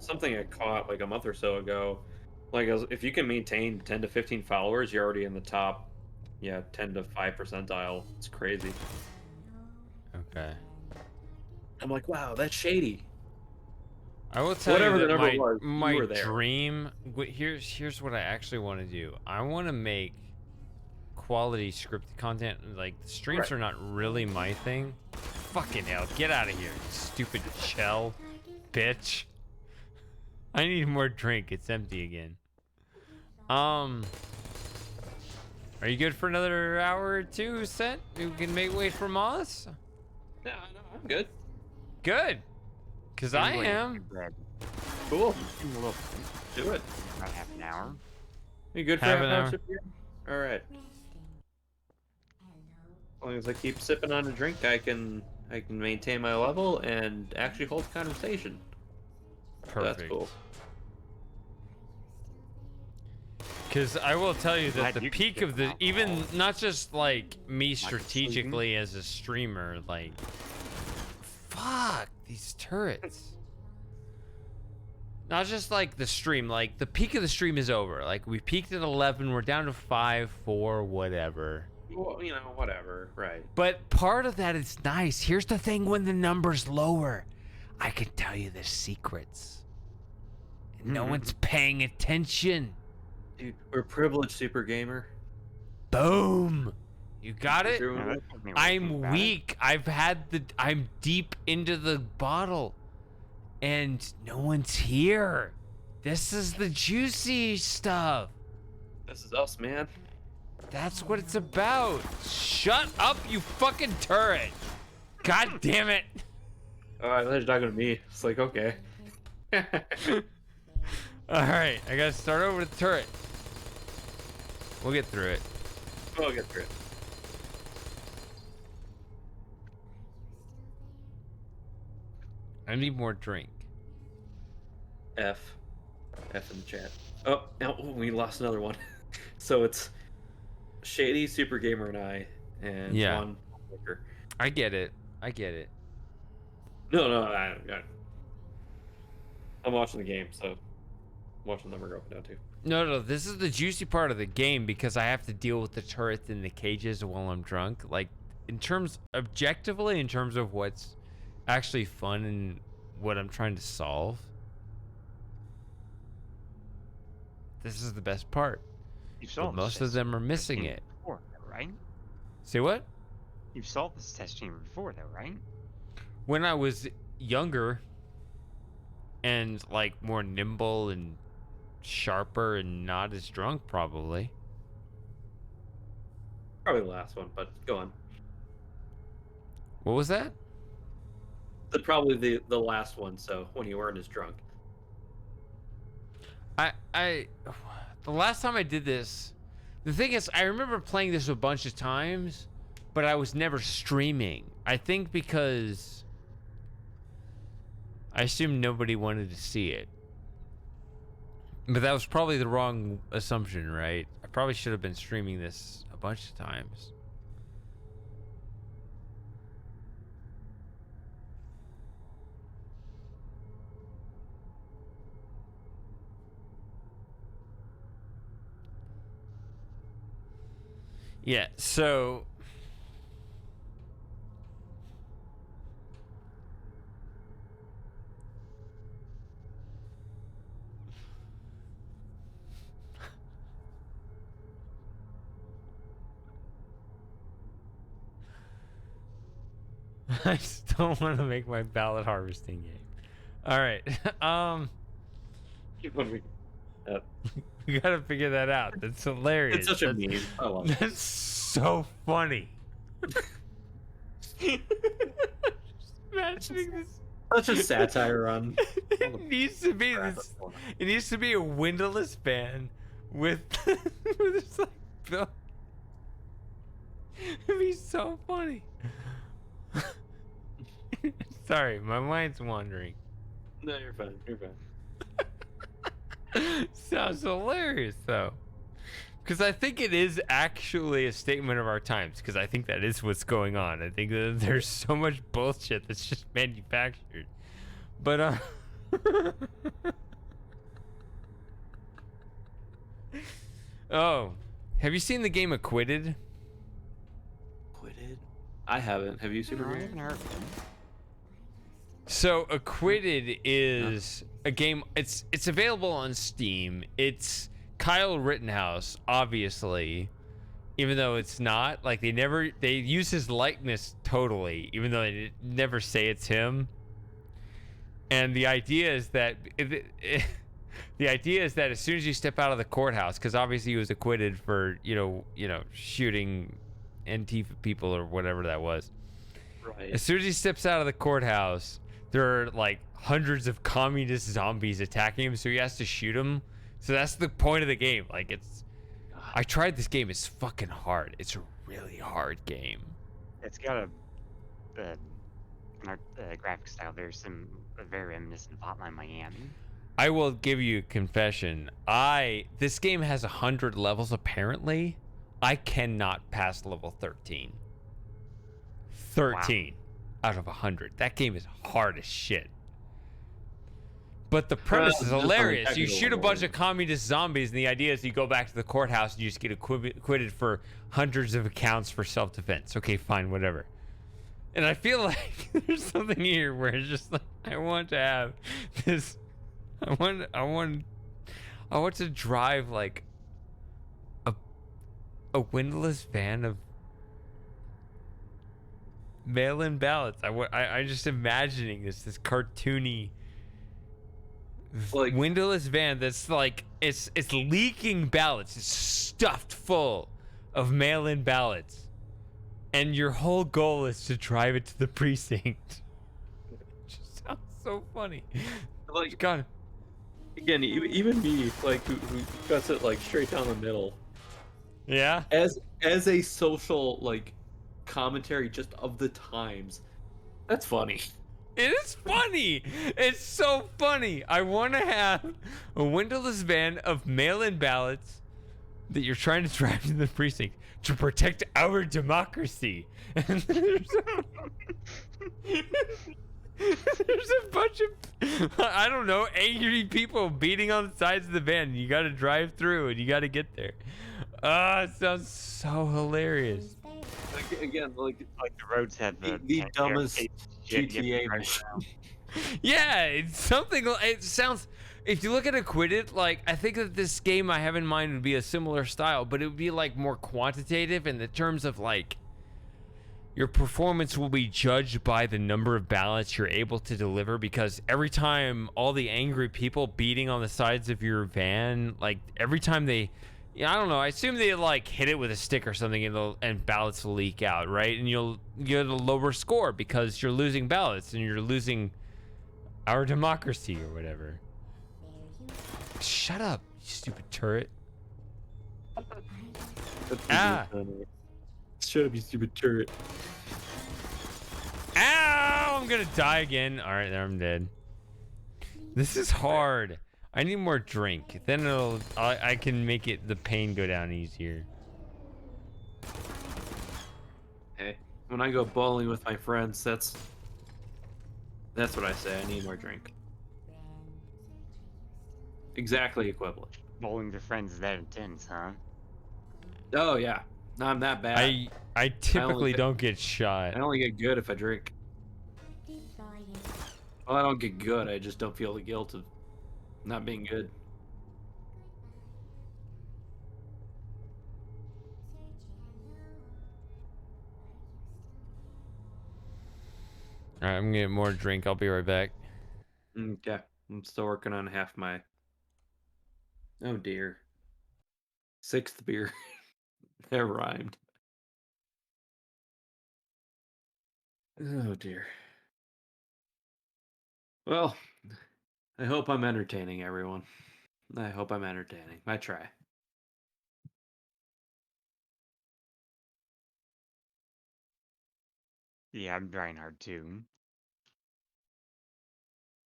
something I caught like a month or so ago. Like, if you can maintain 10 to 15 followers, you're already in the top, 10 to 5 percentile. It's crazy. Okay. I'm like, wow, that's shady. I will tell Whatever you the that number was, you my were there. dream. Here's what I actually want to do. I want to make quality scripted content. Like, the streams Right. are not really my thing. Fucking hell, get out of here, you stupid shell, bitch. I need more drink. It's empty again. Are you good for another hour or two, Set? You can make way for Moss? No, I'm good. Good. Because I Anyway, am. Cool. In a little Do it. about half an hour. You good for Half half an an hour? hour. Super? All right. As long as I keep sipping on a drink, I can maintain my level and actually hold conversation. So Perfect. that's cool. Because I will tell you that Glad the you peak can of get the, alcohol. even not just like me sleeping. strategically as a streamer, like, fuck these turrets. Not just like the stream, like the peak of the stream is over. Like we peaked at 11, we're down to 5, 4, whatever. Well, you know, whatever, right? But part of that is nice. Here's the thing: when the numbers lower, I can tell you the secrets. And no one's paying attention. Dude, we're privileged super gamer. Boom. You got it? Doing Yeah, it. that's definitely a way to think I'm about it. weak. I'm deep into the bottle. And no one's here. This is the juicy stuff. This is us, man. That's what it's about. Shut up, you fucking turret. God damn it. Oh, I thought you were talking to me. It's like, okay. Alright, I gotta start over the turret. We'll get through it. We'll get through it. I need more drink. F in the chat. Oh, no, we lost another one. So it's Shady, Super Gamer, and I, and Yeah. one worker. I get it. I get it. No, I'm watching the game, so I'm watching the number go up and down too. No, this is the juicy part of the game because I have to deal with the turrets and the cages while I'm drunk. Like, objectively, in terms of what's actually fun and what I'm trying to solve, this is the best part. You've But solved most this of them are test missing chamber it. before, though, right? Say what? You've solved this test chamber before, though, right? When I was younger and like more nimble and sharper and not as drunk, probably. Probably the last one, but go on. What was that? Probably the last one, so when you weren't as drunk. The last time I did this, the thing is, I remember playing this a bunch of times, but I was never streaming. I think because I assumed nobody wanted to see it. But that was probably the wrong assumption, right? I probably should have been streaming this a bunch of times. Yeah, so I still want to make my ballot harvesting game. All right. We gotta figure that out. That's hilarious. It's such a meme. I love it. That's so funny. Just imagining this. Such a satire on. It needs to be this. It needs to be a windowless van with this like bill. It'd be so funny. Sorry, my mind's wandering. No, you're fine. You're fine. Sounds hilarious though, because I think it is actually a statement of our times. Because I think that is what's going on. I think that there's so much bullshit that's just manufactured. But oh, have you seen the game Acquitted? Acquitted? I haven't. Have you, Super No, I Gamer? haven't heard of it. So Acquitted is a game. It's available on Steam. It's Kyle Rittenhouse, obviously, even though it's not. Like they use his likeness totally, even though they never say it's him. And the idea is that the idea is that as soon as you step out of the courthouse, because obviously he was acquitted for shooting Antifa people or whatever that was. Right. As soon as he steps out of the courthouse, there are like hundreds of communist zombies attacking him, so he has to shoot them. So that's the point of the game. Like I tried this game. It's fucking hard. It's a really hard game. It's got a graphic style very very reminiscent of Hotline Miami. I will give you a confession. This game has 100 levels apparently. I cannot pass level 13. 13 out of 100. That game is hard as shit. But the premise is Just on a hilarious. You technical shoot a bunch level. of communist zombies, and the idea is you go back to the courthouse and you just get acquitted for hundreds of accounts for self-defense. Okay, fine, whatever. And I feel like there's something here where it's just like I want to have this. I want to drive like a windowless van of mail-in ballots. I just imagining this cartoony Like- windowless van that's like it's leaking ballots. It's stuffed full of mail-in ballots, and your whole goal is to drive it to the precinct. It just sounds so funny. Like, God, again, even me, like who cuts it like straight down the middle, yeah. as a social like commentary just of the times, that's funny. It is funny. It's so funny. I want to have a windowless van of mail-in ballots that you're trying to drive to the precinct to protect our democracy. And there's a bunch of, I don't know, angry people beating on the sides of the van. And you got to drive through and you got to get there. It sounds so hilarious. Like, again, like the roads have the the dumbest shit you have to GTA drive mission. around. Yeah, it's something. It sounds. If you look at Acquitted, like I think that this game I have in mind would be a similar style, but it would be like more quantitative in the terms of like your performance will be judged by the number of ballots you're able to deliver, because every time all the angry people beating on the sides of your van, like every time they, yeah, I don't know, I assume they like hit it with a stick or something and ballots will leak out, right? And you'll get a lower score because you're losing ballots and you're losing our democracy or whatever. Shut up, you stupid turret. Ah. Shut up, you stupid turret. Ow! I'm gonna die again. All right, there, I'm dead. This is hard. I need more drink. Then I can make it the pain go down easier. Hey, when I go bowling with my friends, that's what I say. I need more drink. Exactly equivalent. Bowling with friends is that intense, huh? Oh yeah, no, I'm that bad. I typically get- don't get shot. I only get good if I drink. Well, I don't get good. I just don't feel the guilt of not being good. All right, I'm gonna get more drink. I'll be right back. Okay, I'm still working on half my. Oh dear. 6th beer. That rhymed. Oh dear. Well, I hope I'm entertaining everyone. I hope I'm entertaining. I try. Yeah, I'm trying hard too.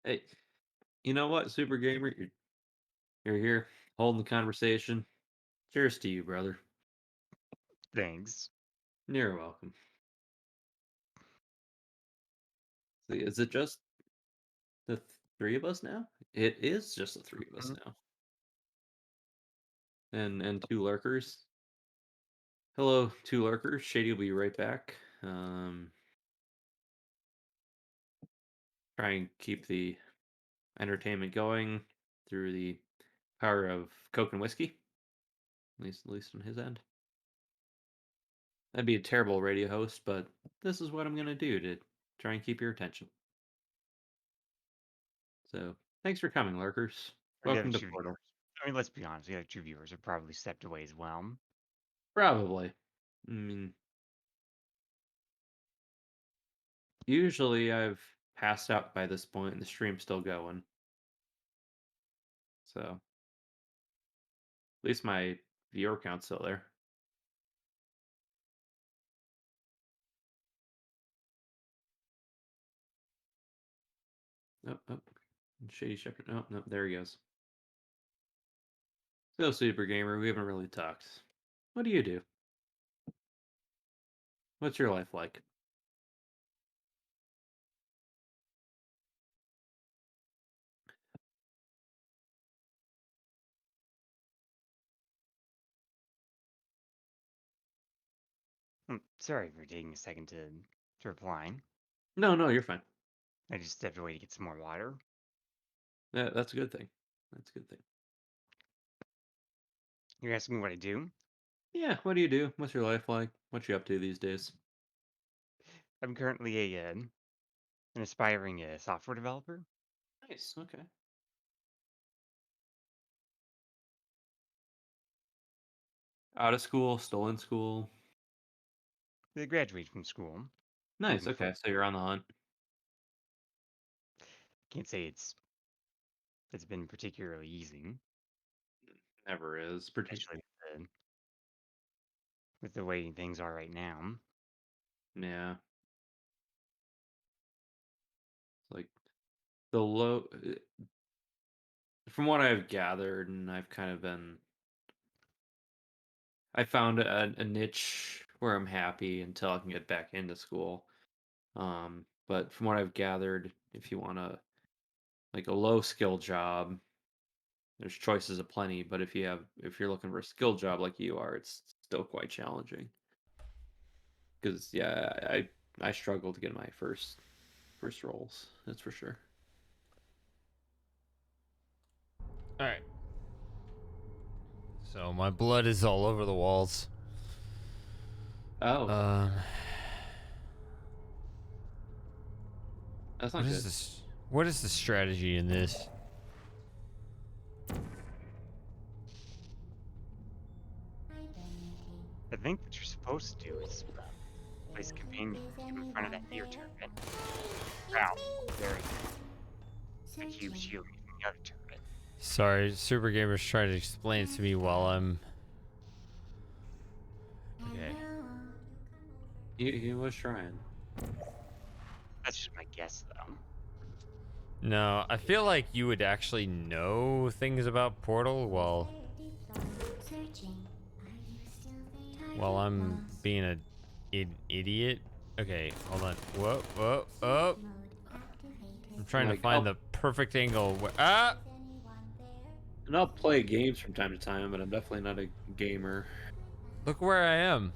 Hey, you know what, Super Gamer? You're here holding the conversation. Cheers to you, brother. Thanks. You're welcome. See, is it just the three of us now? It is just the three of us now. And two lurkers. Hello, two lurkers. Shady will be right back. Try and keep the entertainment going through the power of Coke and whiskey. At least on his end. That'd be a terrible radio host, but this is what I'm gonna do to try and keep your attention. So thanks for coming, lurkers. The other Welcome to two Portal. viewers- I mean, let's be honest. The other two viewers have probably stepped away as well. Probably. I mean, usually I've passed out by this point and the stream's still going. So at least my viewer count's still there. Oh, Shady Shepherd. Oh, no, there he goes. So, Super Gamer, we haven't really talked. What do you do? What's your life like? Sorry for taking a second to reply. No, no, you're fine. I just stepped away to get some more water. That's a good thing. That's a good thing. You're asking me what I do? Yeah, what do you do? What's your life like? What you up to these days? I'm currently an aspiring software developer. Nice. Okay. Out of school, still in school. I graduated from school. Nice. Looking for- Okay, so you're on the hunt. Can't say it's been particularly easy, Never is. especially with the way things are right now. Yeah. It's like the low. From what I've gathered, and I've kind of been. I found a niche where I'm happy until I can get back into school. But from what I've gathered, if you want like a low skill job, there's choices aplenty. But if you're looking for a skill job like you are, it's still quite challenging. Because yeah, I struggled to get my first roles. That's for sure. All right. So my blood is all over the walls. Oh, that's not What good. is this? What is the strategy in this? I think what you're supposed to do is place a companion cube in front of that deer turret. Wow, there you go. The cube shielding you from the other turret. Sorry, Super Gamer's trying to explain it to me while I'm. Okay. He was trying. That's just my guess, though. No, I feel like you would actually know things about Portal while I'm being an idiot. Okay, hold on. Whoa, whoa, oh! I'm trying to Like, find the perfect angle. Ah! And I'll play games from time to time, but I'm definitely not a gamer. Look where I am.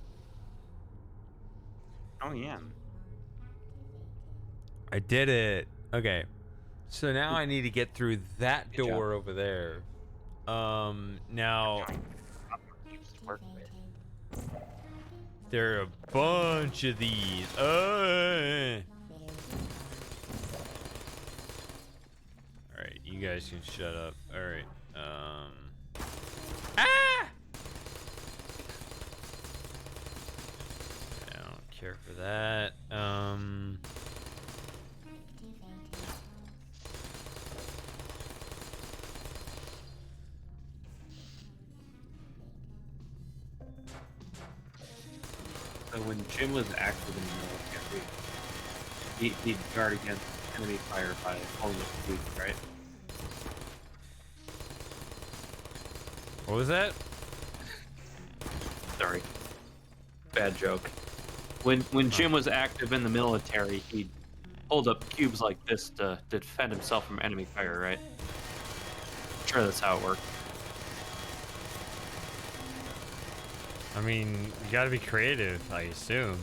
Oh yeah. I did it. Okay. So now I need to get through that Good job. door over there. Now there are a bunch of these. All right, you guys can shut up. All right. Ah! I don't care for that. So when Jim was active in the military, he'd guard against enemy fire by holding up the boots, right? What was that? Sorry. Bad joke. When Jim was active in the military, he'd hold up cubes like this to defend himself from enemy fire, right? I'm sure that's how it worked. I mean, you gotta be creative, I assume.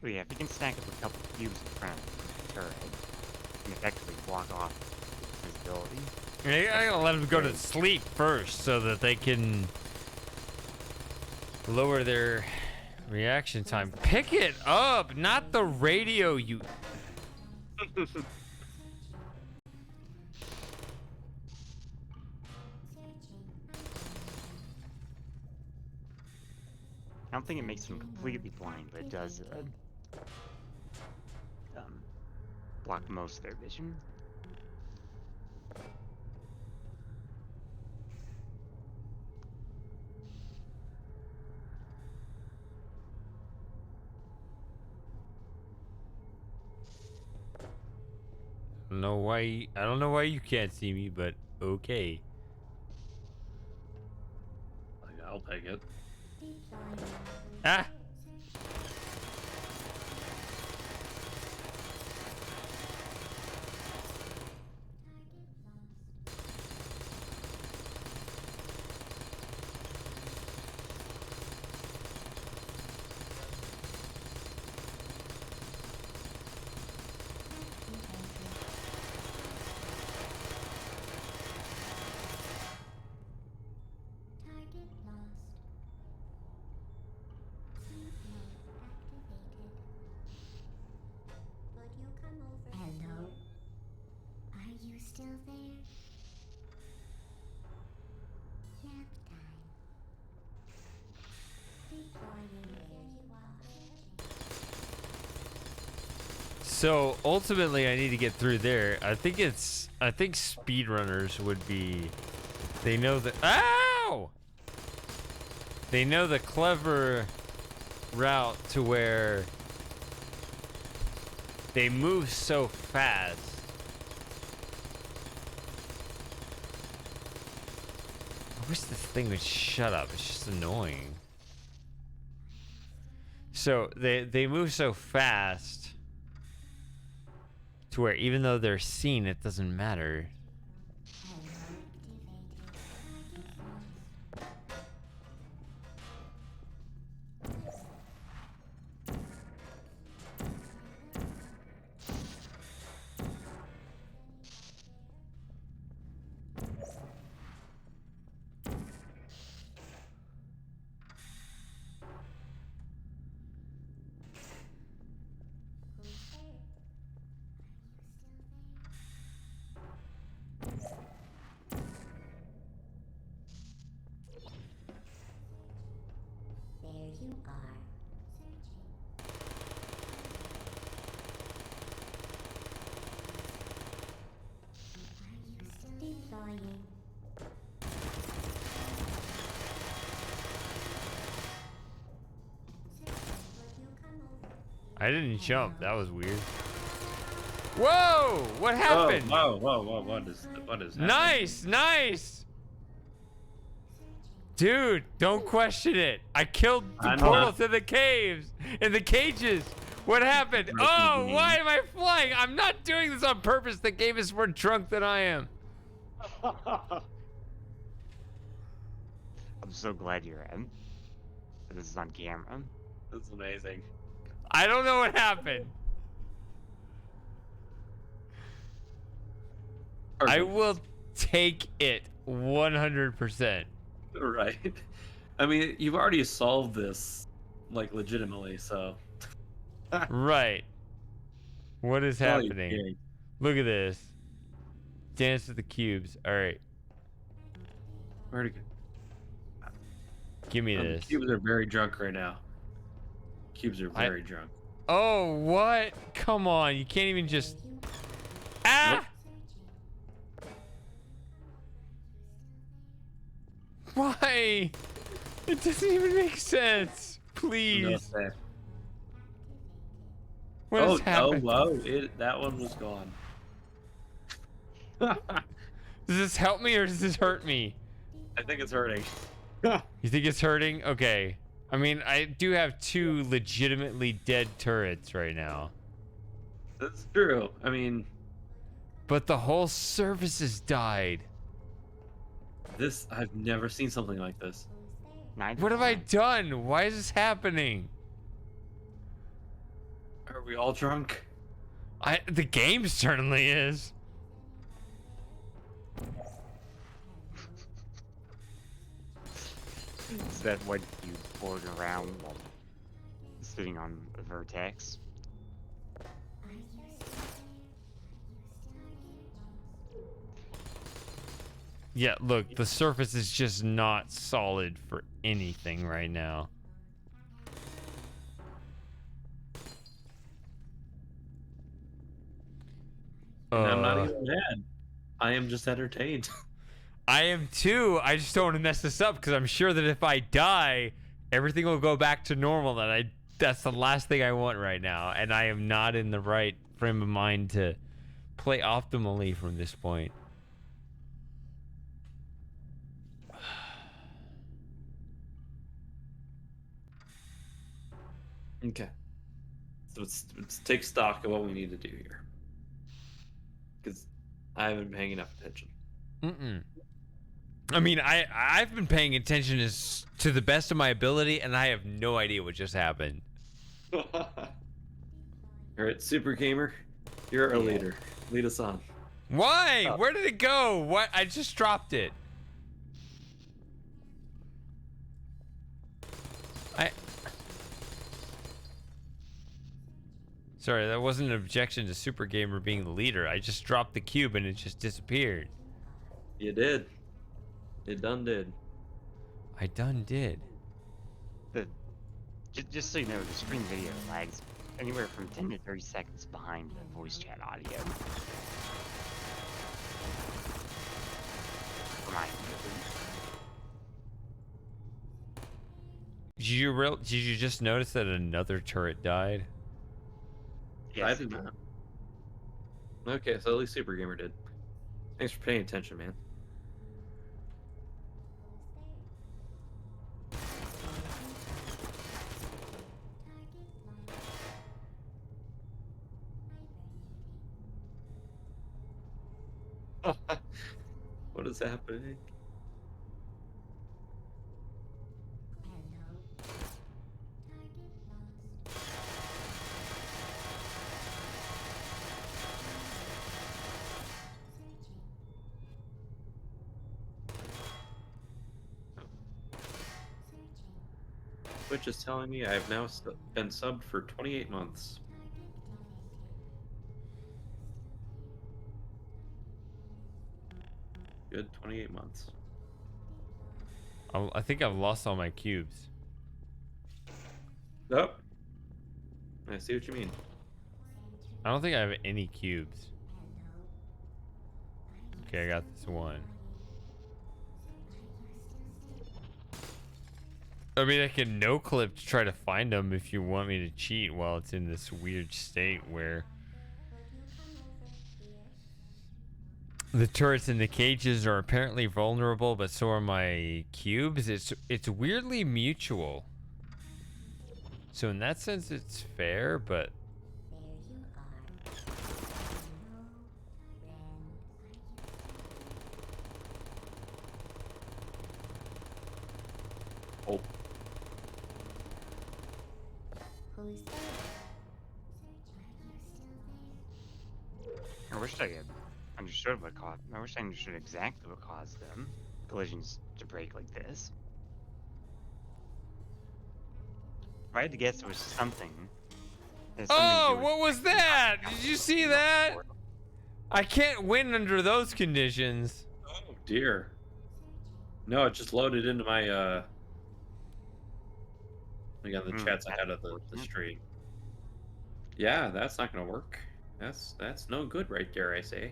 So yeah, if you can stack up a couple cubes in front of the turret, you can effectively block off visibility. I gotta let them go to sleep first so that they can lower their reaction time. Pick it up, not the radio, you. I don't think it makes him completely blind, but it does block most of their vision. I don't know why you can't see me, but okay. I'll take it. Ah! Target lost. Sleep mode activated. Would you come over? Hello? Are you still there? Nap time. Deploying very well. So ultimately, I need to get through there. I think speedrunners would be. They know the. Ow! They know the clever route to where they move so fast. I wish this thing would shut up. It's just annoying. So they move so fast to where even though they're seen, it doesn't matter. There you are. Searching. Are you still deploying? Would you come over? I didn't jump. That was weird. Whoa! What happened? Whoa! What is happening? Nice! Dude, don't question it. I killed the I know. portal to the caves and the cages. What happened? Oh, why am I flying? I'm not doing this on purpose. The game is more drunk than I am. I'm so glad you're in. This is on camera. That's amazing. I don't know what happened. I will take it 100%. Right. I mean, you've already solved this, like, legitimately, so. Right. What is Oh, you're happening? kidding. Look at this. Dance with the cubes. All right. Where'd it go? Give me this. Cubes are very drunk right now. Cubes are very drunk. Oh, what? Come on. You can't even just... Ah! Why? It doesn't even make sense. Please. No, What has happened? whoa. That one was gone. Does this help me or does this hurt me? I think it's hurting. You think it's hurting? Okay. I mean, I do have 2 legitimately dead turrets right now. That's true. I mean... But the whole surface has died. I've never seen something like this. What have I done? Why is this happening? Are we all drunk? The game certainly is. Is that what you poured around while sitting on a vertex? Yeah, look, the surface is just not solid for anything right now. And I'm not Uh, even mad. I am just entertained. I am too. I just don't want to mess this up because I'm sure that if I die, everything will go back to normal. That's the last thing I want right now, and I am not in the right frame of mind to play optimally from this point. Okay. So let's take stock of what we need to do here. Because I haven't been paying enough attention. Mm-mm. I mean, I've been paying attention as to the best of my ability, and I have no idea what just happened. Alright, Super Gamer, you're our leader. Lead us on. Why? Where did it go? What? I just dropped it. Sorry, that wasn't an objection to Super Gamer being the leader. I just dropped the cube and it just disappeared. You did. It done did. I done did. Just so you know, the stream video lags anywhere from 10 to 30 seconds behind the voice chat audio. For mine, at least. Did you just notice that another turret died? Yes, I did not. Okay, so at least Super Gamer did. Thanks for paying attention, man. What is happening? Twitch is telling me I have now been subbed for 28 months. Good 28 months. I think I've lost all my cubes. Nope. I see what you mean. I don't think I have any cubes. Okay, I got this one. I mean, I can no clip to try to find them if you want me to cheat while it's in this weird state where the turrets and the cages are apparently vulnerable, but so are my cubes. It's weirdly mutual. So in that sense, it's fair, but oh. I wish I had understood what caused. I wish I understood exactly what caused them collisions to break like this. If I had to guess, it was something. oh, what was that? Did you see that? I can't win under those conditions. Oh dear. No, it just loaded into my again the chats ahead of the stream. Yeah, that's not gonna work. That's no good right there, I say.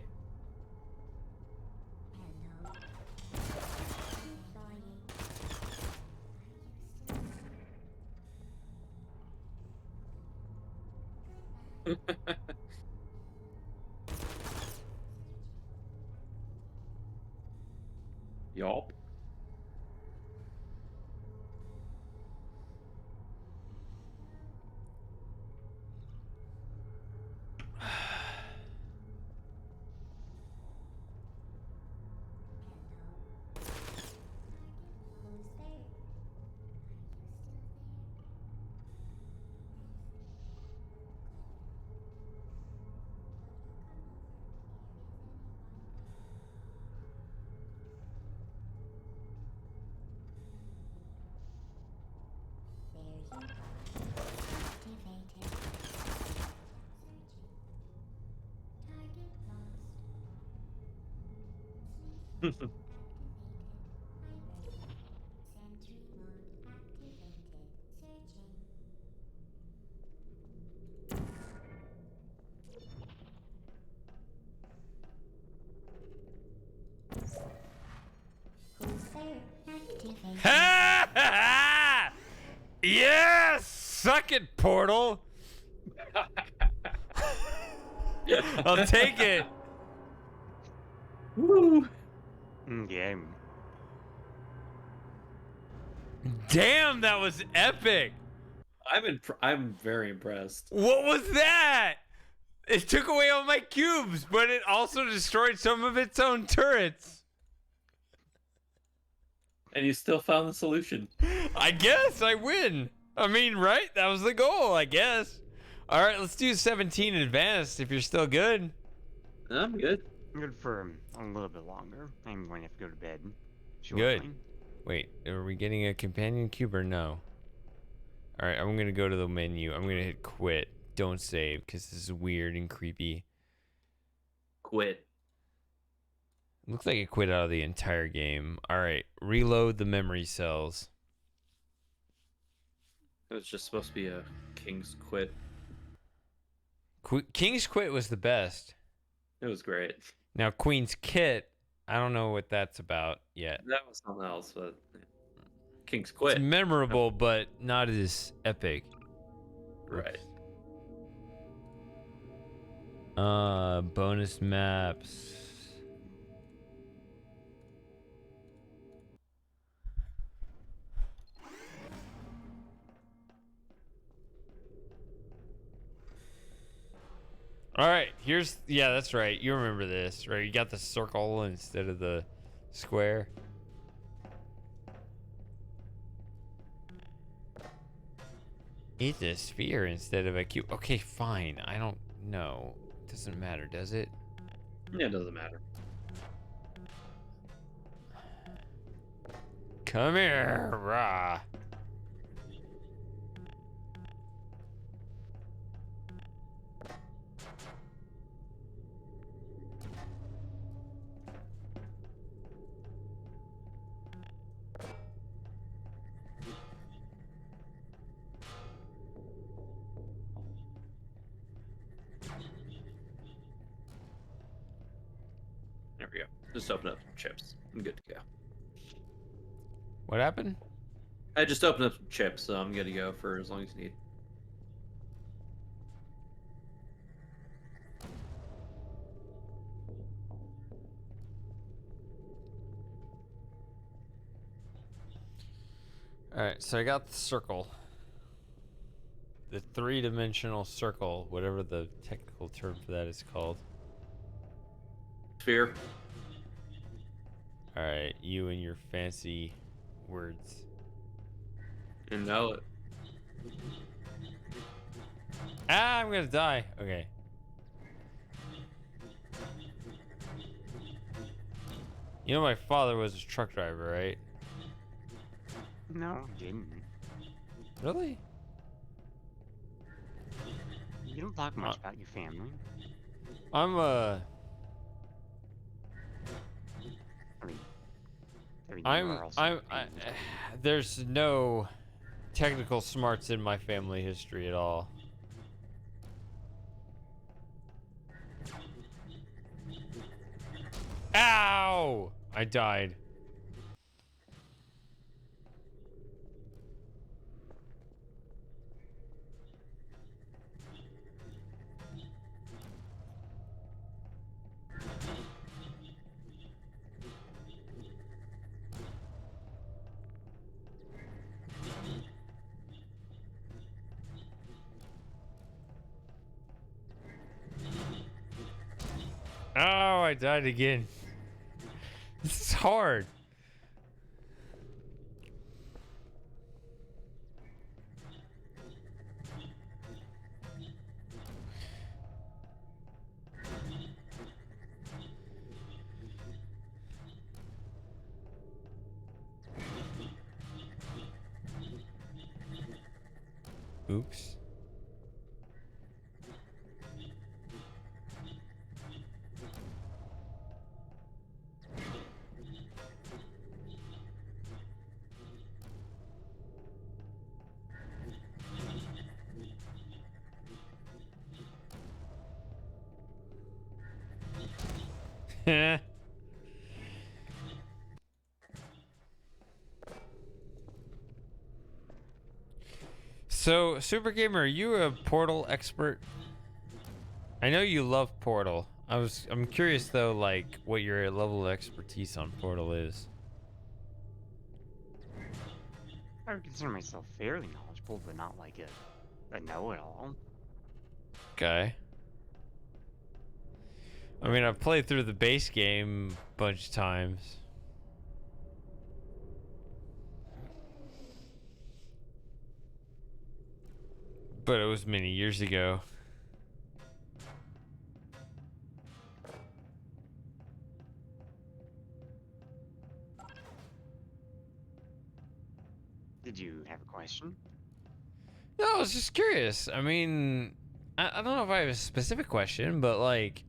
Yup. Ha ha ha! Yes! Suck it, Portal! I'll take it. Woo! Game. Damn, that was epic. I'm very impressed. What was that? It took away all my cubes, but it also destroyed some of its own turrets. And you still found the solution. I guess I win. I mean, right? That was the goal, I guess. All right, let's do 17 advanced if you're still good. I'm good. Good for a little bit longer. I'm going to have to go to bed. Good. shortly. Wait, are we getting a companion cube or no? All right, I'm going to go to the menu. I'm going to hit quit. Don't save because this is weird and creepy. Quit. Looks like it quit out of the entire game. All right, reload the memory cells. It was just supposed to be a King's Quit. King's Quit was the best. It was great. Now, Queen's Kit, I don't know what that's about yet. That was something else, but King's Quit. It's memorable, but not as epic. Right. Bonus maps. All right, yeah, that's right. You remember this, right? You got the circle instead of the square. It's a sphere instead of a cube. Okay, fine. I don't know. It doesn't matter, does it? Yeah, it doesn't matter. Come here, rah. There we go. Just open up some chips. I'm good to go. What happened? I just opened up some chips, so I'm good to go for as long as you need. All right, so I got the circle. The three-dimensional circle, whatever the technical term for that is called. Sphere. All right, you and your fancy words. You know it. Ah, I'm gonna die. Okay. You know my father was a truck driver, right? No, didn't. Really? You don't talk much about your family. I'm I mean, you are also family. there's no technical smarts in my family history at all. Ow! I died. Oh, I died again. This is hard. Oops. So, Super Gamer, are you a Portal expert? I know you love Portal. I'm curious though, like what your level of expertise on Portal is. I would consider myself fairly knowledgeable, but not like a know-it-all. Okay. I mean, I've played through the base game a bunch of times. But it was many years ago. Did you have a question? No, I was just curious. I mean, I don't know if I have a specific question, but like,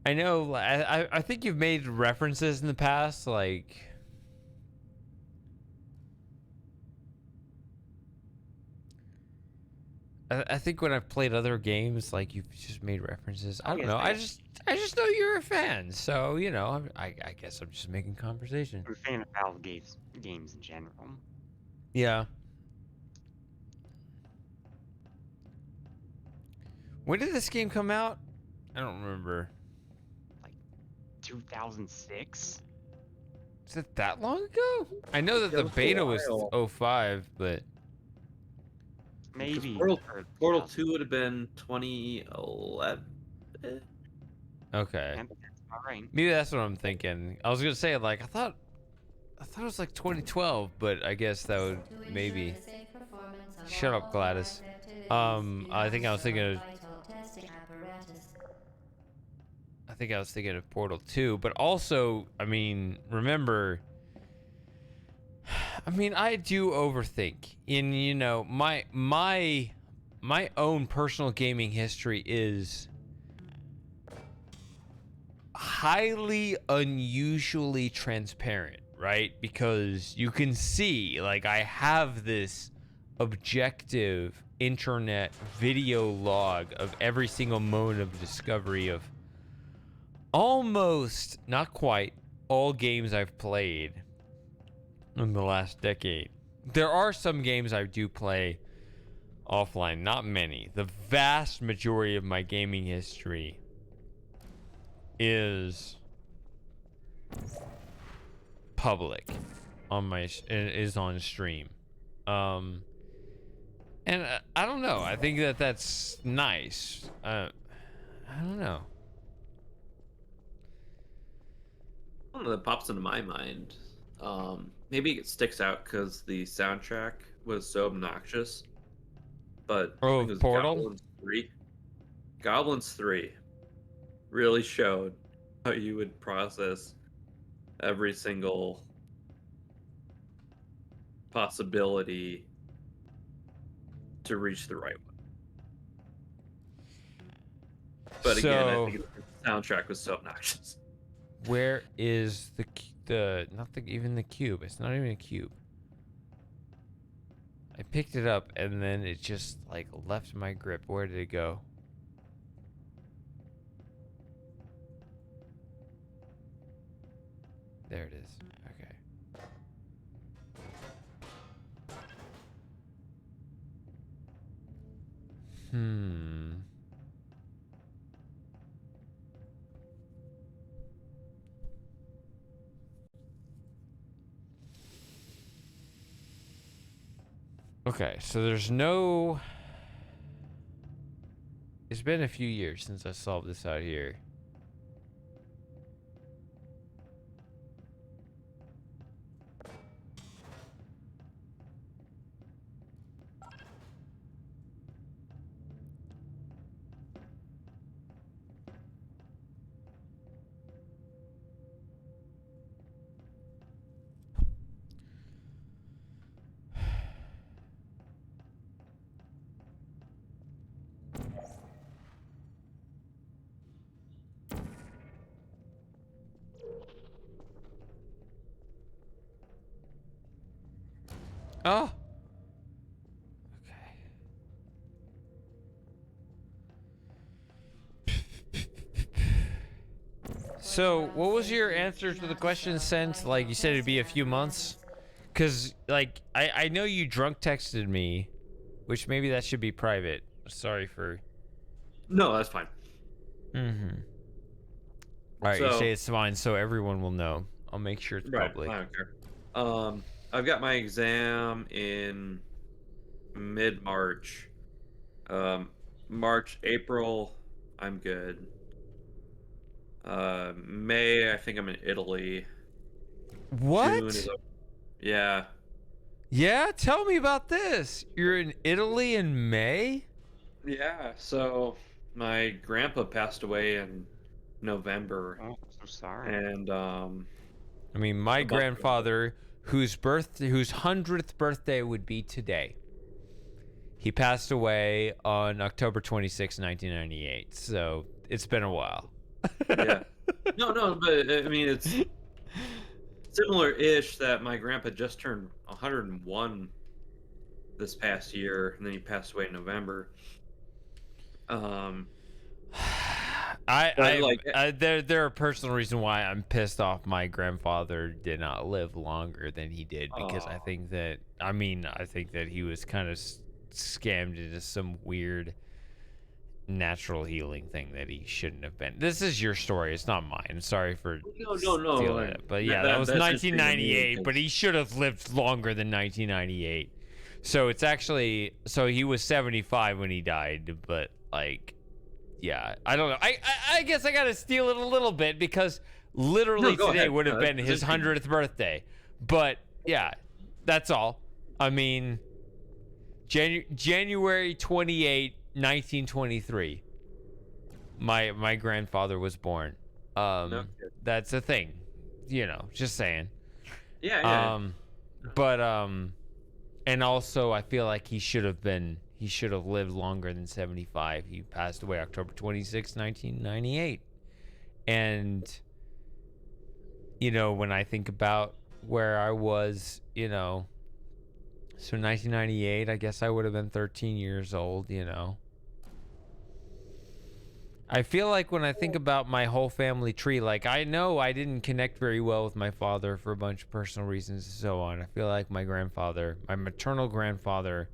I know, I think you've made references in the past, like, I think when I've played other games, like you've just made references. I don't know. I just know you're a fan, so you know. I guess I'm just making conversation. I'm a fan of Valve games in general. Yeah. When did this game come out? I don't remember. Like 2006? Is it that long ago? I know that the beta was 05, but Maybe. Portal 2 would have been 2011. okay. All right. Maybe that's what I'm thinking. I was gonna say like I thought it was like 2012, but I guess that would maybe. Shut up, Gladys. I think I was thinking of. I think I was thinking of Portal 2, but also, I mean, remember. I mean, I do overthink. You know, my own personal gaming history is highly unusually transparent, right? Because you can see, like, I have this objective internet video log of every single moment of discovery of almost, not quite, all games I've played in the last decade. There are some games I do play offline, not many. The vast majority of my gaming history is public on is on stream. And I don't know. I think that's nice. I don't know. One that pops into my mind. Maybe it sticks out because the soundtrack was so obnoxious. But I think it was Portal? Goblins 3. Goblins 3 really showed how you would process every single possibility to reach the right one. But again, I think the soundtrack was so obnoxious. Where is the not even the cube? It's not even a cube. I picked it up and then it just like left my grip. Where did it go? There it is. Okay. Okay, so there's no... It's been a few years since I solved this out here. Oh! Okay. So, what was your answer to the question sent? Like, you said it'd be a few months? Because, like, I know you drunk texted me, which maybe that should be private. Sorry for... No, that's fine. Mm-hmm. All right, you So, say it's fine, so everyone will know. I'll make sure it's right, public. I don't care. I've got my exam in mid-March. March, April, I'm good. May, I think I'm in Italy. What? June is yeah. Yeah, tell me about this. You're in Italy in May? Yeah, so my grandpa passed away in November, Oh, so sorry. and I mean, my a bunch of grandfather, whose 100th birthday would be today, he passed away on October 26, 1998. So it's been a while. yeah. No, but I mean it's similar-ish that my grandpa just turned 101 this past year, and then he passed away in November. There are personal reasons why I'm pissed off my grandfather did not live longer than he did, because I think that he was kind of scammed into some weird natural healing thing that he shouldn't have been. This is your story, it's not mine. Sorry for no, stealing it. But yeah, that was that's just being 1998, mean. but he should have lived longer than 1998. So it's actually, so he was 75 when he died, but like, yeah, I don't know. I guess I gotta steal it a little bit, because literally No, go today ahead. would have No, been that's his interesting. 100th birthday. But yeah, that's all. I mean, January 28, 1923. My grandfather was born. No. That's a thing. You know, just saying. Yeah. But and also I feel like he should have lived longer than 75. He passed away October 26, 1998. And you know, when I think about where I was, you know, so 1998, I guess I would have been 13 years old, you know. I feel like when I think about my whole family tree, like, I know I didn't connect very well with my father for a bunch of personal reasons and so on. I feel like my grandfather, my maternal grandfather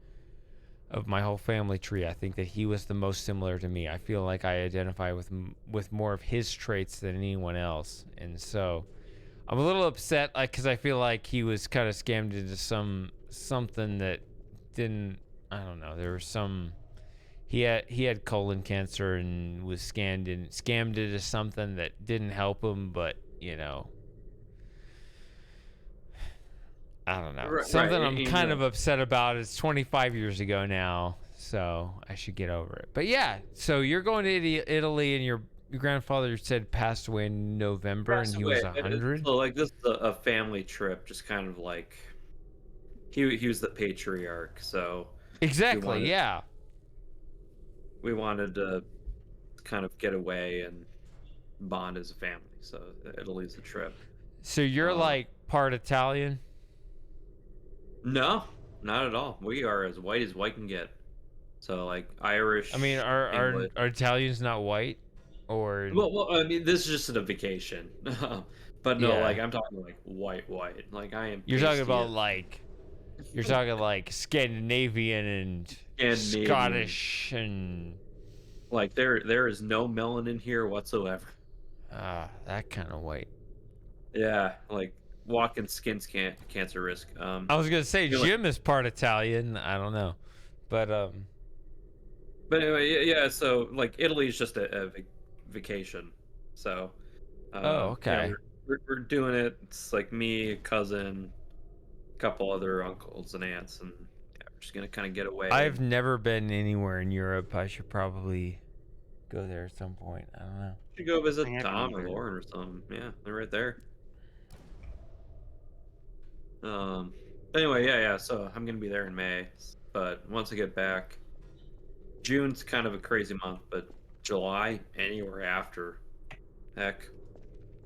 of my whole family tree, I think that he was the most similar to me. I feel like I identify with more of his traits than anyone else. And so I'm a little upset, like, because I feel like he was kind of scammed into something that didn't, I don't know, there was some... He had colon cancer and was scammed into something that didn't help him, but you know, I don't know. Something I'm kind of upset about. It's 25 years ago now, so I should get over it. But yeah, so you're going to Italy, and your grandfather said passed away in November, and he was 100. So like this is a family trip, just kind of like he was the patriarch, so Exactly. Yeah. we wanted to kind of get away and bond as a family, so Italy's the trip. So you're like part Italian? No, not at all. We are as white can get. So like Irish. I mean, are Italians not white? Or well, I mean, this is just a vacation. But no, Yeah. like I'm talking like white. Like I am. You're talking pasty about as- like, you're talking like Scandinavian and Scandinavian. Scottish and Like there is no melanin here whatsoever. that kind of white. Yeah, like walking cancer risk. I was gonna say You're like- Jim is part Italian. I don't know, but But anyway, yeah. So like Italy is just a vacation. So. Oh, okay. Yeah, we're doing it. It's like me, a cousin, a couple other uncles and aunts, and yeah, we're just gonna kind of get away. I've never been anywhere in Europe. I should probably go there at some point. I don't know. You should go visit I haven't Tom or either. Lauren or something. Yeah, they're right there. Anyway, yeah. So I'm gonna be there in May, but once I get back, June's kind of a crazy month, but July anywhere after, heck.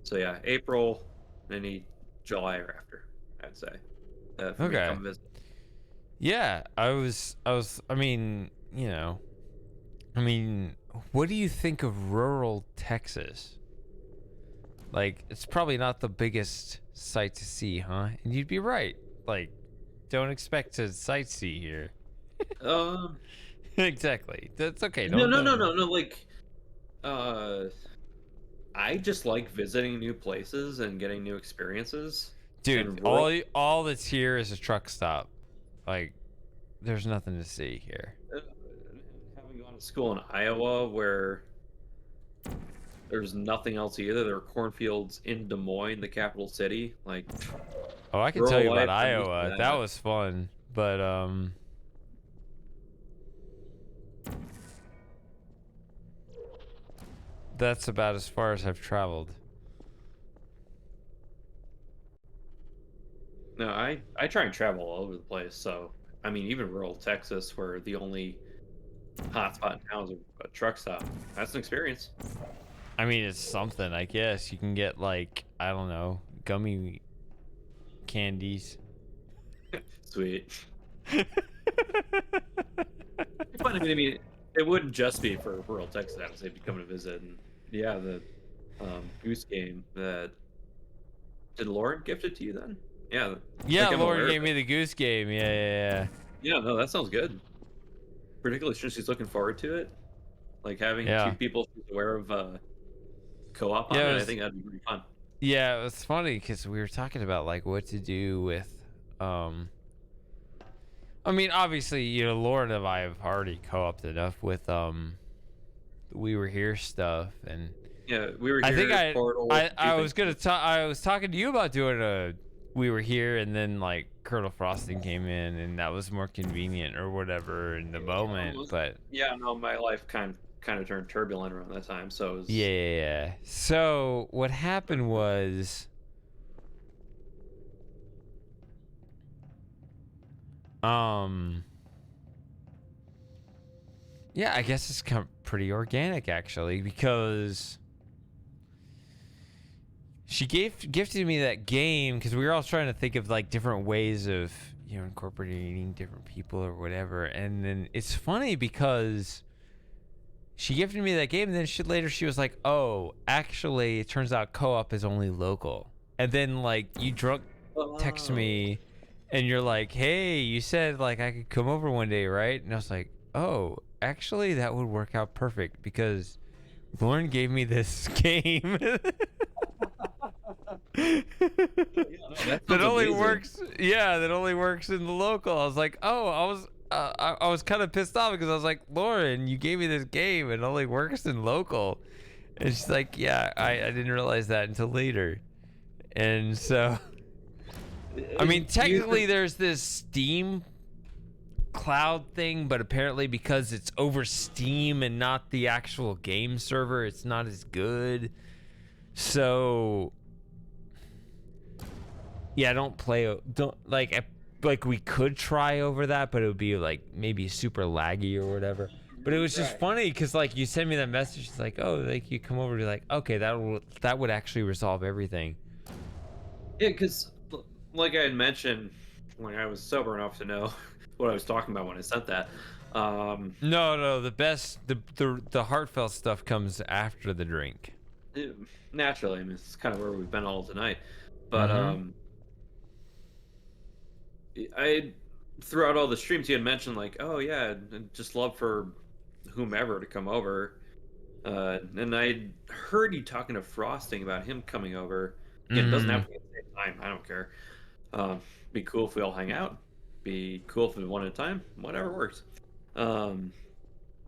So yeah, April, any July or after, I'd say. For me to Okay. come visit. Yeah, I mean, you know, what do you think of rural Texas? Like, it's probably not the biggest sight to see, huh? And you'd be right. like, don't expect to sightsee here. Um, Exactly. That's okay. no, Don't, no, no, don't. no, no. Like, uh, I just like visiting new places and getting new experiences. Dude, And rural, all that's here is a truck stop. Like, there's nothing to see here. having gone to school in Iowa where there's nothing else either. There are cornfields in Des Moines, the capital city. Like, Oh, I can rural tell you about life, I'm used to Iowa. that. That was fun, but that's about as far as I've traveled. No, I try and travel all over the place. So, I mean, even rural Texas, where the only hotspot in town is a truck stop, that's an experience. I mean, it's something, I guess. You can get, like, I don't know, gummy candies. Sweet. But I mean, it wouldn't just be for rural Texas. I would say, if you come to visit, and yeah, the goose game that did Lauren gift it to you then? Yeah. Yeah, I'm Lauren aware of gave me the goose game. Yeah. Yeah, no, that sounds good. Particularly since she's looking forward to it. Like having Yeah. two people who's aware of co-op on Yeah, it, it was- I think that'd be pretty fun. Yeah, it was funny because we were talking about, like, what to do with, I mean, obviously, you know, Lauren and I have already co-opted enough with, We Were Here stuff, and Yeah, we were I here. think Portal, I was gonna talk. I was talking to you about doing a. We Were Here, and then like Colonel Frosting came in, and that was more convenient or whatever in the moment. But Yeah, no, my life kind of turned turbulent around that time, so it was, yeah. So what happened was, yeah, I guess it's kind of pretty organic actually, because she gifted me that game because we were all trying to think of like different ways of, you know, incorporating different people or whatever. And then it's funny because she gifted me that game, and then later she was like, "Oh, actually, it turns out co-op is only local." And then like you drunk text me, and you're like, "Hey, you said like I could come over one day, right?" And I was like, "Oh, actually, that would work out perfect because Lauren gave me this game." That only amazing. works. Yeah, that only works in the local. I was like, oh, I was kind of pissed off because I was like, Lauren, you gave me this game. It only works in local. And she's like, yeah, I didn't realize that until later. And so, I mean, technically, there's this Steam cloud thing, but apparently because it's over Steam and not the actual game server, it's not as good. So yeah, don't like we could try over that, but it would be like maybe super laggy or whatever. But it was just funny because like you send me that message, it's like, oh, like you come over to like, okay, that would actually resolve everything. Yeah, because like I had mentioned when I was sober enough to know what I was talking about when I sent that. No, the best, the heartfelt stuff comes after the drink. Naturally, I mean, it's kind of where we've been all tonight. But I throughout all the streams you had mentioned like, oh yeah, I'd just love for whomever to come over. And I heard you talking to Frosting about him coming over. Again, it doesn't have to be at the same time. I don't care. Be cool if we all hang out. Be cool if we one at a time. Whatever works.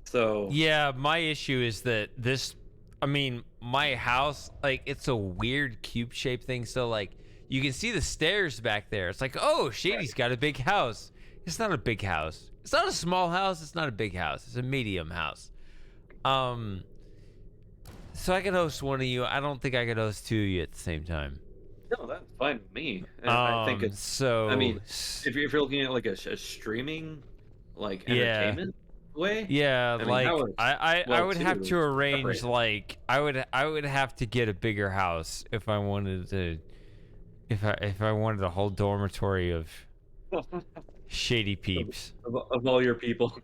So yeah, my issue is that my house, like, it's a weird cube-shaped thing. So like, you can see the stairs back there. It's like, oh, Shady's got a big house. It's not a big house. It's not a small house. It's not a big house. It's a medium house. So I could host one of you. I don't think I could host two of you at the same time. no, that's fine with me. And I think it's. So I mean, if you're looking at like a streaming, like entertainment way. Yeah, I mean, like that works I well, would too, have to arrange separate. like I would have to get a bigger house if I wanted to, if I wanted a whole dormitory of shady peeps. Of all your people.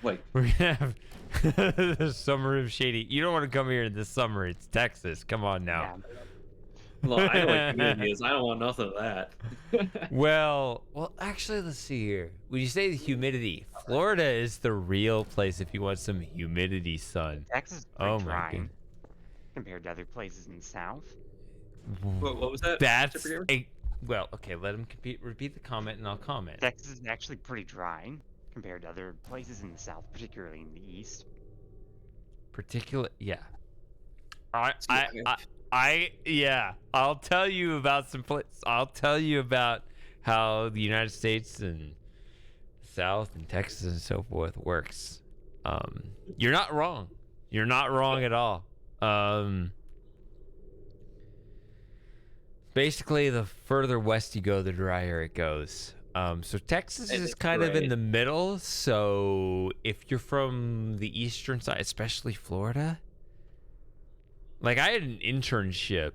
Wait. We're gonna have the summer of shady. You don't want to come here in the summer. It's Texas. Come on now. Well, I know what humidity is. I don't want nothing of that. Well, actually, let's see here. When you say the humidity, Florida is the real place if you want some humidity, son. Texas is pretty Oh my dry god. compared to other places in the South. What was that? That's Super Gamer? well, okay, let him repeat the comment and I'll comment. Texas is actually pretty dry compared to other places in the South, particularly in the East. Yeah. Yeah. I'll tell you about some places. I'll tell you about how the United States and South and Texas and so forth works. You're not wrong. You're not wrong at all. Basically, the further west you go, the drier it goes. So Texas is kind of in the middle. So if you're from the eastern side, especially Florida, like I had an internship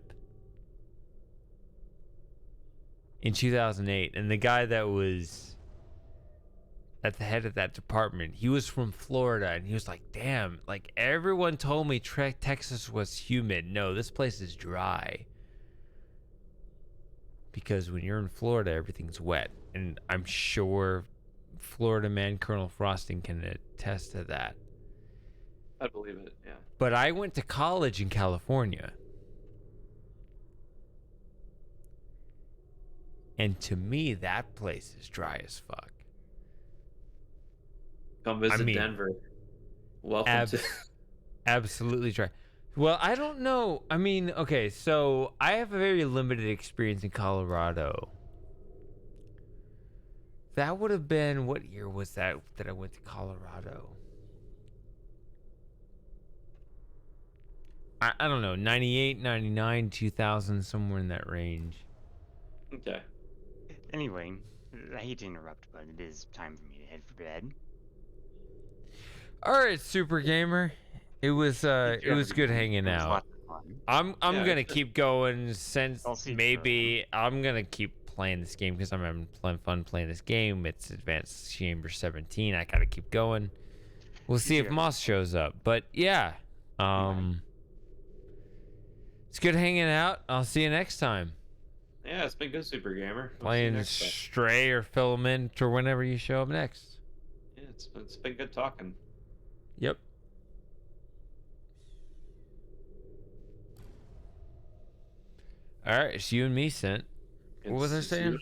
in 2008, and the guy that was at the head of that department, he was from Florida, and he was like, damn, like everyone told me Texas was humid. No, this place is dry. Because when you're in Florida, everything's wet. And I'm sure Florida man Colonel Frosting can attest to that. I believe it, yeah. But I went to college in California. And to me, that place is dry as fuck. Come visit Denver. Welcome to... Absolutely dry. Well, I don't know. I mean, okay, so I have a very limited experience in Colorado. That would have been, what year was that I went to Colorado? I don't know, 98, 99, 2000, somewhere in that range. Okay. Anyway, I hate to interrupt, but it is time for me to head for bed. All right, Super Gamer. It was good hanging out. I'm gonna keep going since maybe I'm gonna keep playing this game because I'm having fun playing this game. It's Advanced Chamber 17. I gotta keep going. We'll see if Moss shows up. But yeah, it's good hanging out. I'll see you next time. Yeah, it's been good, Super Gamer. Playing Stray or Filament or whenever you show up next. Yeah, it's been good talking. Yep. All right, it's you and me, Sent. What was I saying?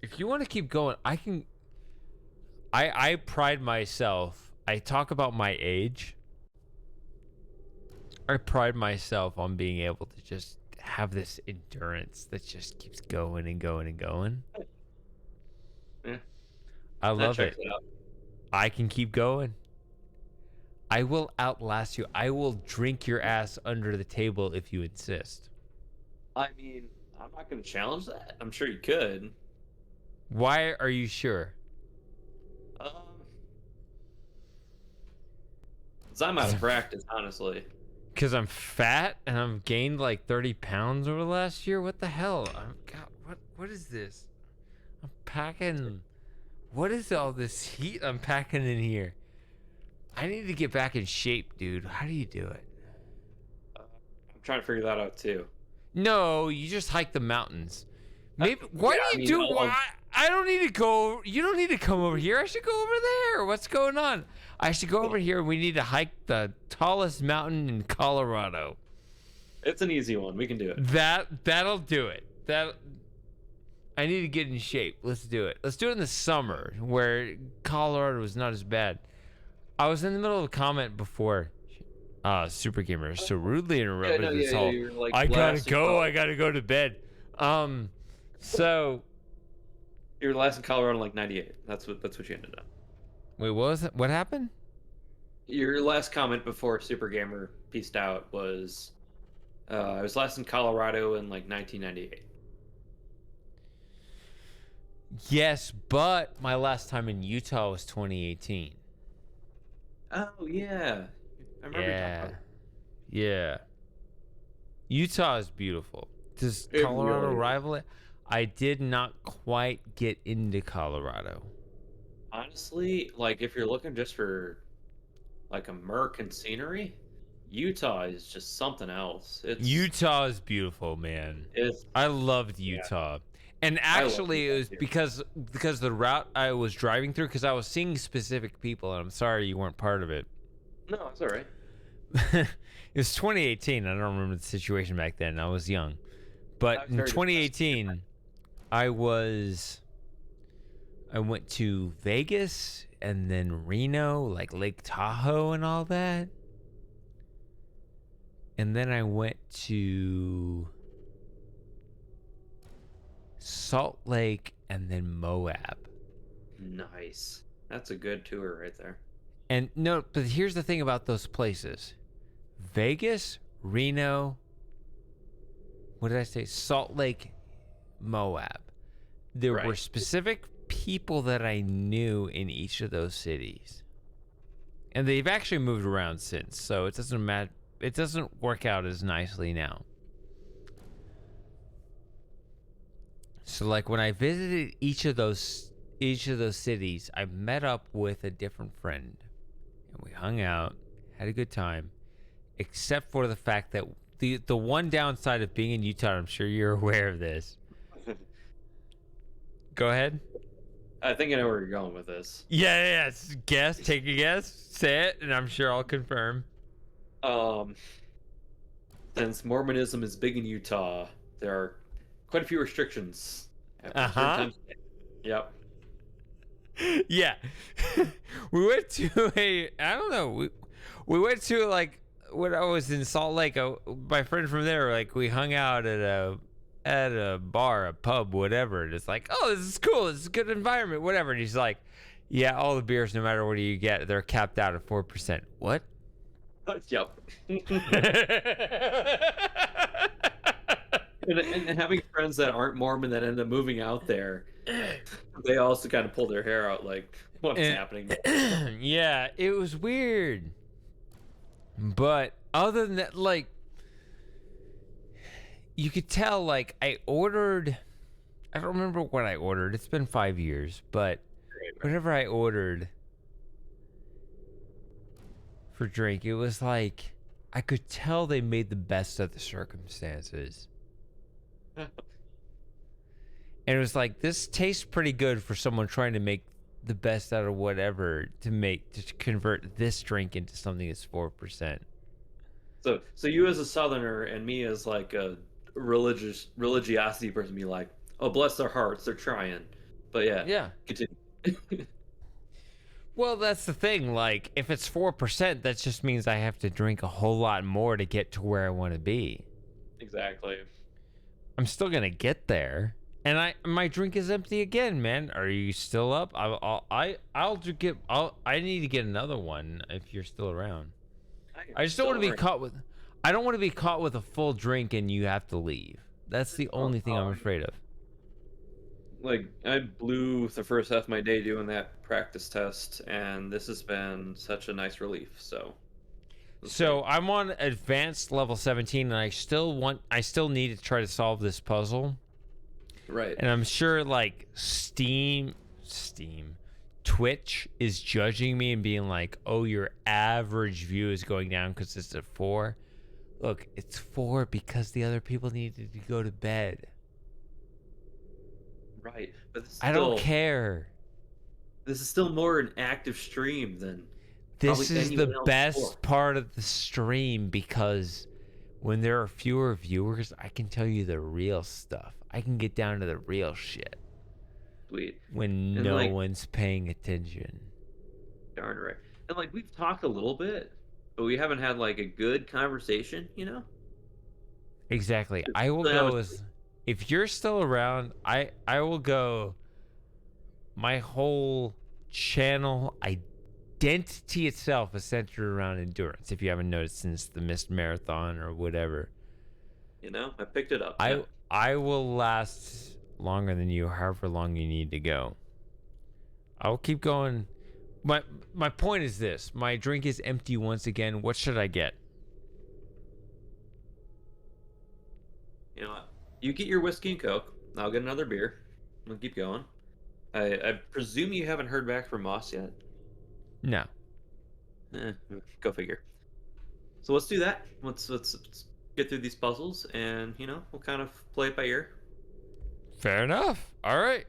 If you want to keep going, I can. I pride myself. I talk about my age. I pride myself on being able to just have this endurance that just keeps going and going and going. Yeah. I love it. I can keep going. I will outlast you. I will drink your ass under the table if you insist. I mean, I'm not going to challenge that. I'm sure you could. Why are you sure? Because I'm out of practice, honestly. Because I'm fat and I've gained like 30 pounds over the last year? What the hell? God, what is this? I'm packing... What is all this heat I'm packing in here? I need to get back in shape, dude. How do you do it? I'm trying to figure that out, too. No, you just hike the mountains. Maybe. Why do you do? I don't need to go. You don't need to come over here. I should go over there. What's going on? I should go over here. And we need to hike the tallest mountain in Colorado. It's an easy one. We can do it. That'll do it. I need to get in shape. Let's do it. Let's do it in the summer where Colorado is not as bad. I was in the middle of a comment before. Super Gamer so rudely interrupted this whole. Like, I gotta go to bed. So you were last in Colorado in like '98. That's what you ended up. Wait, what was it? What happened? Your last comment before Super Gamer peaced out was, I was last in Colorado in like 1998. Yes, but my last time in Utah was 2018. Oh yeah. I remember yeah. Utah is beautiful. Does Colorado rival it? I did not quite get into Colorado. Honestly, like if you're looking just for like a American scenery, Utah is just something else. It's Utah is beautiful, man. it's I loved yeah. Utah. And I love actually, it Utah was too. because the route I was driving through, because I was seeing specific people, and I'm sorry you weren't part of it. No, it's all right. It was 2018. I don't remember the situation back then. I was young. But in Very depressed. 2018, I went to Vegas and then Reno, like Lake Tahoe and all that. And then I went to Salt Lake and then Moab. Nice. That's a good tour right there. And no, but here's the thing about those places. Vegas, Reno, what did I say? Salt Lake, Moab. There were Right. specific people that I knew in each of those cities. And they've actually moved around since, so it doesn't matter. It doesn't work out as nicely now. So like when I visited each of those cities, I met up with a different friend. And we hung out, had a good time. Except for the fact that the one downside of being in Utah, I'm sure you're aware of this. Go ahead. I think I know where you're going with this. Yeah. Guess. Take a guess. Say it, and I'm sure I'll confirm. Since Mormonism is big in Utah, there are quite a few restrictions. After certain times. Yep. Yeah. We went to I don't know. We went to like when I was in Salt Lake. My friend from there, like we hung out at a bar, a pub, whatever. And it's like, oh, this is cool. This is a good environment, whatever. And he's like, yeah, all the beers, no matter what you get, they're capped out at 4%. What? Yep. and having friends that aren't Mormon that end up moving out there, they also kind of pull their hair out like, what's happening? Yeah, it was weird. But other than that, like, you could tell, like, I don't remember what I ordered. It's been 5 years, but whatever I ordered for drink, it was like, I could tell they made the best of the circumstances. And it was like, this tastes pretty good for someone trying to make the best out of whatever to convert this drink into something that's 4%. So you as a Southerner and me as like a religiosity person be like, oh, bless their hearts, they're trying. But yeah, continue. Well, that's the thing. Like, if it's 4%, that just means I have to drink a whole lot more to get to where I want to be. Exactly. I'm still gonna get there, and my drink is empty again, man. Are you still up? I need to get another one if you're still around. I just don't want to be caught with. I don't want to be caught with a full drink and you have to leave. That's the only thing I'm afraid of. Like, I blew the first half of my day doing that practice test, and this has been such a nice relief. So I'm on advanced level 17, and I still need to try to solve this puzzle. Right. And I'm sure like Twitch is judging me and being like, "Oh, your average view is going down because it's at 4." Look, it's 4 because the other people needed to go to bed. Right, but I don't care. This is still more an active stream than. This is the best part of the stream because when there are fewer viewers, I can tell you the real stuff. I can get down to the real shit. Sweet. When and no like, one's paying attention. Darn right. And like we've talked a little bit, but we haven't had like a good conversation, you know? Exactly. I will go as if you're still around, I will go. My whole channel identity itself is centered around endurance. If you haven't noticed since the missed marathon or whatever. You know, I picked it up. I will last longer than you, however long you need to go. I'll keep going. My point is this. My drink is empty once again. What should I get? You know what? You get your whiskey and Coke. I'll get another beer. We'll keep going. I presume you haven't heard back from Moss yet? No. Go figure. So let's do that. Let's get through these puzzles, and we'll kind of play it by ear. Fair enough. All right.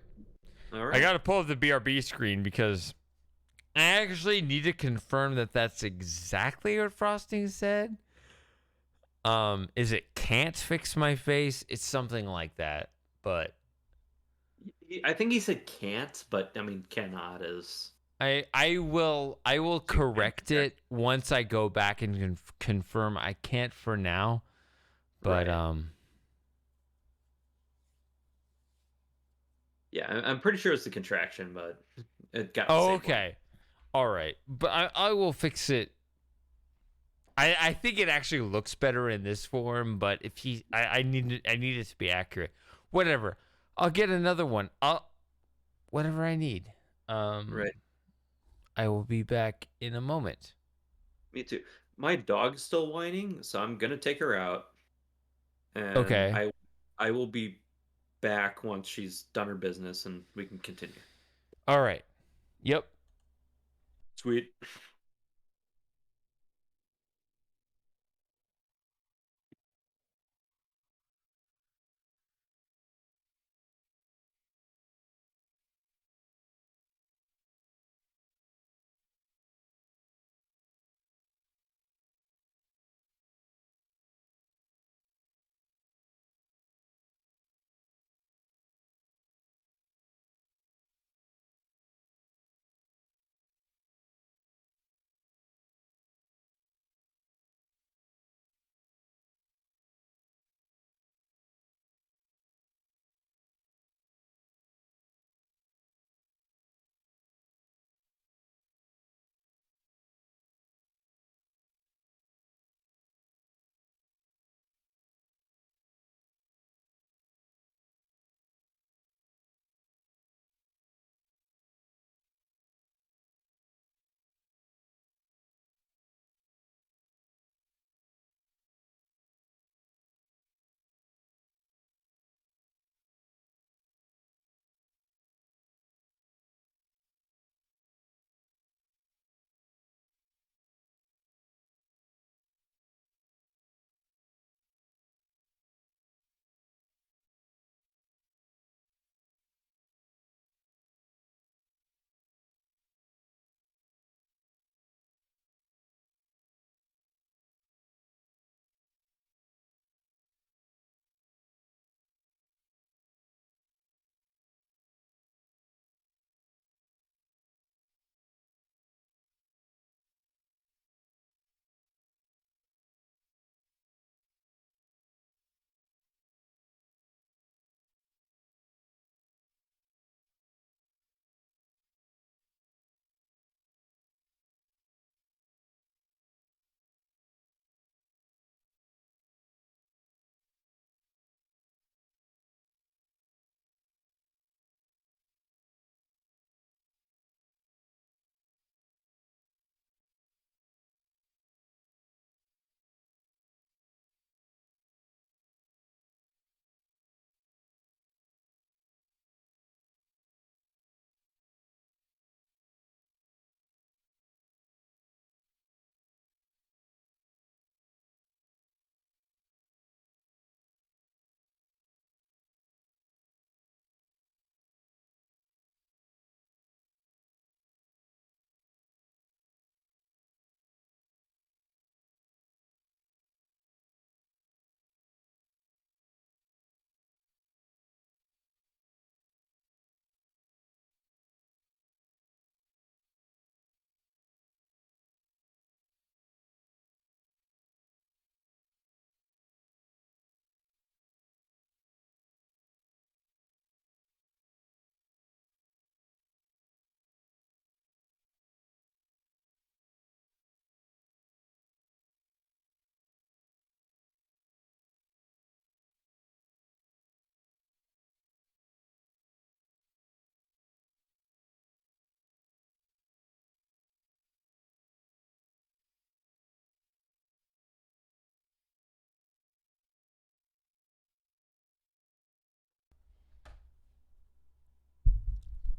All right. I got to pull up the BRB screen because I actually need to confirm that that's exactly what Frosting said. Is it can't fix my face? It's something like that. But I think he said can't, but I mean cannot is. I will correct it once I go back and confirm. I can't for now. But Right. Yeah, I'm pretty sure it's the contraction, but it got the oh, same way. okay. All right. But I will fix it. I think it actually looks better in this form, but if I need it to be accurate. Whatever. I'll get another one. Whatever I need. Right. I will be back in a moment. Me too. My dog's still whining, so I'm gonna take her out, and Okay. I will be back once she's done her business, and we can continue. All right. Yep. Sweet.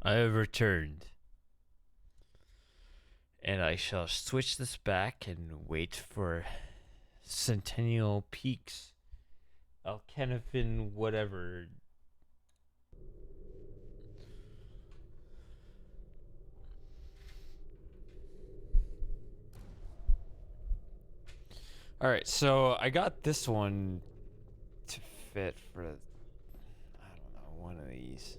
I have returned. And I shall switch this back and wait for Centennial Peaks. Alkenifin, whatever. All right, so I got this one to fit for, I don't know, one of these.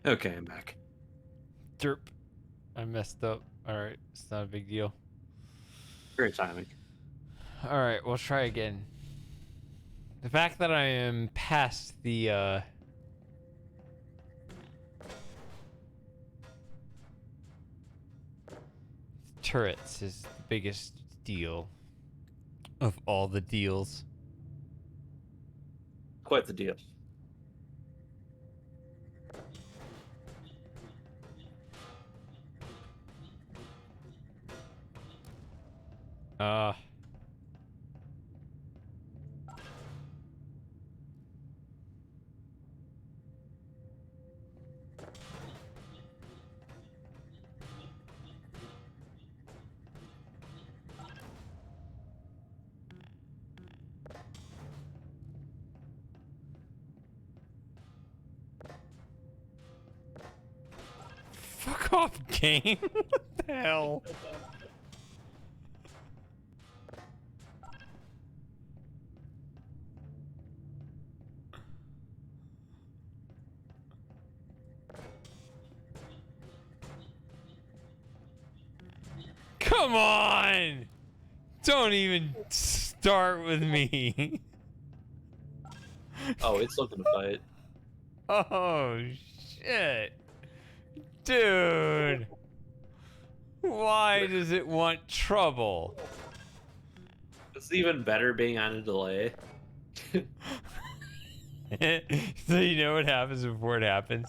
Okay, I'm back. Derp. I messed up. Alright, it's not a big deal. Great timing. Alright, we'll try again. The fact that I am past the turrets is the biggest deal of all the deals. Quite the deal. Uh Fuck off, game. What the hell? Come on! Don't even start with me. Oh, it's looking to fight. Oh, shit. Dude. Why does it want trouble? It's even better being on a delay. So you know what happens before it happens?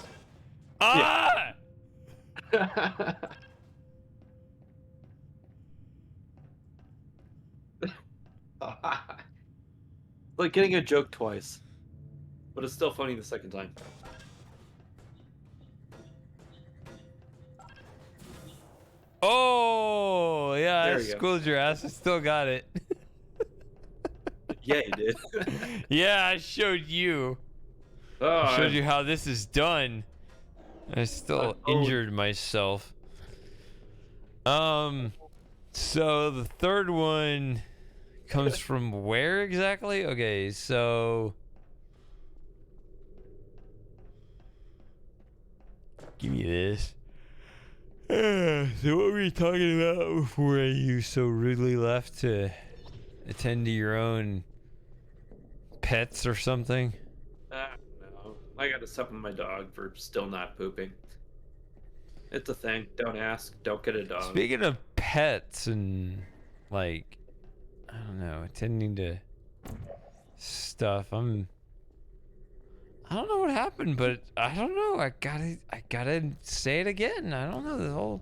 Ah! Like getting a joke twice. But it's still funny the second time. Oh, yeah, There I we go. schooled your ass. I still got it. Yeah, you did. Yeah, I showed you. Oh, I showed you how this is done. I still oh. injured myself. So the third one comes from where exactly? Okay, so give me this. So what were you talking about before you so rudely left to attend to your own pets or something? No. I got to sup with my dog for still not pooping. It's a thing. Don't ask. Don't get a dog. Speaking of pets and like, I don't know, attending to stuff. I don't know what happened, but I don't know. I gotta say it again. I don't know the whole.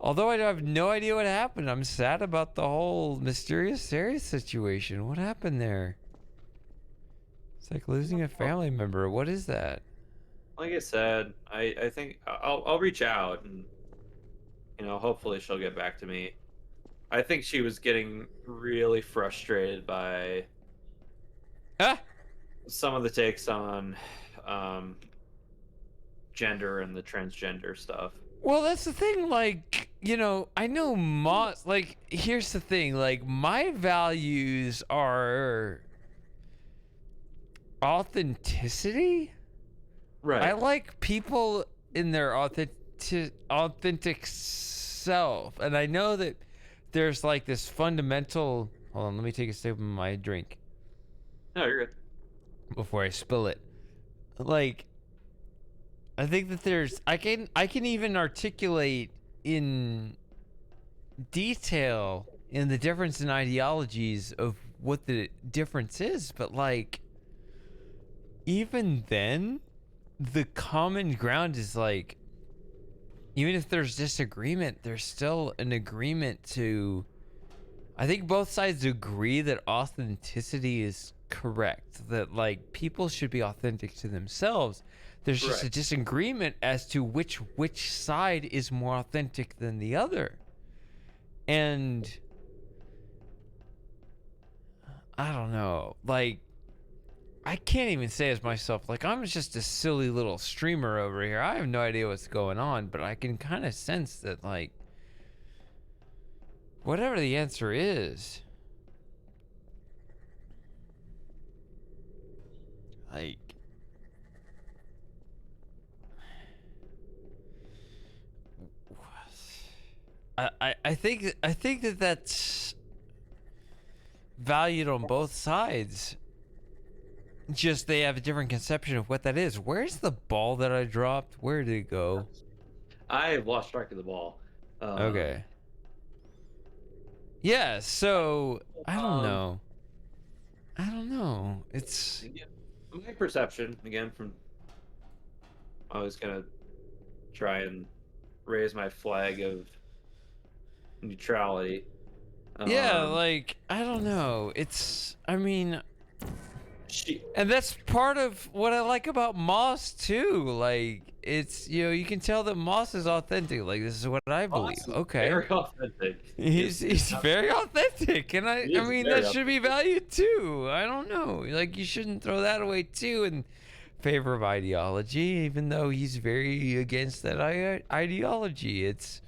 Although I have no idea what happened, I'm sad about the whole mysterious Sarah situation. What happened there? It's like losing a family member. What is that? Like I said, I think I'll reach out and hopefully she'll get back to me. I think she was getting really frustrated by some of the takes on gender and the transgender stuff. Well, that's the thing. Like, I know Moss. Like, here's the thing. Like, my values are authenticity. Right. I like people in their authentic self, and I know that there's like this fundamental. Hold on, let me take a sip of my drink. No, you're good. Before I spill it, like, I think that there's I can even articulate in detail in the difference in ideologies of what the difference is, but like, even then, the common ground is like, even if there's disagreement, there's still an agreement to. I think both sides agree that authenticity is correct, that like people should be authentic to themselves. There's just a disagreement as to which side is more authentic than the other. And I don't know, like, I can't even say as myself, like, I'm just a silly little streamer over here. I have no idea what's going on, but I can kind of sense that, like, whatever the answer is, like, I think that that's valued on both sides. Just they have a different conception of what that is. Where's the ball that I dropped? Where did it go? I lost track of the ball. Okay. Yeah, so I don't know. I don't know. It's my perception again from. I was gonna try and raise my flag of neutrality. Yeah, like, I don't know. It's, I mean, and that's part of what I like about Moss too. Like, it's, you can tell that Moss is authentic. Like, this is what I believe. Okay. Very authentic. He's very authentic, and I mean that should be valued too. I don't know. Like, you shouldn't throw that away too in favor of ideology, even though he's very against that ideology. It's.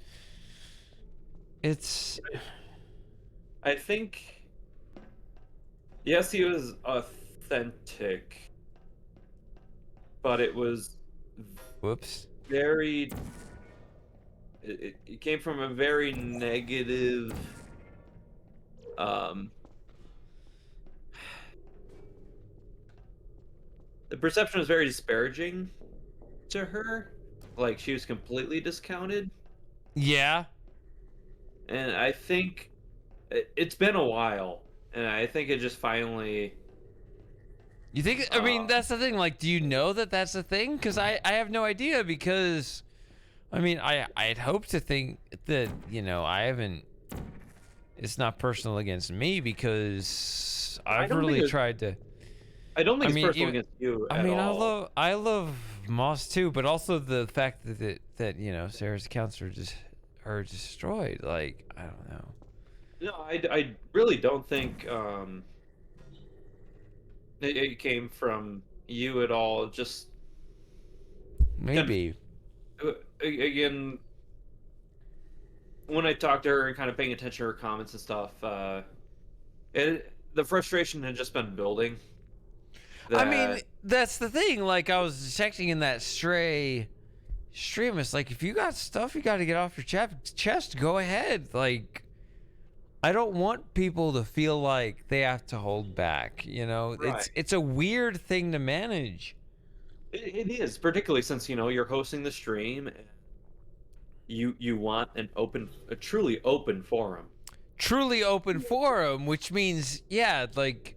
I think. Yes, he was authentic, but it was. Whoops. Very. It came from a very negative. The perception was very disparaging to her. Like, she was completely discounted. Yeah. And I think it's been a while, and I think it just finally. You think? I mean, that's the thing. Like, do you know that that's the thing? Because I have no idea. Because, I mean, I'd hope to think that I haven't. It's not personal against me because I've really tried to. I don't think it's personal against you. I mean, I love Moss too, but also the fact that Sarah's accounts are destroyed. Like, I don't know. No, I really don't think it came from you at all. Just maybe. Again, when I talked to her and kind of paying attention to her comments and stuff, the frustration had just been building. I mean, that's the thing. Like, I was detecting in that stray stream, it's like, if you got stuff you got to get off your chest, go ahead. Like, I don't want people to feel like they have to hold back. You know, Right. it's a weird thing to manage. It is, particularly since you're hosting the stream and you want a truly open forum. Truly open forum, which means, yeah, like,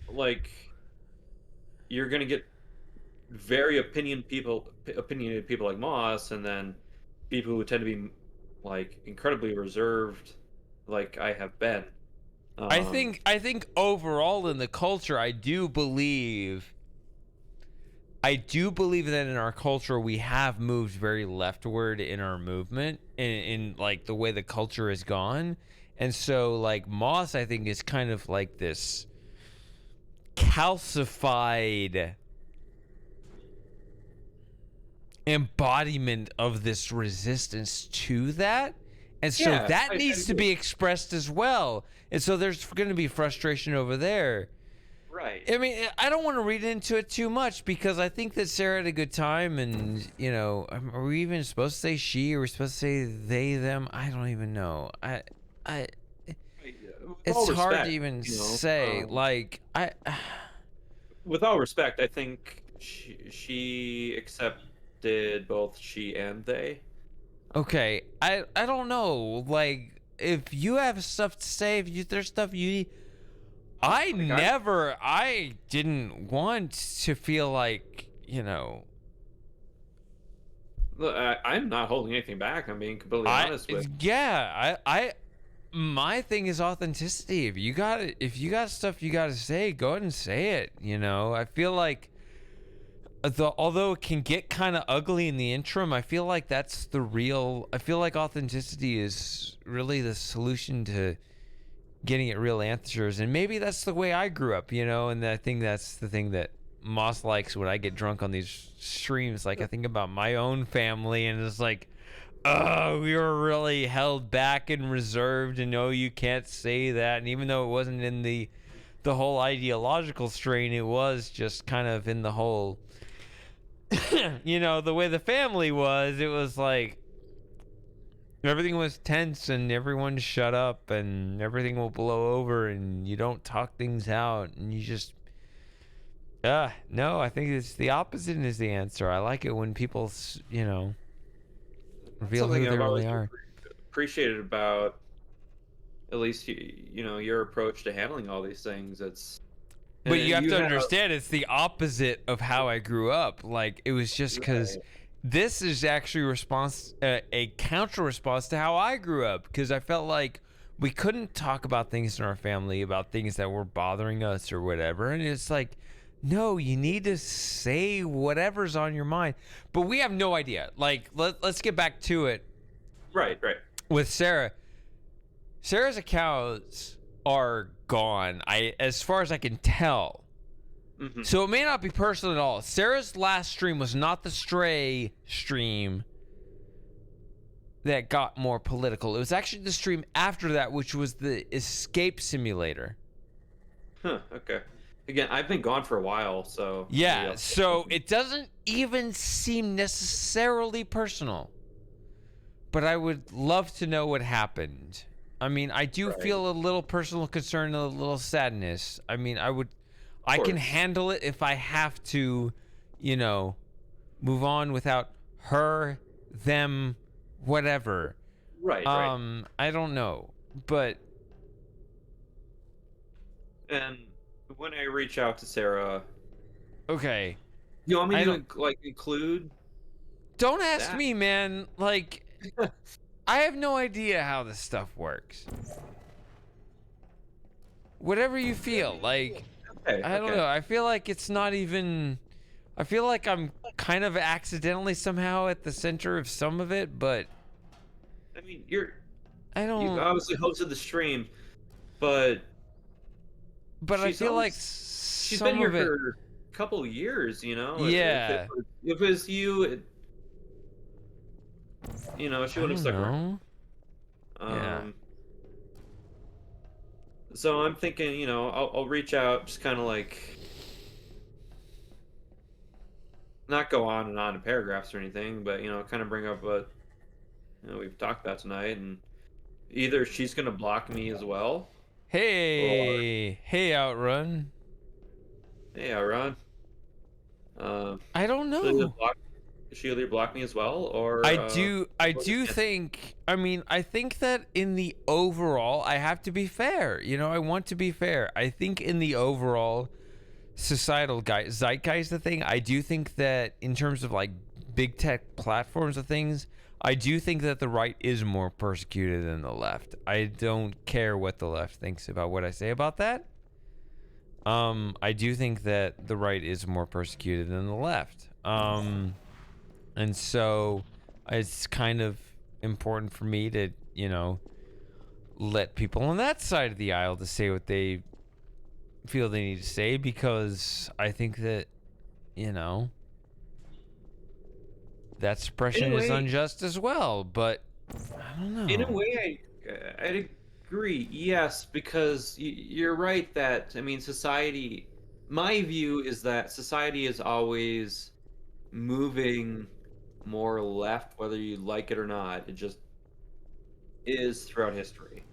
Like you're gonna get very opinionated people like Moss, and then people who tend to be like incredibly reserved, like I have been. I think overall in the culture, I do believe that in our culture we have moved very leftward in our movement, in like the way the culture has gone. And so like Moss, I think, is kind of like this calcified embodiment of this resistance to that. And so Yeah, that I needs to be expressed as well. And so there's going to be frustration over there. Right. I mean, I don't want to read into it too much because I think that Sarah had a good time, and are we even supposed to say she, or are we supposed to say they, them? I don't even know. With It's all hard respect, to even say. With all respect, I think she accepted both she and they. Okay, I don't know. Like, if you have stuff to say, there's stuff you. I didn't want to feel like, Look, I'm not holding anything back. I'm being completely honest with. Yeah, my thing is authenticity. If you got stuff you got to say, go ahead and say it. I feel like although it can get kind of ugly in the interim, I feel like I feel like authenticity is really the solution to getting at real answers. And maybe that's the way I grew up, and I think that's the thing that Moss likes when I get drunk on these streams. Like, I think about my own family, and it's like, oh, we were really held back and reserved, and no, you can't say that. And even though it wasn't in the whole ideological strain, it was just kind of in the whole the way the family was. It was like everything was tense, and everyone shut up, and everything will blow over, and you don't talk things out, and you just no, I think it's the opposite is the answer. I like it when people reveal who they really are. Appreciated about at least your approach to handling all these things. But you have to understand, it's the opposite of how I grew up. Like, it was just because this is actually a counter response to how I grew up, because I felt like we couldn't talk about things in our family, about things that were bothering us or whatever. And it's like, no, you need to say whatever's on your mind. But we have no idea. Like, let's get back to it. Right. With Sarah. Sarah's accounts are gone, as far as I can tell. Mm-hmm. So it may not be personal at all. Sarah's last stream was not the Stray stream that got more political. It was actually the stream after that, which was the Escape Simulator. Huh, okay. Again, I've been gone for a while, so... Yeah, so it doesn't even seem necessarily personal. But I would love to know what happened. I mean, I do feel a little personal concern, a little sadness. I mean, I can handle it if I have to, move on without her, them, whatever. Right. I don't know, but... And when I reach out to Sarah... Okay. You want me to, include... Don't ask me, man. Like... I have no idea how this stuff works. Whatever you feel, like, I don't know. I feel like it's not even... I feel like I'm kind of accidentally somehow at the center of some of it, but... I mean, you obviously hosted the stream, but... But I feel like she's been here for a couple of years, Yeah. If it was you... she would have stuck around. Yeah. So I'm thinking, I'll reach out, just kind of like, not go on and on in paragraphs or anything, but kind of bring up what we've talked about tonight, and either she's gonna block me as well, or Hey, Outrun. hey, Ron. I don't She'll either know. block, she'll either block me as well, or I or do just- think, I mean, I think that in the overall, I have to be fair. You know, I want to be fair. I think in the overall societal zeitgeist of thing, I do think that in terms of like big tech platforms of things, I do think that the right is more persecuted than the left. I don't care what the left thinks about what I say about that. I do think that the right is more persecuted than the left. And so it's kind of important for me to, you know, let people on that side of the aisle to say what they feel they need to say, because I think that, you know, that suppression is Anyway, unjust as well. But I don't know. in a way, I'd agree. Yes, because you're right that, I mean, society. My view is that society is always moving more left, whether you like it or not. It just is throughout history.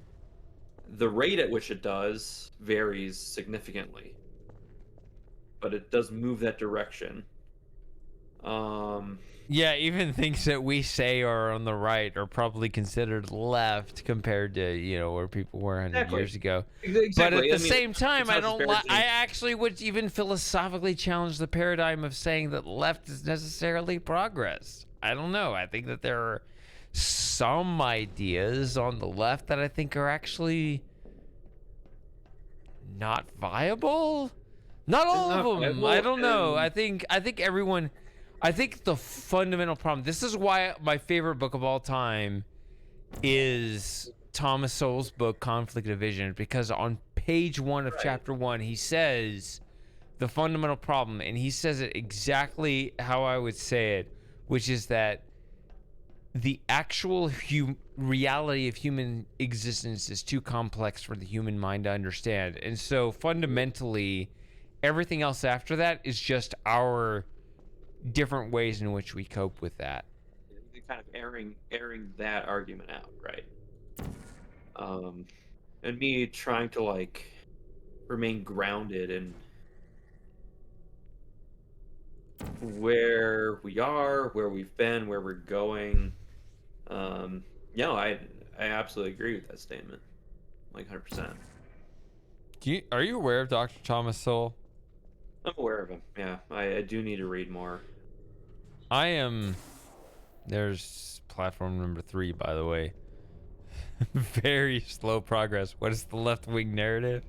The rate at which it does varies significantly, but it does move that direction. Yeah, even things that we say are on the right are probably considered left compared to, you know, where people were 100 Exactly. years ago. Exactly. But at the I mean, same time, it's I not don't. disparaging. I actually would even philosophically challenge the paradigm of saying that left is necessarily progress. I don't know. I think that there are some ideas on the left that I think are actually not viable. Not all Not of them. viable, I don't know. and- I think everyone. I think the fundamental problem. This is why my favorite book of all time is Thomas Sowell's book Conflict of Vision, because on page 1 of chapter 1 he says the fundamental problem, and he says it exactly how I would say it, which is that the actual reality of human existence is too complex for the human mind to understand. And so fundamentally everything else after that is just our different ways in which we cope with that. Kind of airing that argument out, right? And me trying to like remain grounded in where we are, where we've been, where we're going. No, I absolutely agree with that statement, like 100%. Are you aware of Dr. Thomas Sowell? I'm aware of him. Yeah, I do need to read more. I am. There's platform number 3, by the way. Very slow progress. What is the left-wing narrative?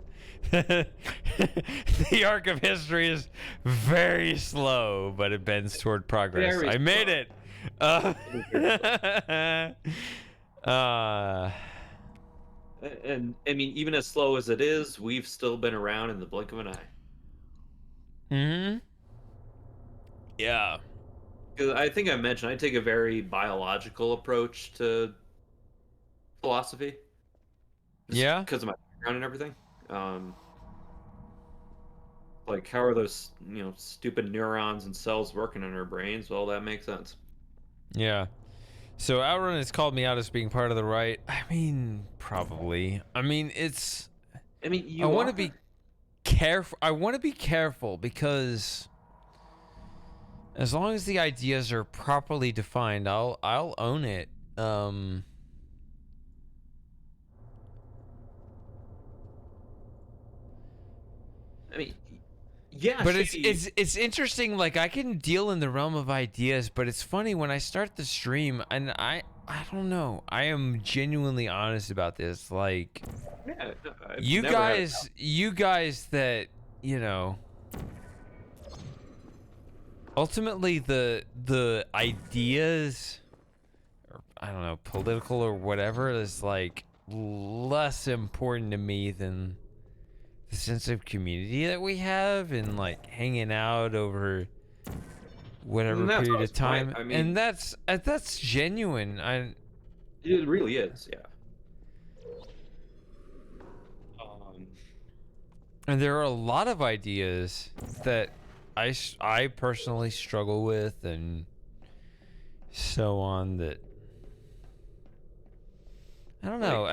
The arc of history is very slow, but it bends toward progress. Very I made it. And I mean, even as slow as it is, we've still been around in the blink of an eye. Yeah. Because I think I mentioned I take a very biological approach to philosophy. Yeah. Because of my background and everything. Like, how are those, stupid neurons and cells working in our brains? Well, that makes sense. Yeah. So Outrun has called me out as being part of the right. I mean, probably. I mean, it's. I mean, I want to be careful. I want to be careful because as long as the ideas are properly defined, I'll own it. I mean, yeah, but shady. it's interesting. Like, I can deal in the realm of ideas, but it's funny when I start the stream, and I don't know. I am genuinely honest about this. Like, Yeah, no, I've you never had a doubt. guys that, you know, ultimately the ideas, or I don't know, political or whatever, is like less important to me than the sense of community that we have and like hanging out over whatever And that's period what of time. I mean, And that's genuine. it really is, yeah. And there are a lot of ideas that I personally struggle with and so on, that I don't know.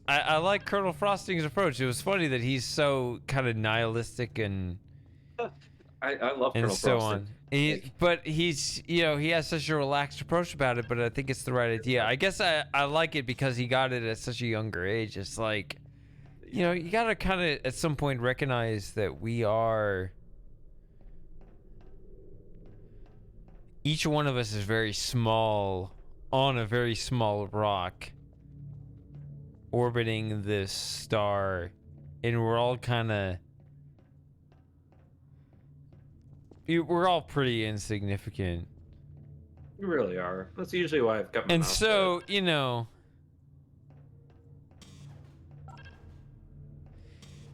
I like Colonel Frosting's approach. It was funny that he's so kind of nihilistic and I love Colonel so Frosting. on. But he's, he has such a relaxed approach about it, but I think it's the right idea. I guess I like it because he got it at such a younger age. It's like, you got to kind of at some point recognize that we are, each one of us is very small on a very small rock orbiting this star, and we're all kind of, we're all pretty insignificant. You really are. That's usually why I've got my And mouth so, shut.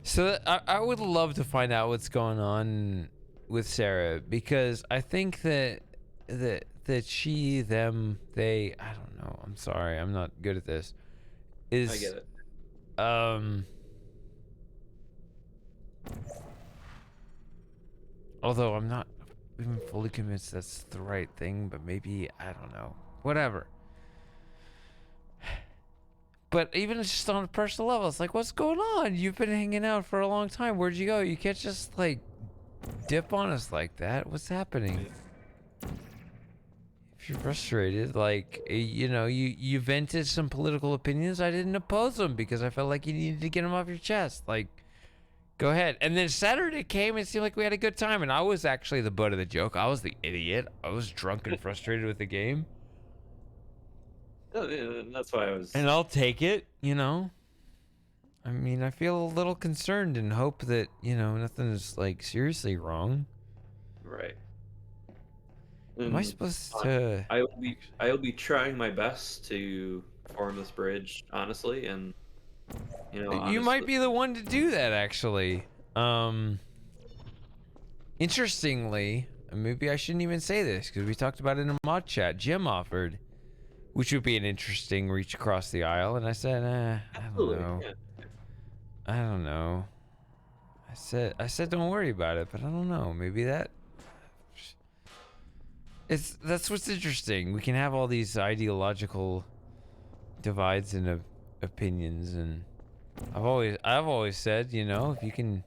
So I would love to find out what's going on with Sarah, because I think that she, them, they, I don't know. I'm sorry, I'm not good at this. I get it. Although I'm not even fully convinced that's the right thing, but maybe, I don't know. Whatever. But even just on a personal level, it's like, what's going on? You've been hanging out for a long time. Where'd you go? You can't just, like, dip on us like that. What's happening? If you're frustrated, like, you vented some political opinions. I didn't oppose them because I felt like you needed to get them off your chest. Like, go ahead. And then Saturday came and it seemed like we had a good time. And I was actually the butt of the joke. I was the idiot. I was drunk and frustrated with the game. That's why I was. And I'll take it, I mean, I feel a little concerned and hope that, nothing is, like, seriously wrong. Right. Am I supposed to... I will be trying my best to form this bridge, honestly, and, You might be the one to do that, actually. Interestingly, maybe I shouldn't even say this, because we talked about it in a mod chat. Jim offered, which would be an interesting reach across the aisle, and I said, I don't know. Yeah. I don't know. I said don't worry about it, but I don't know. Maybe that's what's interesting. We can have all these ideological divides and opinions, and I've always said, if you can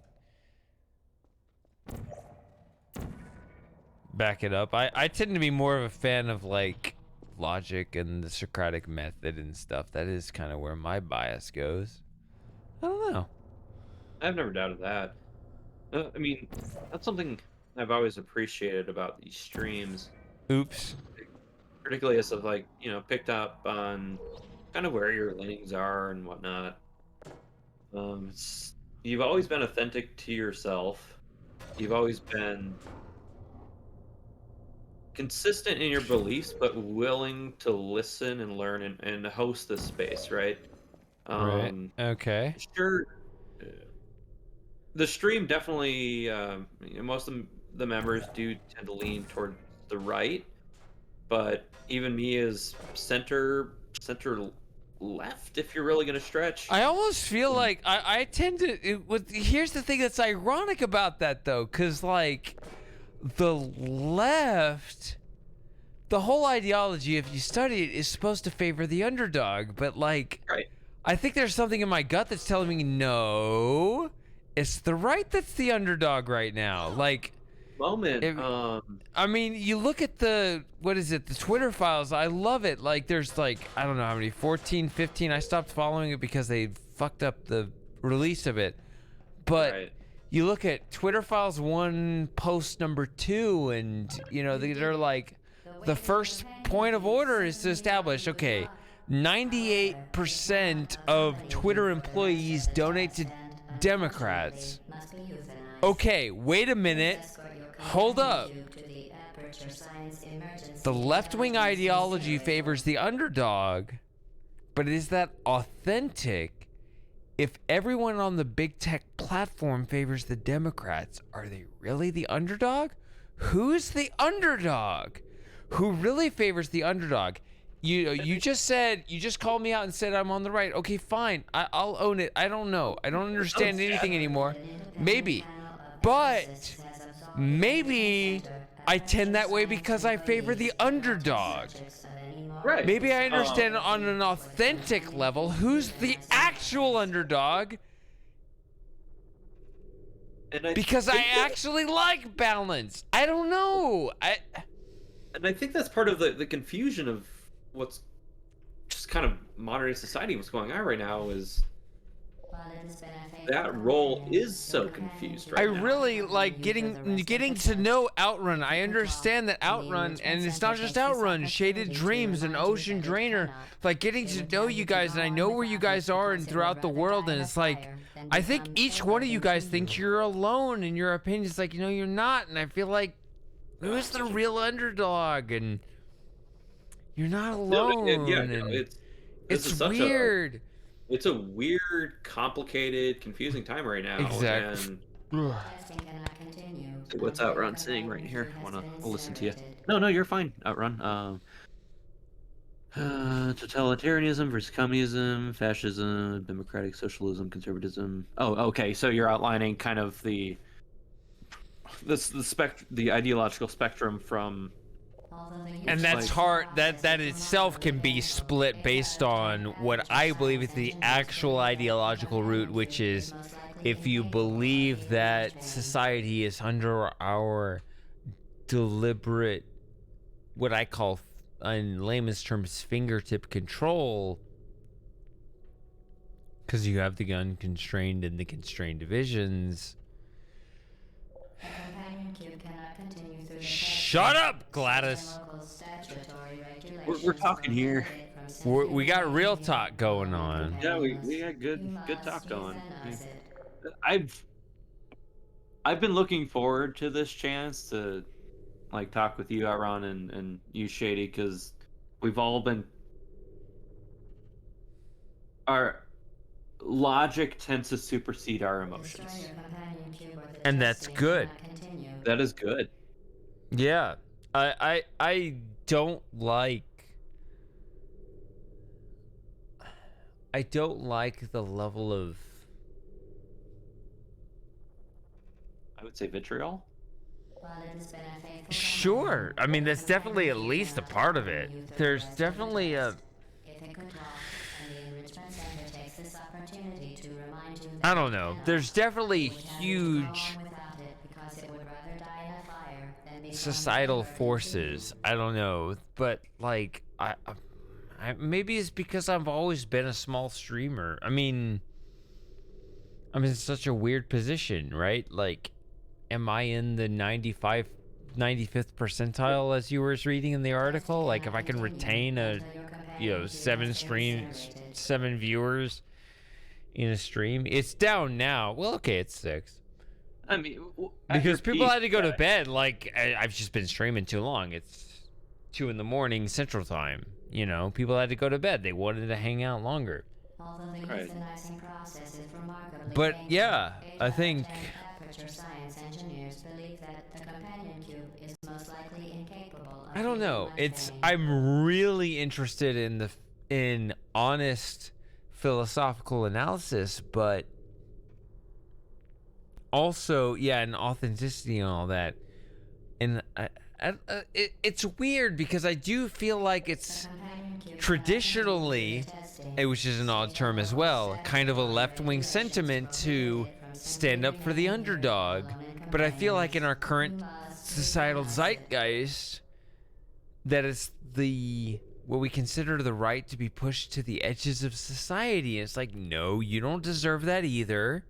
back it up. I tend to be more of a fan of, like, logic and the Socratic method and stuff. That is kind of where my bias goes. I don't know. I've never doubted that. I mean, that's something I've always appreciated about these streams. Oops. Particularly as I've, like, picked up on kind of where your leanings are and whatnot. You've always been authentic to yourself. You've always been consistent in your beliefs, but willing to listen and learn and host this space, right? Right. Okay. Sure. The stream definitely, most of the members do tend to lean toward the right, but even me is center left, if you're really gonna stretch. I almost feel like I tend to. Here's the thing that's ironic about that, though, because, like, the left, the whole ideology, if you study it, is supposed to favor the underdog, but, like, Right. I think there's something in my gut that's telling me no, it's the right that's the underdog right now. Like, I mean, you look at the Twitter files. I love it. Like, there's, like, I don't know how many, 14, 15. I stopped following it because they fucked up the release of it. But Right. you look at Twitter files 1, post number 2, and, they're like, the first point of order is to establish, okay, 98% of Twitter employees donate to Democrats. Okay, wait a minute. Hold up. The left-wing ideology favors the underdog, but is that authentic? If everyone on the big tech platform favors the Democrats, are they really the underdog? Who's the underdog? Who really favors the underdog? You just called me out and said I'm on the right. Okay, fine. I'll own it. I don't know. I don't understand anything anymore. Maybe. But maybe I tend that way because I favor the underdog. Right. Maybe I understand on an authentic level who's the actual underdog. And Because I actually like balance. I don't know. And I think that's part of the confusion of what's just kind of modern society, what's going on right now is that role is so confused right I now. really like getting to know Outrun. I understand that Outrun, and it's not just Outrun, Shaded Dreams and Ocean Drainer. Like getting to know you guys, and I know where you guys are and throughout the world, and it's like I think each one of you guys thinks you're alone in your opinion. It's like, you're not, and I feel like who's the real underdog, and you're not alone. It's weird. It's a weird, complicated, confusing time right now. Exactly. And what's Outrun saying right here? I'll listen to you. No, you're fine, Outrun. Totalitarianism versus communism, fascism, democratic socialism, conservatism. Oh, okay. So you're outlining kind of the ideological spectrum from. And that's hard. That itself can be split based on what I believe is the actual ideological root, which is if you believe that society is under our deliberate, what I call in layman's terms, fingertip control, because you have the unconstrained and the constrained divisions. Shut up, Gladys. We're talking here. We got real talk going on. Yeah, we got good talk going. I've been looking forward to this chance to like talk with you, Outrun, and you, Shady, because we've all been. Our logic tends to supersede our emotions, and that's good. That is good. Yeah, I don't like. I don't like the level of. I would say vitriol. Sure, I mean that's definitely at least a part of it. There's definitely a. I don't know. There's definitely huge societal forces. I don't know, but like I maybe it's because I've always been a small streamer. I mean, I'm in such a weird position, right? Like, am I in the 95th percentile as you were reading in the article? Like, if I can retain a, 7 viewers in a stream, it's down now. Well, okay, it's 6. I mean, because people had to go to bed. Like, I've just been streaming too long. It's 2 a.m. Central Time. People had to go to bed. They wanted to hang out longer. Right. But yeah, I think. I don't know. I'm really interested in honest philosophical analysis, but also, and authenticity and all that. And it's weird because I do feel like it's traditionally, which is an odd term as well, kind of a left-wing sentiment to stand up for the underdog. But I feel like in our current societal zeitgeist, that it's what we consider the right to be pushed to the edges of society. It's like, no, you don't deserve that either.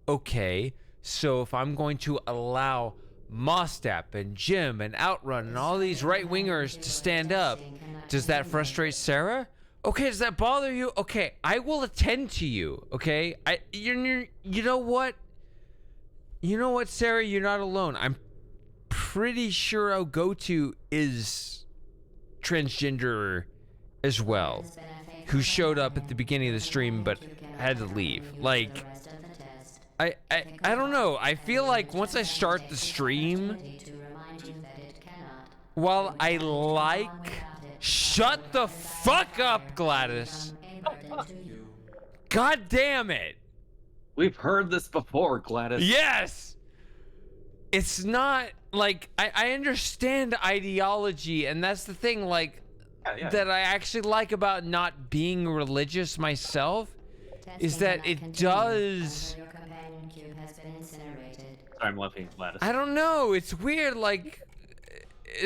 Okay, so if I'm going to allow Mostap and Jim and Outrun and all these right-wingers to stand up, does that frustrate Sarah? Okay, does that bother you? Okay, I will attend to you, okay? You know what? You know what, Sarah? You're not alone. I'm pretty sure our go-to is transgender as well, who showed up at the beginning of the stream but had to leave. Like, I don't know. I feel like once I start the stream, while I like... Shut the fuck up, Gladys. God damn it. We've heard this before, Gladys. Yes. It's not like... I understand ideology, and that's the thing, like... Yeah. that I actually like about not being religious myself is that it does. Your companion cube has been incinerated. Sorry, I'm laughing, Gladys. I don't know. It's weird. Like,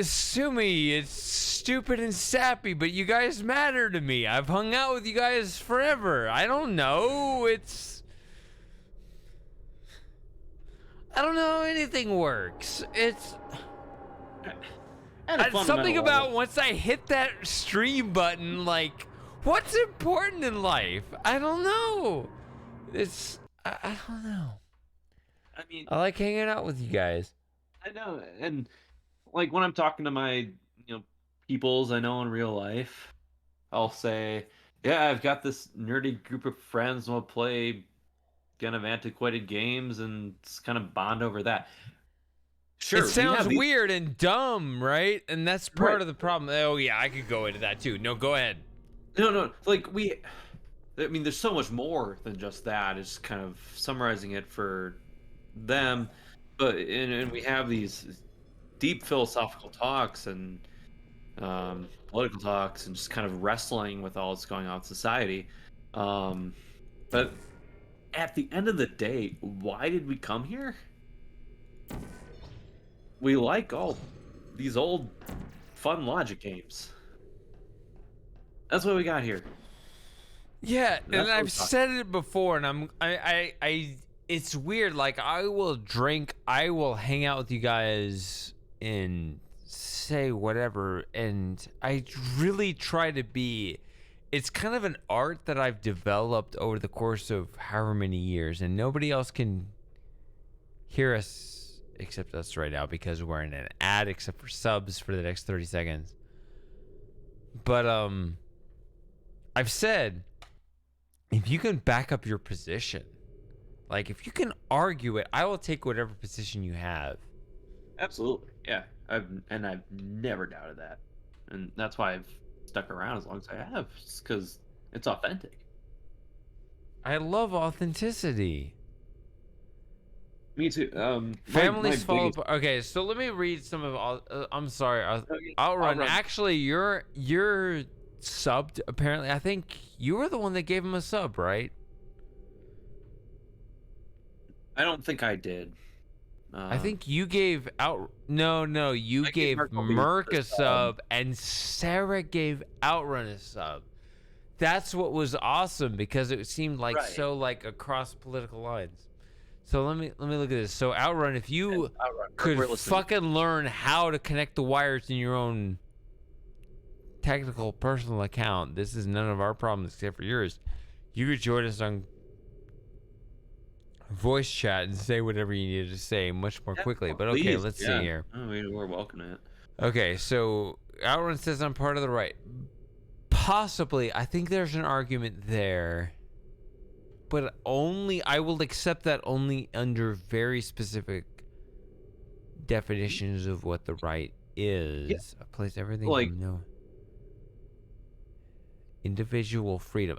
Sumi, it's stupid and sappy, but you guys matter to me. I've hung out with you guys forever. I don't know. I don't know how anything works. It's something about once I hit that stream button, like, what's important in life? I don't know. I don't know. I mean, I like hanging out with you guys. I know, and like when I'm talking to my peoples I know in real life, I'll say, yeah, I've got this nerdy group of friends and we'll play kind of antiquated games and just kind of bond over that. Sure, it sounds weird and dumb, right? And that's part of the problem. Oh yeah, I could go into that too. No, go ahead. No, like I mean, there's so much more than just that. It's kind of summarizing it for them, but and we have these deep philosophical talks and political talks and just kind of wrestling with all that's going on in society. But at the end of the day, why did we come here? We like all these old fun logic games. That's why we got here. Yeah, and I've said it before, and it's weird. Like, I will drink, I will hang out with you guys and say whatever, and I really try to be. It's kind of an art that I've developed over the course of however many years, and nobody else can hear us except us right now because we're in an ad, except for subs for the next 30 seconds. But I've said, if you can back up your position, like if you can argue it, I will take whatever position you have. Absolutely, yeah. I've never doubted that, and that's why I've stuck around as long as I have, because it's authentic. I love authenticity. Me too. Families fall apart. Okay, so let me read some of. I'm sorry, Outrun. Actually, you're subbed. Apparently, I think you were the one that gave him a sub, right? I don't think I did. I think you gave No, you gave Merc a sub, and Sarah gave Outrun a sub. That's what was awesome because it seemed like so like across political lines. So let me look at this. So Outrun, if you could fucking learn how to connect the wires in your own technical personal account, this is none of our problems except for yours. You could join us on voice chat and say whatever you needed to say much more quickly. But okay, let's see here. I mean, we're welcoming it. Okay, so Outrun says I'm part of the right. Possibly, I think there's an argument there. But I will accept that only under very specific definitions of what the right is. Yeah. I place everything Like, individual freedom.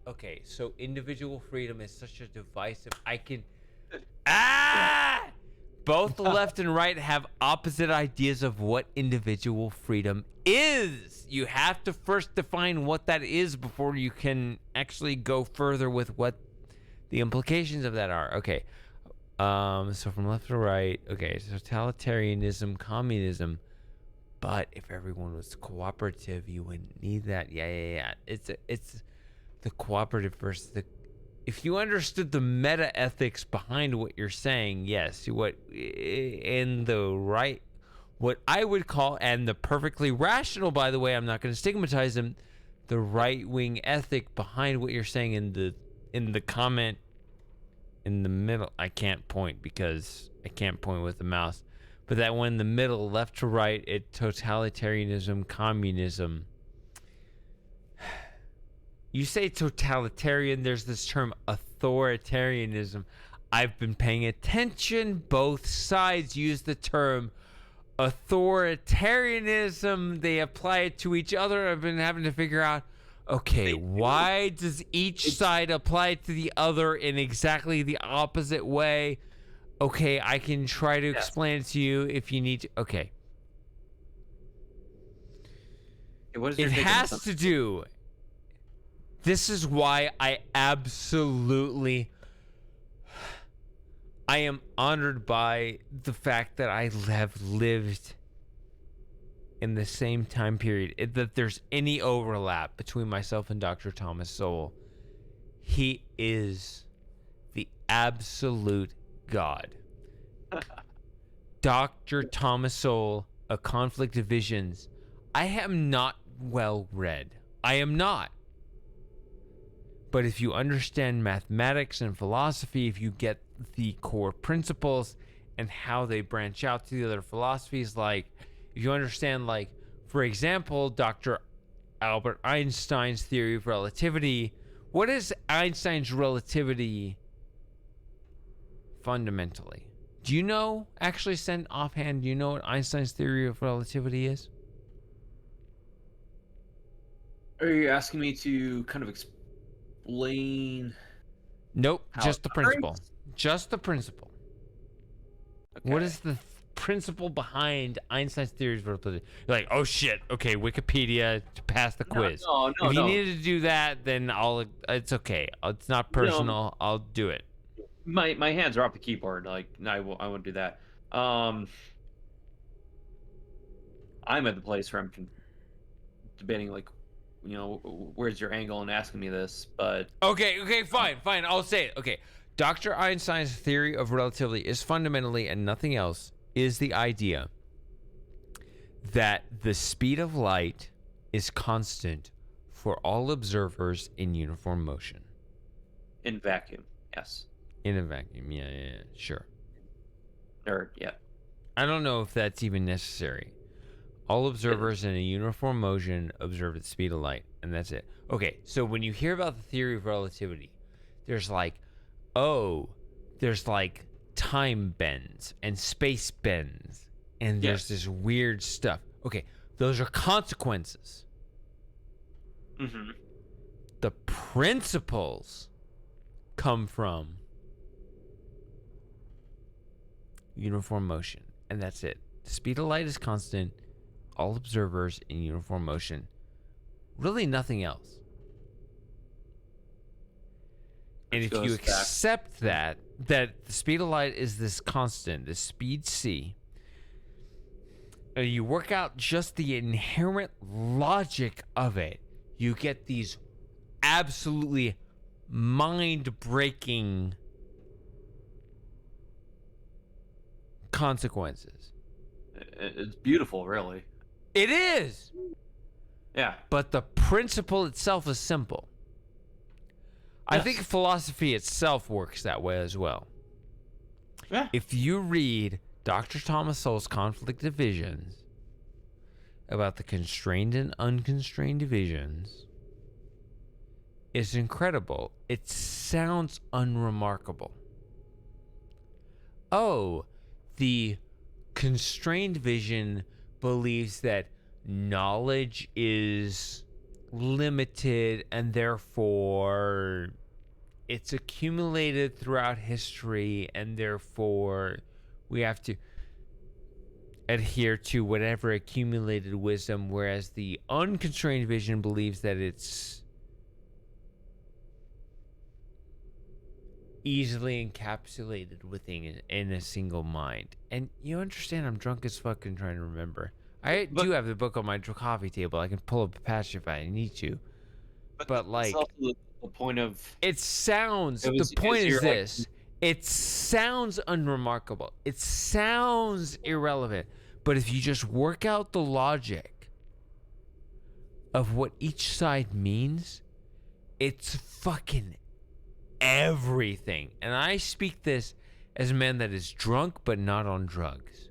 Okay, so individual freedom is such a divisive. Both the left and right have opposite ideas of what individual freedom is. You have to first define what that is before you can actually go further with what the implications of that are. Okay. So from left to right. Okay, totalitarianism, communism. But if everyone was cooperative, you wouldn't need that. Yeah. It's the cooperative versus the. If you understood the meta ethics behind what you're saying, yes, what I would call, and the perfectly rational, by the way, I'm not going to stigmatize them, the right wing ethic behind what you're saying in the comment in the middle. I can't point because I can't point with the mouse, but that one in the middle, left to right, totalitarianism, communism. You say totalitarian, there's this term authoritarianism. I've been paying attention. Both sides use the term authoritarianism. They apply it to each other. I've been having to figure out, okay, why does each side apply it to the other in exactly the opposite way? Okay, I can try to explain it to you if you need to. Okay. What is It your take on has this? to do. This is why I am honored by the fact that I have lived in the same time period, that there's any overlap between myself and Dr. Thomas Sowell. He is the absolute God. Dr. Thomas Sowell, A Conflict of Visions. I am not well read. I am not. But if you understand mathematics and philosophy, if you get the core principles and how they branch out to the other philosophies, like if you understand, like, for example, Dr. Albert Einstein's theory of relativity, what is Einstein's relativity fundamentally? Do you know, actually, send offhand, do you know what Einstein's theory of relativity is? Are you asking me to kind of explain? Nope, How just it the principle. operates? Just the principle. What is the principle behind Einstein's theory of relativity? You're like, oh shit, okay, Wikipedia to pass the quiz. No, If you no. needed to do that, then it's okay. It's not personal. I'll do it. My hands are off the keyboard. Like, no, I won't do that. I'm at the place where I'm debating, like, where's your angle in asking me this? But Okay, fine. I'll say it. Okay. Dr. Einstein's theory of relativity is fundamentally, and nothing else, is the idea that the speed of light is constant for all observers in uniform motion. in vacuum, yes. In a vacuum, yeah, sure. Or yeah. I don't know if that's even necessary. All observers in a uniform motion observe at the speed of light, and that's it. Okay, so when you hear about the theory of relativity, there's like time bends and space bends, and there's this weird stuff. Okay, those are consequences. Mm-hmm. The principles come from uniform motion, and that's it. The speed of light is constant. All observers in uniform motion. Really nothing else. And if you accept that the speed of light is this constant, this speed c, and you work out just the inherent logic of it, you get these absolutely mind-breaking consequences. It's beautiful, really. It is. Yeah. But the principle itself is simple. I think philosophy itself works that way as well. Yeah. If you read Dr. Thomas Sowell's Conflict of Visions about the constrained and unconstrained divisions, it's incredible. It sounds unremarkable. Oh, the constrained vision believes that knowledge is limited and therefore it's accumulated throughout history, and therefore we have to adhere to whatever accumulated wisdom, whereas the unconstrained vision believes that it's easily encapsulated within in a single mind. And you understand, I'm drunk as fuck and trying to remember. I do have the book on my coffee table. I can pull up a passage if I need to. But like, also the point of it sounds. The point is this: it sounds unremarkable. It sounds irrelevant. But if you just work out the logic of what each side means, it's fucking everything. And I speak this as a man that is drunk but not on drugs.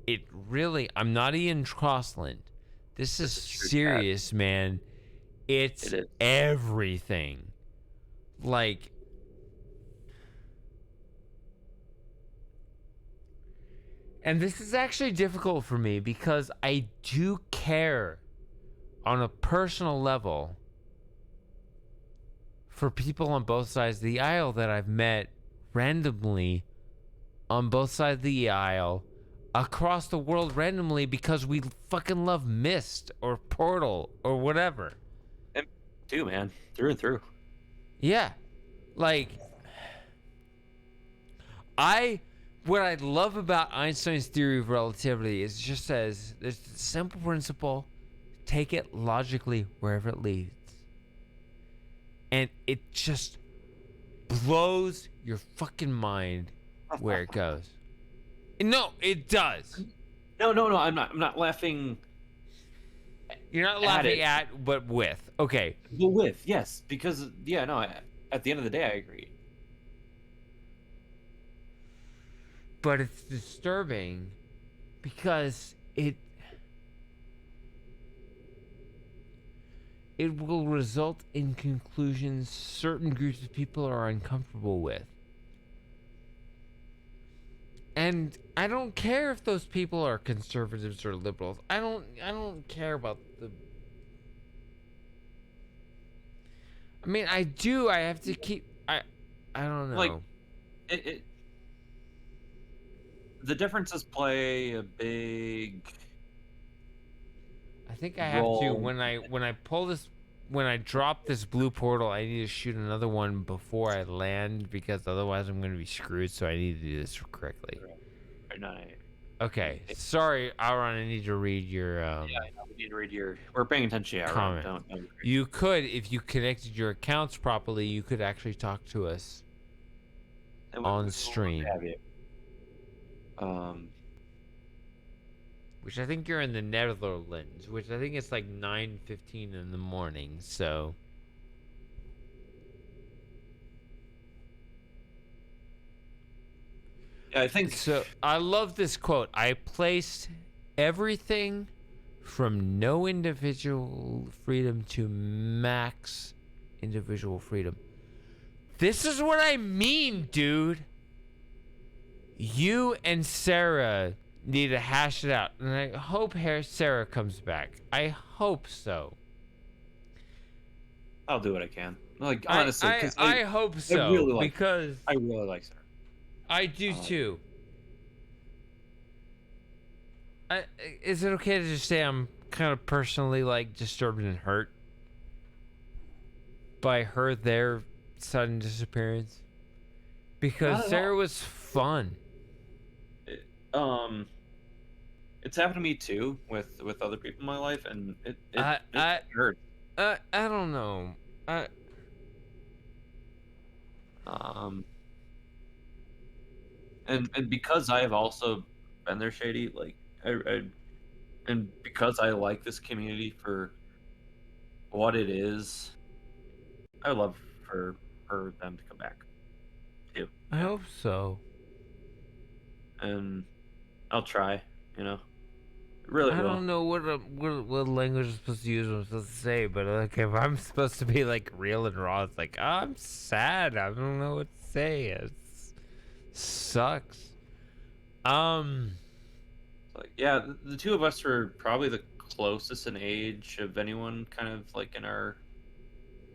It really, I'm not Ian Crossland. This is serious, man. It's everything. Like, and this is actually difficult for me because I do care on a personal level for people on both sides of the aisle that I've met randomly on both sides of the aisle across the world randomly because we fucking love Myst or Portal or whatever. And too, man, through and through. Yeah. Like, what I love about Einstein's theory of relativity is it just says there's a simple principle, take it logically wherever it leads. And it just blows your fucking mind where it goes. No, it does. No, I'm not laughing. You're not laughing at, but with. Okay. But with, yes, because at the end of the day, I agree. But it's disturbing because it will result in conclusions certain groups of people are uncomfortable with. And I don't care if those people are conservatives or liberals. I don't care about the... I mean, I do. I have to keep... I don't know. Like, the differences play a big... I think I have to, when I drop this blue portal, I need to shoot another one before I land because otherwise I'm going to be screwed, so I need to do this correctly. Okay, sorry, Auron, I need to read your we need to read your... We're paying attention to comment. Don't You could, if you connected your accounts properly, you could actually talk to us on stream. Which I think you're in the Netherlands, which I think it's like 9:15 in the morning, so... Yeah, I think... So, I love this quote. I placed everything from no individual freedom to max individual freedom. This is what I mean, dude. You and Sarah need to hash it out, and I hope Sarah comes back. I hope so. I'll do what I can. Like, honestly, I hope so, because I really like Sarah. I do too. Is it okay to just say I'm kind of personally like disturbed and hurt by their sudden disappearance? Because Sarah was fun. It's happened to me too with other people in my life, and it hurts. I don't know. And because I have also been there, Shady, like and because I like this community for what it is, I would love for them to come back too. I hope so. And I'll try, you know. Really, I don't know what language I'm supposed to use. What I'm supposed to say, but like if I'm supposed to be like real and raw, it's like I'm sad. I don't know what to say. It sucks. Like, yeah, the two of us are probably the closest in age of anyone, kind of like in our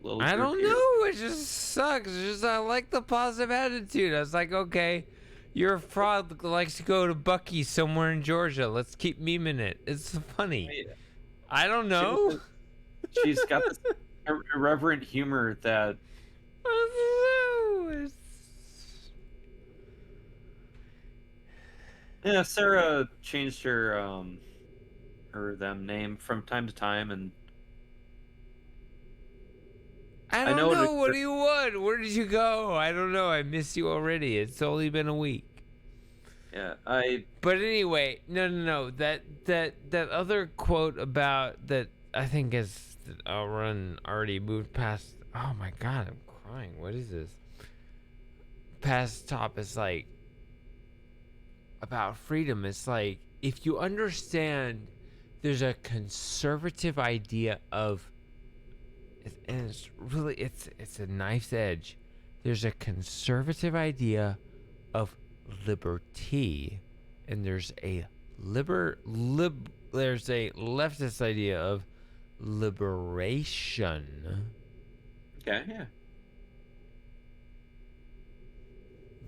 little. I don't know. It just sucks. It's just I like the positive attitude. I was like, okay. You're a fraud that likes to go to Buc-ee's somewhere in Georgia. Let's keep memeing it. It's funny. I don't know. She's got this irreverent humor that... Yeah, Sarah changed her them name from time to time, and I don't know. What do you want? Where did you go? I don't know. I miss you already. It's only been a week. Yeah, But anyway, no. That other quote about that I think is I'll run already moved past. Oh my god, I'm crying. What is this? Past top is like about freedom. It's like if you understand, there's a conservative idea of. And it's really it's a knife's edge. There's a conservative idea of liberty, and there's a there's a leftist idea of liberation. Okay, yeah.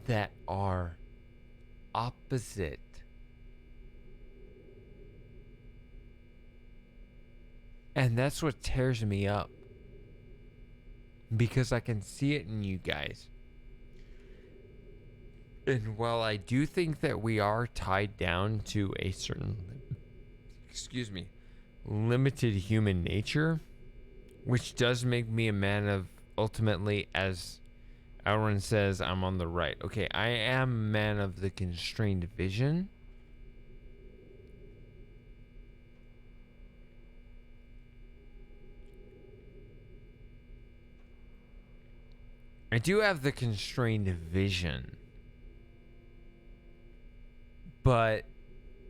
That are opposite And that's what tears me up. Because I can see it in you guys. And while I do think that we are tied down to a certain, limited human nature, which does make me a man of, ultimately, as Elrond says, I'm on the right. Okay, I am a man of the constrained vision. I do have the constrained vision. But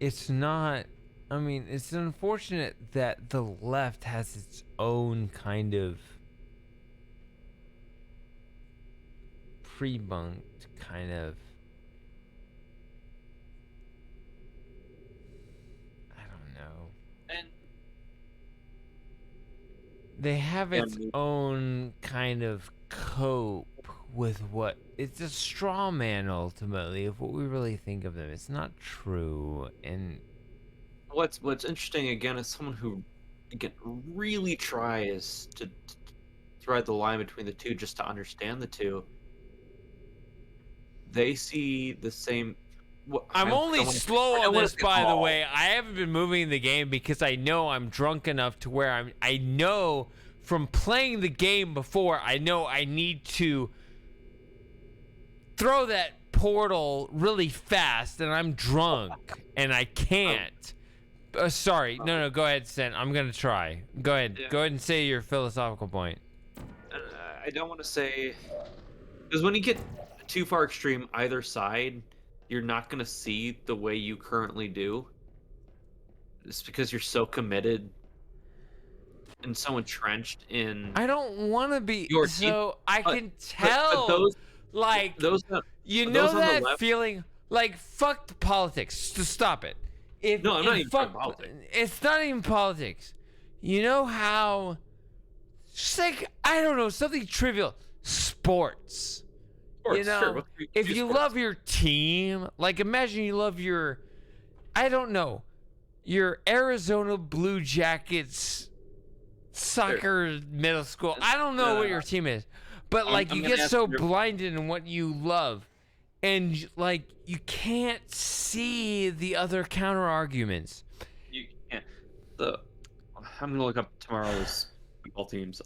it's not, I mean, it's unfortunate that the left has its own kind of pre-bunked kind of, I don't know. And They have Yeah, its me- own kind of cope with what, it's a straw man ultimately of what we really think of them. It's not true. And what's interesting again is someone who again really tries to thread the line between the two just to understand the two. They see the same. I'm only slow on this, by the all. way. I haven't been moving the game because I know I'm drunk enough to where I know from playing the game before, I know I need to throw that portal really fast, and I'm drunk, and I can't. Sorry. No, go ahead, Sen. I'm going to try. Go ahead. Yeah. Go ahead and say your philosophical point. I don't want to say, because when you get too far extreme either side, you're not going to see the way you currently do. It's because you're so committed and so entrenched in. I don't want to be. Your so team, I but- can tell. those, like, those, you those know on the that left- feeling? Like, fuck the politics. Just stop it. No, I'm not even talking politics. It's not even politics. You know how, just like, I don't know, something trivial. Sports. You know, sure, what's your- if your you sports? love your team, like, imagine you love your, I don't know, your Arizona Blue Jackets soccer middle school. I don't know what your team is, but like, I'm you gonna get ask so you- blinded in what you love, and like, you can't see the other counter arguments. You can't. I'm gonna look up tomorrow's football teams.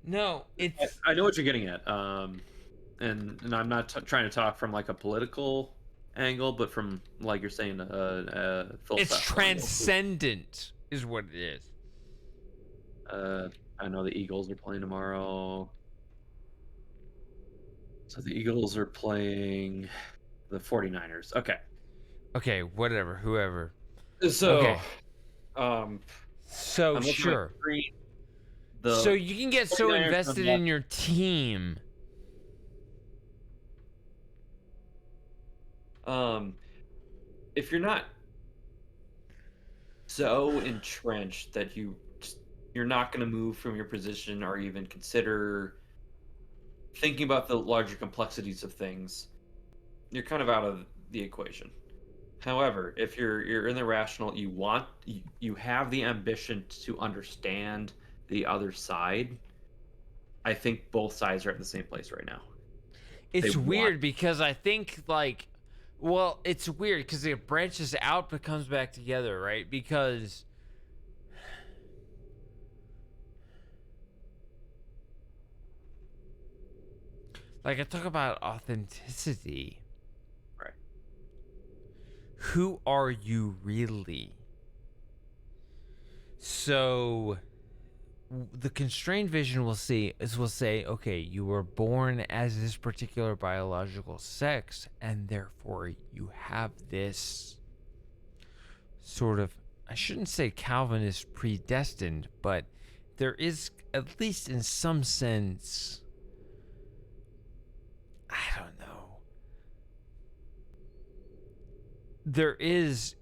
No, it's I know what you're getting at. And I'm not trying to talk from like a political angle, but from like you're saying, philosophical it's angle. transcendent, is what it is. I know the Eagles are playing tomorrow. So the Eagles are playing the 49ers. Okay. Okay, whatever, whoever. So, Okay. I'm So looking at my sure. screen. The So you can get so 49ers on invested the in your team. If you're not so entrenched that you're not going to move from your position or even consider thinking about the larger complexities of things, you're kind of out of the equation. However, if you're in the rational, you have the ambition to understand the other side. I think both sides are at the same place right now. It's They weird want- because I think like, well, it's weird because it branches out but comes back together, right? Because like, I talk about authenticity. Right. Who are you really? So the constrained vision will say, okay, you were born as this particular biological sex, and therefore you have this sort of, I shouldn't say Calvinist predestined, but there is, at least in some sense, I don't know. There is,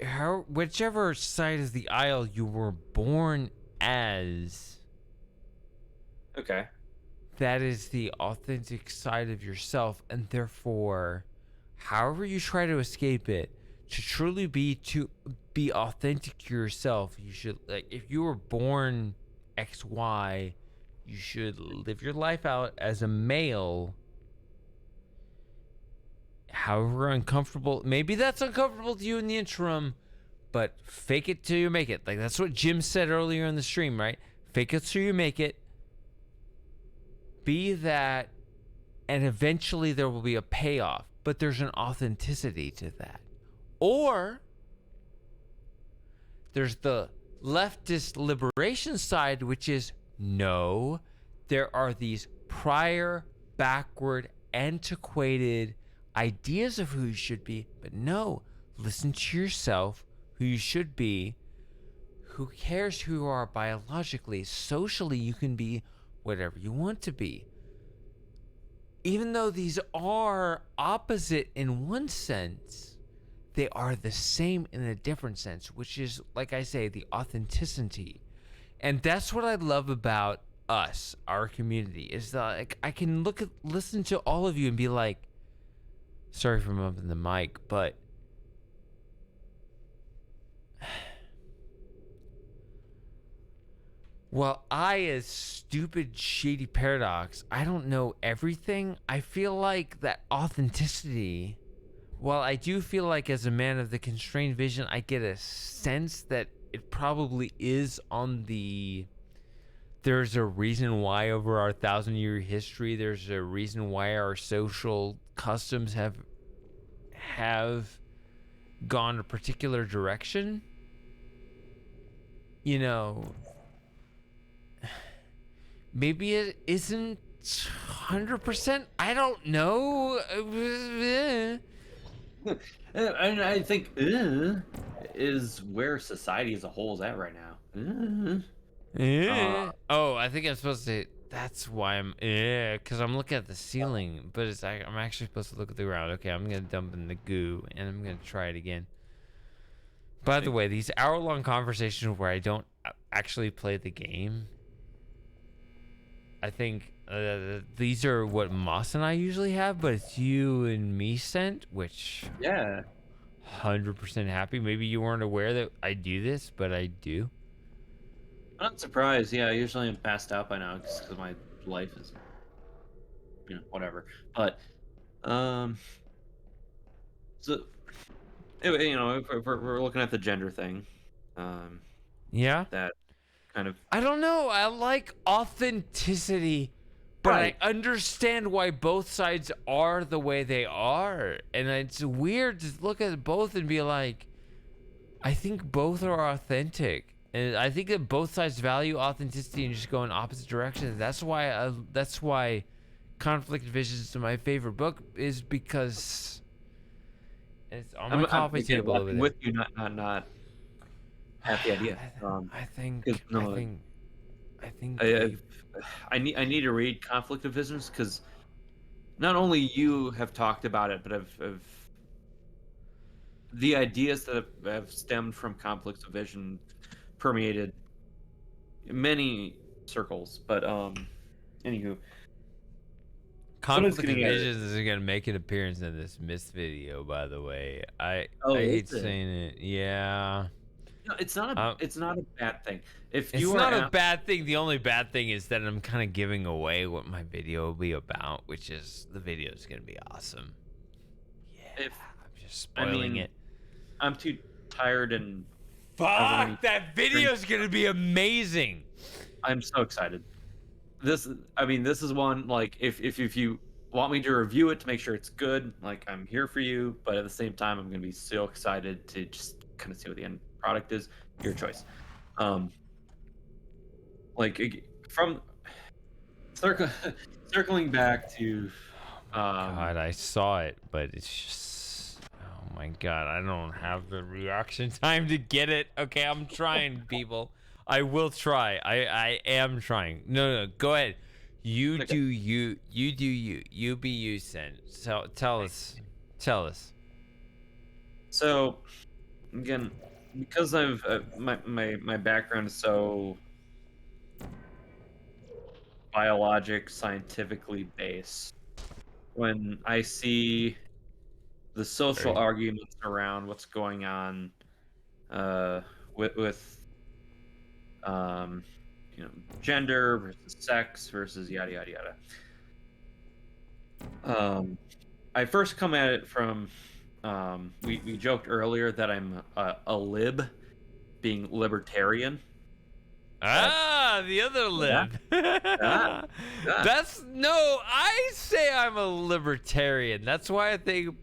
whichever side of the aisle you were born as, Okay. that is the authentic side of yourself, and therefore, however you try to escape it, to truly be authentic to yourself, you should, like, if you were born XY, you should live your life out as a male. However uncomfortable, maybe that's uncomfortable to you in the interim, but fake it till you make it. Like, that's what Jim said earlier in the stream, right? Fake it till you make it. Be that, and eventually there will be a payoff, but there's an authenticity to that. Or there's the leftist liberation side, which is no, there are these prior, backward, antiquated ideas of who you should be, but no, listen to yourself, who you should be. Who cares who you are biologically? Socially, you can be whatever you want to be. Even though these are opposite in one sense, they are the same in a different sense, which is, like I say, the authenticity. And that's what I love about us, our community, is that, like, I can listen to all of you and be like, sorry for bumping the mic, but well, as stupid, shady Paradox, I don't know everything. I feel like that authenticity, while I do feel like as a man of the constrained vision, I get a sense that it probably is on the, there's a reason why over our 1,000-year history, there's a reason why our social customs have gone a particular direction. You know, maybe it isn't 100%. I don't know. And I think is where society as a whole is at right now. Oh, I think I'm supposed to. That's why I'm. Because I'm looking at the ceiling, but it's I'm actually supposed to look at the ground. Okay, I'm gonna dump in the goo, and I'm gonna try it again. By the way, these hour-long conversations where I don't actually play the game, I think these are what Moss and I usually have, but it's you and me sent, which 100% happy. Maybe you weren't aware that I do this, but I do. I'm not surprised. Yeah, usually I'm passed out by now just because my life is, whatever. But, so, anyway, if we're looking at the gender thing, yeah, that kind of. I don't know. I like authenticity, but Right. I understand why both sides are the way they are, and it's weird to look at both and be like, I think both are authentic. And I think that both sides value authenticity and just go in opposite directions. That's why Conflict Visions is my favorite book, is because it's on my coffee table over there. With you, not at the idea. I think I need to read Conflict of Visions because not only you have talked about it, but I've the ideas that have stemmed from Conflicts of Vision permeated many circles. But anywho, Conflict of Visions is gonna make an appearance in this missed video, by the way. I hate saying it. Yeah. No, it's not a bad thing. If it's you not a bad thing. The only bad thing is that I'm kind of giving away what my video will be about, which is the video is gonna be awesome. Yeah, I'm just spoiling it. I'm too tired and. Fuck! That video is gonna be amazing. I'm so excited. This is one, like, if you want me to review it to make sure it's good, like, I'm here for you. But at the same time, I'm gonna be so excited to just kind of see what the end product is. Your choice. Like, from circling back to. God, I saw it, but it's just. Oh my God, I don't have the reaction time to get it. Okay, I'm trying, people. I will try. I am trying. No, go ahead. You do you. You do you. You be you, Sen. So tell us. So, again, because I've my background is so biologic, scientifically based. When I see the social Right. arguments around what's going on with you know, gender versus sex versus yada yada yada. I first come at it from we joked earlier that I'm a lib, being libertarian. The other Yeah, lib. yeah. That's no. I say I'm a libertarian. That's why I think.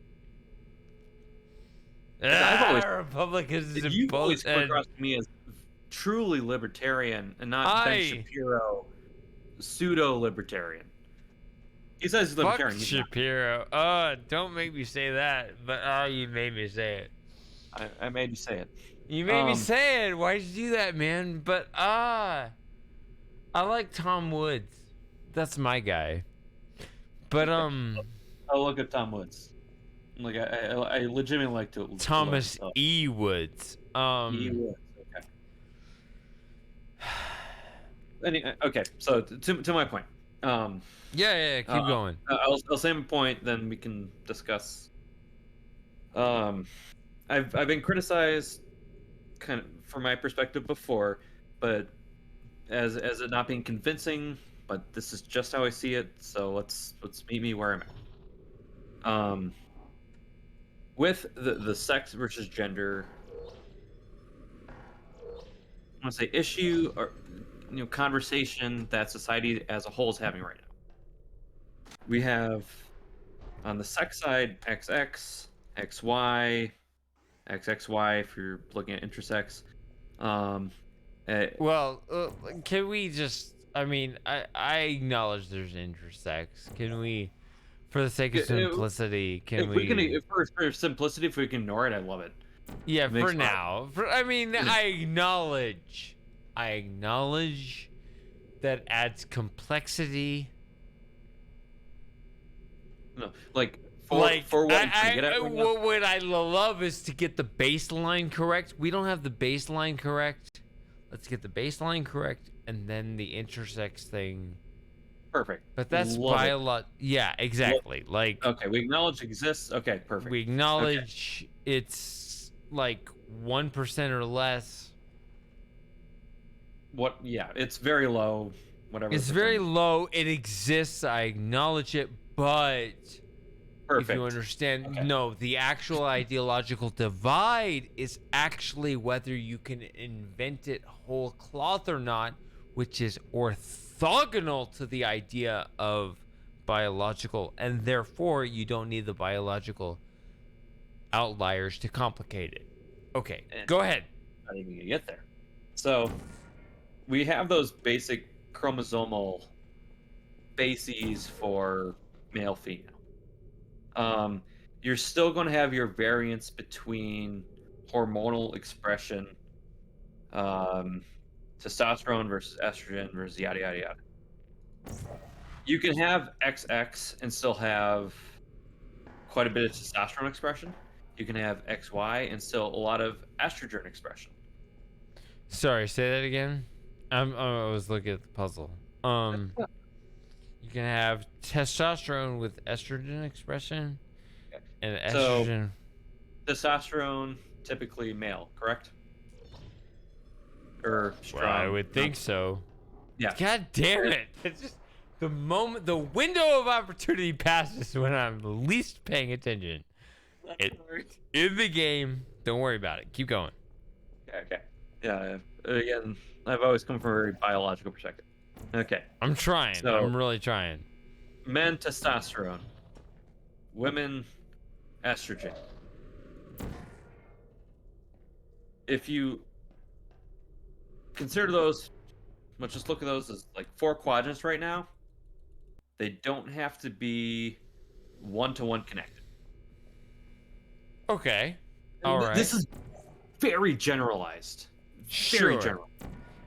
I've always Republicans and you've always both come and across to me as truly libertarian and not Ben I Shapiro, pseudo libertarian. He says he's fuck libertarian. He's not. Shapiro. Don't make me say that. But you made me say it. I made you say it. You made me say it. Why'd you do that, man? But I like Tom Woods. That's my guy. But I look at Tom Woods. Like I legitimately like to Thomas love E. Woods. E. Woods. Okay, so to my point. Yeah, keep going. I'll say my point, then we can discuss. I've been criticized, kind of from my perspective before, but as it not being convincing. But this is just how I see it. So let's meet me where I'm at. With the sex versus gender, I want to say issue or conversation that society as a whole is having right now. We have on the sex side XX, XY, XXY if you're looking at intersex. Well, can we just? I mean, I acknowledge there's intersex. Can we, for the sake of simplicity, if we can for simplicity, if we can ignore it, I love it. Yeah, It makes for now. I mean, I acknowledge that adds complexity. No, like for what I'm trying to get at right now. What I love is to get the baseline correct. We don't have the baseline correct. Let's get the baseline correct, and then the intersex thing. Perfect. But that's biological. Yeah, exactly. Like, okay, we acknowledge it exists. Okay, perfect. We acknowledge it's like 1% or less. What? Yeah, it's very low. Whatever. It's very low. It exists. I acknowledge it, but perfect. If you understand, no, the actual ideological divide is actually whether you can invent it whole cloth or not, which is orthogonal to the idea of biological, and therefore you don't need the biological outliers to complicate it. Okay, go ahead. Not even gonna get there. So we have those basic chromosomal bases for male female. You're still going to have your variance between hormonal expression, testosterone versus estrogen versus yada yada yada. You can have XX and still have quite a bit of testosterone expression. You can have XY and still a lot of estrogen expression. Sorry, say that again. I was looking at the puzzle. You can have testosterone with estrogen expression, and estrogen. So, testosterone typically male, correct? Or strong? Well, I would think so. Yeah. God damn it! It's just the window of opportunity passes when I'm least paying attention. In the game. Don't worry about it. Keep going. Okay. Yeah. Again, I've always come from a very biological perspective. Okay. I'm trying. So, I'm really trying. Men testosterone, women estrogen. If you consider those, let's just look at those as like 4 quadrants right now. They don't have to be one-to-one connected. Okay. All right. This is very generalized. Very general.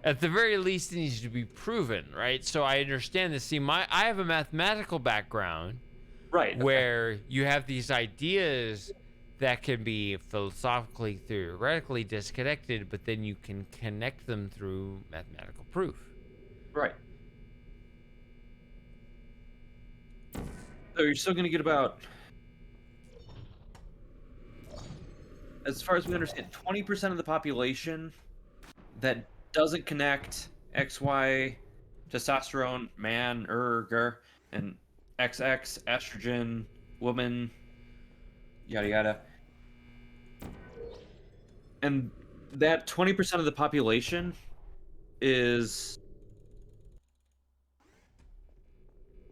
At the very least, it needs to be proven, right? So I understand this. See, I have a mathematical background, right? Where you have these ideas that can be philosophically, theoretically disconnected, but then you can connect them through mathematical proof. Right. So you're still going to get about as far as we understand, 20% of the population that doesn't connect XY, testosterone, man, erg, and XX, estrogen, woman, yada yada. And that 20% of the population is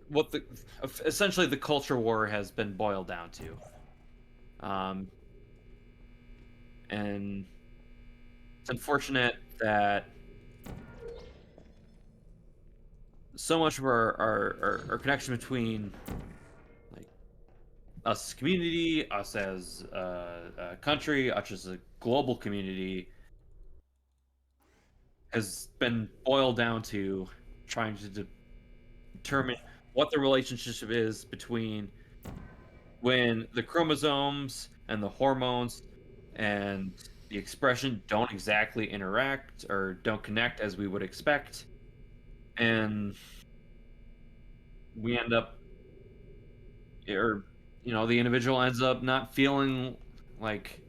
what the essentially the culture war has been boiled down to. And it's unfortunate that so much of our connection between like us as a community, us as a country, us as a global community has been boiled down to trying to determine what the relationship is between when the chromosomes and the hormones and the expression don't exactly interact or don't connect as we would expect, and we end up, or the individual ends up not feeling like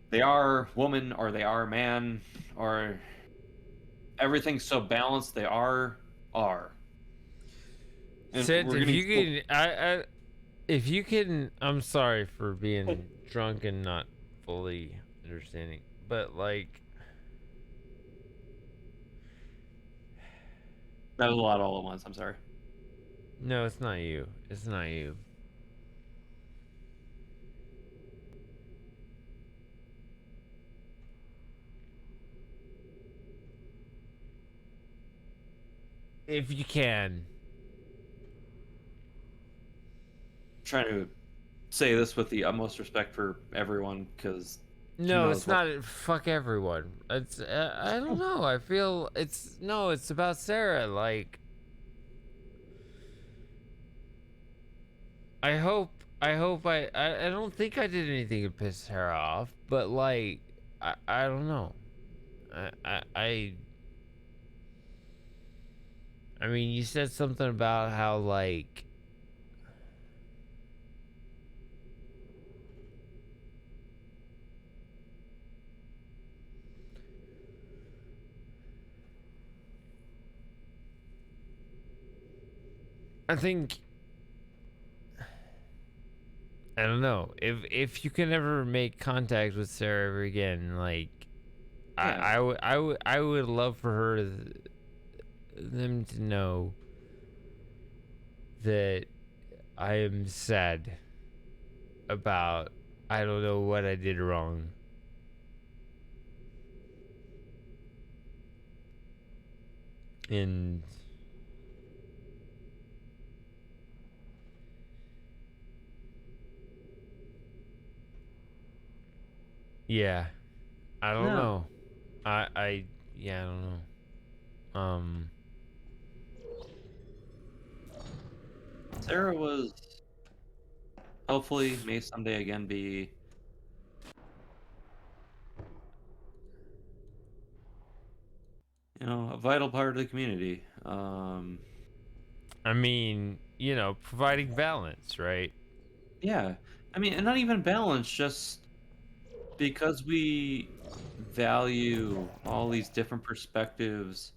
they are woman or they are man, or everything's so balanced they are. And Sid, we're if getting you can, if you can, I'm sorry for being drunk and not fully understanding, but like, that was a lot all at once. I'm sorry. no, it's not you. It's not you. If you can. Trying to say this with the utmost respect for everyone, because who No, knows it's what. not. Fuck everyone. It's. I don't know. I feel it's no. It's about Sarah. Like, I hope. I hope. I don't think I did anything to piss her off. But like, I don't know. I mean, you said something about how like. I think. I don't know if you can ever make contact with Sarah ever again. Like, Yeah. I would love for her them to know that I am sad about I don't know what I did wrong. And yeah, I don't No. know. Yeah, I don't know. Sarah was hopefully may someday again be a vital part of the community. I mean, providing balance, right? Yeah, I mean, and not even balance, just because we value all these different perspectives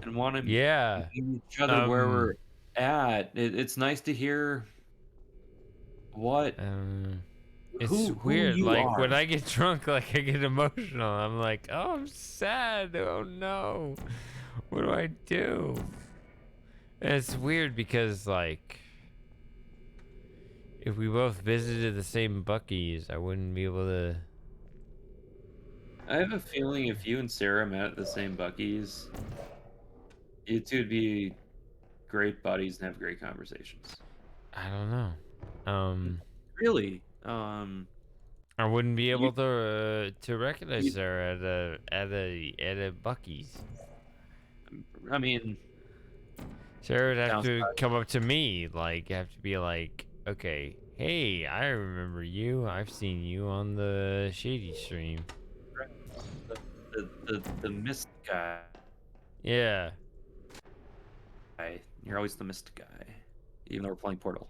and want to meet Yeah. each other where we're at. It's nice to hear what It's who weird. you Like are. when I get drunk, like I get emotional. I'm like, oh, I'm sad. Oh no, what do I do? And it's weird because like, if we both visited the same Buc-ee's, I wouldn't be able to. I have a feeling if you and Sarah met at the same Buc-ee's, you two would be great buddies and have great conversations. I don't know. Really, I wouldn't be you, able to recognize you her at a Buc-ee's. I mean, Sarah would have sounds to come up to me, like have to be like, okay, hey, I remember you. I've seen you on the Shady stream. the mist guy. Yeah. You're always the mist guy, even though we're playing Portal.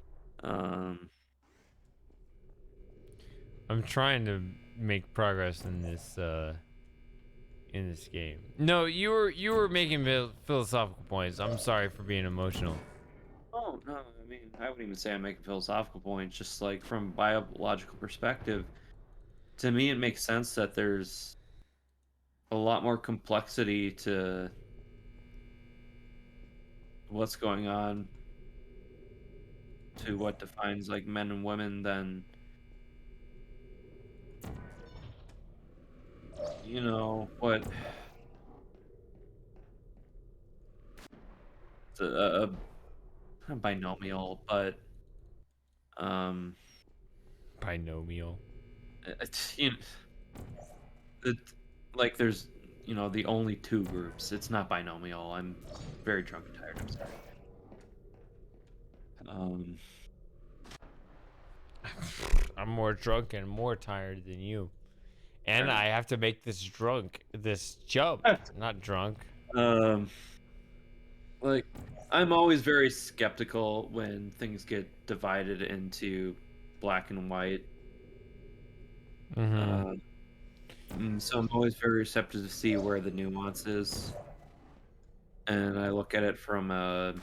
I'm trying to make progress in this game. No, you were making philosophical points. I'm sorry for being emotional. Oh no, I mean I wouldn't even say I'm making philosophical points. Just like from biological perspective, to me it makes sense that there's a lot more complexity to what's going on, to what defines like men and women than what not binomial, but um Binomial. it's, it, like there's the only two groups. It's not binomial. I'm very drunk and tired. I'm sorry. I'm more drunk and more tired than you. And I have to make this jump. Not drunk. Like I'm always very skeptical when things get divided into black and white. So I'm always very receptive to see where the nuance is, and I look at it from a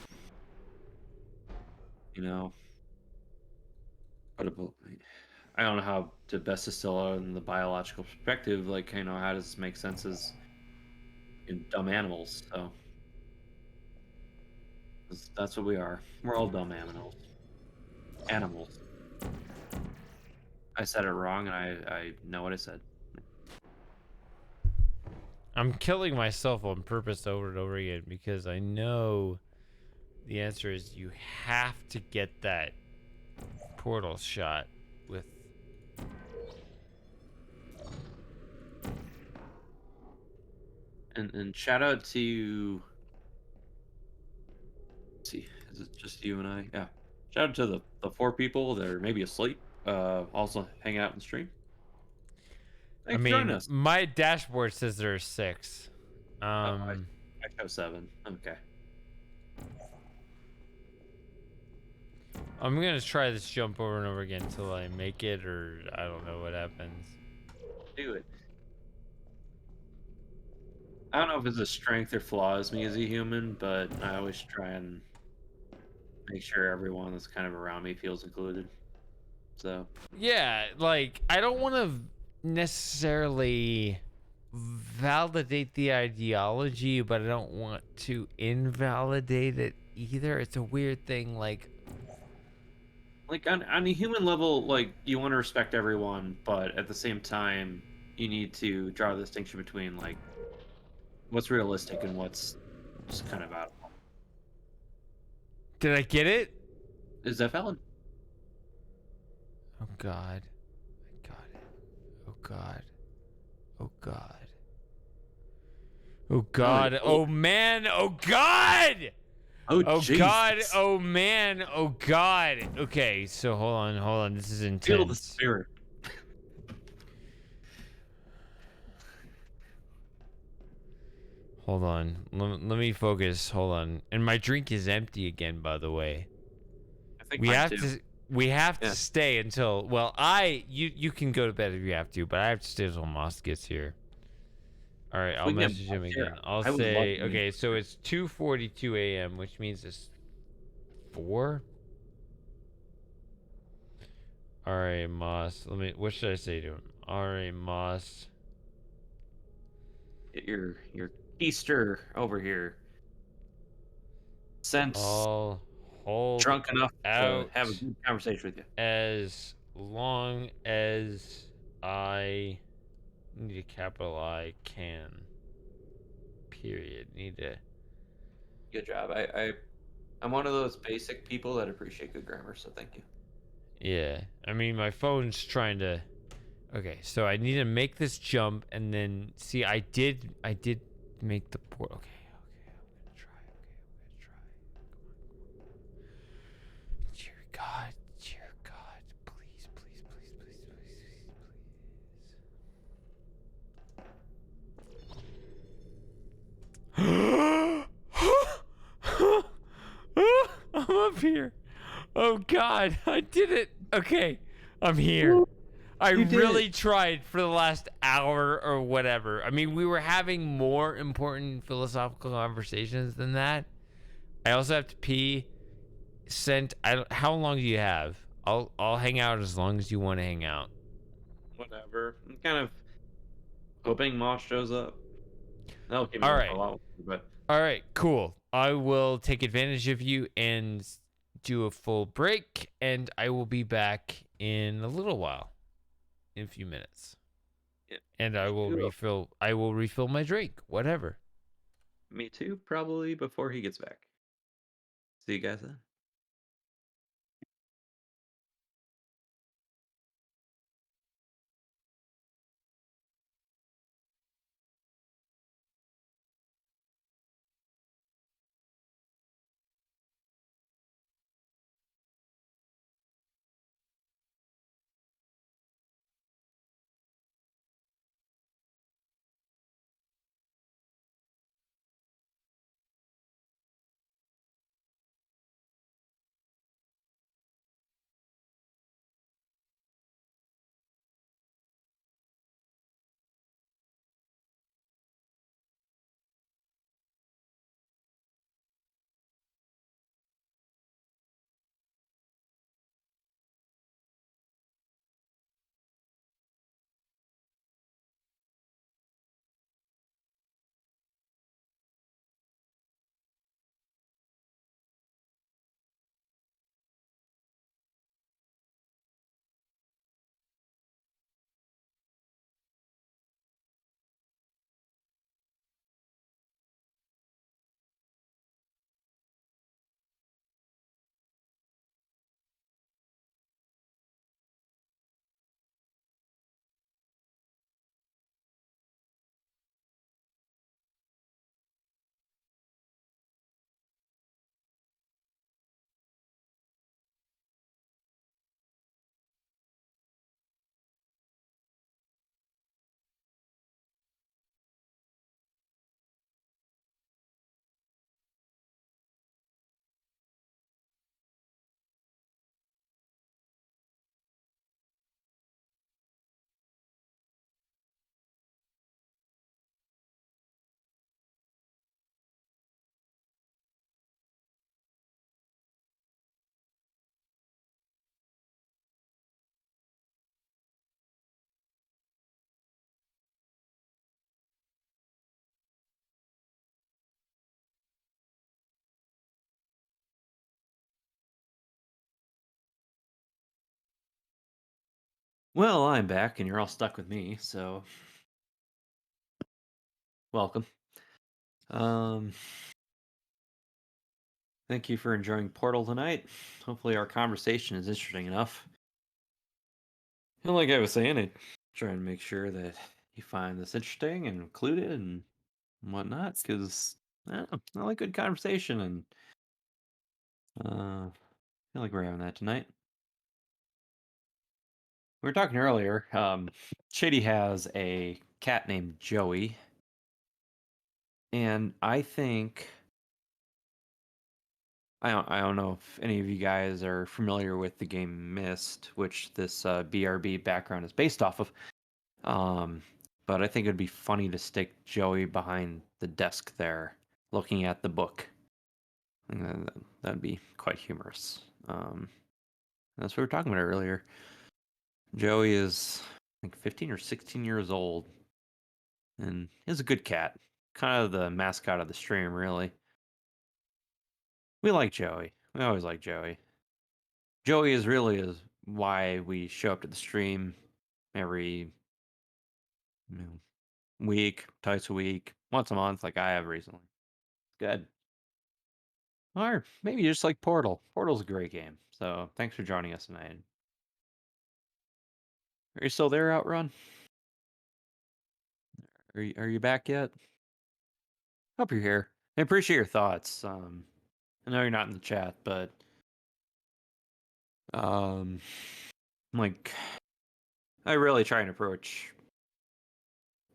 I don't know how to best distill it in the biological perspective. Like, how does this make sense as in dumb animals? So that's what we are. We're all dumb animals. Animals. I said it wrong, and I know what I said. I'm killing myself on purpose over and over again because I know the answer is you have to get that portal shot with. And shout out to. Let's see, is it just you and I? Yeah. Shout out to the 4 people that are maybe asleep, also hanging out in the stream. Thanks for joining us. My dashboard says there are 6. I show 7. Okay. I'm gonna try this jump over and over again until I make it, or I don't know what happens. Do it. I don't know if it's a strength or flaw as me as a human, but I always try and make sure everyone that's kind of around me feels included. So yeah, like I don't want to necessarily validate the ideology, but I don't want to invalidate it either. It's a weird thing, like on a human level, like you want to respect everyone, but at the same time you need to draw the distinction between like what's realistic and what's just kind of out. Did I get it? Is that valid? Oh God. I got it. Oh God. Oh God. Oh God. Oh man. Oh God. Oh God. Oh man. Oh God. Okay, so hold on. This is intense. Feel the spirit. Hold on. Let me focus. Hold on. And my drink is empty again, by the way. I think we have to stay until you can go to bed if you have to, but I have to stay until Moss gets here. All right, I'll message him again. I'll say okay, so it's 2:42 a.m., which means it's 4. All right, Moss. What should I say to him? All right, Moss. Get your Easter over here. Since I'll hold drunk enough out to have a good conversation with you. as long as I need a capital I can. Period. Need to. Good job. I'm one of those basic people that appreciate good grammar, so thank you. Yeah. I mean, my phone's trying to. Okay, so I need to make this jump and then see. I did make the port. Okay. I'm gonna try. Dear God, please. I'm up here. Oh God, I did it. Okay, I'm here. I You did. really tried for the last hour or whatever. I mean, we were having more important philosophical conversations than that. I also have to pee. How long do you have? I'll hang out as long as you want to hang out. Whatever. I'm kind of hoping Moss shows up. That'll keep me All up a right. lot, but All right, cool. I will take advantage of you and do a full break, and I will be back in a little while, in a few minutes. yeah, And I will you- refill my drink, whatever. me too, probably before he gets back. See you guys then. Well, I'm back and you're all stuck with me, so welcome. Um Thank you for enjoying Portal tonight. Hopefully our conversation is interesting enough. And like I was saying, I try and make sure that you find this interesting and included and whatnot, because I like good conversation and I feel like we're having that tonight. We were talking earlier. Shady has a cat named Joey, and I think I don't know if any of you guys are familiar with the game Myst, which this BRB background is based off of. Um, but I think it'd be funny to stick Joey behind the desk there, looking at the book. I think that'd be quite humorous. That's what we were talking about earlier. Joey is like 15 or 16 years old, and he's a good cat. Kind of the mascot of the stream, really. We like Joey. We always like Joey. Joey is why we show up to the stream every you know, week, twice a week, once a month, like I have recently. Good. Or maybe you just like Portal. Portal's a great game. So thanks for joining us tonight. Are you still there, Outrun? Are you back yet? Hope you're here. I appreciate your thoughts. I know you're not in the chat, but um, like I really try and approach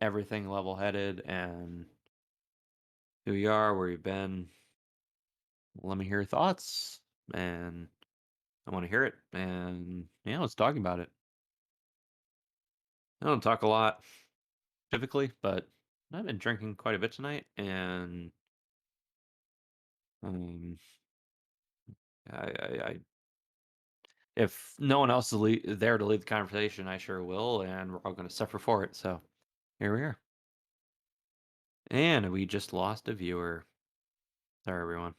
everything level-headed and who you are, where you've been. Let me hear your thoughts, and I want to hear it. And yeah, let's talk about it. don't talk a lot typically, but I've been drinking quite a bit tonight, and um, I if no one else is there to lead the conversation, I sure will, and we're all going to suffer for it. So here we are, and we just lost a viewer. Sorry, everyone.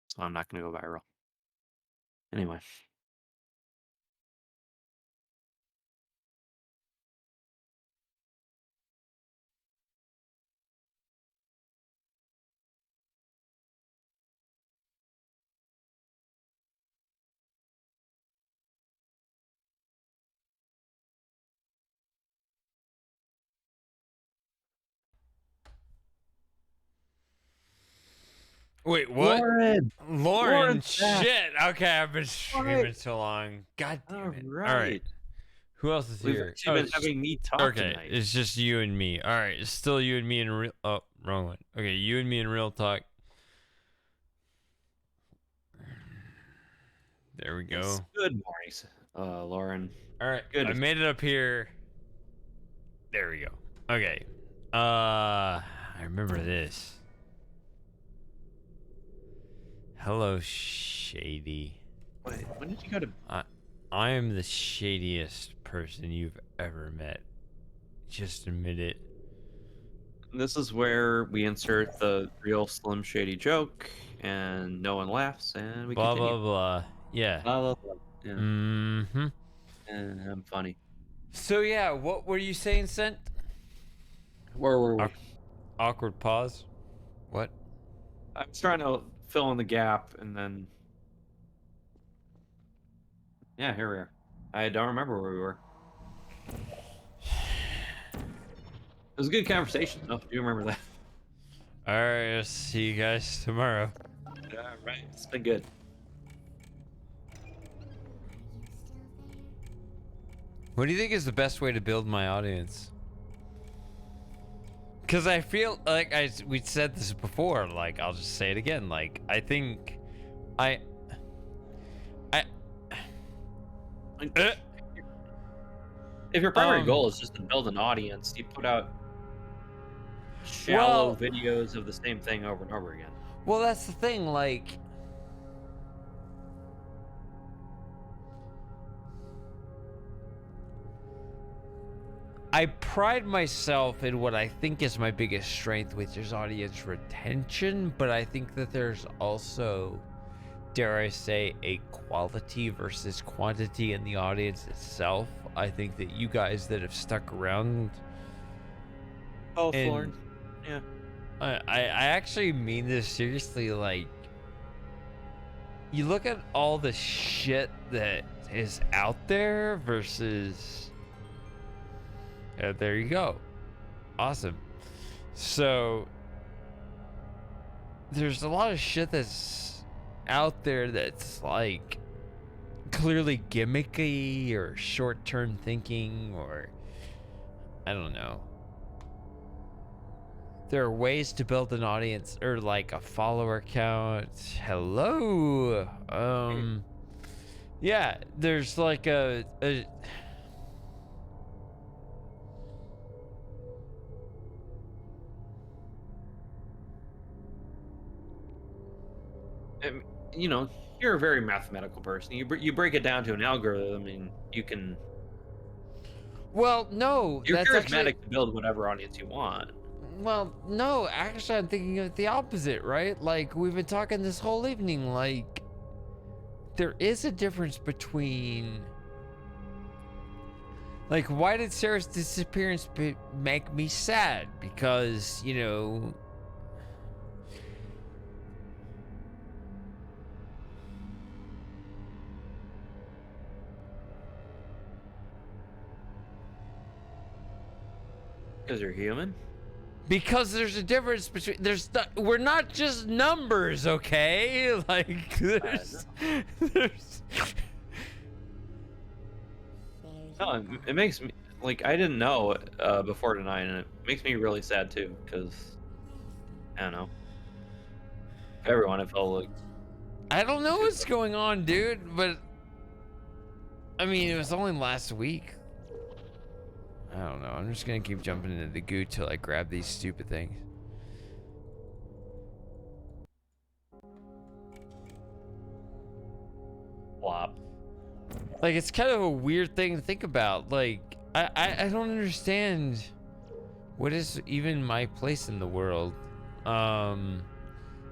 So I'm not going to go viral. Anyway. Wait, what? Lauren! Lauren, Lauren's back! shit. Okay, I've been streaming Alright. so long. God damn it. All Alright. right. Who else is We've here? actually been having me talk okay, tonight. it's just you and me. All right, it's still you and me in real. Oh, wrong one. Okay, you and me in real talk. There we go. Yes. Good morning, Lauren. All right, Good. I made it up here. There we go. Okay. I remember this. Hello, Shady. Wait, when did you go to? I am the shadiest person you've ever met. Just admit it. This is where we insert the real Slim Shady joke, and no one laughs, and we blah continue. blah blah. Yeah. Blah blah blah. Yeah. Mm-hmm. And I'm funny. So yeah, what were you saying, Sent? Where were we? Awkward pause. What? I was trying to fill in the gap, and then yeah, here we are. I don't remember where we were. It was a good conversation, though. Do you remember that? All right, I'll see you guys tomorrow. All right, it's been good. What do you think is the best way to build my audience? Because I feel like we said this before. Like, I'll just say it again. Like, I think If your primary goal is just to build an audience, you put out shallow videos of the same thing over and over again. Well, that's the thing. Like, I pride myself in what I think is my biggest strength, which is audience retention, but I think that there's also, dare I say, a quality versus quantity in the audience itself. I think that you guys that have stuck around. Oh, Lauren. Yeah. I actually mean this seriously. Like, you look at all the shit that is out there versus. Yeah, there you go. Awesome. So, there's a lot of shit that's out there that's like clearly gimmicky or short-term thinking, or I don't know. There are ways to build an audience or like a follower count. Hello. Yeah, there's like a You know, you're a very mathematical person. You break it down to an algorithm, and you can. Well, no, You're that's charismatic actually, to build whatever audience you want. well, no, actually, I'm thinking of the opposite, right? Like, we've been talking this whole evening, like, there is a difference between, like, why did Sarah's disappearance make me sad? Because, you know, Because you're human. because there's a difference between we're not just numbers, okay? Like, there's No, it makes me like I didn't know before tonight, and it makes me really sad too. Because I don't know, everyone, I felt like I don't know what's going on, dude, but I mean, it was only last week. I don't know. I'm just gonna keep jumping into the goo till I grab these stupid things. Flop. Like, it's kind of a weird thing to think about. Like, I don't understand what is even my place in the world.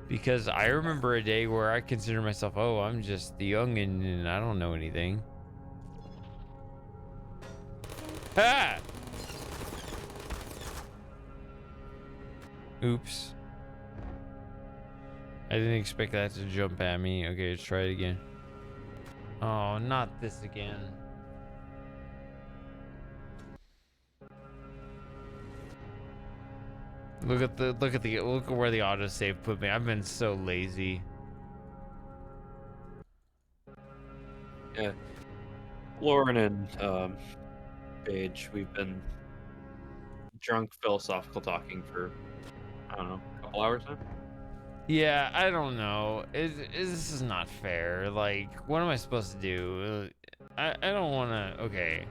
Because I remember a day where I consider myself, oh, I'm just the youngin' and I don't know anything. Ah! Oops. I didn't expect that to jump at me. Okay, let's try it again. Oh, not this again. Look at where the autosave put me. I've been so lazy. Yeah. Lauren and Paige, we've been drunk philosophical talking for, I don't know, a couple hours now. Yeah, I don't know. This is not fair. Like, what am I supposed to do? I don't want to. Okay.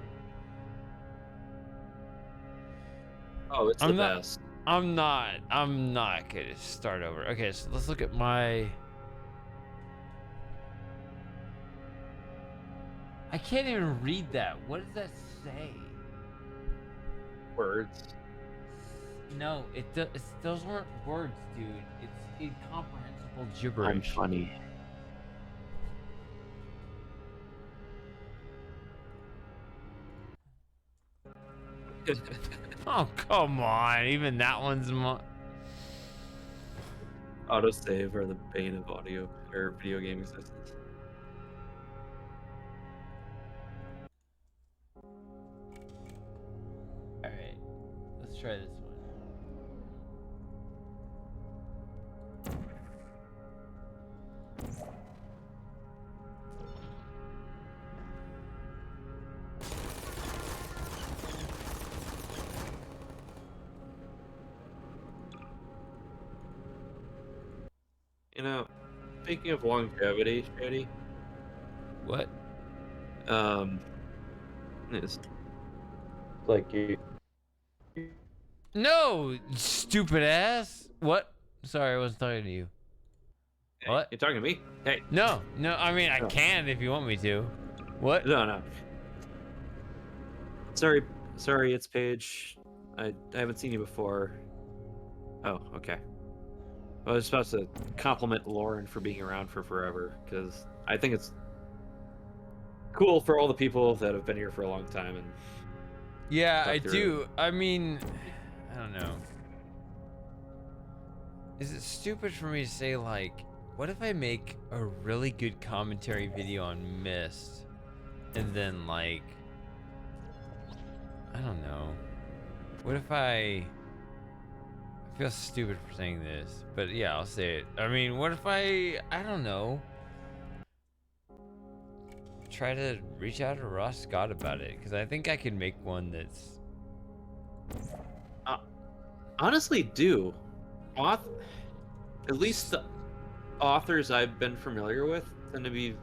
Oh, it's the best. I'm not gonna start over. Okay, so let's look at my. I can't even read that. What does that say? Words. No, those aren't words, dude. It's incomprehensible gibberish. I'm funny. Oh, come on. Even that one's Autosave are the bane of audio or video game existence. Alright. Let's try this one. You know, speaking of longevity, Shady. What? It's like you. No, stupid ass. What? Sorry, I wasn't talking to you. Hey, What? You're talking to me? Hey. No, I mean, I No. can if you want me to. What? No. Sorry, it's Paige. I haven't seen you before. Oh, okay. I was supposed to compliment Lauren for being around for forever, because I think it's cool for all the people that have been here for a long time. And Yeah, talk I through do. I mean, I don't know. Is it stupid for me to say, like, what if I make a really good commentary video on Myst, and then, like, I don't know. What if I feel stupid for saying this, but yeah, I'll say it. I mean, what if I don't know, try to reach out to Ross Scott about it, because I think I can make one that's honestly do. At least the authors I've been familiar with tend to be,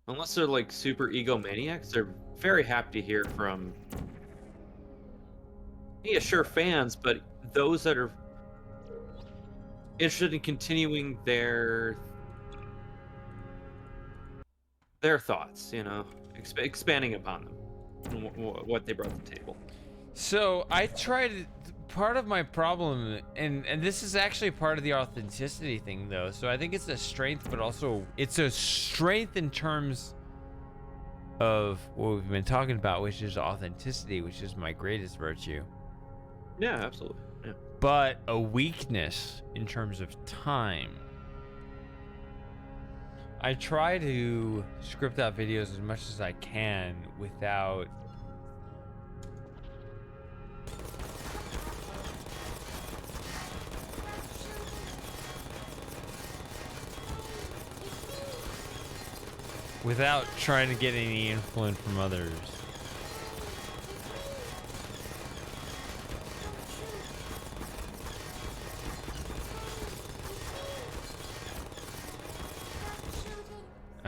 unless they're like super egomaniacs, they're very happy to hear from, yeah, sure, fans, but those that are interested in continuing their thoughts, you know, expanding upon them, and what they brought to the table. So I tried. Part of my problem, and this is actually part of the authenticity thing, though. So I think it's a strength, but also it's a strength in terms of what we've been talking about, which is authenticity, which is my greatest virtue. Yeah, absolutely. Yeah. But a weakness in terms of time. I try to script out videos as much as I can without trying to get any influence from others.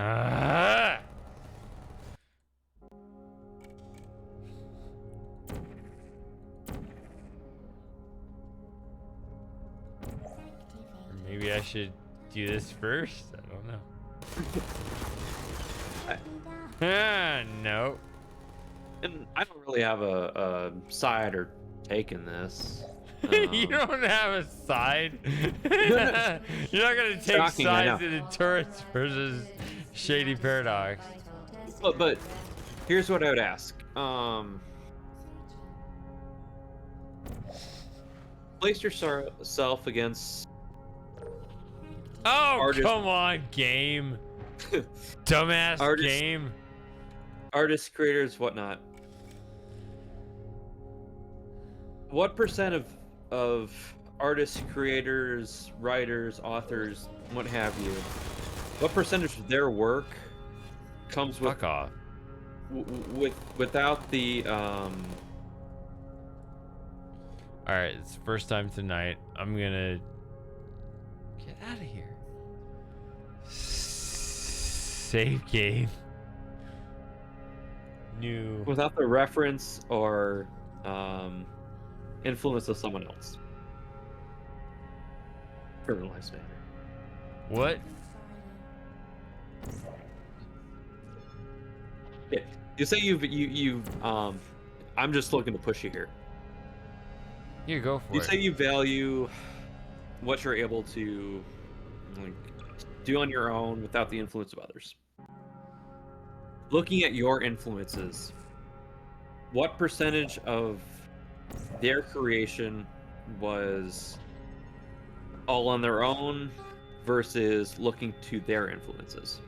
Ah! Maybe I should do this first? I don't know. No. And I don't really have a side or take in this. You don't have a side. no. You're not gonna take Shocking, I sides know. in the Turrets versus Shady Paradox. But here's what I would ask. Place yourself against Oh, artist- come on, game. Dumbass game. artists, creators, whatnot. What percent of artists, creators, writers, authors, what have you? What percentage of their work comes with Fuck off. Without the All right, it's the first time tonight. I'm gonna get out of here. Save game. New. without the reference or influence of someone else. For lives matter. What? Yeah. You say you I'm just looking to push you here. You go for You it. say you value what you're able to like, do on your own without the influence of others. Looking at your influences, what percentage of their creation was all on their own versus looking to their influences?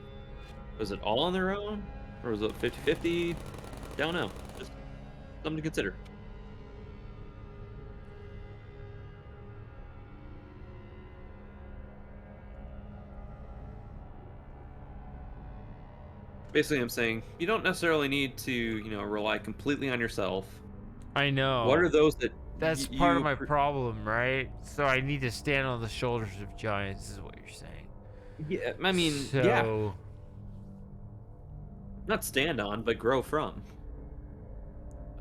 Was it all on their own? Or was it 50-50? Don't know. Just something to consider. Basically, I'm saying you don't necessarily need to, rely completely on yourself. I know. What are those that That's part of my problem, right? So I need to stand on the shoulders of giants, is what you're saying. Yeah, I mean, so... yeah. Not stand on, but grow from.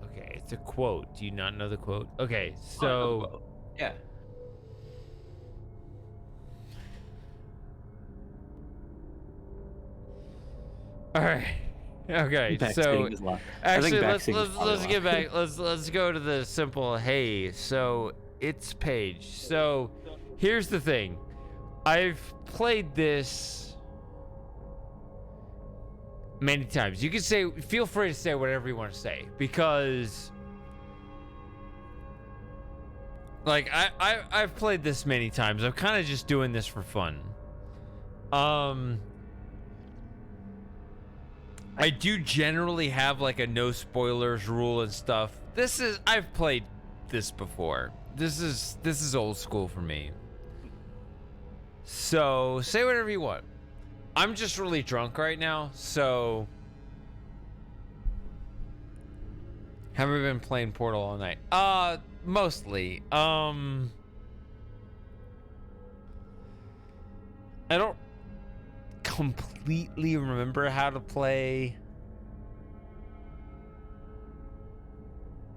Okay, it's a quote. Do you not know the quote? Okay, I know the so... quote. Yeah. All right. Okay, so actually, let's get back. Let's go to the simple. Hey, so it's Paige. So here's the thing. I've played this many times. You can say, feel free to say whatever you want to say, because like I've played this many times. I'm kind of just doing this for fun. I do generally have like a no spoilers rule and stuff. I've played this before. This is old school for me. So say whatever you want. I'm just really drunk right now, so haven't been playing Portal all night. Mostly. I don't completely remember how to play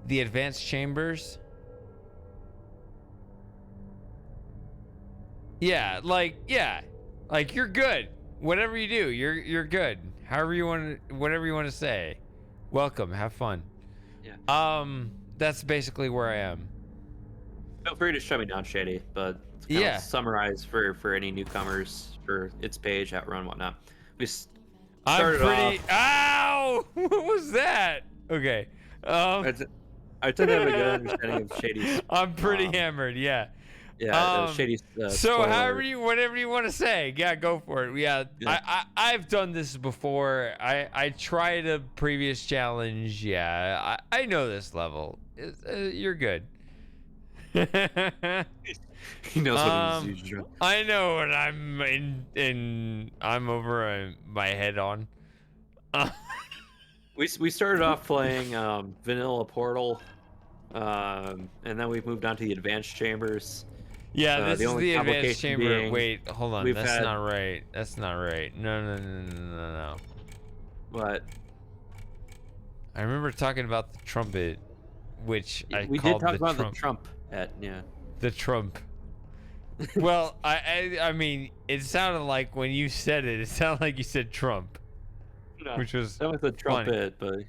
the advanced chambers. Yeah, like you're good. Whatever you do, you're good. Whatever you want to say. Welcome, have fun. Yeah. That's basically where I am. Feel free to shut me down, Shady, but to kind of summarize for any newcomers for its page, Outrun, whatnot. I'm pretty. Ow! What was that? Okay. I tend to have a good understanding of Shady's. I'm pretty hammered. Yeah. Yeah. Shady's. So whatever you want to say, yeah, go for it. Yeah. I've done this before. I tried a previous challenge. Yeah. I know this level. You're good. He knows what he's usually. I know what I'm I'm over my head on. We started off playing vanilla Portal, and then we moved on to the advanced chambers, Yeah, this The is only the advanced complication chamber. being Wait, hold on. we've That's had- not right. That's not right. No. But I remember talking about the trumpet, which I we did called talk the about trump. the Trump at The trump. Well, I mean, it sounded like when you said it, it sounded like you said Trump, No, which was that was the funny. trumpet, but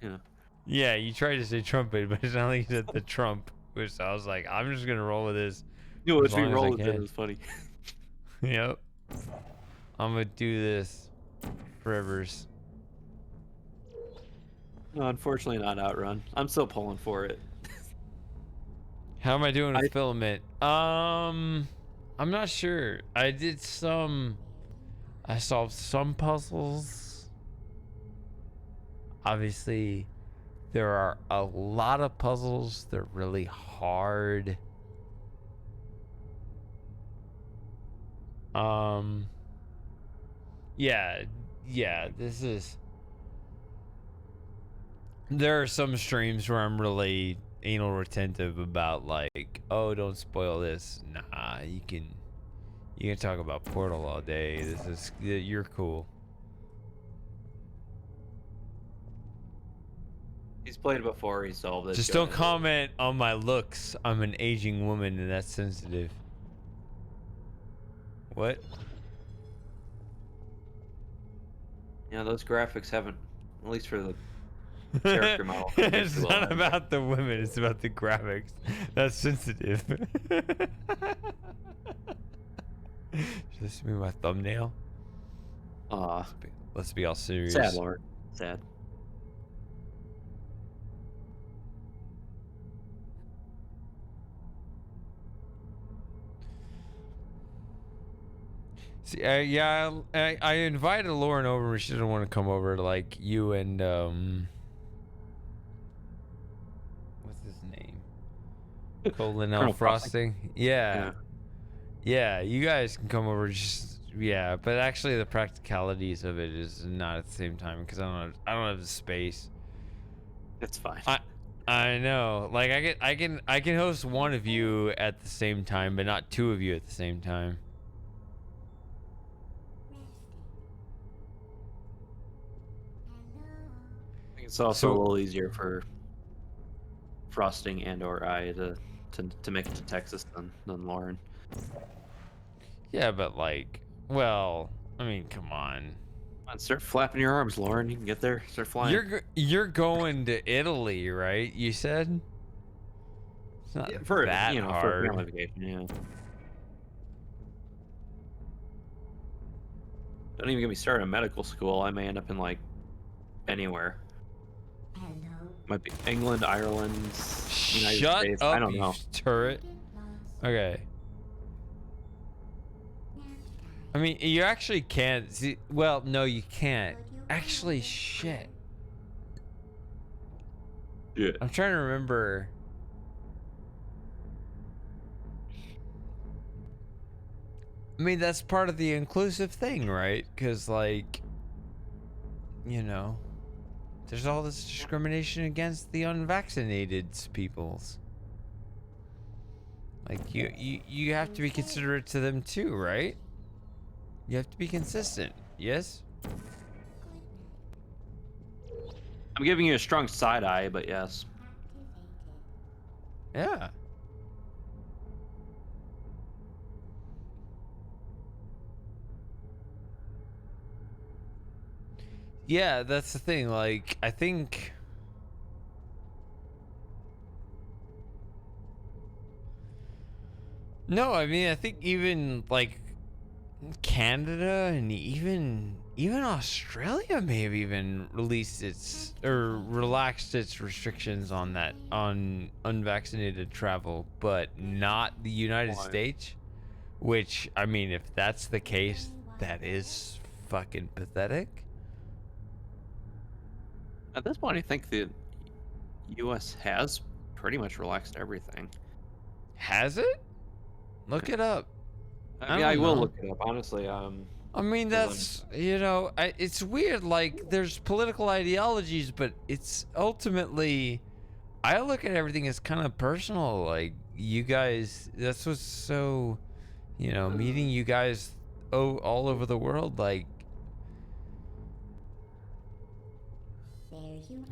Yeah, you tried to say trumpet, but it sounded like you said the Trump, which I was like, I'm just gonna roll with this. you know, as if we long as I roll with it, it can. was funny. Yep. I'm gonna do this forevers. No, unfortunately, not Outrun. I'm still pulling for it. How am I doing with filament? I'm not sure. I solved some puzzles. Obviously, there are a lot of puzzles. They're really hard. Yeah, this is. There are some streams where I'm really anal retentive about like, oh, don't spoil this. Nah, you can talk about Portal all day. You're cool. He's played it before. He solved it. Just Go don't ahead. comment on my looks. I'm an aging woman and that's sensitive. What? Yeah, those graphics haven't, at least for the character model. It's not about the women, it's about the graphics. That's sensitive. Should this be my thumbnail? Let's be all serious. Sad, Lord. Sad. See, yeah, I invited Lauren over, but she didn't want to come over. Like you and what's his name? Colin L. Colonel Frosting. Yeah, you guys can come over. But actually, the practicalities of it is not at the same time because I don't have the space. It's fine. I know. Like I can host one of you at the same time, but not two of you at the same time. It's also a little easier for Frosting and or I to make it to Texas than Lauren. Yeah, but like, well, I mean, come on. Come on, start flapping your arms, Lauren. You can get there. Start flying. You're going to Italy, right? You said. It's not for that for hard. a family vacation, yeah. Don't even get me started on medical school. I may end up in like anywhere. Might be England, Ireland, United Shut States. up, I don't you know. turret. Okay. I mean, you actually can't see. Well, no, you can't. Actually, shit. Yeah. I'm trying to remember. I mean, that's part of the inclusive thing, right? Because, like, you know, there's all this discrimination against the unvaccinated peoples. Like, you have to be considerate to them too, right? You have to be consistent, yes? I'm giving you a strong side eye, but yes. Yeah. Yeah, that's the thing. Like, I think. No, I mean, I think even like Canada and even Australia may have even released its or relaxed its restrictions on that on unvaccinated travel, but not the United States. Which, I mean, if that's the case, that is fucking pathetic. At this point, I think the U.S. has pretty much relaxed everything. Has it? Look it up. I mean, I will look it up. Honestly, I mean, that's, you know, it's weird. Like, there's political ideologies, but it's ultimately, I look at everything as kind of personal. Like, you guys, that's what's so, you know, meeting you guys all over the world, like,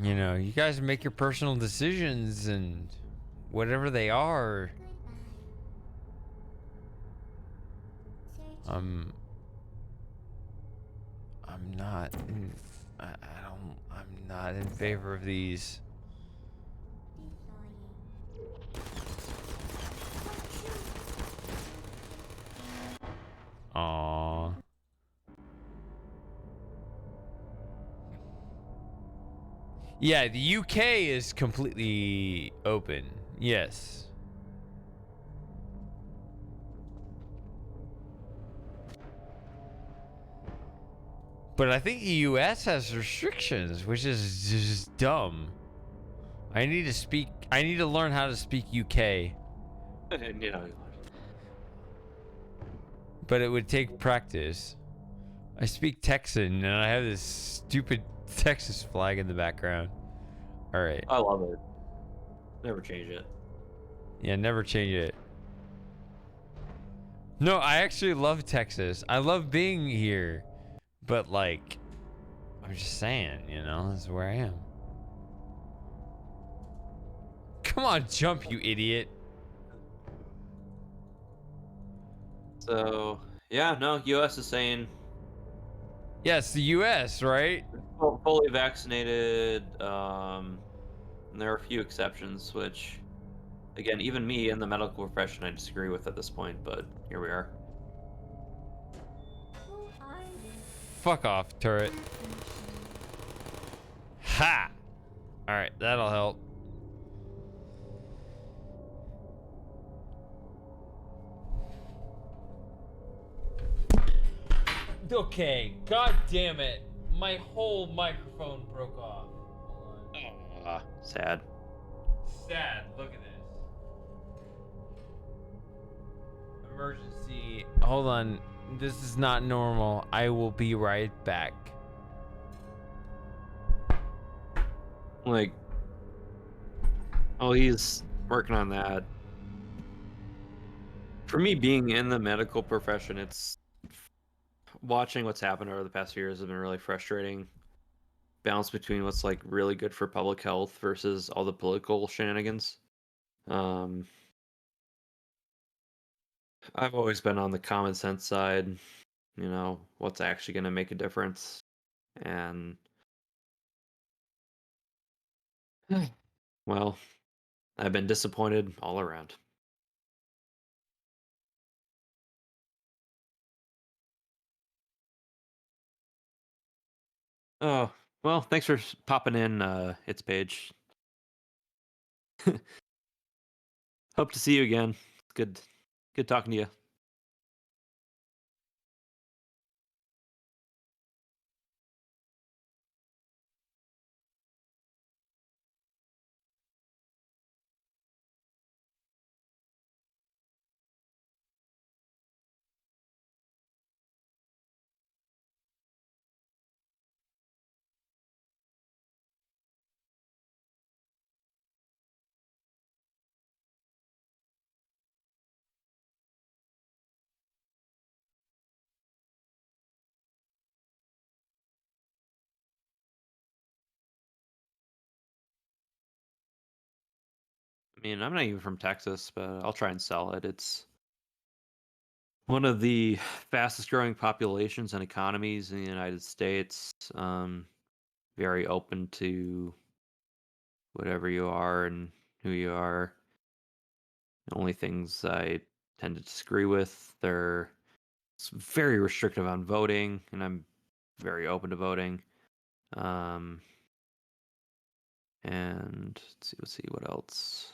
you know, you guys make your personal decisions and whatever they are. I'm not in, I'm not in favor of these. Aww. Yeah, the UK is completely open. Yes. But I think the US has restrictions, which is just dumb. I need to learn how to speak UK, You know, but it would take practice. I speak Texan and I have this stupid Texas flag in the background. All right. I love it. Never change it. Yeah, never change it. No, I actually love Texas. I love being here. But like, I'm just saying, you know, this is where I am. Come on, jump, you idiot. So yeah, no, U.S. is saying Yes, the US, right? fully vaccinated. And there are a few exceptions, which, again, even me in the medical profession, I disagree with at this point. But here we are. Fuck off, turret. Ha! Alright, that'll help. Okay, god damn it. My whole microphone broke off. Hold on. Sad. Sad, look at this. Emergency. Hold on. This is not normal. I will be right back. Like, oh, he's working on that. For me, being in the medical profession, it's watching what's happened over the past few years has been really frustrating. Balance between what's like really good for public health versus all the political shenanigans. I've always been on the common sense side, you know, what's actually going to make a difference. And, well, I've been disappointed all around. Oh, well, thanks for popping in, It's Page. Hope to see you again. Good talking to you. I mean, I'm not even from Texas, but I'll try and sell it. It's one of the fastest growing populations and economies in the United States. Very open to whatever you are and who you are. The only things I tend to disagree with, it's very restrictive on voting, and I'm very open to voting. And let's see what else.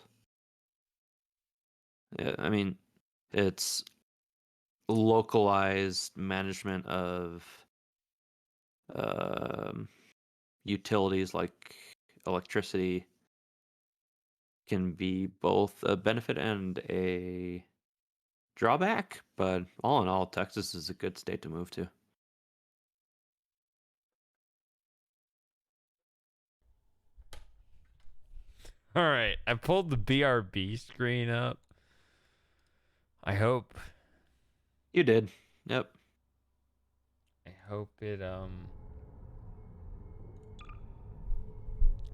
Yeah, I mean, it's localized management of um, utilities like electricity can be both a benefit and a drawback, but all in all, Texas is a good state to move to. All right, I pulled the BRB screen up. I hope You did. Yep. I hope it I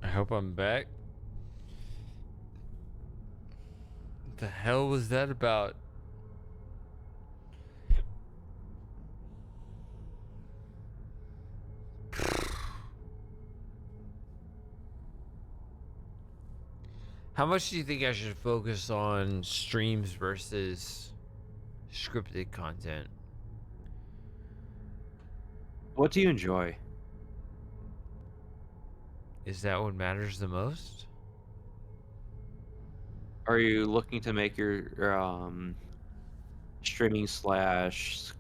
hope I'm back. What the hell was that about? How much do you think I should focus on streams versus scripted content? What do you enjoy? Is that what matters the most? Are you looking to make your streaming slash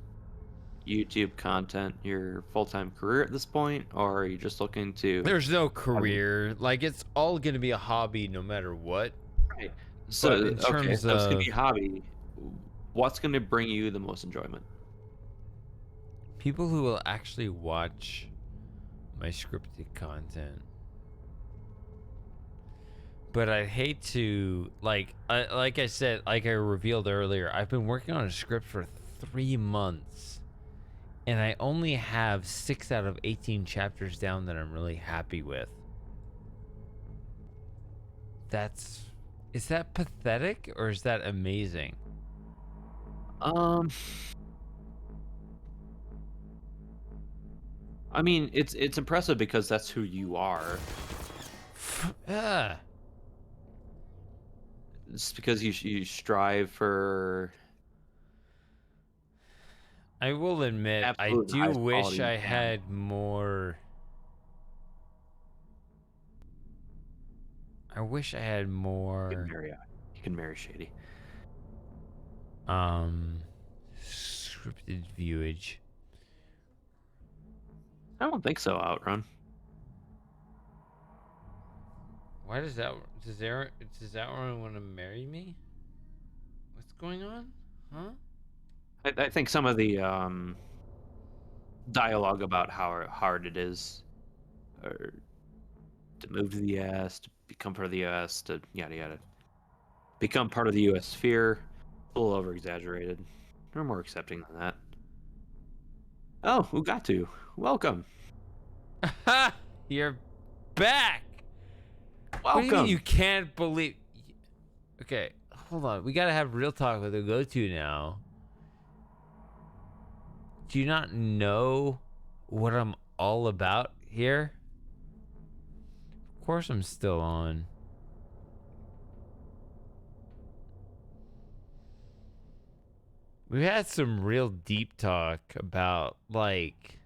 YouTube content your full-time career at this point, or are you just looking to? There's no career. Like, it's all going to be a hobby no matter what. Right. So But in okay, terms so it's gonna of be a hobby. What's gonna bring you the most enjoyment? people who will actually watch my scripted content. But I'd hate to, like I said, like I revealed earlier, I've been working on a script for 3 months. And I only have 6 out of 18 chapters down that I'm really happy with. Is that pathetic or is that amazing? I mean, it's impressive because that's who you are. It's because you strive for. I will admit, I absolute do highest wish quality I you can. had more. I wish I had You can more. marry, you can marry Shady. Scripted viewage. I don't think so, Outrun. Why does that one want to marry me? What's going on? Huh? I think some of the dialogue about how hard it is, or to move to the US, to become part of the US, to yada yada, become part of the US sphere, a little over exaggerated. We're more accepting than that. Oh, Ugatu, welcome. You're back. What do you mean Welcome. you can't believe? Okay, hold on. We gotta have real talk with the go-to now. Do you not know what I'm all about here? Of course I'm still on. We had some real deep talk about, like,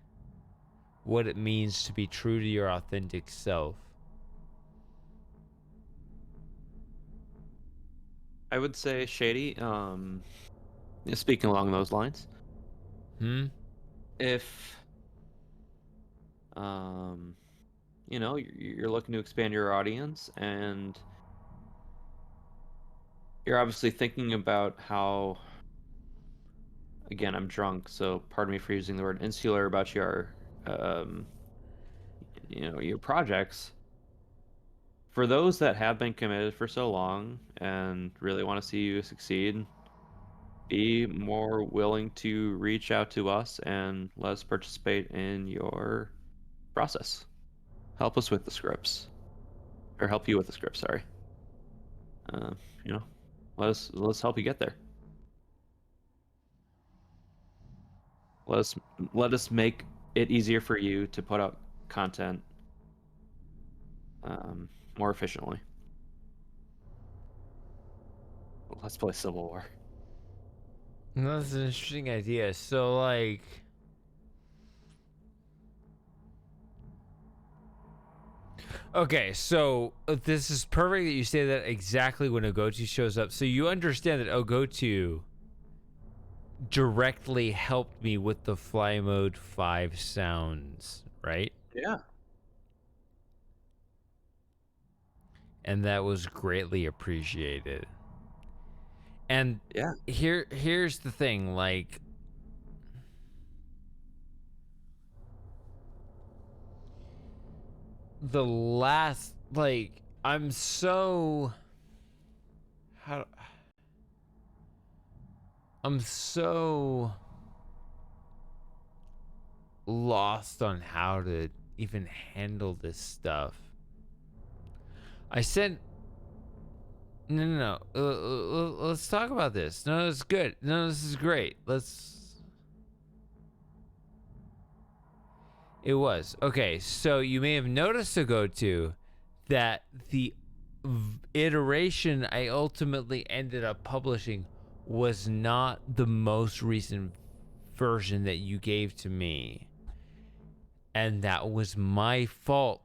what it means to be true to your authentic self. I would say Shady. Speaking along those lines. If you're looking to expand your audience, and you're obviously thinking about how, again, I'm drunk, so pardon me for using the word insular about your your projects. For those that have been committed for so long and really want to see you succeed, be more willing to reach out to us and let us participate in your process. Help us with the scripts, or help you with the scripts. Sorry. You know, let's help you get there. Let us make it easier for you to put out content more efficiently. Let's play Civil War. That's an interesting idea. So, like, okay, so this is perfect that you say that exactly when Ogotu shows up. So you understand that Ogotu directly helped me with the Fly Mode 5 sounds, right? Yeah. And that was greatly appreciated. And yeah, here's the thing, like, the last, like, I'm so I'm so lost on how to even handle this stuff. I said, no. Let's talk about this. No, it's good. No, this is great. It was. Okay, so you may have noticed to go to that the iteration I ultimately ended up publishing was not the most recent version that you gave to me. And that was my fault.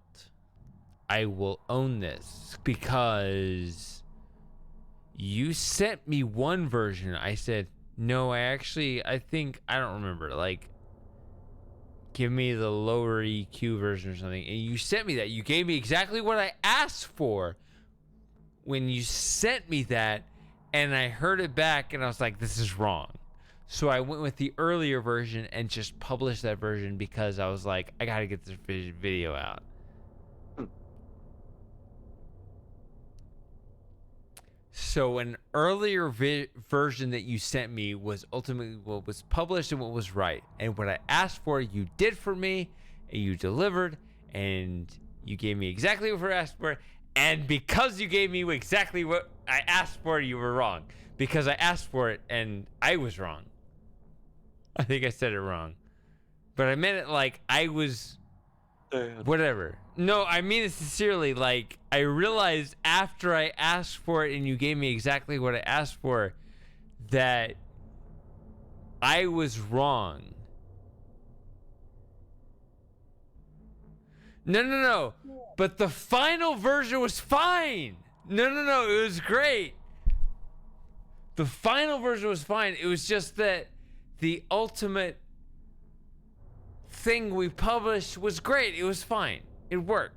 I will own this because you sent me one version. I said, no, I think, I don't remember. Like, give me the lower EQ version or something. And you sent me that. You gave me exactly what I asked for when you sent me that. And I heard it back and I was like, this is wrong. So I went with the earlier version and just published that version because I was like, I got to get this video out. So an earlier version that you sent me was ultimately what was published and what was right. And what I asked for, you did for me, and you delivered, and you gave me exactly what I asked for. And because you gave me exactly what I asked for, you were wrong. Because I asked for it, and I was wrong. I think I said it wrong. But I meant it like I was... whatever. No, I mean it sincerely. Like, I realized after I asked for it and you gave me exactly what I asked for that I was wrong. No. But the final version was fine. No. It was great. The final version was fine. It was just that the ultimate thing we published was great. It was fine. It worked.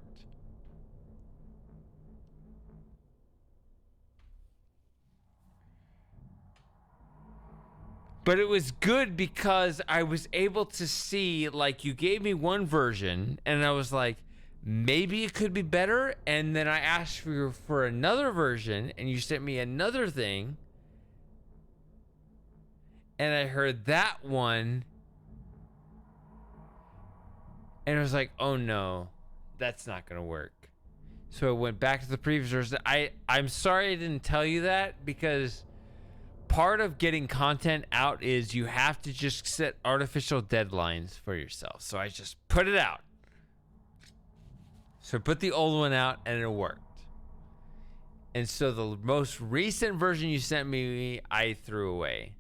But it was good because I was able to see, like, you gave me one version and I was like, maybe it could be better. And then I asked for another version and you sent me another thing. And I heard that one. And I was like, oh no, that's not going to work. So I went back to the previous version. I'm sorry I didn't tell you that because part of getting content out is you have to just set artificial deadlines for yourself. So I just put it out. So I put the old one out and it worked. And so the most recent version you sent me, I threw away.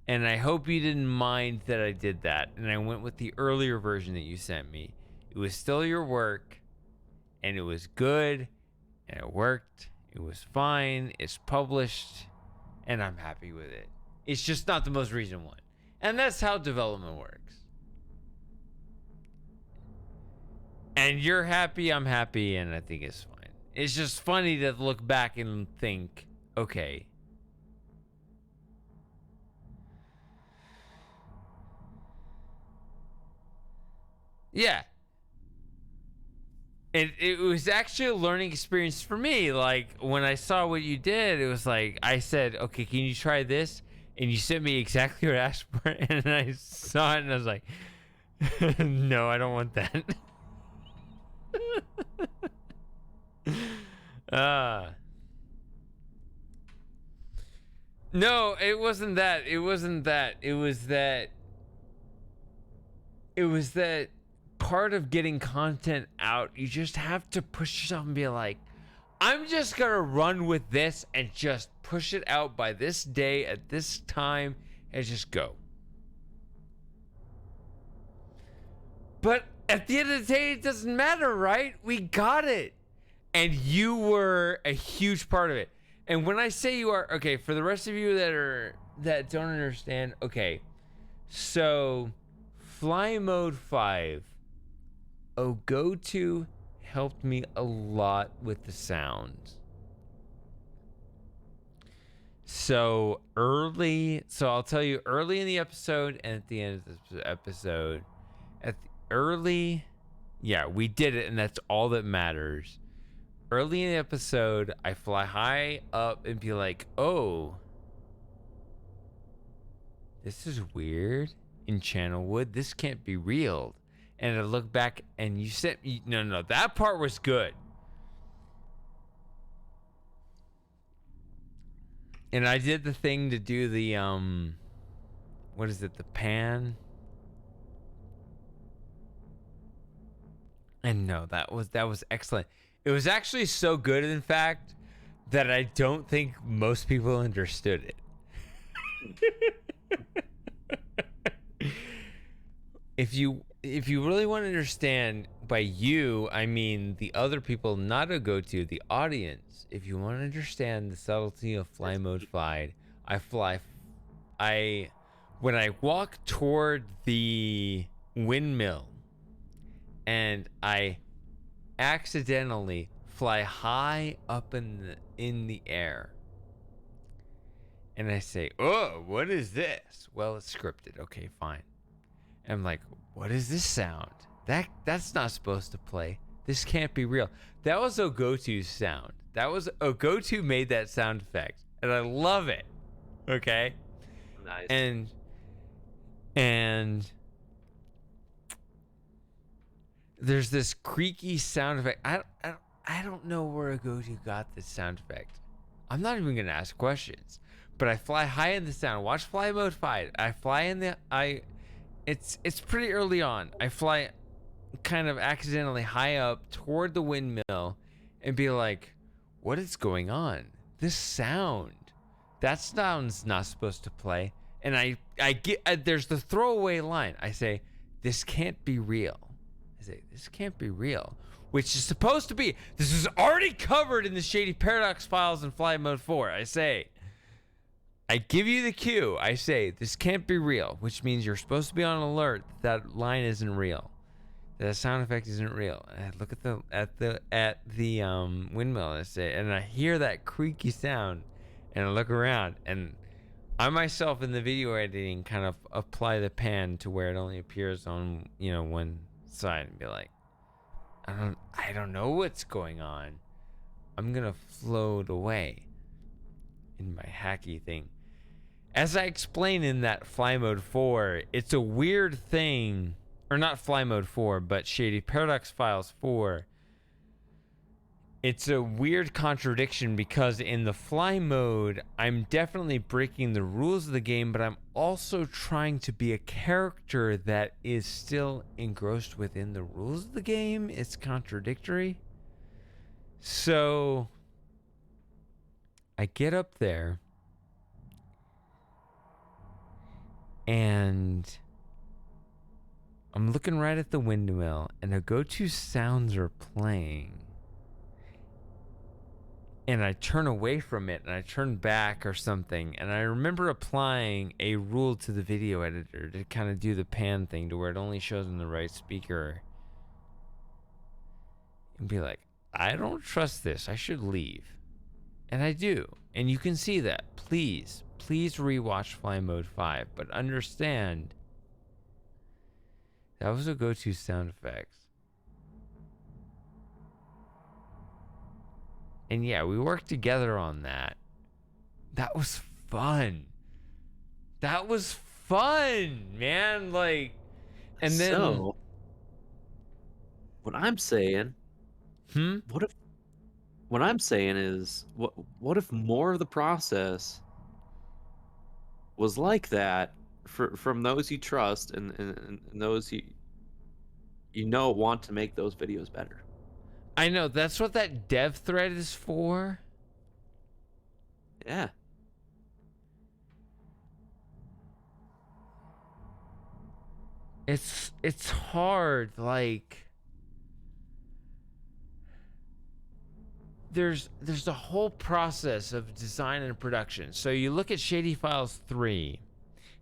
And I hope you didn't mind that I did that. And I went with the earlier version that you sent me. It was still your work. And it was good. And it worked. It was fine. It's published. And I'm happy with it. It's just not the most recent one. And that's how development works. And you're happy, I'm happy, and I think it's fine. It's just funny to look back and think, okay. Yeah. It was actually a learning experience for me. Like, when I saw what you did, it was like, I said, okay, can you try this? And you sent me exactly what I asked for, and I saw it, and I was like, no, I don't want that. No, it wasn't that. It wasn't that. It was that part of getting content out, you just have to push yourself and be like, I'm just gonna run with this and just push it out by this day at this time and just go. But at the end of the day, it doesn't matter, right? We got it. And you were a huge part of it. And when I say you are, okay, for the rest of you that don't understand, okay, so Fly Mode 5, Ogoto helped me a lot with the sounds. So I'll tell you early in the episode and at the end of the episode, we did it, and that's all that matters. Early in the episode, I fly high up and be like, oh, this is weird. In Channelwood, this can't be real. And I look back and you said, no, that part was good. And I did the thing to do the, what is it, the pan? And no, that was excellent. It was actually so good, in fact, that I don't think most people understood it. If you really want to understand, by you I mean the other people, not a go-to, the audience. If you want to understand the subtlety of fly mode 5, when I walk toward the windmill and I accidentally fly high up in the air, and I say, "Oh, what is this?" Well, it's scripted. Okay, fine. And I'm like, "What is this sound? That's not supposed to play. This can't be real." That was Ogotu's sound. That was Ogotu made that sound effect, and I love it. Okay, Nice. and there's this creaky sound effect. I don't know where Agotu got this sound effect. I'm not even gonna ask questions. But I fly high in the sound. Watch fly mode 5. I fly in the it's pretty early on. I fly kind of accidentally high up toward the windmill and be like, what is going on? This sound. That sound's not supposed to play. And I get there's the throwaway line. I say, this can't be real. I say, this can't be real. Which is supposed to be, this is already covered in the Shady Paradox files in Fly Mode 4. I say, I give you the cue. I say, this can't be real, which means you're supposed to be on alert that line isn't real. That sound effect isn't real. And I look at the windmill and I say, and I hear that creaky sound, and I look around, and I myself in the video editing kind of apply the pan to where it only appears on, one side, and be like, I don't know what's going on. I'm gonna float away in my hacky thing. As I explain in that Fly Mode 4, it's a weird thing, or not Fly Mode 4, but Shady Paradox Files 4. It's a weird contradiction because in the fly mode, I'm definitely breaking the rules of the game, but I'm also trying to be a character that is still engrossed within the rules of the game. It's contradictory. So I get up there and I'm looking right at the windmill, and a go-to sounds are playing. And I turn away from it and I turn back or something. And I remember applying a rule to the video editor to kind of do the pan thing to where it only shows in the right speaker. And be like, I don't trust this. I should leave. And I do. And you can see that. Please rewatch Fly Mode 5. But understand, that was a go-to sound effects. And yeah, we worked together on that. That was fun. That was fun, man. Like, and then. So, what I'm saying. What I'm saying is, what if more of the process was like that from those you trust and those you know want to make those videos better? I know, that's what that dev thread is for. Yeah. It's hard, like there's a whole process of design and production. So you look at Shady Files 3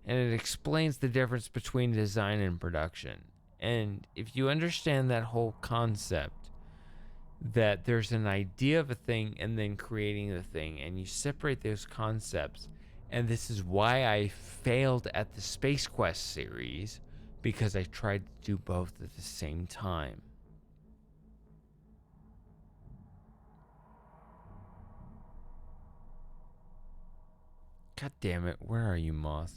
and it explains the difference between design and production. And if you understand that whole concept, that there's an idea of a thing and then creating the thing, and you separate those concepts. And this is why I failed at the Space Quest series, because I tried to do both at the same time. God damn it, where are you, Moss?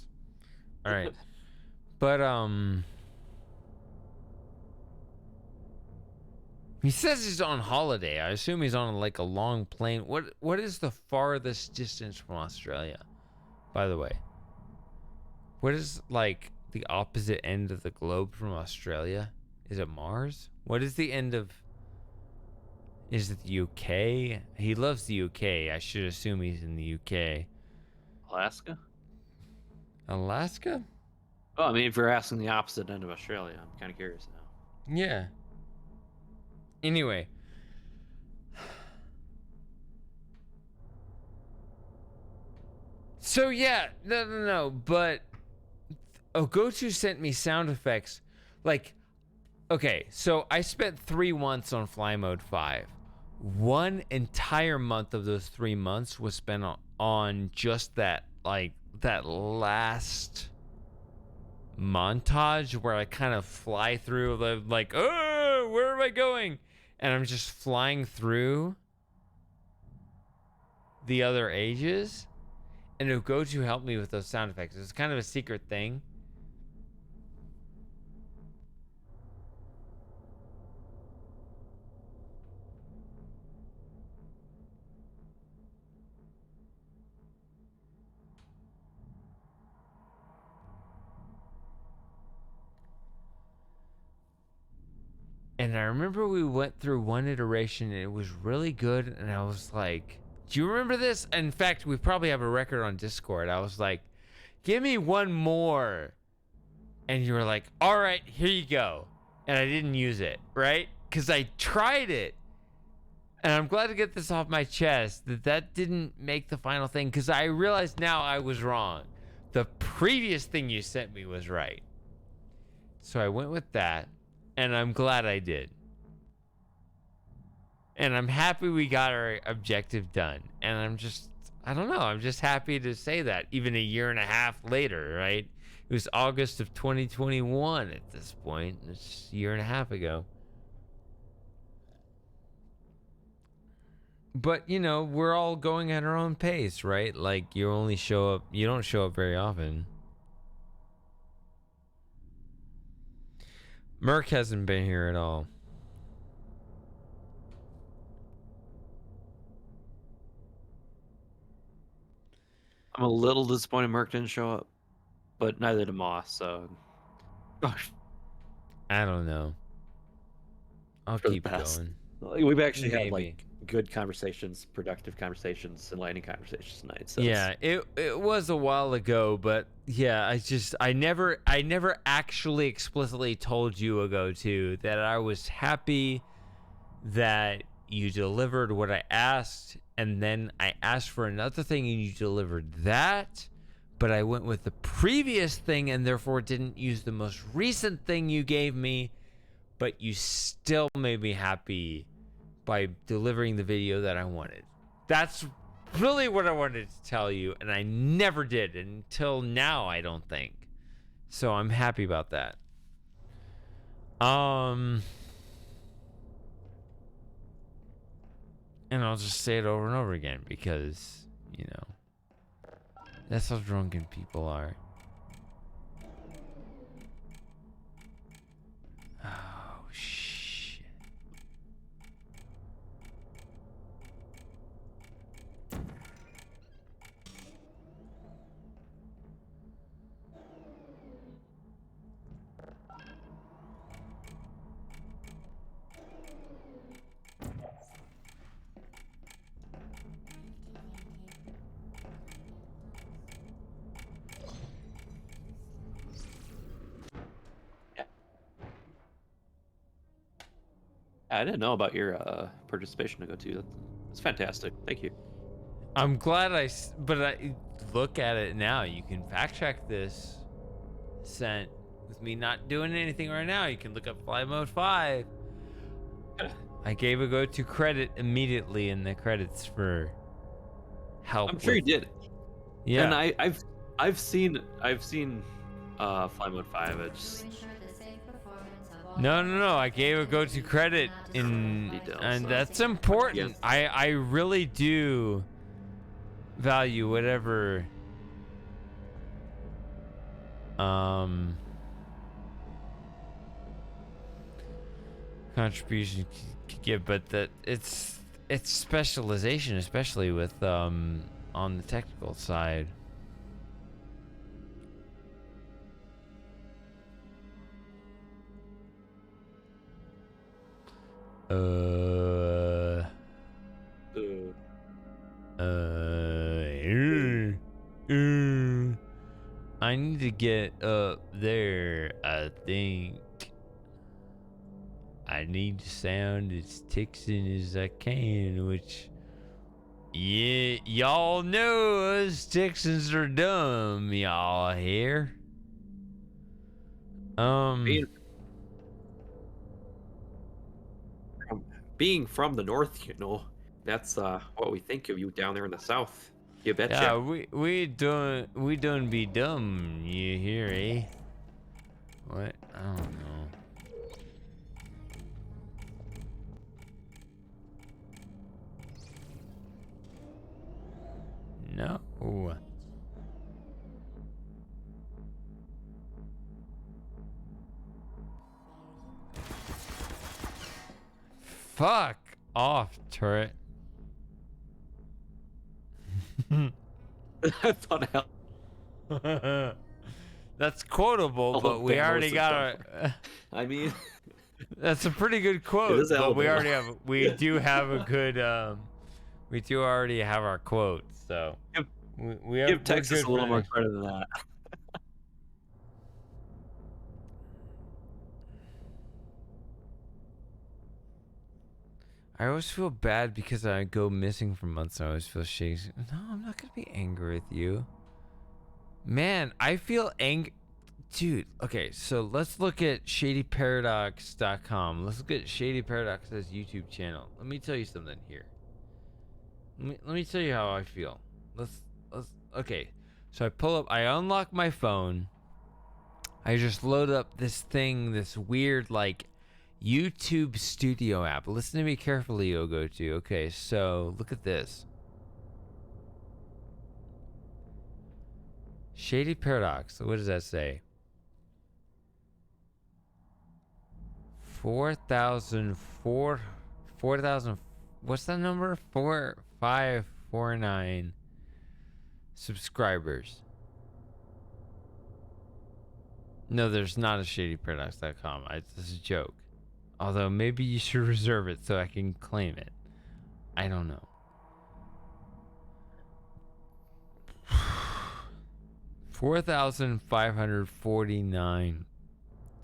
All right. But he says he's on holiday. I assume he's on like a long plane. What is the farthest distance from Australia? By the way. What is like the opposite end of the globe from Australia? Is it Mars? What is the end of? Is it the UK? He loves the UK. I should assume he's in the UK. Alaska? Alaska? Oh, I mean, if you're asking the opposite end of Australia, I'm kind of curious now. Yeah. Anyway. So yeah, no, but Ogotu sent me sound effects. Like, okay, so I spent 3 months on Fly Mode 5. 1 entire month of those 3 months was spent on just that, like, that last montage where I kind of fly through, like, oh, where am I going? And I'm just flying through the other ages. And Ugoju helped me with those sound effects. It's kind of a secret thing. And I remember we went through one iteration and it was really good. And I was like, do you remember this? In fact, we probably have a record on Discord. I was like, give me one more. And you were like, all right, here you go. And I didn't use it, right? Because I tried it. And I'm glad to get this off my chest that didn't make the final thing. Because I realized now I was wrong. The previous thing you sent me was right. So I went with that. And I'm glad I did. And I'm happy we got our objective done. And I don't know. I'm just happy to say that even a year and a half later, right? It was August of 2021 at this point. It's a year and a half ago. But, you know, we're all going at our own pace, right? Like, you don't show up very often. Merc hasn't been here at all. I'm a little disappointed Merc didn't show up, but neither did Moss, so. I don't know. I'll For the keep best. going. We've actually had Maybe. like good conversations, productive conversations, enlightening conversations tonight. So Yeah, it was a while ago, but yeah, I never actually explicitly told you ago too that I was happy that you delivered what I asked, and then I asked for another thing and you delivered that, but I went with the previous thing and therefore didn't use the most recent thing you gave me, but you still made me happy by delivering the video that I wanted. That's really what I wanted to tell you, and I never did until now, I don't think. So I'm happy about that. And I'll just say it over and over again because, you know, that's how drunken people are. Oh, shit. I didn't know about your participation to go to. That's fantastic. Thank you. I'm glad but I look at it now. You can fact check this. Sent with me not doing anything right now. You can look up Fly Mode 5. I gave a go-to credit immediately in the credits for help. I'm sure you did. Yeah. And I've seen Fly Mode 5. It's No. I gave a go-to credit and that's important. Yes. I really do value whatever contribution could give, but that it's specialization, especially with on the technical side. I need to get up there. I think I need to sound as Texan as I can, which, yeah, y'all know us Texans are dumb, y'all here. Being from the north, that's what we think of you down there in the south. You betcha. Yeah, we don't be dumb, you hear, eh? What? I don't know. No. Fuck off, turret. That's quotable, Although but we Thanos already is got dumb. our. I mean, that's a pretty good quote, is but we Alabama. already have. We do have a good. We do already have our quote, so we have. Give Texas good a little for more the- credit than that. I always feel bad because I go missing for months. I always feel shady. No, I'm not gonna be angry with you. Man, I feel angry. Dude, okay, so let's look at shadyparadox.com. Let's look at Shady Paradox's YouTube channel. Let me tell you something here. Let me tell you how I feel. Let's okay. So I unlock my phone. I just load up this thing, this weird like YouTube Studio app. Listen to me carefully, Ogotu. Okay, so look at this. Shady Paradox. What does that say? 4,000. What's that number? 4549 subscribers. No, there's not a shadyparadox.com. This is a joke. Although maybe you should reserve it so I can claim it. I don't know. $4,549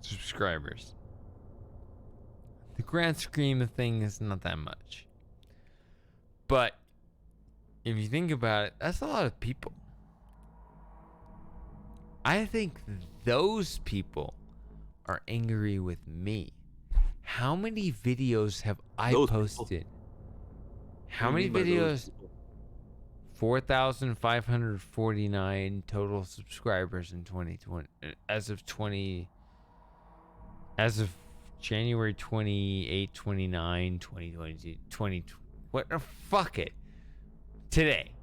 subscribers. The grand scheme of things is not that much. But if you think about it, that's a lot of people. I think those people are angry with me. How many videos have I posted? How many videos? 4,549 total subscribers in 2020 as of January 28, 29, 2022, 20 what the fuck it. Today.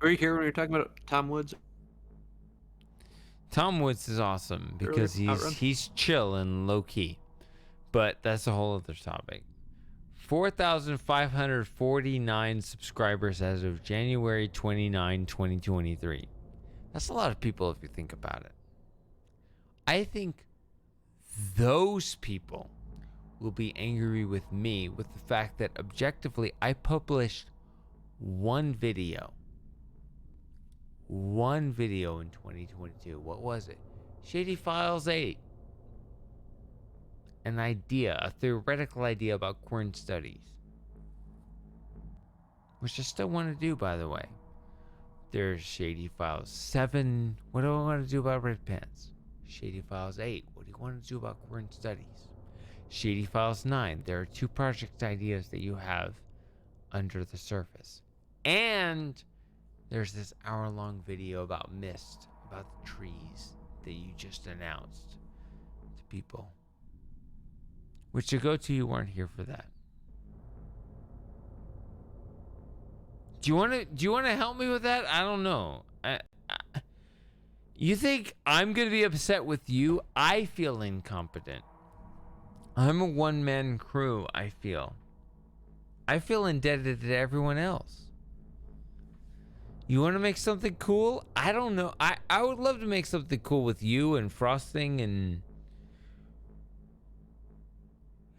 Were you here when we were talking about Tom Woods? Tom Woods is awesome because he's chill and low key. But that's a whole other topic. 4,549 subscribers as of January 29, 2023. That's a lot of people if you think about it. I think those people will be angry with me with the fact that objectively I published one video. One video in 2022. What was it? Shady Files 8. An idea, a theoretical idea about queer studies. Which I still want to do, by the way. There's Shady Files 7. What do I want to do about Red Pants? Shady Files 8. What do you want to do about queer studies? Shady Files 9. There are 2 project ideas that you have under the surface. And there's this hour-long video about mist, about the trees that you just announced to people. Which to go to, you weren't here for that. Do you want to help me with that? I don't know. You think I'm going to be upset with you? I feel incompetent. I'm a one-man crew, I feel. I feel indebted to everyone else. You want to make something cool? I don't know. I would love to make something cool with you and Frosting and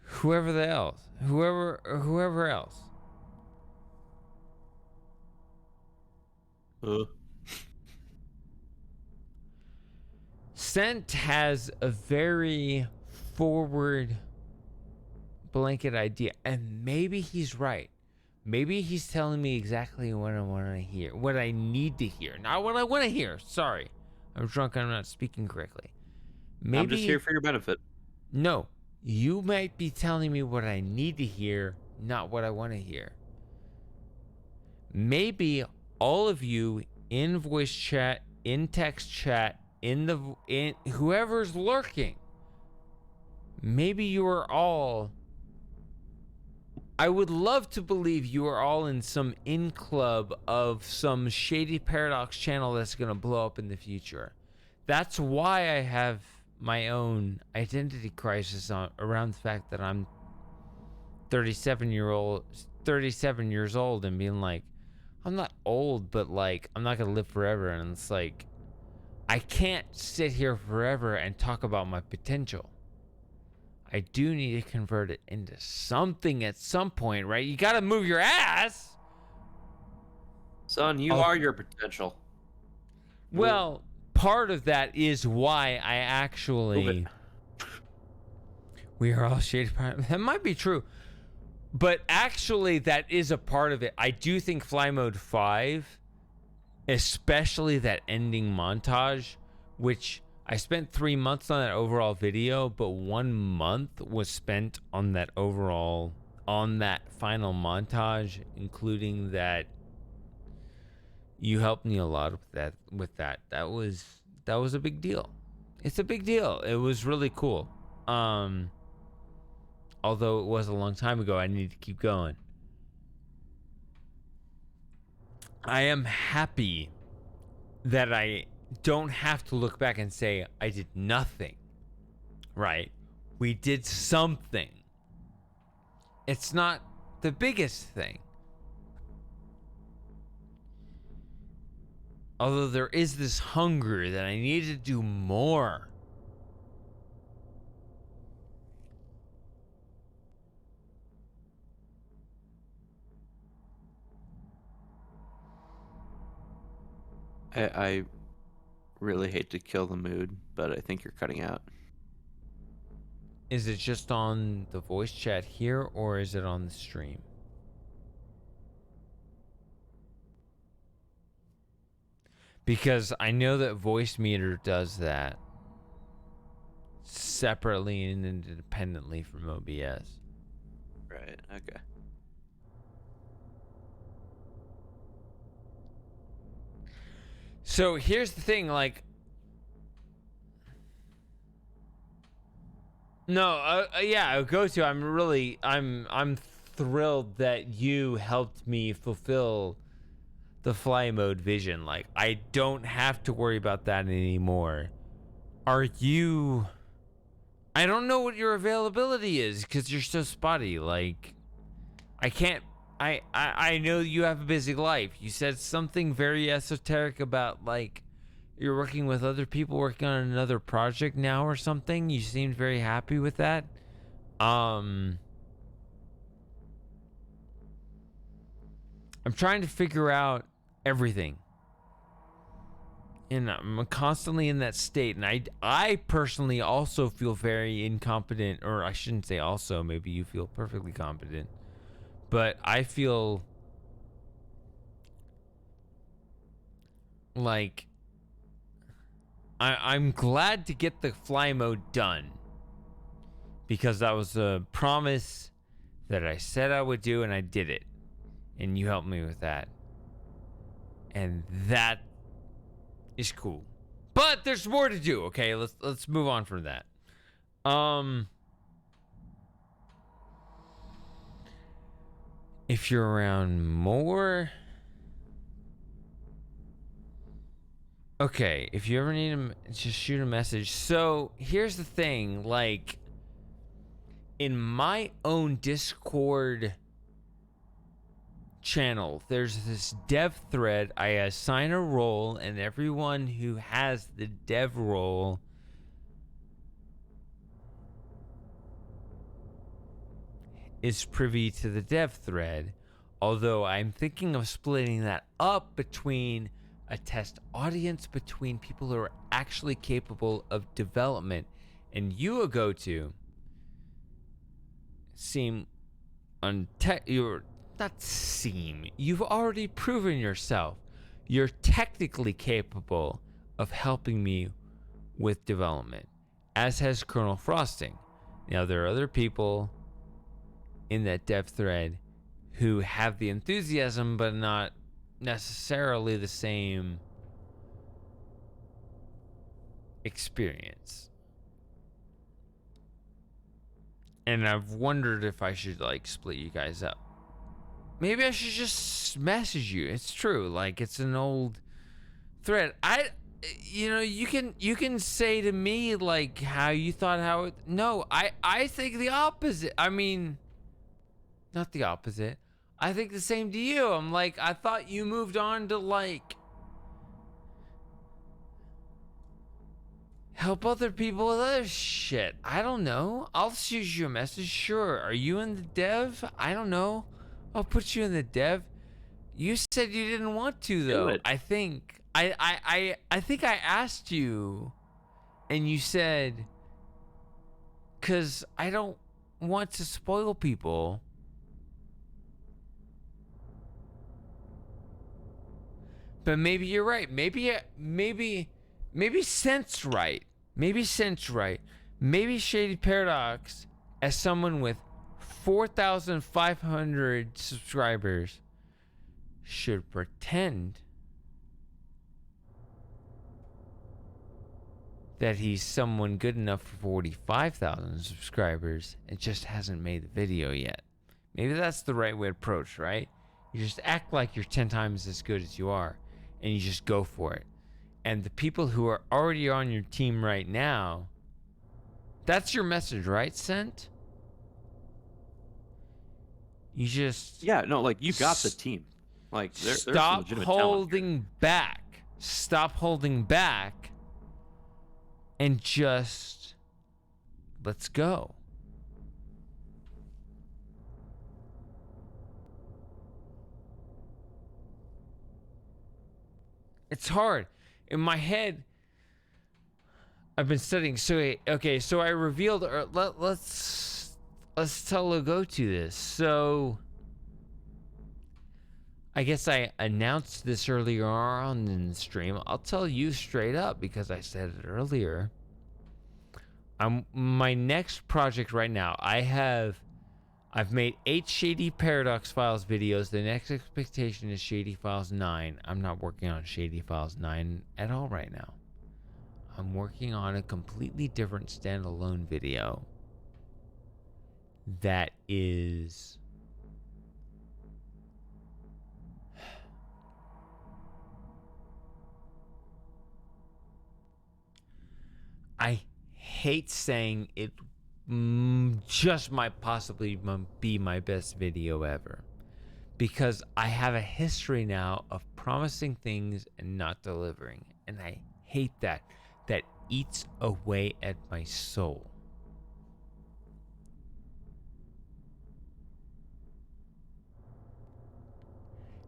whoever else. Scent has a very forward blanket idea, and maybe he's right. Maybe he's telling me exactly what I want to hear, what I need to hear, not what I want to hear. Sorry, I'm drunk. I'm not speaking correctly. Maybe I'm just here for your benefit. No, you might be telling me what I need to hear, not what I want to hear. Maybe all of you in voice chat, in text chat, in whoever's lurking, maybe you are all. I would love to believe you are all in some club of some shady Paradox channel that's going to blow up in the future. That's why I have my own identity crisis around the fact that I'm 37 years old and being like, I'm not old, but like, I'm not going to live forever. And it's like, I can't sit here forever and talk about my potential. I do need to convert it into something at some point, right? You got to move your ass. Son, you are your potential. Well, part of that is why I actually... We are all shady. That might be true. But actually, that is a part of it. I do think Fly Mode 5, especially that ending montage, which I spent 3 months on that overall video, but 1 month was spent on that final montage, including that you helped me a lot with that. That was a big deal. It's a big deal. It was really cool. Although it was a long time ago, I need to keep going. I am happy that I don't have to look back and say I did nothing. Right? We did something. It's not the biggest thing. Although there is this hunger that I need to do more. I really hate to kill the mood, but I think you're cutting out. Is it just on the voice chat here, or is it on the stream? Because I know that Voice Meter does that separately and independently from OBS. Right, okay. So here's the thing, like... No, yeah, go-to. I'm thrilled that you helped me fulfill the fly mode vision. Like, I don't have to worry about that anymore. Are you... I don't know what your availability is, because you're so spotty. Like, I can't... I know you have a busy life. You said something very esoteric about, like, you're working with other people working on another project now or something. You seemed very happy with that. I'm trying to figure out everything. And I'm constantly in that state. And I personally also feel very incompetent. Or I shouldn't say also. Maybe you feel perfectly competent. But I feel like I'm glad to get the fly mode done, because that was a promise that I said I would do, and I did it, and you helped me with that, and that is cool. But there's more to do. Okay, let's move on from that. If you're around more, Okay, if you ever need him, just shoot a message. So here's the thing, like, in my own Discord channel, there's this dev thread. I assign a role, and everyone who has the dev role is privy to the dev thread. Although I'm thinking of splitting that up between a test audience, between people who are actually capable of development, and you a go-to seem you're not seem. You've already proven yourself. You're technically capable of helping me with development, as has Colonel Frosting. Now, there are other people in that dev thread who have the enthusiasm, but not necessarily the same experience. And I've wondered if I should, like, split you guys up. Maybe I should just message you. It's true. Like, it's an old thread. You can say to me, like, how you thought no, I think the opposite. I mean, not the opposite. I think the same to you. I'm like, I thought you moved on to, like, help other people with other shit. I don't know. I'll shoot you a message. Sure. Are you in the dev? I don't know. I'll put you in the dev. You said you didn't want to, though. it. I think I think I asked you, and you said, because I don't want to spoil people. But maybe you're right. Maybe Sense right. Maybe Sense right. Maybe Shady Paradox, as someone with 4,500 subscribers, should pretend that he's someone good enough for 45,000 subscribers and just hasn't made the video yet. Maybe that's the right way to approach, right? You just act like you're 10 times as good as you are, and you just go for it. And the people who are already on your team right now, that's your message, right, Sent? You just... Yeah, no, like, you got the team. Like, there's some stop legitimate talent here. holding back. Stop holding back. And just... let's go. It's hard. In my head, I've been studying. So I revealed. Let's tell a go to this. So I guess I announced this earlier on in the stream. I'll tell you straight up because I said it earlier. My next project right now. I've made 8 Shady Paradox Files videos. The next expectation is Shady Files 9. I'm not working on Shady Files 9 at all right now. I'm working on a completely different standalone video that is... I hate saying it just might possibly be my best video ever, because I have a history now of promising things and not delivering, and I hate that. That eats away at my soul.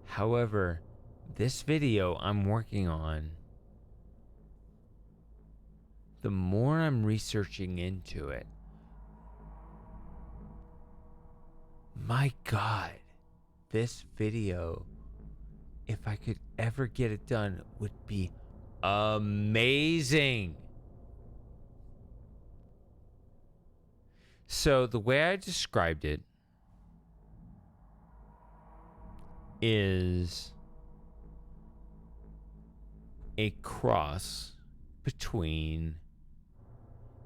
However, this video I'm working on, the more I'm researching into it, my God, this video, if I could ever get it done, would be amazing. So the way I described it is a cross between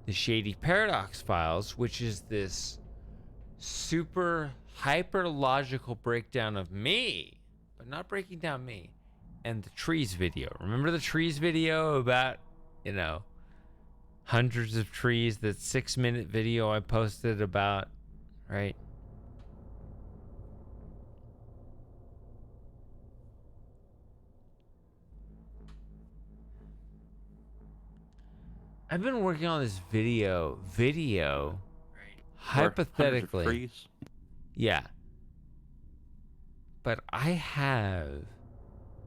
the Shady Paradox Files, which is this super hyper logical breakdown of me, but not breaking down me, and the trees video. Remember the trees video about, you know, hundreds of trees, that 6-minute video I posted about, right? I've been working on this video Where hundreds of hypothetically. trees. Yeah. But I have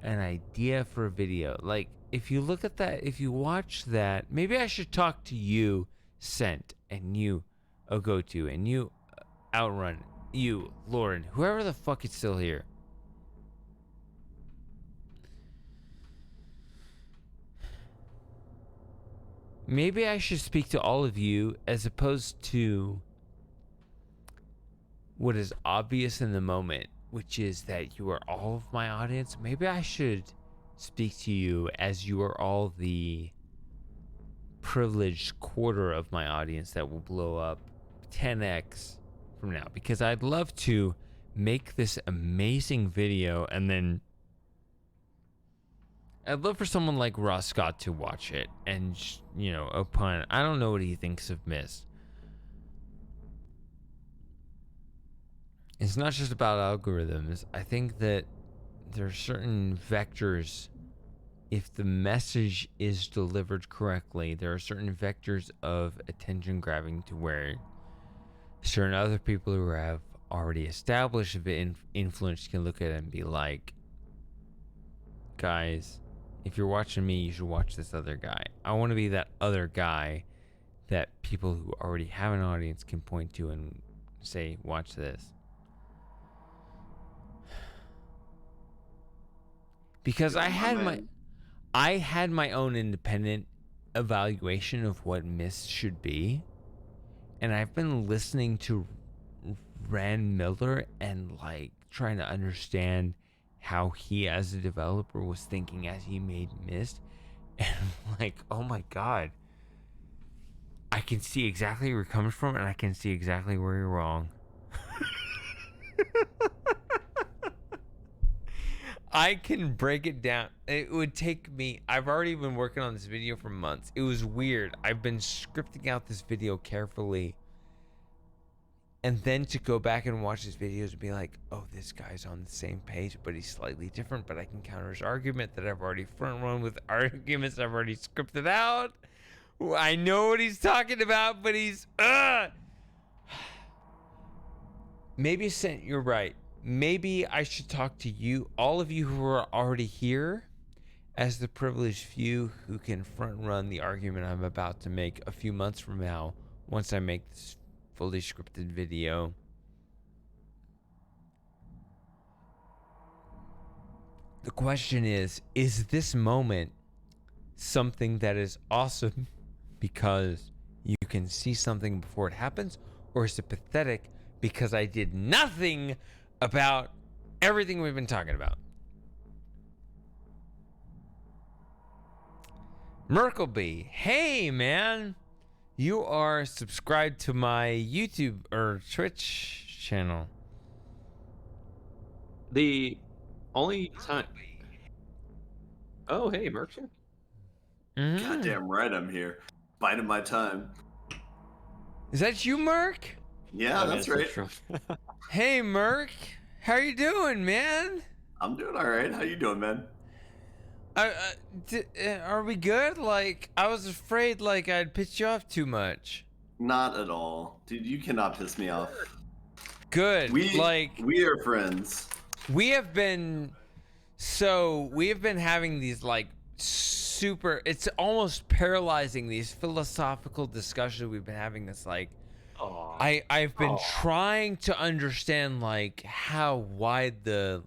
an idea for a video. Like, if you look at that, if you watch that, maybe I should talk to you, Scent, and you, Ogotu, and you, Outrun, you, Lauren, whoever the fuck is still here. Maybe I should speak to all of you as opposed to what is obvious in the moment, which is that you are all of my audience. Maybe I should speak to you as you are all the privileged quarter of my audience that will blow up 10x from now, because I'd love to make this amazing video, and then I'd love for someone like Ross Scott to watch it and, you know, opine. I don't know what he thinks of Mist. It's not just about algorithms. I think that there are certain vectors. If the message is delivered correctly, there are certain vectors of attention grabbing to where certain other people who have already established a bit influence can look at it and be like, guys, if you're watching me, you should watch this other guy. I want to be that other guy that people who already have an audience can point to and say, watch this. Because I had my own independent evaluation of what Mist should be, and I've been listening to Rand Miller and like trying to understand how he as a developer was thinking as he made Mist, and I'm like, oh my god, I can see exactly where you're coming from, and I can see exactly where you're wrong. I can break it down. It would take me, I've already been working on this video for months. It was weird. I've been scripting out this video carefully. And then to go back and watch his videos and be like, oh, this guy's on the same page, but he's slightly different. But I can counter his argument that I've already front run with arguments I've already scripted out. I know what he's talking about, but he's, Maybe, Sent, you're right. Maybe I should talk to you, all of you who are already here, as the privileged few who can front run the argument I'm about to make a few months from now, once I make this fully scripted video. The question is this moment something that is awesome because you can see something before it happens, or is it pathetic because I did nothing about everything we've been talking about? Merkleby, hey man, you are subscribed to my YouTube or Twitch channel. The only time. Oh, hey, Merchant. Goddamn right, I'm here. Biding my time. Is that you, Merk? Yeah, that's right. Hey, Merk, how you doing, man? I'm doing all right. How you doing, man? Are we good? Like, I was afraid like I'd piss you off too much. Not at all, dude. You cannot piss me off. Good. We are friends. We have been having these like super. It's almost paralyzing, these philosophical discussions we've been having. That's like, I've been trying to understand like how wide the.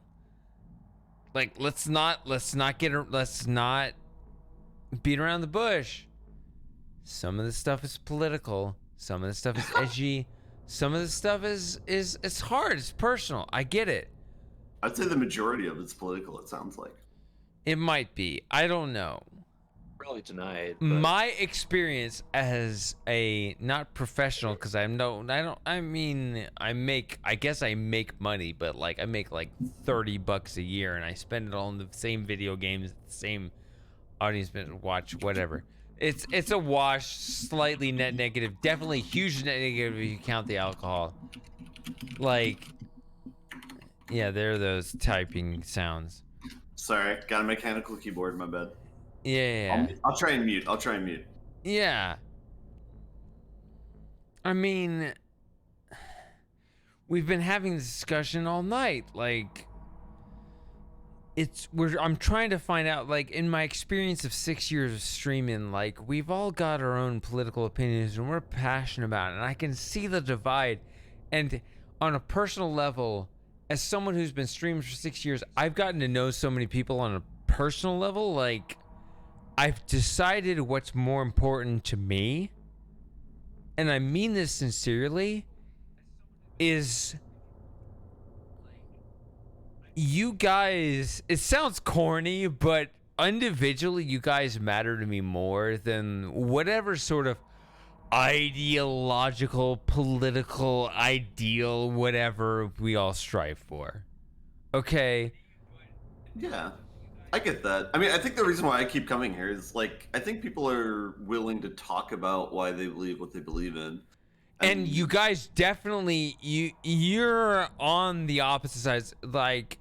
Like, let's not beat around the bush. Some of this stuff is political. Some of this stuff is edgy. Some of this stuff is it's hard. It's personal. I get it. I'd say the majority of it's political. It sounds like. It might be. I don't know. Really tonight. But My experience as a not professional, because I guess I make money, but like I make like $30 a year, and I spend it all on the same video games, the same audience watch, whatever. It's a wash, slightly net negative, definitely huge net negative if you count the alcohol. Like, yeah, there are those typing sounds. Sorry, got a mechanical keyboard. My bad. Yeah. I'll try and mute. Yeah. I mean, we've been having this discussion all night. Like, I'm trying to find out, like, in my experience of 6 years of streaming, like, we've all got our own political opinions and we're passionate about it. And I can see the divide. And on a personal level, as someone who's been streaming for 6 years, I've gotten to know so many people on a personal level. Like, I've decided what's more important to me, and I mean this sincerely, is you guys, it sounds corny, but individually you guys matter to me more than whatever sort of ideological, political, ideal, whatever we all strive for. Okay? Yeah, I get that. I mean, I think the reason why I keep coming here is like I think people are willing to talk about why they believe what they believe in. And you guys definitely you're on the opposite sides. Like,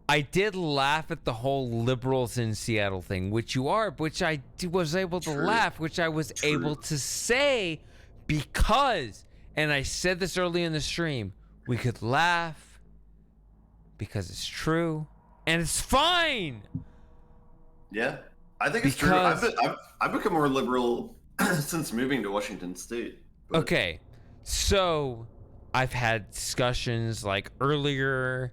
I did laugh at the whole liberals in Seattle thing, which you are, which I was able to laugh, which I was able to say because, and I said this early in the stream, we could laugh because it's true and it's fine. Yeah, I think it's true. I've become more liberal since moving to Washington State. But... Okay, so I've had discussions like earlier.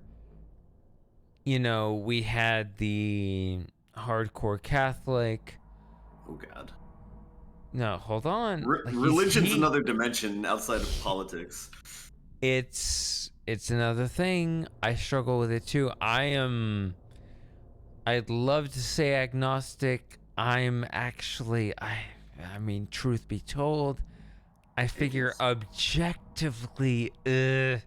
You know, we had the hardcore Catholic. Oh God. No, hold on. Like, religion's another dimension outside of politics. It's another thing. I struggle with it too. I'd love to say agnostic. I'm actually, I mean, truth be told, I figure objectively, I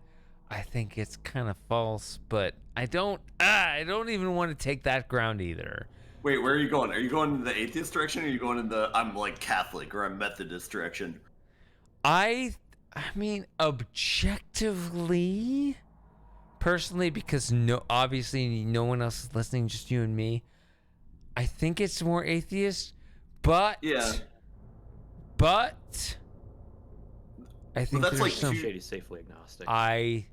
think it's kind of false, but I don't even want to take that ground either. Wait, where are you going? Are you going in the atheist direction, or are you going in the I'm like Catholic or I'm Methodist direction? I mean, objectively, personally, because obviously no one else is listening, just you and me. I think it's more atheist, but yeah. But I think that's there's like some shady, safely agnostic. I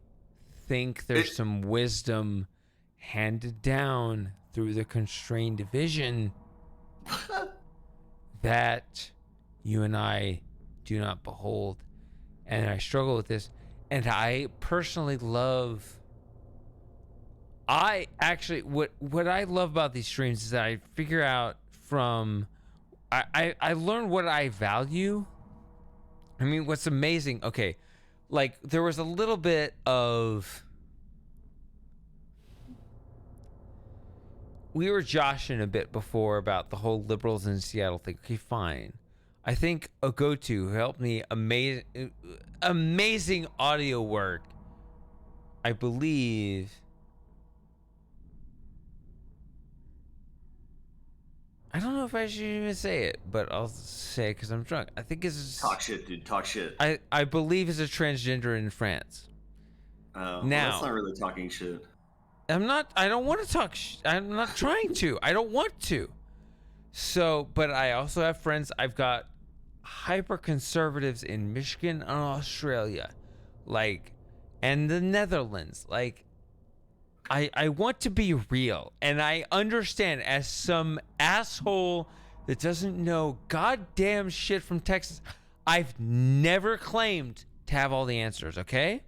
think there's some wisdom handed down through the constrained division that you and I do not behold. And I struggle with this. And I personally love... I actually... What I love about these streams is that I figure out from... I learn what I value. I mean, what's amazing... Okay, like, there was a little bit of... We were joshing a bit before about the whole liberals in Seattle thing. Okay, fine. I think Ogotu helped me amazing audio work. I believe. I don't know if I should even say it, but I'll say it because I'm drunk. I think it's talk shit, dude. Talk shit. I believe is a transgender in France. Now well, that's not really talking shit. I'm not. I don't want to talk. I'm not trying to. I don't want to. So, but I also have friends. I've got hyper conservatives in Michigan and Australia, like, and the Netherlands. Like, I want to be real, and I understand as some asshole that doesn't know goddamn shit from Texas. I've never claimed to have all the answers. Okay.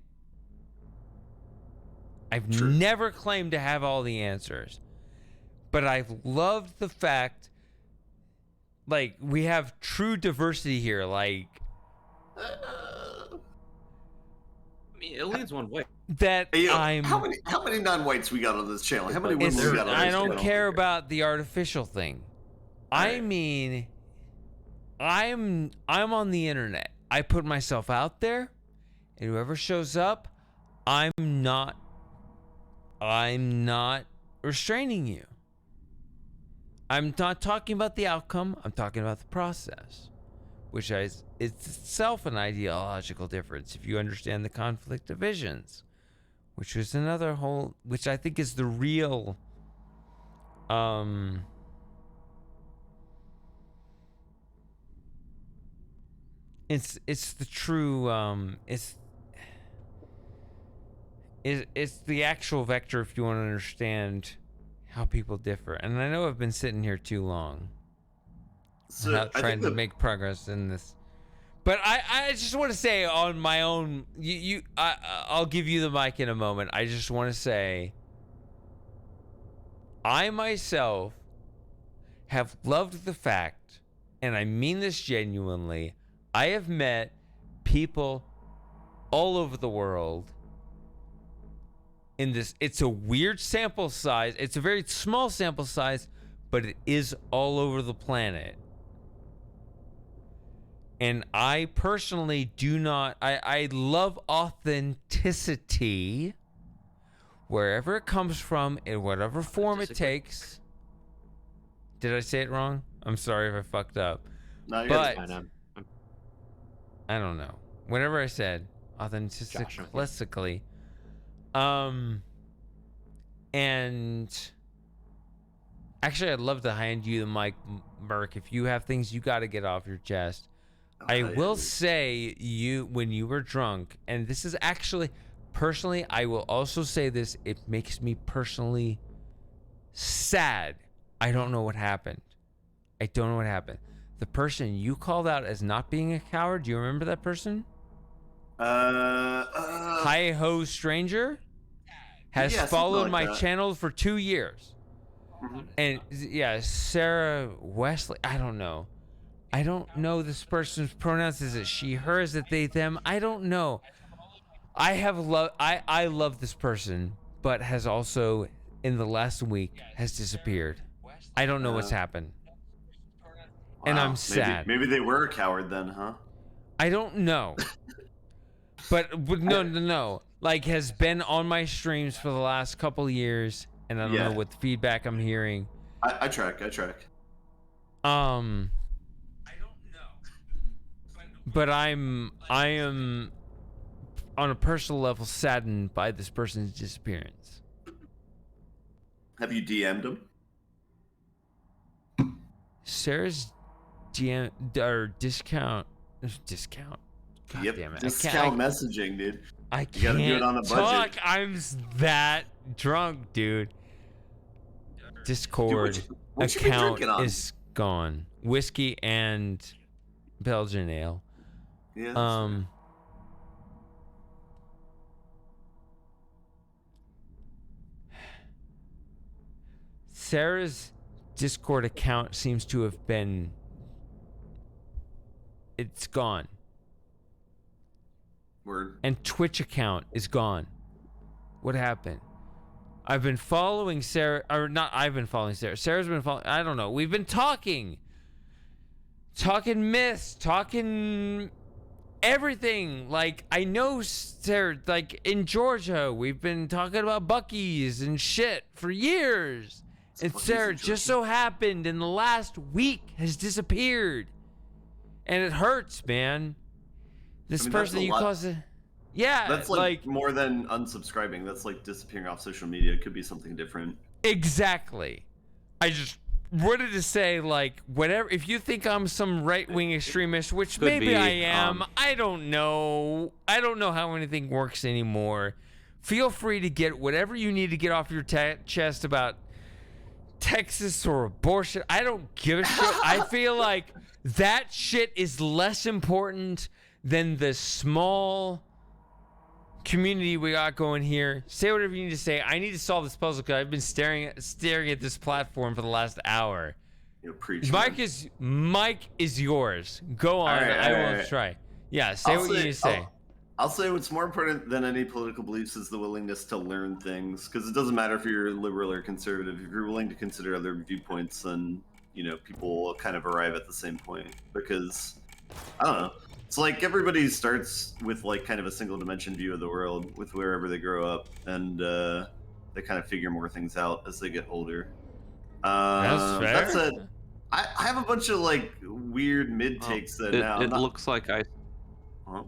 I've never claimed to have all the answers, but I've loved the fact, like, we have true diversity here. Like, I mean, it leads one way. That hey, yo, I'm. How many non-whites we got on this channel? How many women we got on this channel? I don't care about the artificial thing. I mean, I'm on the internet. I put myself out there, and whoever shows up, I'm not restraining you. I'm not talking about the outcome. I'm talking about the process, which is itself an ideological difference if you understand the conflict of visions, which was another whole, which I think is the real, it's the true, it's the actual vector if you want to understand how people differ. And I know I've been sitting here too long, So without I trying think to the make progress in this. But I just want to say on my own, I'll give you the mic in a moment. I just want to say, I myself have loved the fact, and I mean this genuinely, I have met people all over the world in this. It's a weird sample size. It's a very small sample size, but it is all over the planet. And I personally do not, I love authenticity wherever it comes from, in whatever form it takes. Did I say it wrong? I'm sorry if I fucked up. No, you're but fine. I don't know. Whatever I said, authentically. And actually, I'd love to hand you the mic, Merc. If you have things you got to get off your chest. I will say, when you were drunk, and this is actually, personally, I will also say this, it makes me personally sad. I don't know what happened. The person you called out as not being a coward, do you remember that person? Hi-ho stranger has Yeah, something followed like my that. channel for 2 years. Mhm. And yeah, Sarah Wesley, I don't know this person's pronouns. Is it she, her? Is it they, them? I don't know. I love this person, but has also in the last week has disappeared. I don't know what's happened. And I'm sad. Maybe they were a coward then, huh? I don't know. But no. Like, has been on my streams for the last couple years, and I don't know what feedback I'm hearing. I track. I don't know. But I am on a personal level saddened by this person's disappearance. Have you DM'd him? Sarah's DM or discount. God damn it. Discount messaging, dude. I You gotta do it can't on a budget. talk. I'm that drunk, dude. Discord what you been account drinking on? is gone. Whiskey and Belgian ale. Yeah. Sarah's Discord account seems to have been. It's gone. Word. And Twitch account is gone. What happened? I've been following Sarah, or not. I've been following Sarah. Sarah's been following. I don't know. We've been talking myths, talking everything. Like, I know Sarah. Like, in Georgia, we've been talking about Buc-ee's and shit for years. And Sarah just so happened in the last week has disappeared. And it hurts, man. This person that you call it. Yeah. That's like more than unsubscribing. That's like disappearing off social media. It could be something different. Exactly. I just wanted to say, like, whatever. If you think I'm some right-wing extremist, which Could maybe be, I am, I don't know. I don't know how anything works anymore. Feel free to get whatever you need to get off your chest about Texas or abortion. I don't give a shit. I feel like that shit is less important than the small community we got going here. Say whatever you need to say. I need to solve this puzzle because I've been staring at this platform for the last hour. Mike is yours. Go on. I will try. Yeah, say what you need to say. I'll say what's more important than any political beliefs is the willingness to learn things. Because it doesn't matter if you're liberal or conservative. If you're willing to consider other viewpoints, then people will kind of arrive at the same point because I don't know. It's like everybody starts with like kind of a single dimension view of the world with wherever they grow up, and they kind of figure more things out as they get older. That's fair. That said, I have a bunch of like weird mid takes that now. It looks like I. Huh?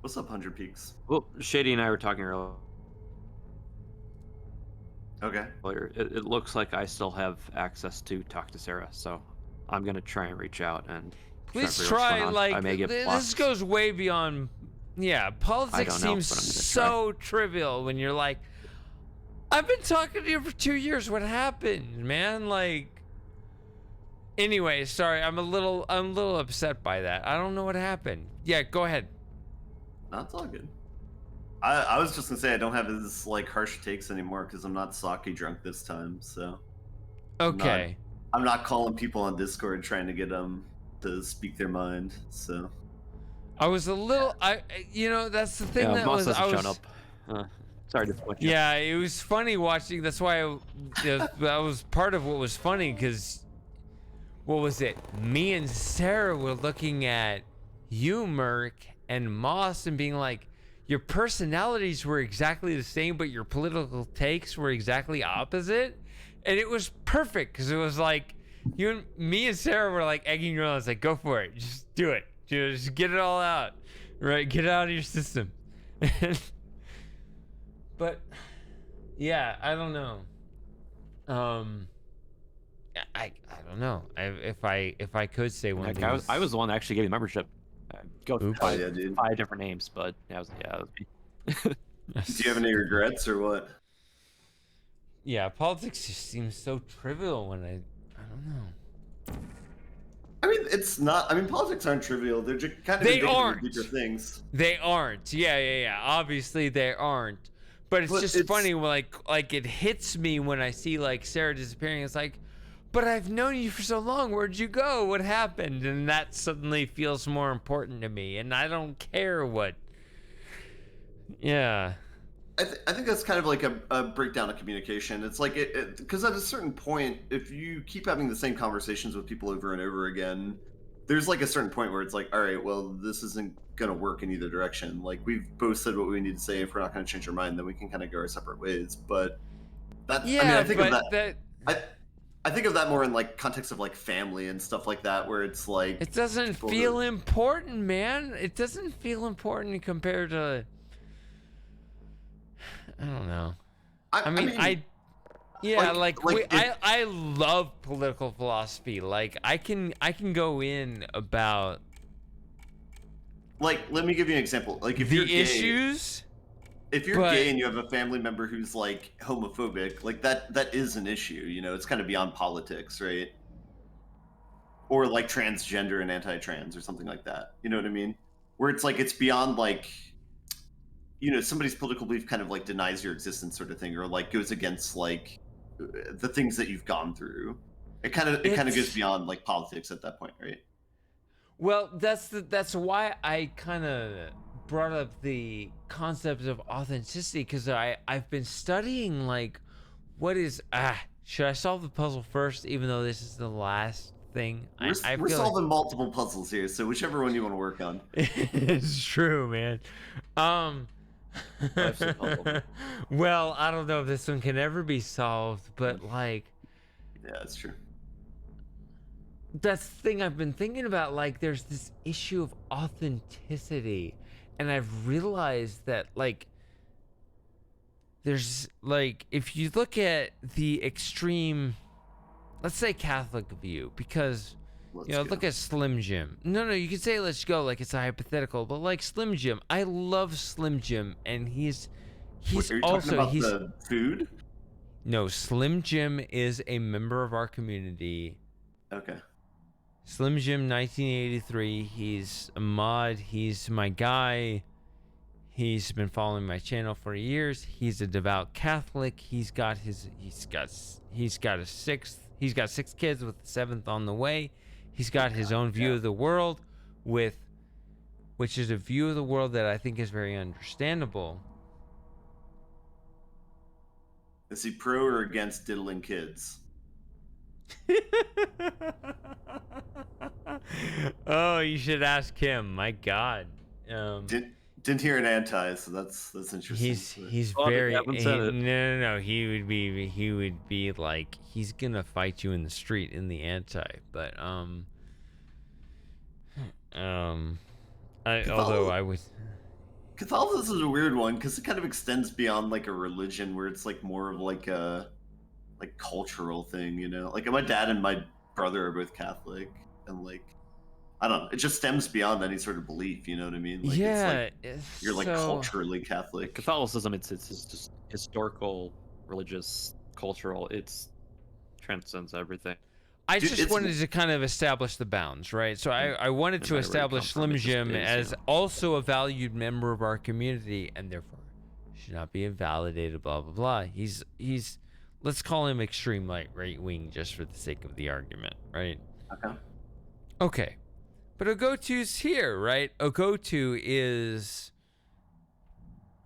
What's up, 100 Peaks? Well, Shady and I were talking earlier. Okay. It looks like I still have access to talk to Sarah, so I'm gonna try and reach out and. Please figure out what's try. going on. Like I may get this blocked. goes way beyond. Yeah, politics don't know, seems but I'm gonna so trivial when you're like, I've been talking to you for 2 years. What happened, man? Like. Anyway, sorry, I'm a little upset by that. I don't know what happened. Yeah, go ahead. No, it's all good. I was just gonna say I don't have as like harsh takes anymore because I'm not sake drunk this time. So. Okay. I'm not calling people on Discord trying to get them to speak their mind. So. I was a little. That's the thing that Moss was. I hasn't was. shown up. Sorry to disappoint you. Yeah, it was funny watching. That's why that was part of what was funny because. What was it? Me and Sarah were looking at you, Merc, and Moss and being like, your personalities were exactly the same, but your political takes were exactly opposite. And it was perfect because it was like, me and Sarah were like egging you on. I was like, go for it. Just do it. Just get it all out. Right? Get it out of your system. But, yeah, I don't know. I don't know. If I could say one thing, I was the one that actually gave you membership. Go Oops. five, yeah, dude. 5 different names, but that was me. Do you have any regrets or what? Yeah, politics just seems so trivial when I don't know. I mean, it's not. I mean, politics aren't trivial. They're just kind of They indicative aren't. of deeper things. They aren't. Yeah. Obviously they aren't. But it's just funny when like it hits me when I see like Sarah disappearing. It's like, but I've known you for so long. Where'd you go? What happened? And that suddenly feels more important to me. And I don't care what. Yeah. I think that's kind of like a breakdown of communication. It's like because at a certain point, if you keep having the same conversations with people over and over again, there's like a certain point where it's like, all right, well, this isn't gonna work in either direction. Like we've both said what we need to say. If we're not gonna change our mind, then we can kind of go our separate ways. But that, Yeah, I mean, I think but of that. I think of that more in like context of like family and stuff like that, where it's like it doesn't feel important, man. It doesn't feel important compared to. I don't know. I mean, I love political philosophy. Like I can go in about. Like, let me give you an example. Like, if the you're gay, issues. If you're gay and you have a family member who's like homophobic, like that is an issue. You know, it's kind of beyond politics, right? Or like transgender and anti-trans or something like that. You know what I mean? Where it's like it's beyond like, you know, somebody's political belief kind of like denies your existence, sort of thing, or like goes against like the things that you've gone through. It kind of goes beyond like politics at that point, right? Well, that's why I kind of brought up the concept of authenticity, because I've been studying like what is should I solve the puzzle first, even though this is the last thing? We're solving multiple puzzles here, so whichever one you want to work on. It's true, man. Well, I don't know if this one can ever be solved, but like, yeah, that's true. That's the thing I've been thinking about. Like, there's this issue of authenticity, and I've realized that like there's like, if you look at the extreme, let's say Catholic view, because look at Slim Jim. No, you can say let's go like it's a hypothetical, but like Slim Jim, I love Slim Jim, and he's Wait, are you talking about the food? No, Slim Jim is a member of our community. Okay. Slim Jim 1983, he's a mod, he's my guy. He's been following my channel for years. He's a devout Catholic. He's got 6 kids with the 7th on the way. He's got his own view of the world, which is a view of the world that I think is very understandable. Is he pro or against diddling kids? Oh, you should ask him. My God. Didn't hear an anti, so that's interesting. He's Oh, they very haven't said it. no. He would be like he's gonna fight you in the street in the anti, but although I was. Catholicism is a weird one because it kind of extends beyond like a religion, where it's like more of like a cultural thing, you know. Like my dad and my brother are both Catholic, and like I don't know, it just stems beyond any sort of belief. You know what I mean? Like, Yeah, it's like you're like so- culturally Catholic. Catholicism, it's just historical, religious, cultural. It's transcends everything. I Dude, just it's- wanted to kind of establish the bounds, right? So I wanted to might already establish come from Slim it, just Jim is, you as know. also a valued member of our community, and therefore should not be invalidated. Blah blah blah. He's let's call him extreme right wing just for the sake of the argument, right? Okay. Okay, but Ogotu's here, right? Ogotu is.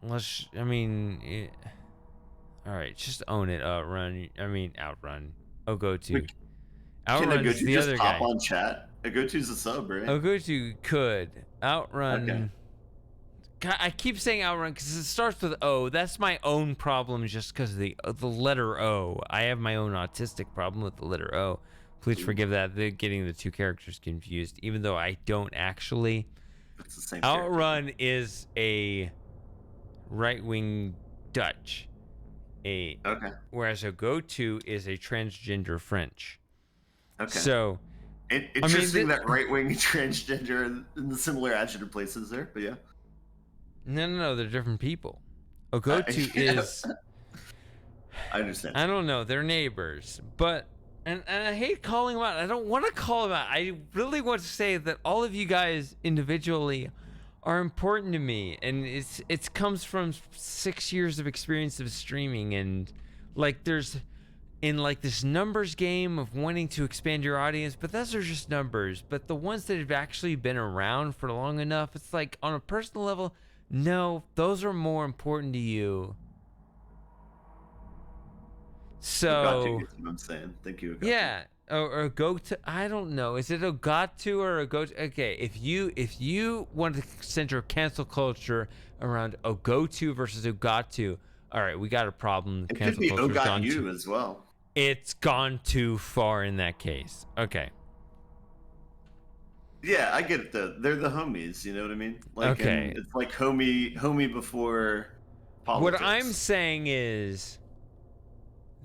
All right, just own it. Outrun. Ogotu. Wait, Can Outrun's Ogotu the just other pop guy. on chat? Ogotu's a sub, right? Ogotu could outrun. Okay. God, I keep saying outrun because it starts with O. That's my own problem, just because the letter O. I have my own autistic problem with the letter O. Please forgive that. They're getting the two characters confused, even though I don't actually. It's the same. Outrun is a right-wing Dutch. Okay. Whereas Ogotu is a transgender French. Okay. So. Interesting that right wing and transgender in the similar adjective places there, but yeah. No, they're different people. Ogotu is. I understand. I don't know. They're neighbors, but and I hate calling them out. I don't want to call them out. I really want to say that all of you guys individually are important to me, and it's comes from 6 years of experience of streaming, and like there's. In like this numbers game of wanting to expand your audience, but those are just numbers. But the ones that have actually been around for long enough, it's like on a personal level, no, those are more important to you. So That's what I'm saying. Thank you. Ogatu. yeah, or go to I don't know. Is it Ogatu or Ogotu? Okay, if you want to center cancel culture around Ogotu versus Ogatu, all right, we got a problem. It could Cancel be culture's gone Ogatu too- as well. It's gone too far in that case. Okay. Yeah, I get it though. They're the homies, you know what I mean? Like, Okay. and it's like homie before politics. What I'm saying is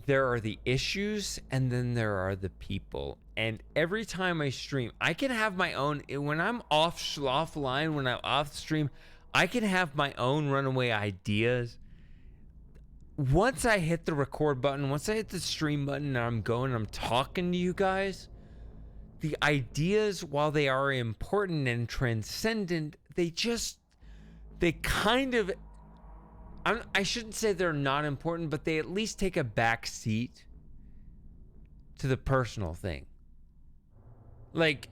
there are the issues and then there are the people. And every time I stream, I can have my own when I'm offline, when I'm off stream, I can have my own runaway ideas. Once I hit the record button, once I hit the stream button and I'm going, I'm talking to you guys, the ideas, while they are important and transcendent, they kind of, I shouldn't say they're not important, but they at least take a back seat to the personal thing. Like,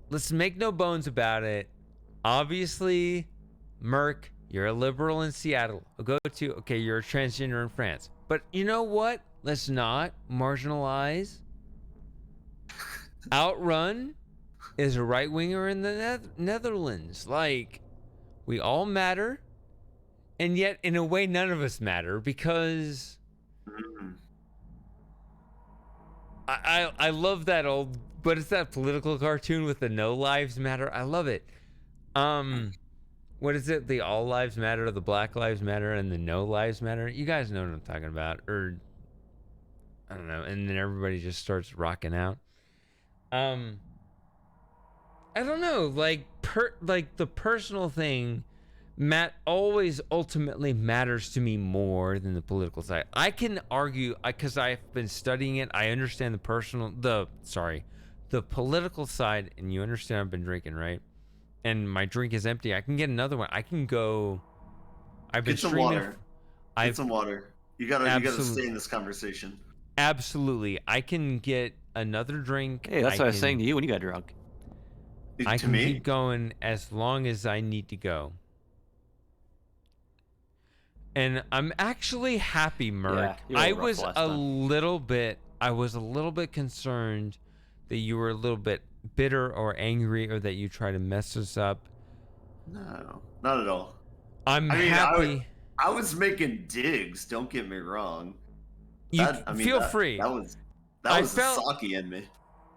let's make no bones about it. Obviously, Merc, you're a liberal in Seattle. I'll go to, okay, you're a transgender in France. But you know what? Let's not marginalize. Outrun is a right winger in the Netherlands. Like, we all matter. And yet, in a way, none of us matter because I love that old, but it's that political cartoon with the no lives matter. I love it. What is it? The all lives matter, the black lives matter, and the no lives matter. You guys know what I'm talking about, or I don't know. And then everybody just starts rocking out. I don't know. Like the personal thing, always ultimately matters to me more than the political side. I can argue because I've been studying it. I understand the political side, and you understand I've been drinking, right? And my drink is empty. I can get another one. I can go. I've been Get some streaming. water. Get some water. You gotta stay in this conversation. Absolutely. I can get another drink. Hey, that's what I was saying to you when you got drunk. I can keep going as long as I need to go. And I'm actually happy, Merc. you were I rough was last a time. little bit concerned that you were a little bit bitter or angry or that you try to mess us up. No, not at all. I'm I mean, happy. I was making digs. Don't get me wrong. You feel that free. was I the felt Saki in me.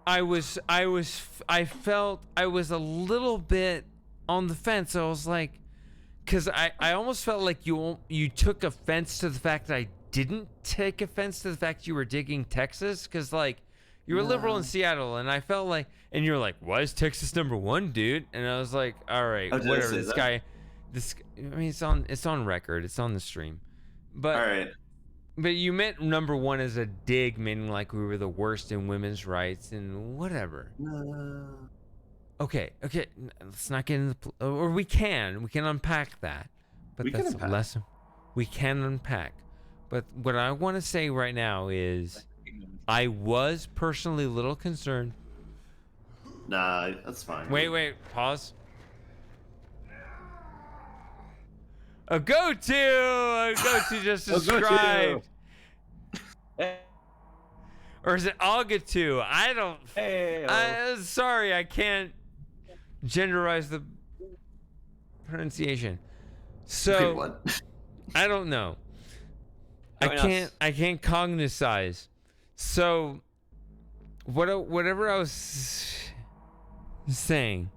I felt I was a little bit on the fence. I was like, because I almost felt like you took offense to the fact that I didn't take offense to the fact you were digging Texas, because like you were liberal in No. Seattle, and I felt like, and you're like, why is Texas #1, dude? And I was like, all right, Oh, did I whatever. say This that? guy, I mean, it's on record, it's on the stream, but. All right. But you meant #1 as a dig, meaning like we were the worst in women's rights and whatever. No. Okay, let's not get into or we can unpack that, but We can that's unpack. less. We can unpack, but what I want to say right now is, I was personally a little concerned. Nah, that's fine. Wait, pause. A go-to just described. Or is it Agatu? I don't. Sorry, I can't genderize the pronunciation. So what? I don't know. Join us. I can't cognitize. So whatever I was saying,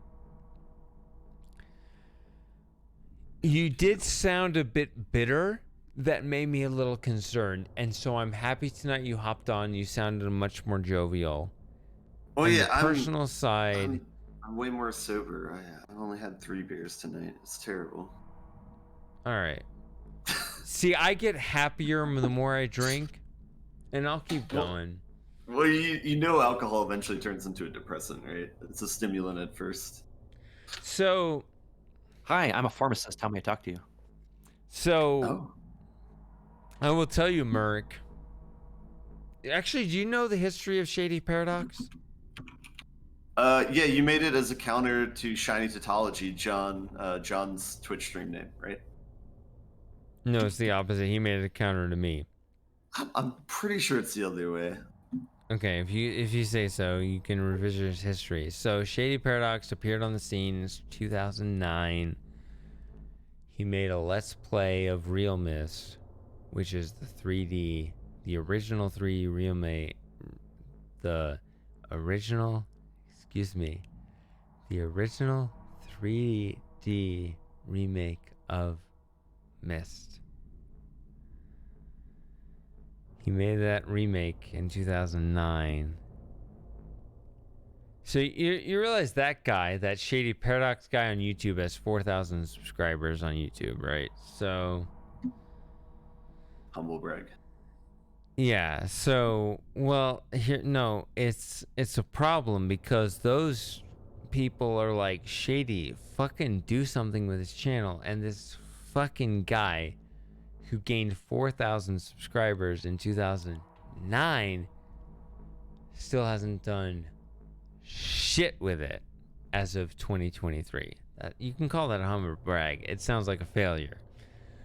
you did sound a bit bitter. That made me a little concerned, and so I'm happy tonight you hopped on. You sounded much more jovial. Oh On yeah, the personal side. I'm way more sober. I've only had 3 beers tonight. It's terrible. All right. See, I get happier the more I drink, and I'll keep going. Well, you know, alcohol eventually turns into a depressant, right? It's a stimulant at first. So, Hi, I'm a pharmacist. How may I talk to you? So, Oh. I will tell you, Merc. Actually, do you know the history of Shady Paradox? Yeah, you made it as a counter to Shiny Tautology, John's Twitch stream name, right? No, it's the opposite. He made it a counter to me. I'm pretty sure it's the other way. Okay, if you say so, you can revisit his history. So, Shady Paradox appeared on the scene in 2009. He made a Let's Play of Real Mist, which is the original 3D remake, the original 3D remake of Mist. He made that remake in 2009. So you realize that guy, that Shady Paradox guy on YouTube, has 4,000 subscribers on YouTube, right? So humble brag. Yeah, so it's a problem because those people are like, Shady, fucking do something with his channel, and this fucking guy who gained 4,000 subscribers in 2009 still hasn't done shit with it as of 2023. You can call that a humble brag. It sounds like a failure.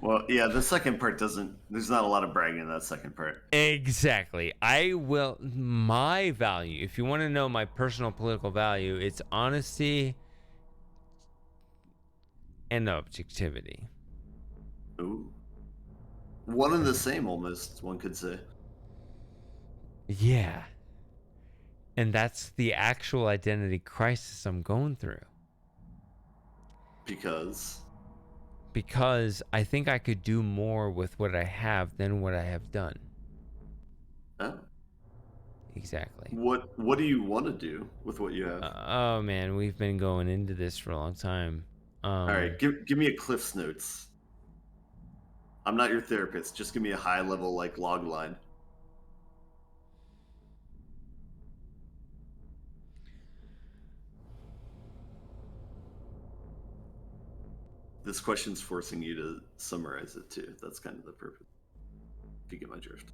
Well, yeah, the second part doesn't. There's not a lot of bragging in that second part. Exactly. My value, if you want to know my personal political value, it's honesty and objectivity. Ooh. One and the same, almost, one could say. Yeah. And that's the actual identity crisis I'm going through. Because I think I could do more with what I have than what I have done. Oh. Exactly. What do you want to do with what you have? Oh man, we've been going into this for a long time. All right, give me a Cliff's Notes. I'm not your therapist. Just give me a high level log line. This question's forcing you to summarize it too. That's kind of the purpose. If you get my drift.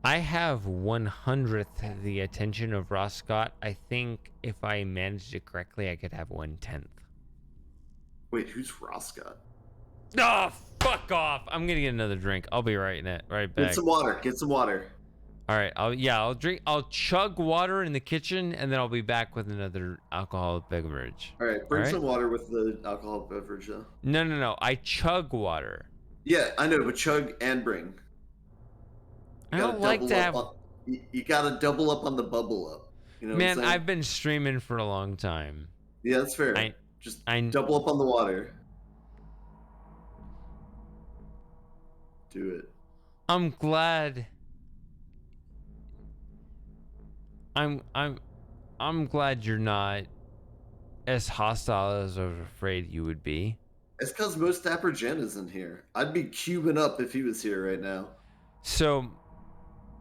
I have 1/100th the attention of Ross Scott. I think if I managed it correctly, I could have 1/10. Wait, who's Ross Scott? Oh, Fuck off. I'm gonna get another drink. I'll be right Get back. some water. Get some water. All right. I'll chug water in the kitchen, and then I'll be back with another alcoholic beverage. All right, bring some water with the alcohol beverage, though. No. I chug water. Yeah, I know, but chug and bring. I don't like to have. You gotta double up on the bubble up. You know what I'm Man, saying? I've been streaming for a long time. Yeah, that's fair. Just double up on the water. Do it. I'm glad. I'm glad you're not as hostile as I was afraid you would be. It's because most Dapper Jen isn't here. I'd be cubing up if he was here right now. So,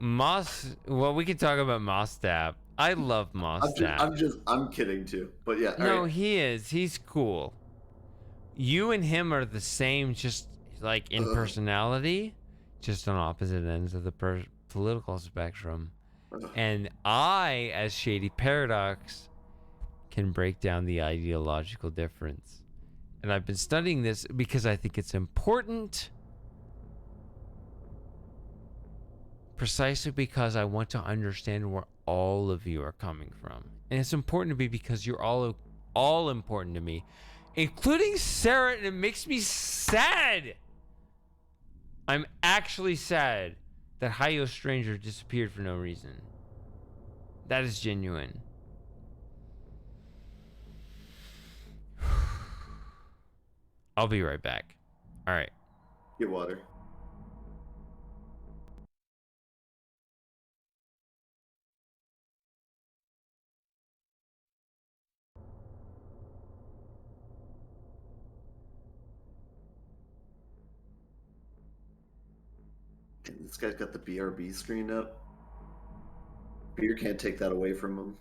well, we can talk about Mostap. I love Mostap. I'm kidding too. But yeah. No, he is. He's cool. You and him are the same, just like in personality, just on opposite ends of the political spectrum. And I, as Shady Paradox, can break down the ideological difference. And I've been studying this because I think it's important. Precisely because I want to understand where all of you are coming from. And it's important to me because you're all important to me, including Sarah, and it makes me sad. I'm actually sad that Hayo Stranger disappeared for no reason. That is genuine. I'll be right back. All right. Get water. This guy's got the BRB screen up. Beer can't take that away from him.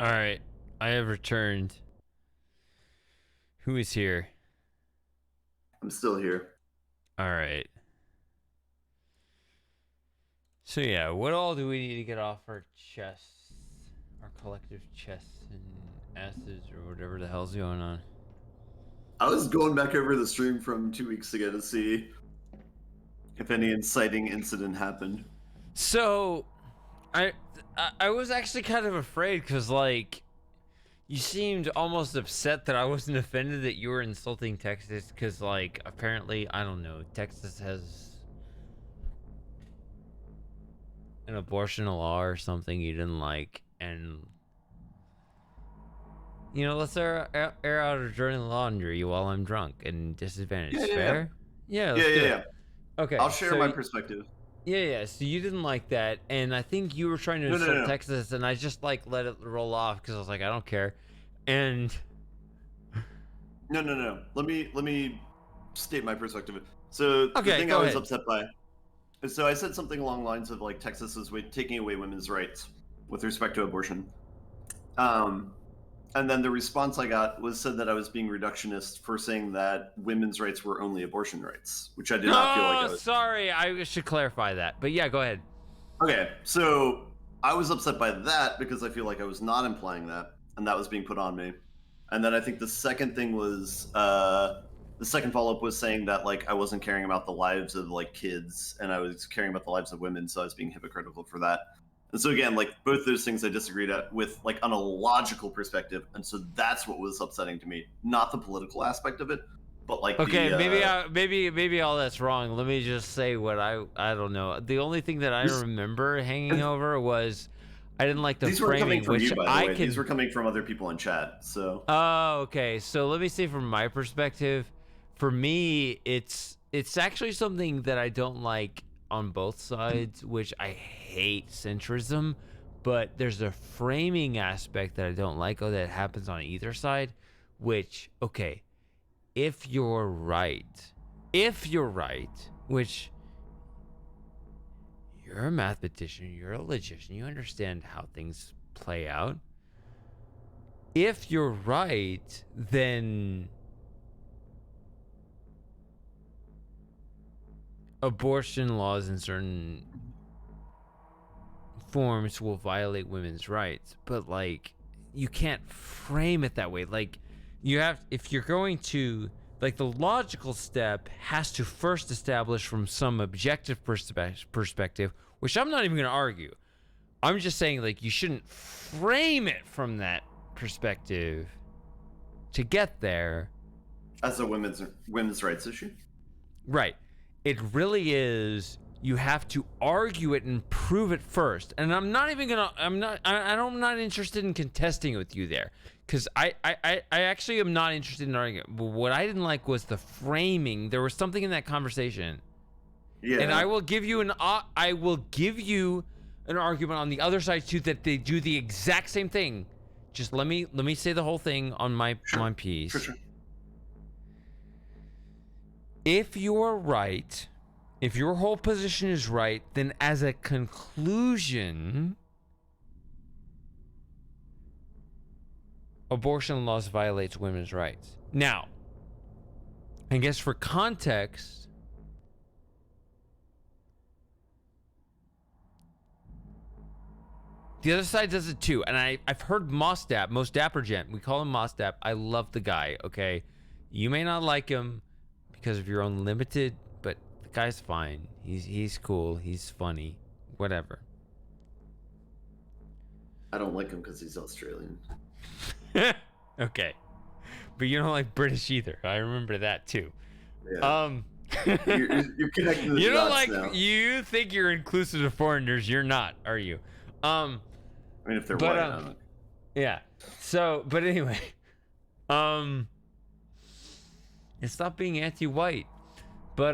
All right, I have returned. Who is here? I'm still here. All right. So yeah, what all do we need to get off our chests, our collective chests and asses, or whatever the hell's going on? I was going back over the stream from 2 weeks ago to see if any inciting incident happened. So, I was actually kind of afraid because like, you seemed almost upset that I wasn't offended that you were insulting Texas because like apparently I don't know, Texas has an abortion law or something you didn't like, and you know, let's air out a dirty laundry while I'm drunk and disadvantaged. Fair? Yeah, let's do it. Okay. I'll share so my perspective. Yeah, so you didn't like that, and I think you were trying to insult Texas, and I just like let it roll off because I was like, I don't care, and No. Let me state my perspective. So the Okay, thing go I was ahead. upset by. So I said something along the lines of like Texas is taking away women's rights with respect to abortion. And then the response I got was said that I was being reductionist for saying that women's rights were only abortion rights, which I did not feel like I was. Sorry, I should clarify that, but yeah, go ahead. Okay, so I was upset by that because I feel like I was not implying that, and that was being put on me. And then I think the second thing was the second follow-up was saying that like I wasn't caring about the lives of like kids and I was caring about the lives of women, so I was being hypocritical for that. And so again, like both those things I disagreed with like on a logical perspective, and so that's what was upsetting to me, not the political aspect of it, but like Okay, the, maybe all that's wrong. Let me just say what I don't know. The only thing that I remember hanging over was I didn't like the these were coming framing, from which you, by the I way. can. These were coming from other people in chat. So. Oh, okay. So let me say from my perspective, for me, it's actually something that I don't like on both sides, which I hate centrism, but there's a framing aspect that I don't like that happens on either side, which, okay, if you're right, which you're a mathematician, you're a logician, you understand how things play out. If you're right, then abortion laws in certain forms will violate women's rights, but like you can't frame it that way. Like you have, if you're going to, like, the logical step has to first establish from some objective perspective, which I'm not even going to argue. I'm just saying, like, you shouldn't frame it from that perspective to get there. As a women's rights issue? Right. It really is. You have to argue it and prove it first. And I'm not even gonna. I'm not interested in contesting it with you there, because I actually am not interested in arguing. But what I didn't like was the framing. There was something in that conversation. Yeah. And I will give you an argument on the other side too, that they do the exact same thing. Just let me say the whole thing on my piece. Sure. If you're right, if your whole position is right, then as a conclusion, abortion laws violates women's rights. Now, I guess for context, the other side does it too. And I've heard Mosdap, Most Dapper Gent, we call him Mosdap. I love the guy, okay? You may not like him because of your own limited, but the guy's fine. He's cool. He's funny. Whatever. I don't like him because he's Australian. Okay. But you don't like British either. I remember that too. Yeah. You're connecting the you don't dots like now. You think you're inclusive of foreigners. You're not, are you? I mean, if they're white, I don't. Yeah. So, but anyway, and stop being anti-white. But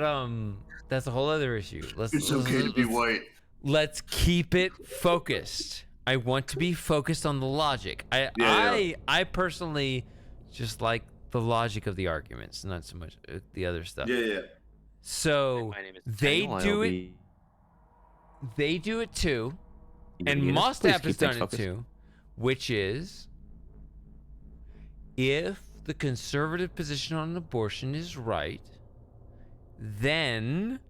that's a whole other issue. It's okay to be white. Let's keep it focused. I want to be focused on the logic. I personally just like the logic of the arguments, not so much the other stuff. Yeah. So they do it. They do it too, and Mostap has done it too. which is if the conservative position on abortion is right, then,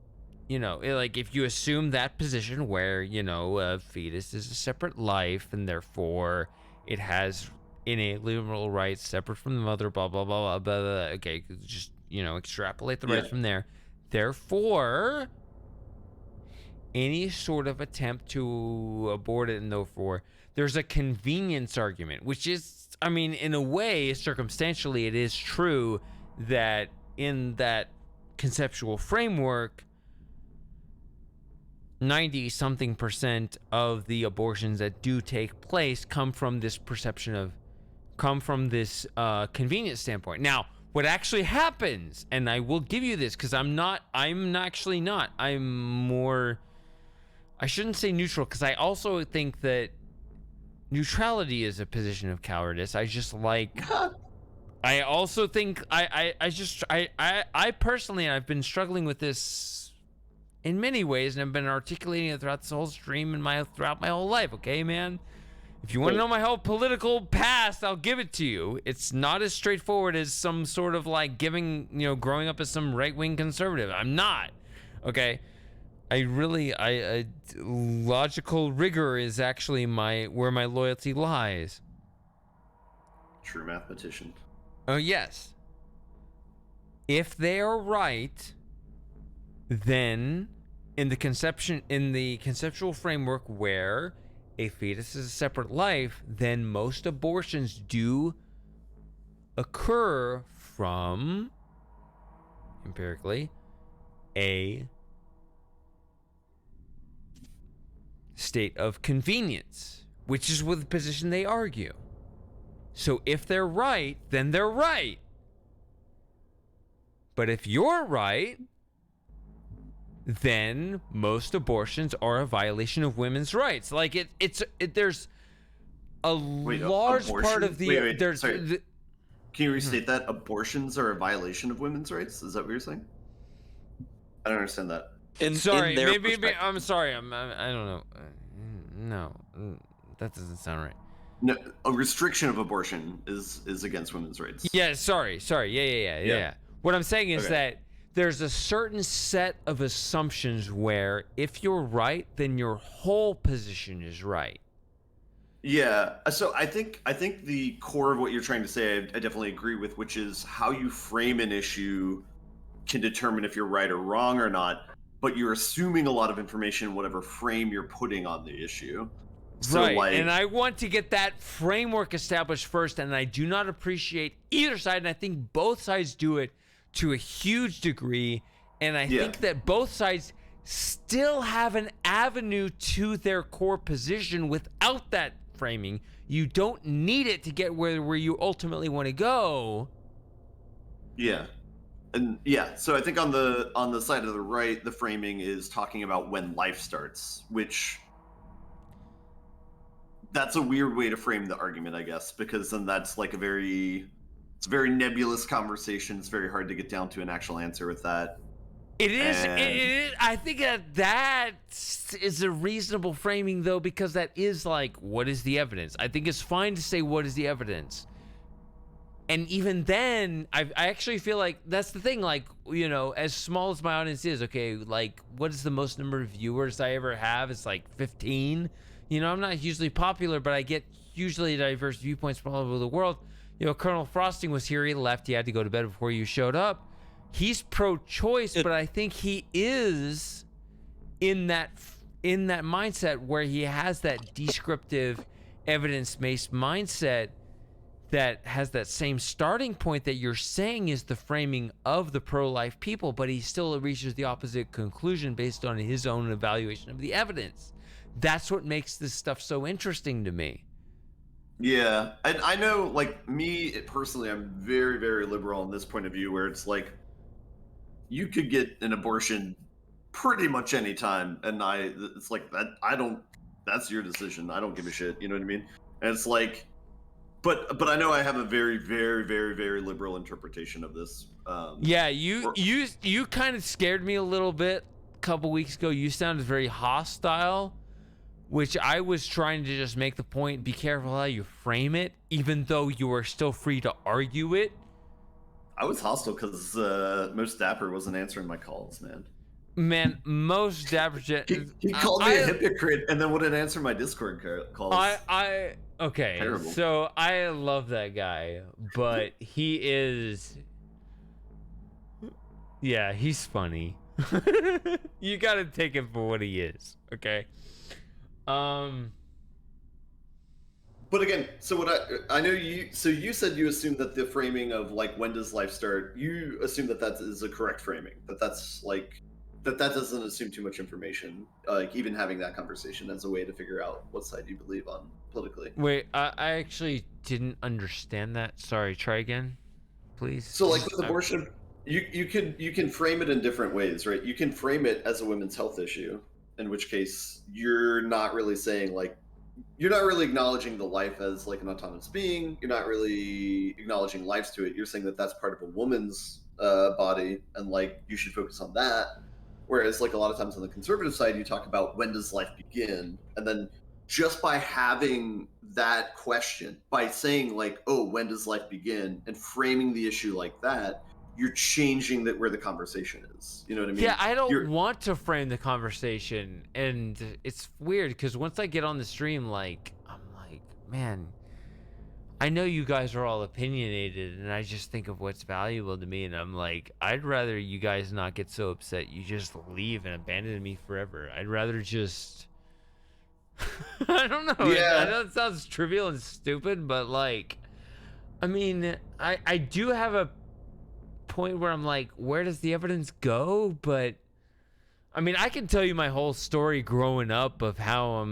like if you assume that position where, a fetus is a separate life and therefore it has inalienable rights separate from the mother, blah, blah, blah, blah, blah, blah. Okay, just, extrapolate the rights from there. Therefore, any sort of attempt to abort it and therefore there's a convenience argument, which is, in a way, circumstantially, it is true that in that conceptual framework, 90-something% of the abortions that do take place come from this convenience standpoint. Now, what actually happens, and I will give you this because I'm more, I shouldn't say neutral, because I also think that neutrality is a position of cowardice. I also think I personally, I've been struggling with this in many ways, and I've been articulating it throughout this whole stream and throughout my whole life. Okay, man. If you want to know my whole political past, I'll give it to you. It's not as straightforward as some sort of like growing up as some right-wing conservative. I'm not. Okay. Logical rigor is actually where my loyalty lies. True mathematician. Oh, yes. If they are right, then in the conceptual framework where a fetus is a separate life, then most abortions do occur from, empirically, a state of convenience, which is with the position they argue. So if they're right, then they're right. But if you're right, then most abortions are a violation of women's rights. Like there's a large part of the sorry. Can you restate that? Abortions are a violation of women's rights? Is that what you're saying? I don't understand that. I'm sorry. I don't know. No, that doesn't sound right. No, a restriction of abortion is against women's rights. Yeah, sorry. Yeah. What I'm saying is that there's a certain set of assumptions where if you're right, then your whole position is right. Yeah. So I think the core of what you're trying to say, I definitely agree with, which is how you frame an issue can determine if you're right or wrong or not. But you're assuming a lot of information, whatever frame you're putting on the issue. So right, and I want to get that framework established first, and I do not appreciate either side, and I think both sides do it to a huge degree, and I think that both sides still have an avenue to their core position without that framing. You don't need it to get where you ultimately want to go. Yeah. And so I think on the side of the right, the framing is talking about when life starts, which that's a weird way to frame the argument, I guess, because then that's like it's a very nebulous conversation. It's very hard to get down to an actual answer with that. It is. I think that is a reasonable framing, though, because that is like, what is the evidence? I think it's fine to say, what is the evidence? And even then, I actually feel like that's the thing, like, as small as my audience is, okay, like, what is the most number of viewers I ever have? It's like 15. I'm not hugely popular, but I get hugely diverse viewpoints from all over the world. Colonel Frosting was here. He left. He had to go to bed before you showed up. He's pro-choice, but I think he is in that mindset where he has that descriptive, evidence-based mindset that has that same starting point that you're saying is the framing of the pro-life people, but he still reaches the opposite conclusion based on his own evaluation of the evidence. That's what makes this stuff so interesting to me. Yeah, and I know, like, me personally, I'm very, very liberal in this point of view, where it's like, you could get an abortion pretty much any time, and it's like, that's your decision. I don't give a shit, you know what I mean? And it's like, but I know I have a very, very, very, very liberal interpretation of this. Yeah, you kind of scared me a little bit a couple weeks ago. You sounded very hostile which I was trying to just make the point, be careful how you frame it, even though you are still free to argue it. I was hostile because Most Dapper wasn't answering my calls, man. Man, Most Dapper... He called me a hypocrite and then wouldn't answer my Discord calls. Okay, Terrible. so I love that guy, but he is... Yeah, he's funny. You gotta take him for what he is, okay? But again, so what I know you. So you said you assume that the framing of like when does life start? You assume that that is a correct framing. That's like that doesn't assume too much information. Like even having that conversation as a way to figure out what side you believe on politically. Wait, I actually didn't understand that. Sorry, try again, please. So like with abortion, you can frame it in different ways, right? You can frame it as a women's health issue, in which case you're not really saying like. You're not really acknowledging the life as like an autonomous being. You're not really acknowledging lives to it. You're saying that that's part of a woman's body, and like you should focus on that. Whereas like a lot of times on the conservative side, you talk about when does life begin, and then just by having that question, by saying like, oh, when does life begin, and framing the issue like that, you're changing where the conversation is. You know what I mean? Yeah, I don't want to frame the conversation, and it's weird because once I get on the stream, like, I'm like, man, I know you guys are all opinionated, and I just think of what's valuable to me, and I'm like, I'd rather you guys not get so upset you just leave and abandon me forever. I'd rather just... I don't know. Yeah. I know it sounds trivial and stupid, but like, I mean, I do have a point where I'm like, where does the evidence go? But I mean, I can tell you my whole story growing up of how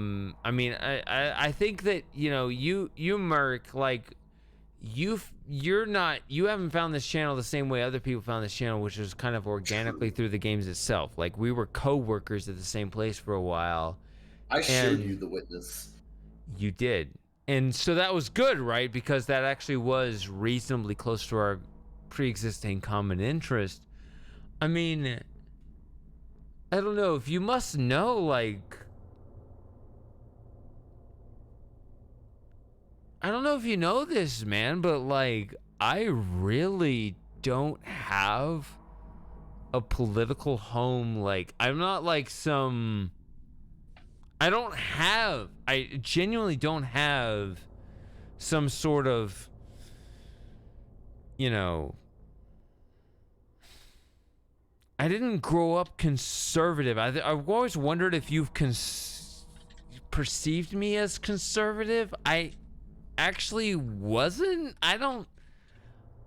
I think that, you know, you Merc, like you haven't found this channel the same way other people found this channel, which was kind of organically through the games itself. Like we were co-workers at the same place for a while. I showed you the witness. You did. And so that was good, right? Because that actually was reasonably close to our pre-existing common interest. I mean, I don't know if you must know, like, I don't know if you know this, man, but like, I really don't have a political home. Like, I'm not like I genuinely don't have some sort of, you know, I didn't grow up conservative. I've always wondered if you've perceived me as conservative. I actually wasn't. I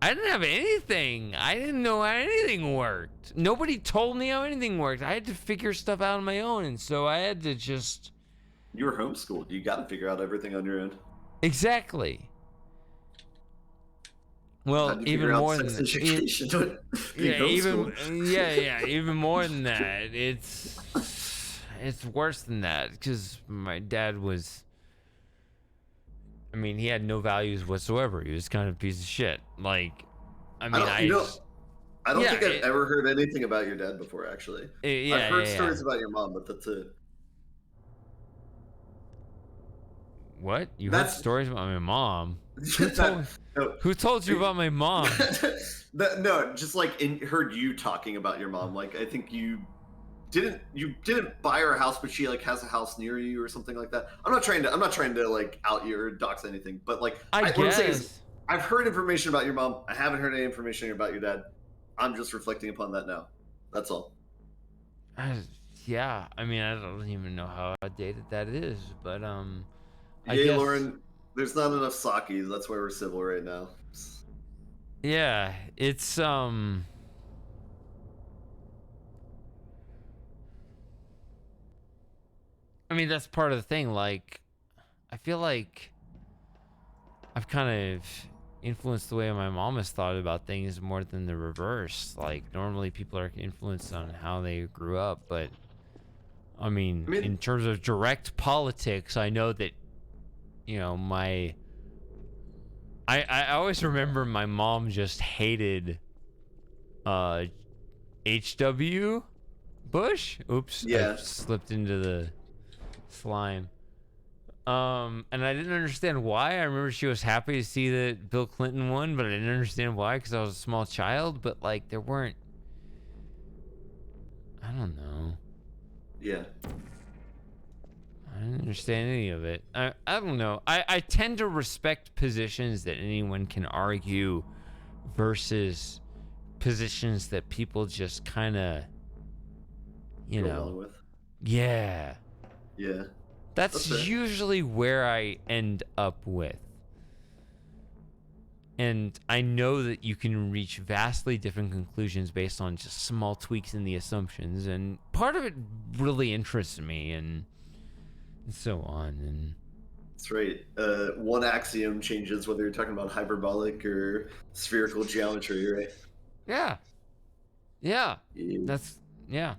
didn't have anything. I didn't know how anything worked. Nobody told me how anything worked. I had to figure stuff out on my own, and so I had to just... You were homeschooled. You got to figure out everything on your own. Exactly. Well, even more than that. Even more than that. It's worse than that because my dad was... I mean, he had no values whatsoever. He was kind of a piece of shit. Like, I mean, I don't think I've ever heard anything about your dad before, actually. I've heard stories about your mom, but that's it. What? You heard stories about my mom? Who told you about my mom? No, just like heard you talking about your mom. Like, I think you didn't buy her a house, but she like has a house near you or something like that. I'm not trying to like out you or dox anything, but like what I'm saying is, I've heard information about your mom. I haven't heard any information about your dad. I'm just reflecting upon that now. That's all. Yeah, I mean, I don't even know how outdated that is, but I guess... Lauren, there's not enough sake. That's why we're civil right now. Yeah, it's I mean, that's part of the thing. Like, I feel like I've kind of influenced the way my mom has thought about things more than the reverse. Like, normally people are influenced on how they grew up, but I mean in terms of direct politics, I know that, you know, I always remember my mom just hated H.W. Bush. Oops, yeah. I slipped into the slime. And I didn't understand why. I remember she was happy to see that Bill Clinton won, but I didn't understand why because I was a small child. But like, there weren't. I don't know. Yeah. I didn't understand any of it. I don't know. I tend to respect positions that anyone can argue versus positions that people just kind of, you Go know. along with. Yeah. Yeah. That's fair. usually where I end up with. And I know that you can reach vastly different conclusions based on just small tweaks in the assumptions. And part of it really interests me and so on. And That's right. One axiom changes whether you're talking about hyperbolic or spherical geometry, right? yeah. Yeah. Yeah.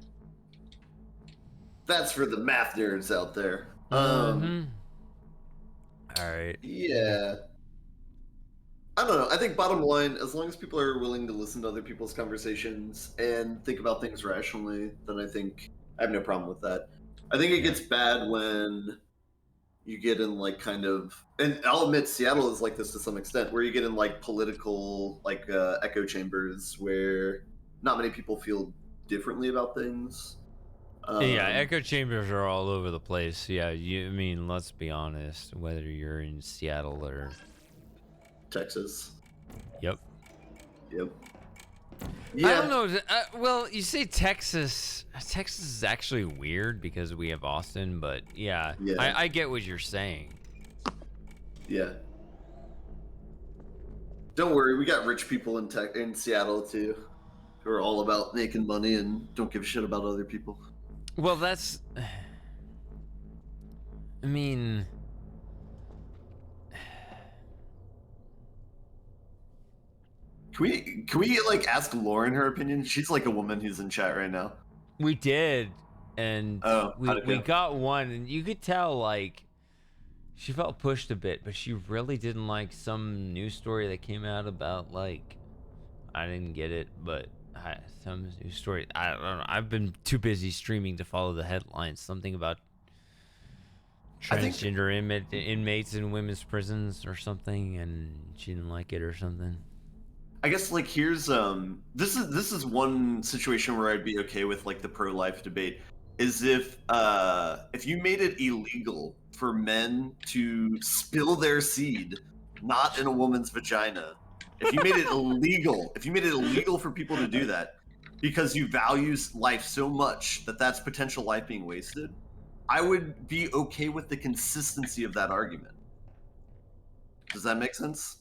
That's for the math nerds out there. All right. Yeah. I don't know. I think bottom line, as long as people are willing to listen to other people's conversations and think about things rationally, then I think I have no problem with that. I think it gets bad when you get in like kind of, and I'll admit Seattle is like this to some extent, where you get in like political like echo chambers where not many people feel differently about things. Yeah, echo chambers are all over the place. Yeah, I mean, let's be honest. Whether you're in Seattle or Texas. Yep. Yep. I don't know. Well, you say Texas. Texas is actually weird because we have Austin, but yeah. I get what you're saying. Yeah. Don't worry, we got rich people in Seattle too, who are all about making money and don't give a shit about other people. Well, that's. I mean. Can we like ask Lauren her opinion? She's like a woman who's in chat right now. We did, and we got one, and you could tell like she felt pushed a bit, but she really didn't like some news story that came out about like I didn't get it, but some news story. I don't know. I've been too busy streaming to follow the headlines. Something about transgender inmates in women's prisons or something, and she didn't like it or something. I guess like here's this is one situation where I'd be okay with like the pro-life debate is if you made it illegal for men to spill their seed not in a woman's vagina. If you made it illegal for people to do that because you value life so much that that's potential life being wasted, I would be okay with the consistency of that argument. Does that make sense?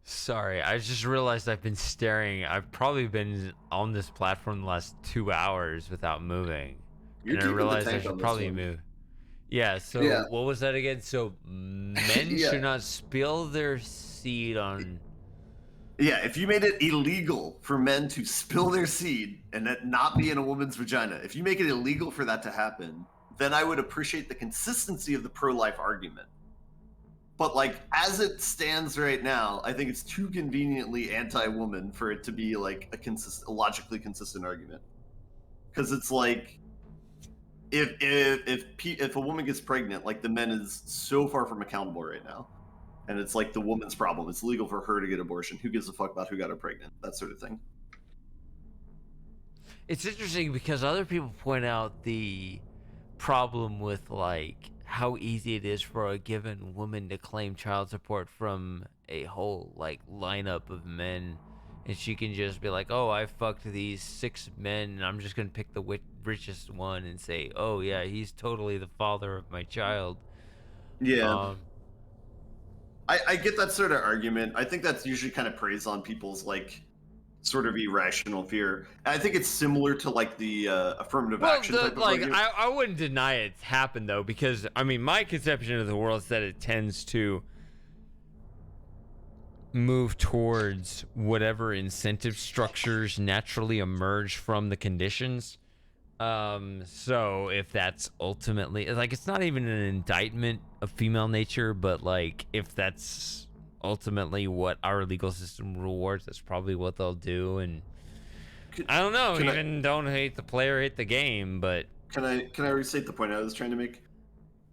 Sorry, I just realized I've been staring. I've probably been on this platform the last 2 hours without moving. You're and I keeping the realized I tank should on this probably one. move. Yeah, so Yeah. what was that again? So men Yeah. should not spill their seed on. Yeah, if you made it illegal for men to spill their seed and that not be in a woman's vagina, if you make it illegal for that to happen, then I would appreciate the consistency of the pro-life argument. But like as it stands right now, I think it's too conveniently anti-woman for it to be like a logically consistent argument. Because it's like if a woman gets pregnant, like the men is so far from accountable right now. And it's like the woman's problem. It's legal for her to get abortion. Who gives a fuck about who got her pregnant? That sort of thing. It's interesting because other people point out the problem with like how easy it is for a given woman to claim child support from a whole like lineup of men, and she can just be like, oh, I fucked these 6 men and I'm just gonna pick the richest one and say, oh yeah, he's totally the father of my child. Yeah. I get that sort of argument. I think that's usually kind of preys on people's like sort of irrational fear. And I think it's similar to like the affirmative action type of argument. I wouldn't deny it's happened though, because I mean my conception of the world is that it tends to move towards whatever incentive structures naturally emerge from the conditions. So if that's ultimately like, it's not even an indictment of female nature, but like if that's ultimately what our legal system rewards, that's probably what they'll do. And I don't know, don't hate the player, hate the game, but can I restate the point I was trying to make?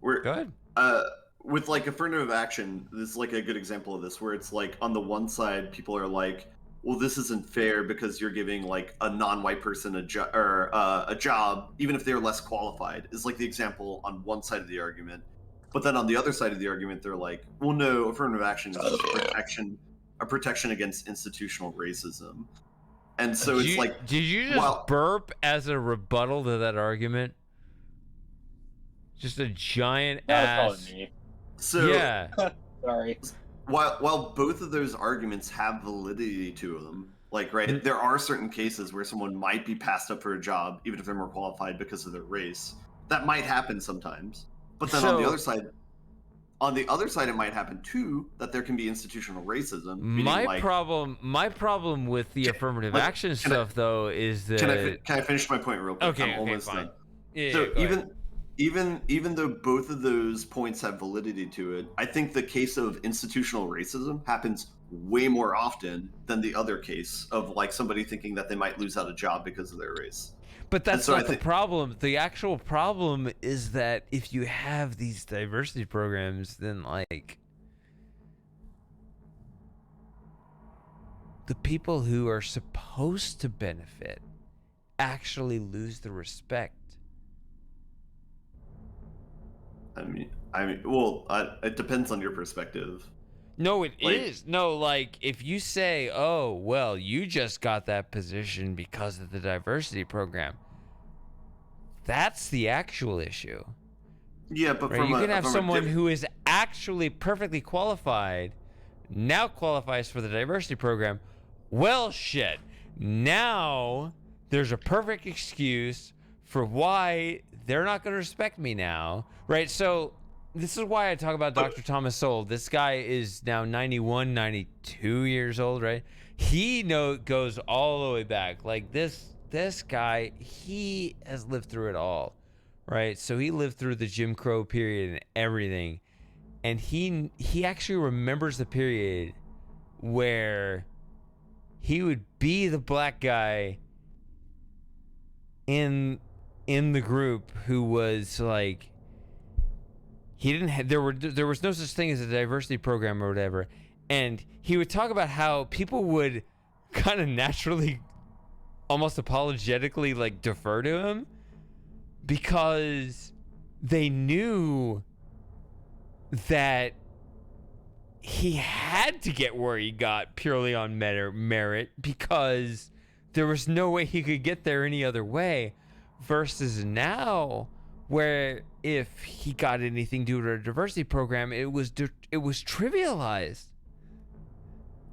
Go ahead. uh, with like affirmative action, this is like a good example of this, where it's like on the one side, people are like, "Well, this isn't fair because you're giving like a non-white person a job or a job, even if they're less qualified." Is like the example on one side of the argument, but then on the other side of the argument, they're like, "Well, no, affirmative action is just a protection against institutional racism." And so it's like, did you just burp as a rebuttal to that argument? Just a giant ass. So yeah. Sorry. While both of those arguments have validity to them, like right, there are certain cases where someone might be passed up for a job even if they're more qualified because of their race. That might happen sometimes. But then on the other side, it might happen too that there can be institutional racism. My problem with the affirmative action stuff though is that can I finish my point real quick? Okay, I'm almost fine. done. Yeah, So go ahead. even though both of those points have validity to it, I think the case of institutional racism happens way more often than the other case of like somebody thinking that they might lose out a job because of their race. But that's not the problem. The actual problem is that if you have these diversity programs, then like the people who are supposed to benefit actually lose the respect. Well, it depends on your perspective. No, it is. No, like if you say, "Oh, well, you just got that position because of the diversity program," that's the actual issue. Yeah, but right? You can have someone who is actually perfectly qualified, now qualifies for the diversity program. Well, shit. Now there's a perfect excuse for why they're not going to respect me now, right? So this is why I talk about Dr. Thomas Sowell. This guy is now 91, 92 years old, right? He goes all the way back. Like this guy, he has lived through it all, right? So he lived through the Jim Crow period and everything. And he actually remembers the period where he would be the black guy in the group who was like, he didn't have, there was no such thing as a diversity program or whatever, and he would talk about how people would kind of naturally, almost apologetically, like defer to him because they knew that he had to get where he got purely on merit because there was no way he could get there any other way, versus now where if he got anything due to a diversity program, it was trivialized.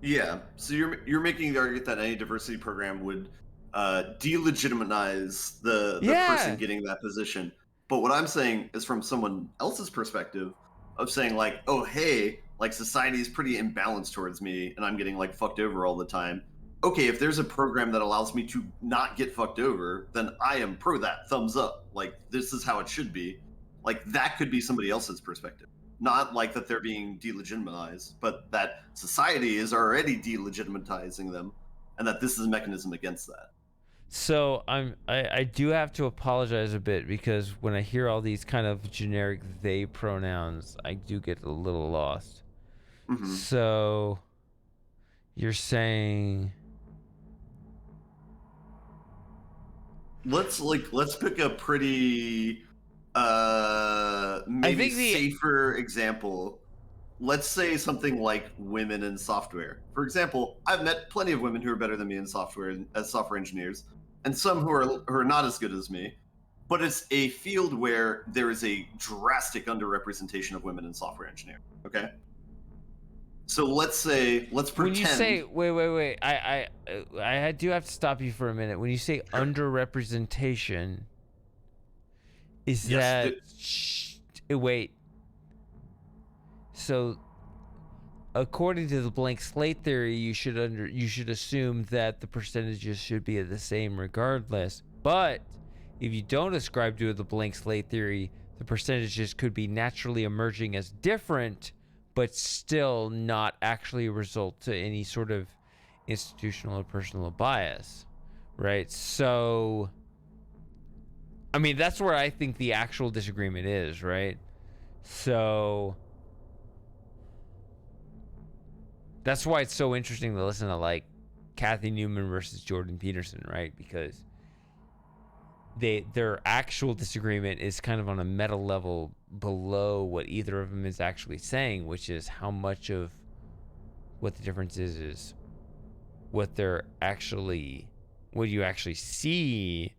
Yeah, so you're making the argument that any diversity program would delegitimize the person getting that position. But what I'm saying is from someone else's perspective of saying like, oh hey, like society is pretty imbalanced towards me and I'm getting like fucked over all the time. Okay, if there's a program that allows me to not get fucked over, then I am pro that, thumbs up. Like this is how it should be. Like that could be somebody else's perspective. Not like that they're being delegitimized, but that society is already delegitimizing them and that this is a mechanism against that. So I do have to apologize a bit because when I hear all these kind of generic they pronouns, I do get a little lost. Mm-hmm. So you're saying let's pick a pretty maybe safer example. Let's say something like women in software. For example, I've met plenty of women who are better than me in software as software engineers, and some who are not as good as me. But it's a field where there is a drastic underrepresentation of women in software engineering. Okay. So let's pretend. When you say wait, I do have to stop you for a minute. When you say underrepresentation, is that wait? So, according to the blank slate theory, you should assume that the percentages should be the same regardless. But if you don't ascribe to the blank slate theory, the percentages could be naturally emerging as different, but still not actually result to any sort of institutional or personal bias, right? So, I mean, that's where I think the actual disagreement is, right? So that's why it's so interesting to listen to like Kathy Newman versus Jordan Peterson, right? Because their actual disagreement is kind of on a meta level below what either of them is actually saying, which is how much of what the difference is what you actually see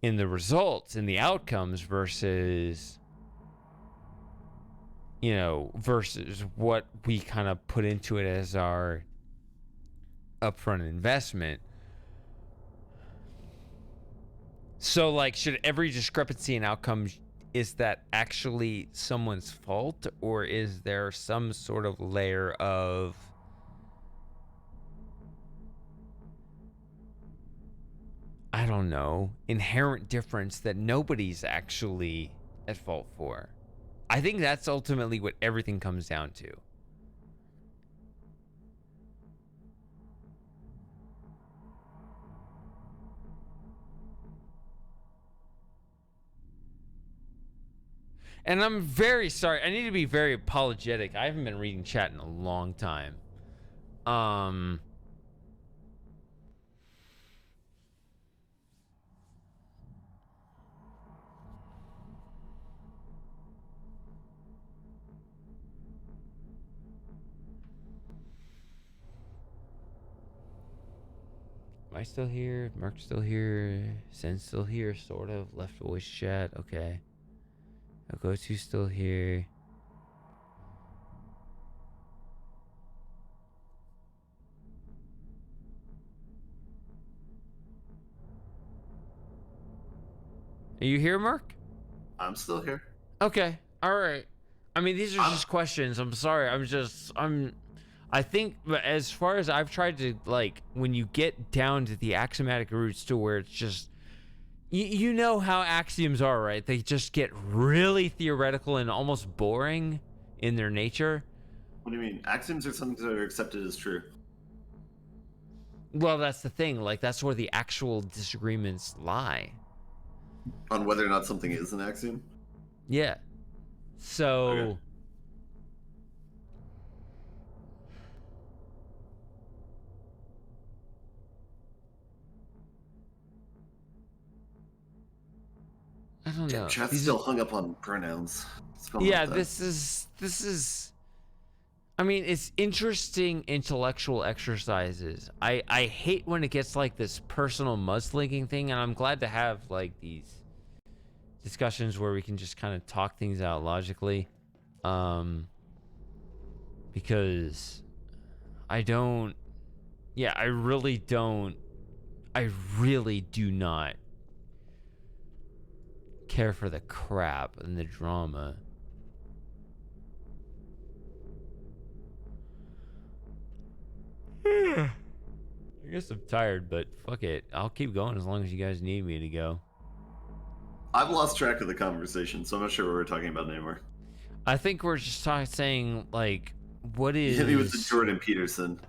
in the results, in the outcomes versus versus what we kind of put into it as our upfront investment. So, like, should every discrepancy in outcomes, is that actually someone's fault, or is there some sort of layer of I don't know, inherent difference that nobody's actually at fault for? I think that's ultimately what everything comes down to. And I'm very sorry. I need to be very apologetic. I haven't been reading chat in a long time. Am I still here? Mark's still here. Sen's still here, sort of. Left voice chat. Okay. Go-to still here. Are you here, Mark? I'm still here. Okay. All right. I mean, these are just questions. I'm sorry. I think as far as I've tried to, like, when you get down to the axiomatic roots to where it's just, you know how axioms are, right? They just get really theoretical and almost boring in their nature. What do you mean? Axioms are something that are accepted as true. Well, that's the thing. Like, that's where the actual disagreements lie. On whether or not something is an axiom? Yeah. So... Okay. I don't know. Chat's still hung up on pronouns. Yeah, this is I mean, it's interesting intellectual exercises. I hate when it gets like this personal mudslinging thing, and I'm glad to have like these discussions where we can just kind of talk things out logically. Because I really do not care for the crap and the drama. I guess I'm tired, but fuck it. I'll keep going as long as you guys need me to go. I've lost track of the conversation, so I'm not sure what we're talking about anymore. I think we're just saying, like, what is... You hit me with the Jordan Peterson.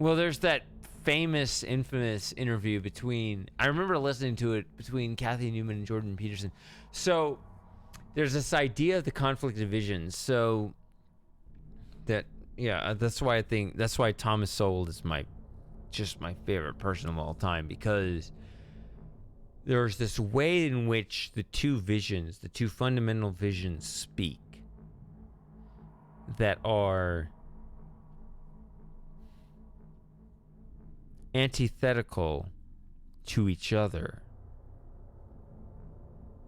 Well, there's that infamous interview between... I remember listening to it between Kathy Newman and Jordan Peterson. So, there's this idea of the conflict of visions. So, that's why Thomas Sowell is my favorite person of all time, because there's this way in which the two fundamental visions speak that are antithetical to each other.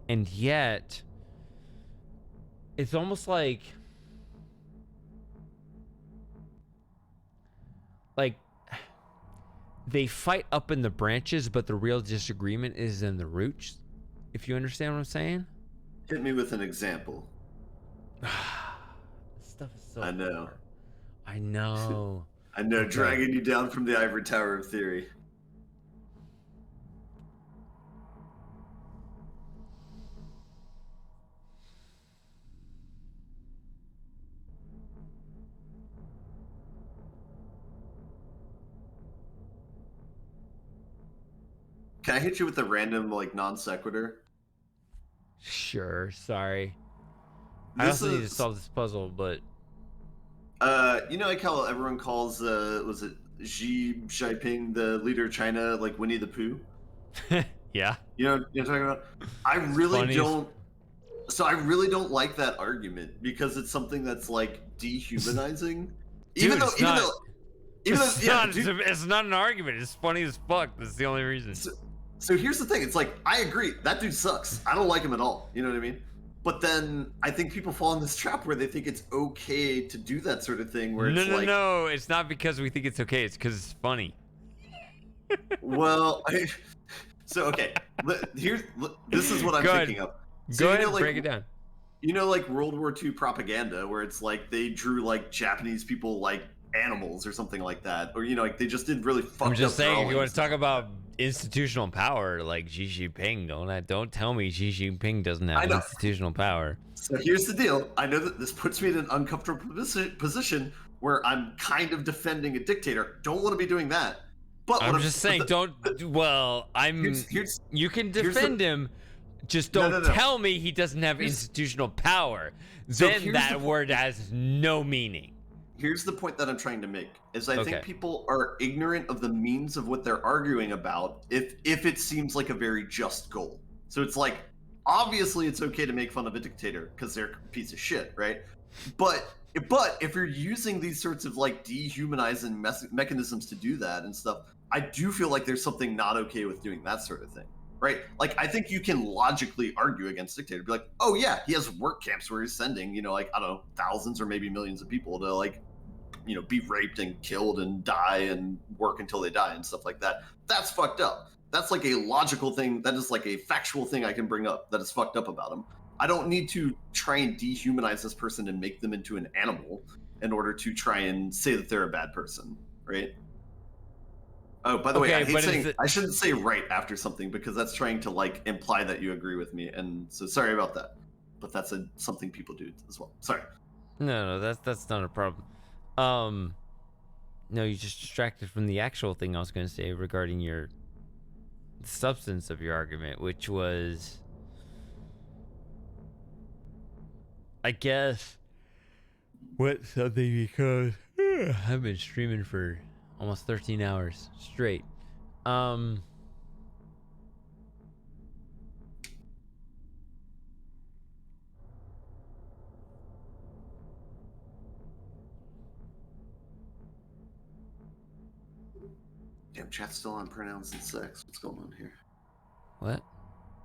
And yet, it's almost like they fight up in the branches, but the real disagreement is in the roots. If you understand what I'm saying? Hit me with an example. This stuff is so I know. I know. I know, dragging you down from the ivory tower of theory. Can I hit you with a random, like, non sequitur? Sure. Sorry. I This also need to is solve this puzzle, but you know like how everyone calls was it Xi Jinping the leader of China like Winnie the Pooh? yeah. You know what I'm talking about? I It's really funny as- don't. So I really don't like that argument because it's something that's like dehumanizing. Dude, Even it's not. though, yeah, dude, It's not an argument. It's funny as fuck. That's the only reason. So here's the thing. It's like I agree that dude sucks. I don't like him at all. You know what I mean? But then I think people fall in this trap where they think it's okay to do that sort of thing. Where No, it's no, like, no. It's not because we think it's okay. It's because it's funny. well, so okay. This is what I'm Go ahead. thinking of. Go So, ahead. you know, like, Break it down. You know, like World War II propaganda, where it's like they drew like Japanese people like animals or something like that, or you know, like they just did really fucked up. I'm just saying, if you want drawings. to talk about institutional power, like Xi Jinping, don't tell me Xi Jinping doesn't I have know. institutional power. So here's the deal. I know that this puts me in an uncomfortable position where I'm kind of defending a dictator. Don't want to be doing that. But I'm just saying, you can defend him. Just don't tell me he doesn't have institutional power. So Then here's that the- word has no meaning. Here's the point that I'm trying to make is I Okay. think people are ignorant of the means of what they're arguing about if it seems like a very just goal. So it's like obviously it's okay to make fun of a dictator because they're a piece of shit, right? But if you're using these sorts of like dehumanizing mechanisms to do that and stuff, I do feel like there's something not okay with doing that sort of thing. Right? Like, I think you can logically argue against dictator. Be like, oh, yeah, he has work camps where he's sending, you know, like, I don't know, thousands or maybe millions of people to, like, you know, be raped and killed and die and work until they die and stuff like that. That's fucked up. That's like a logical thing. That is like a factual thing I can bring up that is fucked up about him. I don't need to try and dehumanize this person and make them into an animal in order to try and say that they're a bad person, right? Oh, by the way, I hate saying I shouldn't say right after something because that's trying to like imply that you agree with me, and so sorry about that. But that's something people do as well. Sorry. No, that's not a problem. No, you just distracted from the actual thing I was going to say regarding the substance of your argument, which was, I guess, what something because I've been streaming for almost 13 hours straight. Damn, chat's still on pronouns and sex. What's going on here? What?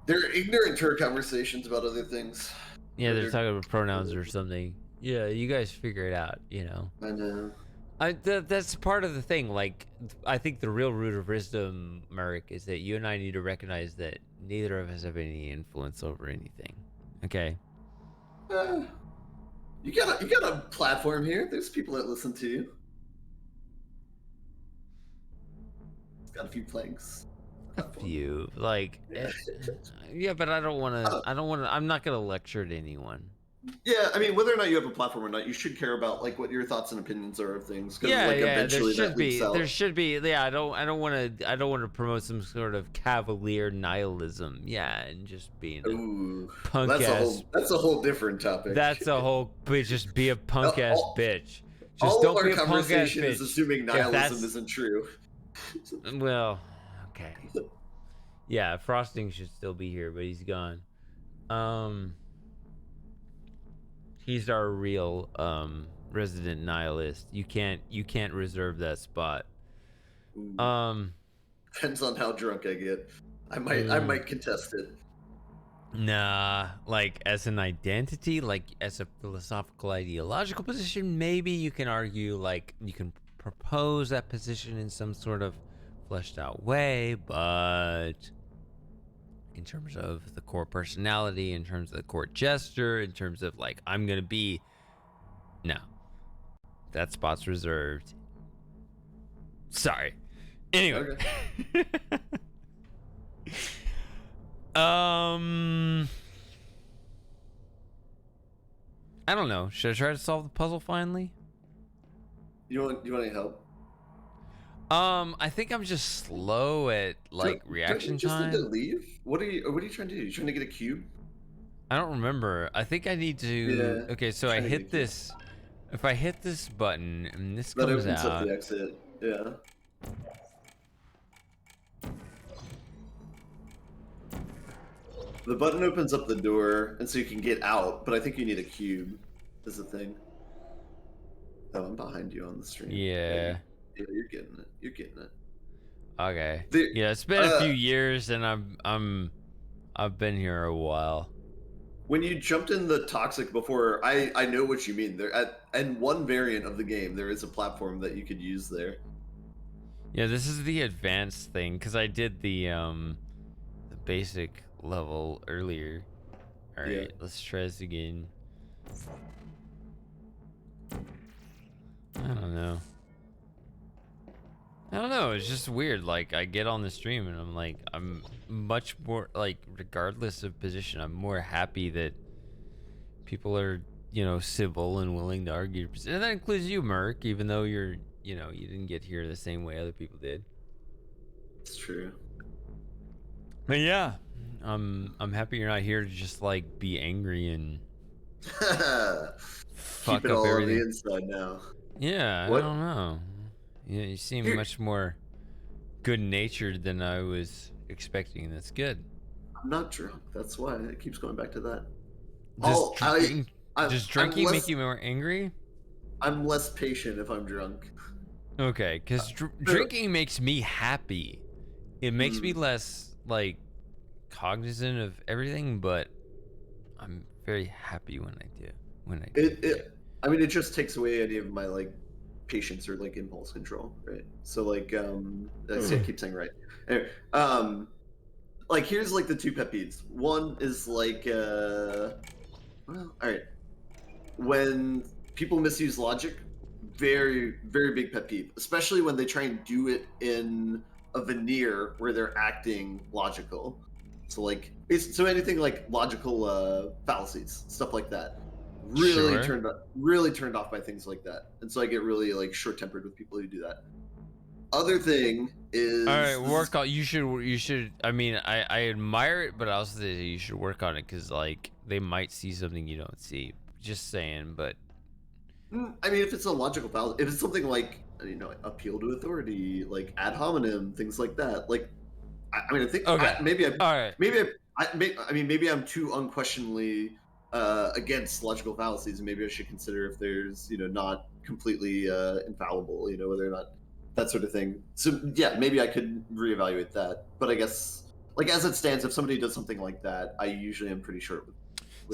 They're ignorant to our conversations about other things. Yeah, they're talking about pronouns or something. Yeah, you guys figure it out, you know. I know. That's part of the thing. Like, I think the real root of wisdom, Merrick, is that you and I need to recognize that neither of us have any influence over anything. Okay. You got a platform here. There's people that listen to you. It's got a few planks. A few, like, yeah, but I don't want to. I'm not gonna lecture to anyone. Yeah, I mean, whether or not you have a platform or not, you should care about like what your thoughts and opinions are of things. Yeah, like, yeah. eventually There should that be. leaks out. There should be. Yeah, I don't want to promote some sort of cavalier nihilism. Yeah, and just being a punk ass. That's a whole different topic. That's a whole. Just be a punk ass bitch. Just all don't of be our a punk ass conversation bitch. is assuming If nihilism that's- isn't true. Well, okay. Yeah, Frosting should still be here, but he's gone. He's our real resident nihilist. You can't reserve that spot. Depends on how drunk I get. I might contest it. Nah, like as an identity, like as a philosophical ideological position, maybe you can argue, like you can propose that position in some sort of fleshed out way, but in terms of the core personality, in terms of the core gesture, in terms of like I'm gonna be, no, that spot's reserved. Sorry. Anyway. Okay. I don't know. Should I try to solve the puzzle finally? You want any help? I think I'm just slow at like reaction don't you just time. need to leave? What are you trying to do? You trying to get a cube? I don't remember. I think I need to. Yeah. Okay, so I Trying to hit get this. If I hit this button and this that comes opens up out. the exit. Yeah. The button opens up the door, and so you can get out. But I think you need a cube. Is the thing. Oh, I'm behind you on the stream. Yeah. Yeah, you're getting it. You're getting it. Okay. The- Yeah, it's been a few years, and I've been here a while. When you jumped in the toxic before, I know what you mean. And one variant of the game, there is a platform that you could use there. Yeah, this is the advanced thing because I did the basic level earlier. All right, Yeah. let's try this again. I don't know. It's just weird. Like, I get on the stream and I'm like, I'm much more, like, regardless of position, I'm more happy that people are, civil and willing to argue. And that includes you, Merc, even though you're, you didn't get here the same way other people did. It's true. But yeah, I'm happy you're not here to just, like, be angry and fuck Keep it up all everything. on the inside now. Yeah, What? I don't know. Yeah, you seem much more good-natured than I was expecting. That's good. I'm not drunk. That's why it keeps going back to that. Does drinking make you more angry? I'm less patient if I'm drunk. Okay, because drinking makes me happy. It makes me less, like, cognizant of everything, but I'm very happy when I do. I mean, it just takes away any of my, like, patience or, like, impulse control, right? So, like, I see I keep saying right. Anyway, like, here's, like, the two pet peeves. One is, like, well, alright. When people misuse logic, very, very big pet peeve. Especially when they try and do it in a veneer where they're acting logical. So, like, so anything like logical fallacies, stuff like that. Really turned off by things like that. And so I get really, like, short-tempered with people who do that. Other thing is, all right, work on. You should. I mean, I admire it, but I also say you should work on it because, like, they might see something you don't see. Just saying, but I mean, if it's a logical fallacy, if it's something like, appeal to authority, like ad hominem, things like that, like, I mean, I think maybe I'm too unquestionably against logical fallacies, and maybe I should consider if there's, not completely infallible, whether or not that sort of thing. So yeah, maybe I could reevaluate that. But I guess, like, as it stands, if somebody does something like that, I usually am pretty short with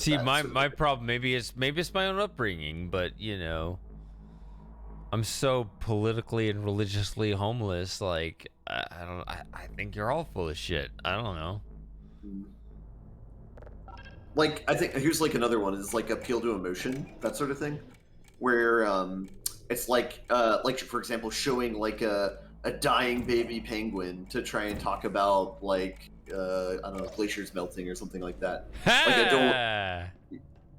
see, that my problem maybe it's my own upbringing, but I'm so politically and religiously homeless. Like, I think you're all full of shit. I don't know. Like, I think here's, like, another one is, like, appeal to emotion, that sort of thing, where it's like for example, showing, like, a dying baby penguin to try and talk about, like, I don't know, glaciers melting or something like that. Like, I don't.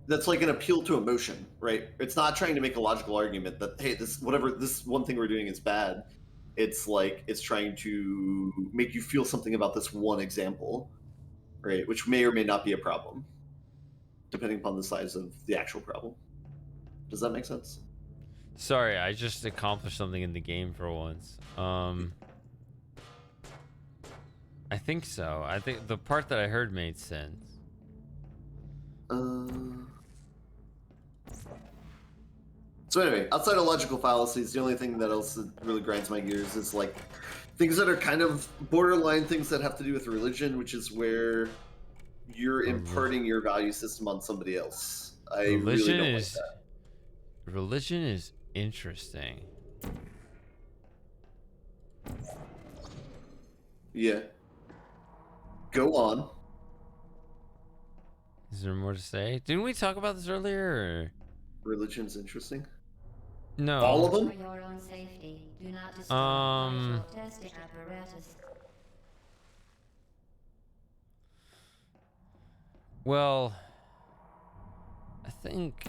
That's like an appeal to emotion, right? It's not trying to make a logical argument that, hey, this one thing we're doing is bad. It's like, it's trying to make you feel something about this one example, right? Which may or may not be a problem, depending upon the size of the actual problem. Does that make sense? Sorry, I just accomplished something in the game for once. I think so. I think the part that I heard made sense. So anyway, outside of logical fallacies, the only thing that else that really grinds my gears is, like, things that are kind of borderline things that have to do with religion, which is where you're imparting your value system on somebody else. I really don't like that. Religion is interesting. Yeah. Go on. Is there more to say? Didn't we talk about this earlier? Or? Religion's interesting. No. All of them? For your own safety, do not destroy vital testing apparatus. Well, I think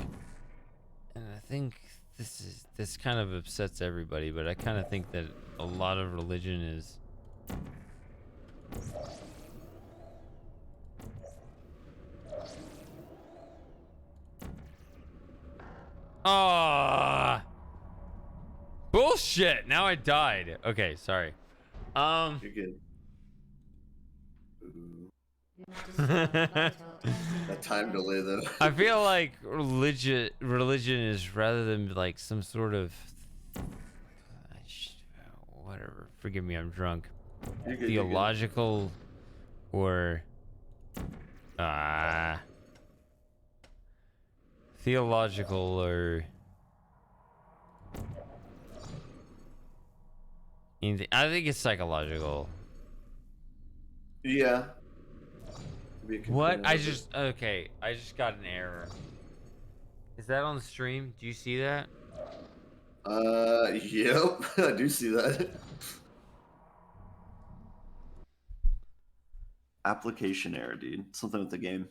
this kind of upsets everybody, but I kind of think that a lot of religion is Ah. Bullshit. Now I died. Okay, sorry. You're good. Ooh. That time delay though. I feel like religion is rather than like some sort of whatever. Forgive me, I'm drunk. You're good, Theological or theological or anything. I think it's psychological. Yeah. What? I just got an error. Is that on the stream? Do you see that? Yep. I do see that. Application error, dude. Something with the game.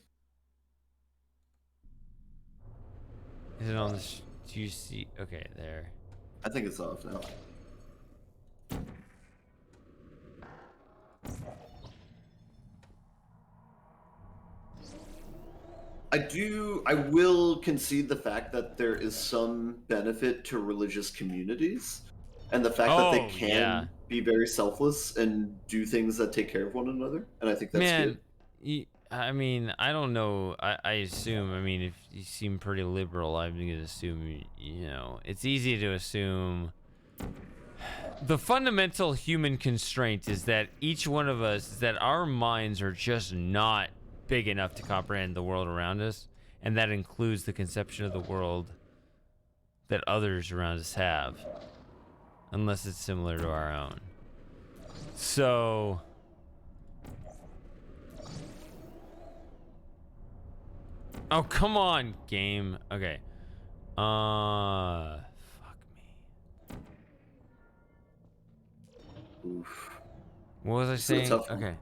Is it on the? Do you see? Okay, there. I think it's off now. I will concede the fact that there is some benefit to religious communities and the fact that they can be very selfless and do things that take care of one another. And I think that's good. I mean, I don't know. I assume, I mean, if you seem pretty liberal, I'm going to assume, you know, it's easy to assume. The fundamental human constraint is that each one of us, that our minds are just not big enough to comprehend the world around us. And that includes the conception of the world that others around us have. Unless it's similar to our own. So... Oh, come on, game. Okay. Fuck me. Oof. What was I This is a saying? tough one. Okay.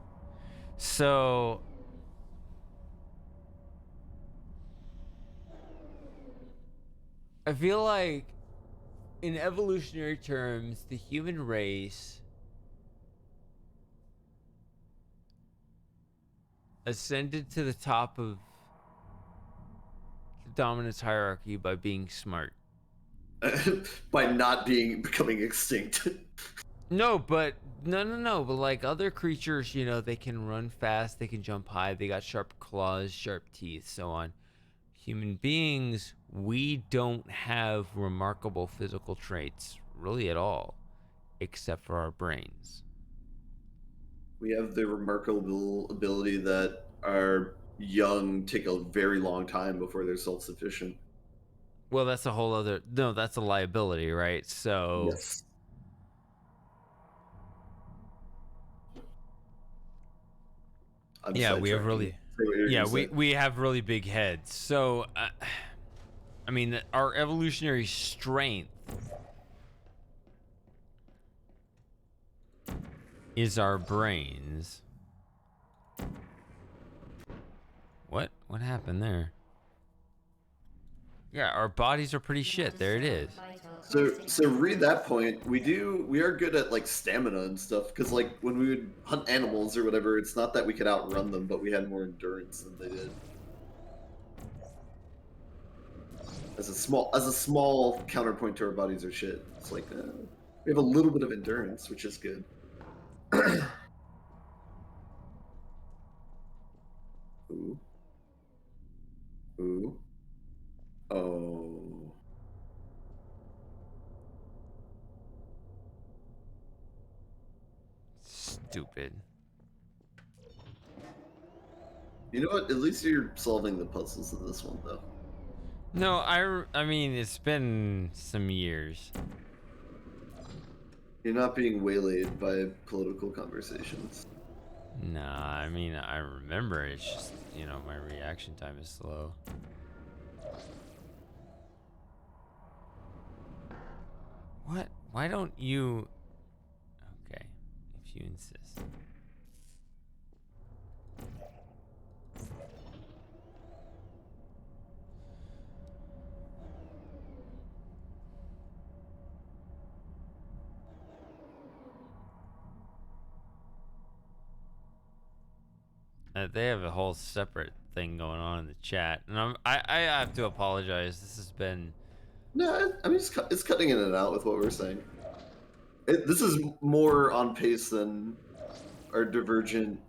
So... I feel like, in evolutionary terms, the human race ascended to the top of the dominance hierarchy by being smart. By not becoming extinct. No, but no. But like other creatures, you know, they can run fast, they can jump high, they got sharp claws, sharp teeth, so on. Human beings, we don't have remarkable physical traits, really at all, except for our brains. We have the remarkable ability that our young take a very long time before they're self-sufficient. Well, that's a whole other... No, that's a liability, right? So... Yes. Yeah, we have really... Yeah, we have really big heads. So, I mean, our evolutionary strength is our brains. What? What happened there? Yeah, our bodies are pretty shit. There it is. So read that point. We are good at like stamina and stuff because like when we would hunt animals or whatever, it's not that we could outrun them, but we had more endurance than they did. As a small counterpoint to our bodies are shit. It's like we have a little bit of endurance, which is good. Ooh. Ooh. Oh. Stupid. You know what? At least you're solving the puzzles in this one, though. No, I mean, it's been some years. You're not being waylaid by political conversations. Nah, I mean, I remember. It's just, you know, my reaction time is slow. What? Why don't you... Okay, if you insist. They have a whole separate thing going on in the chat, and I have to apologize. This has been No, I mean it's cutting in and out with what we're saying. This is more on pace than our divergent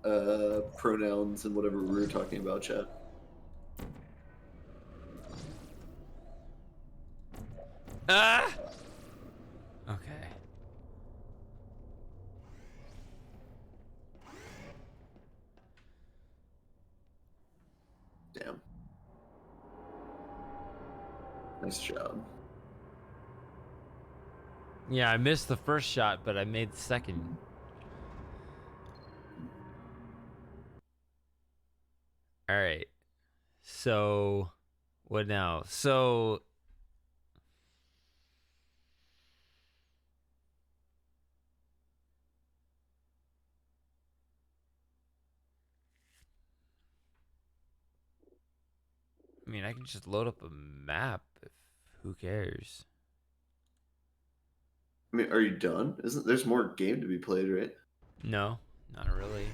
pronouns and whatever we were talking about, chat. Ah. Okay. Damn. Nice job. Yeah, I missed the first shot, but I made the second. All right. So, what now? So, I mean, I can just load up a map. Who cares? I mean, are you done? Isn't there's more game to be played, right? No, not really.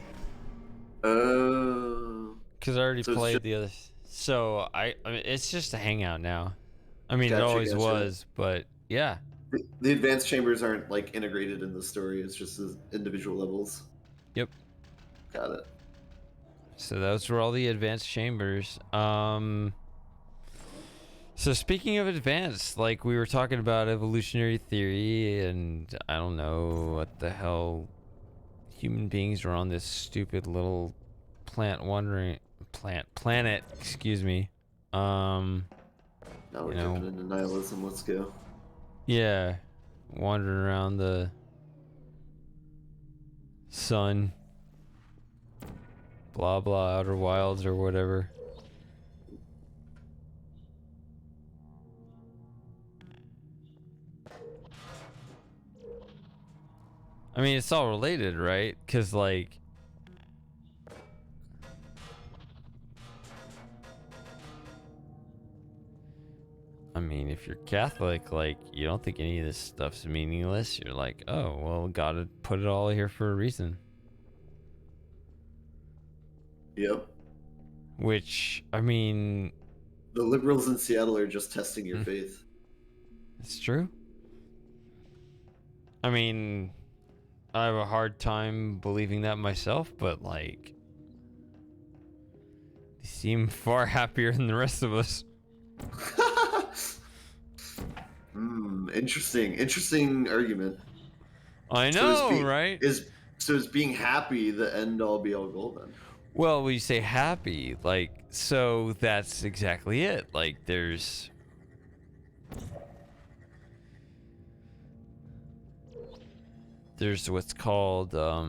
Because I already so it's played just- the other. So I mean, it's just a hangout now. I mean, it Gotcha, always gotcha. was, but yeah. The advanced chambers aren't like integrated in the story. It's just the individual levels. Yep. Got it. So those were all the advanced chambers. So speaking of advanced, like we were talking about evolutionary theory, and I don't know what the hell, human beings are on this stupid little planet. Excuse me. Now we're you know, jumping into nihilism. Let's go. yeah, wandering around the sun, blah blah, outer wilds or whatever. I mean, it's all related, right? Because, like, I mean, if you're Catholic, like, you don't think any of this stuff's meaningless. You're like, oh, well, God had put it all here for a reason. Yep. Which, I mean... The liberals in Seattle are just testing your faith. It's true. I mean, I have a hard time believing that myself, but, like... They seem far happier than the rest of us. Interesting argument. I know, right? Is being happy the end all be all goal then? Well, when you say happy, like, so that's exactly it. Like, there's what's called I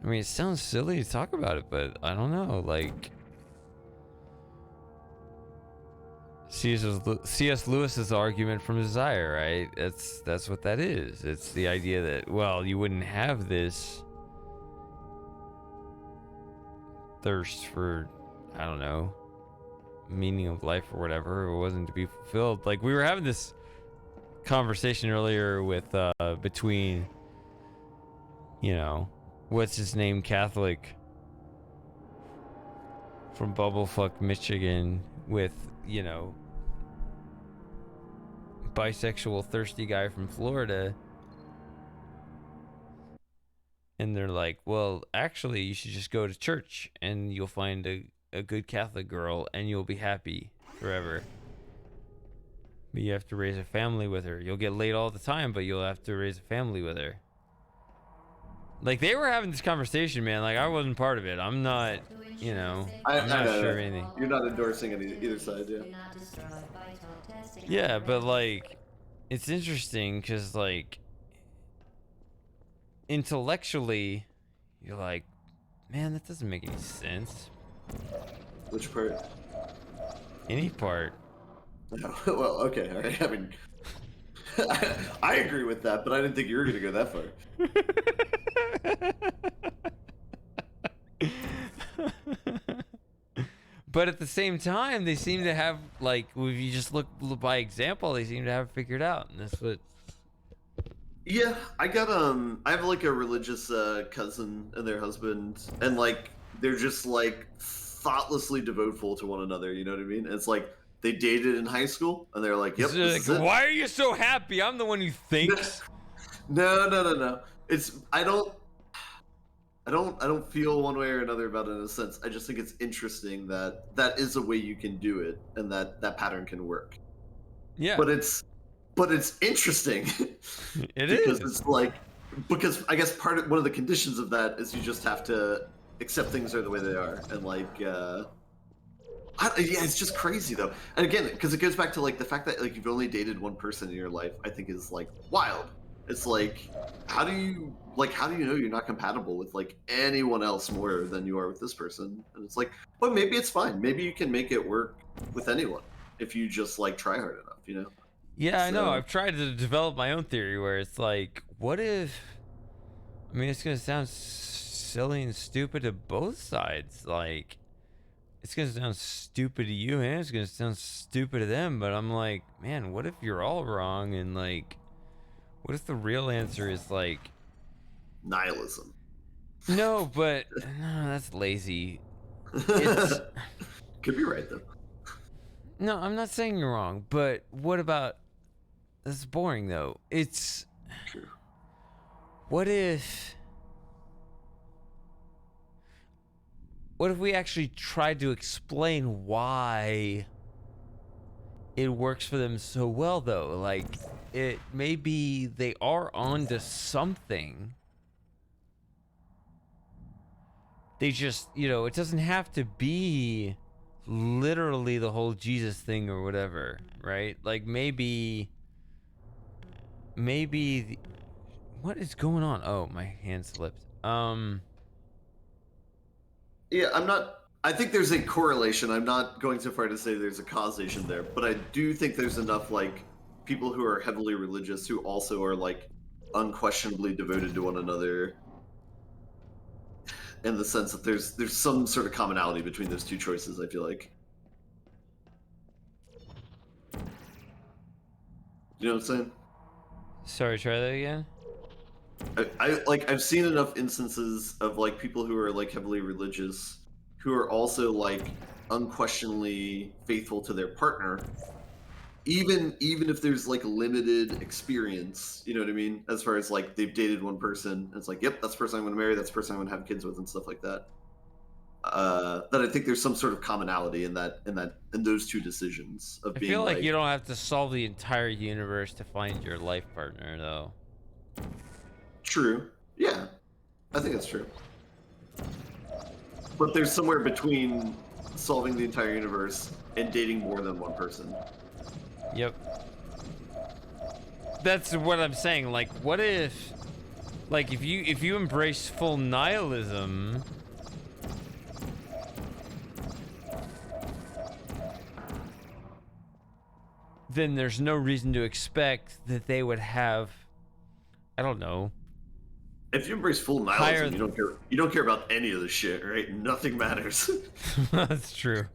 mean, it sounds silly to talk about it, but I don't know, like C.S. Lewis's argument from Desire, right? That's what that is. It's the idea that, well, you wouldn't have this thirst for, I don't know, meaning of life or whatever, if it wasn't to be fulfilled. Like, we were having this conversation earlier with between, you know, what's his name, Catholic from Bubblefuck, Michigan, with, you know, bisexual thirsty guy from Florida, and they're like, well, actually, you should just go to church and you'll find a good Catholic girl and you'll be happy forever. But you have to raise a family with her. You'll get laid all the time, but you'll have to raise a family with her. Like, they were having this conversation, man. Like, I wasn't part of it. I'm not, you know, I'm not sure anything. You're not endorsing either side, yeah. Yeah, but, like, it's interesting because, like, intellectually, you're like, man, that doesn't make any sense. Which part? Any part. No, well, okay, all right. I mean, I agree with that, but I didn't think you were going to go that far. But at the same time, they seem to have, like, if you just look by example, they seem to have it figured out, and that's what. Yeah, I have like a religious cousin and their husband, and like they're just like thoughtlessly devoteful to one another. You know what I mean? It's like they dated in high school, and they're like, "Yep, It's this is like, it." why are you so happy? I'm the one who thinks. No. It's I don't feel one way or another about it in a sense. I just think it's interesting that that is a way you can do it, and that that pattern can work. Yeah. But it's interesting. It because is. it's like because I guess one of the conditions of that is you just have to accept things are the way they are, and like yeah, it's just crazy though. And again, because it goes back to like the fact that like you've only dated one person in your life, I think is like wild. It's like how do you know you're not compatible with like anyone else more than you are with this person? And it's like, well, maybe it's fine. Maybe you can make it work with anyone if you just like try hard enough, you know? Yeah, I know. So- I've tried to develop my own theory where it's like, what if? I mean, it's gonna sound silly and stupid to both sides. Like, it's gonna sound stupid to you, and it's gonna sound stupid to them. But I'm like, man, what if you're all wrong? And like, what if the real answer is like Nihilism. no, but no, that's lazy. It's Could be right though. no, I'm not saying you're wrong. But what about? That's boring though. It's True. what if we actually tried to explain why it works for them so well though? Like it maybe they are onto something. They just, it doesn't have to be literally the whole Jesus thing or whatever, right? Like maybe what is going on? Oh, my hand slipped. Yeah, I think there's a correlation. I'm not going so far to say there's a causation there, but I do think there's enough like people who are heavily religious who also are like unquestionably devoted to one another, in the sense that there's some sort of commonality between those two choices, I feel like. You know what I'm saying? Sorry, try that again. I've seen enough instances of like people who are like heavily religious who are also like unquestionably faithful to their partner, even if there's like limited experience, you know what I mean, as far as like they've dated one person and it's like, yep, that's the person I'm going to marry, that's the person I'm going to have kids with, and stuff like that. That I think there's some sort of commonality in those two decisions of I being feel like you don't have to solve the entire universe to find your life partner, though. True. Yeah, I think that's true. But there's somewhere between solving the entire universe and dating more than one person. Yep. That's what I'm saying. Like, what if, like, if you embrace full nihilism, then there's no reason to expect that they would have, I don't know. If you embrace full nihilism, you don't care about any of the shit, right? Nothing matters. That's true.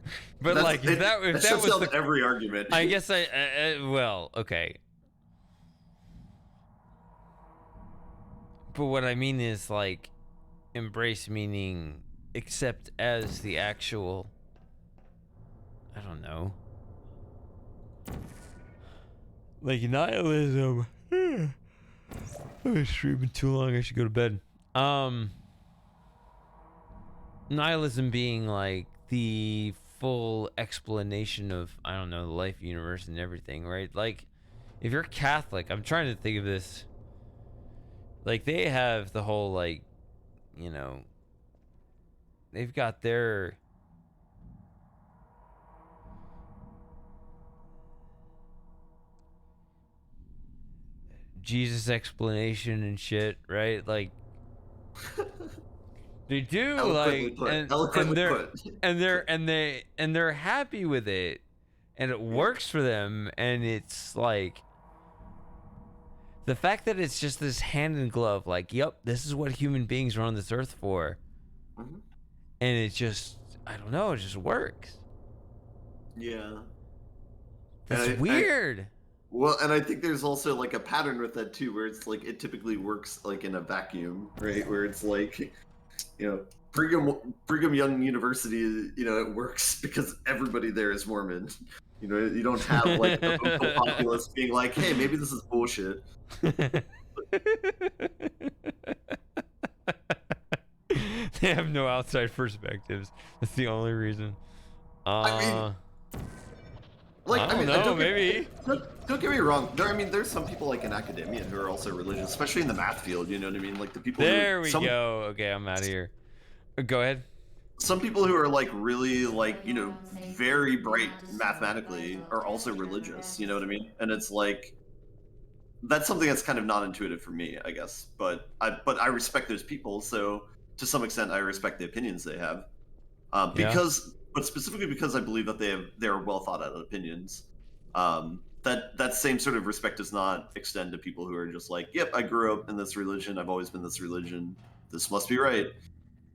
But like, if that was every argument. I guess well, okay. But what I mean is like, embrace meaning accept as the actual, I don't know. Like nihilism. I've been streaming too long. I should go to bed. Nihilism being like the full explanation of, I don't know, the life, universe, and everything, right? Like, if you're Catholic, I'm trying to think of this. Like, they have the whole, like, they've got their Jesus explanation and shit, right? Like they do, like, and they're happy with it, and it works for them, and it's like the fact that it's just this hand in glove, like, yep, this is what human beings are on this earth for, and it just, I don't know, it just works. Yeah, that's weird. Well, and I think there's also like a pattern with that too, where it's like it typically works like in a vacuum, right? Where it's like, Brigham Young University, you know, it works because everybody there is Mormon. You know, you don't have like the vocal populace being like, "Hey, maybe this is bullshit." They have no outside perspectives. That's the only reason. I don't know, maybe. Don't get me wrong. There's some people like in academia who are also religious, especially in the math field. You know what I mean? Like the people. There we go. Okay, I'm out of here. Go ahead. Some people who are like really like, you know, very bright mathematically are also religious. You know what I mean? And it's like that's something that's kind of non-intuitive for me, I guess. But I respect those people, so to some extent, I respect the opinions they have. But specifically because I believe that they are well thought out opinions. That same sort of respect does not extend to people who are just like, "Yep, I grew up in this religion. I've always been this religion. This must be right."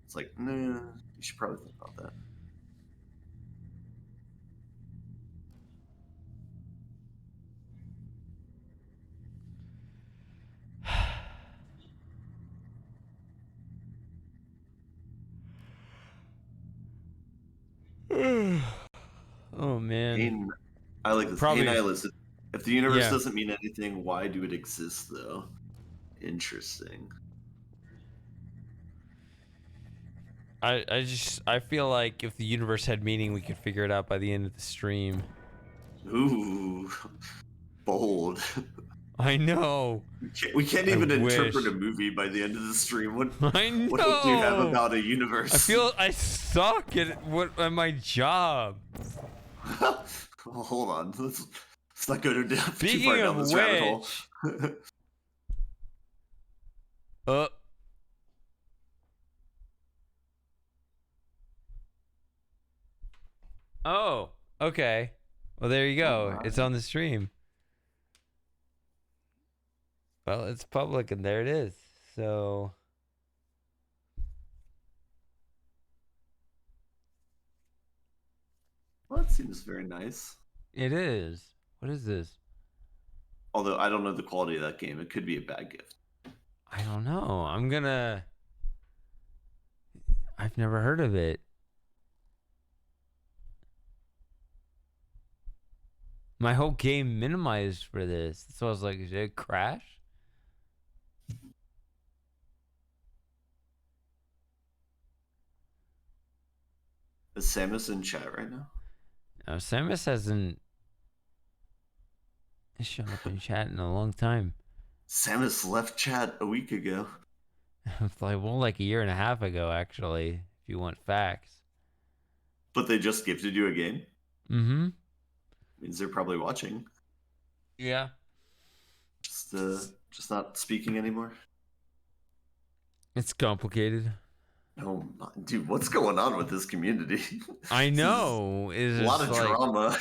It's like, nah, you should probably think about that. Oh man. Hey, I like this. Probably. Hey, Nihilist, if the universe doesn't mean anything, why do it exist, though? Interesting. I feel like if the universe had meaning, we could figure it out by the end of the stream. Ooh, bold. I know. We can't even interpret a movie by the end of the stream. What hope do you have about a universe? I feel I suck at my job. Well, hold on. Let's not go too far Speaking down of this rabbit hole. Oh, okay. Well, there you go. It's on the stream. Well, it's public, and there it is. So. Well, that seems very nice. It is. What is this? Although I don't know the quality of that game. It could be a bad gift. I don't know. I've never heard of it. My whole game minimized for this. So I was like, did it crash? Is Samus in chat right now? No, Samus hasn't shown up in chat in a long time. Samus left chat a week ago. like a year and a half ago, actually, if you want facts. But they just gifted you a game? Mm-hmm. Means they're probably watching. Yeah. Just not speaking anymore. It's complicated. Oh, my, dude, what's going on with this community? I know. It's a lot of drama.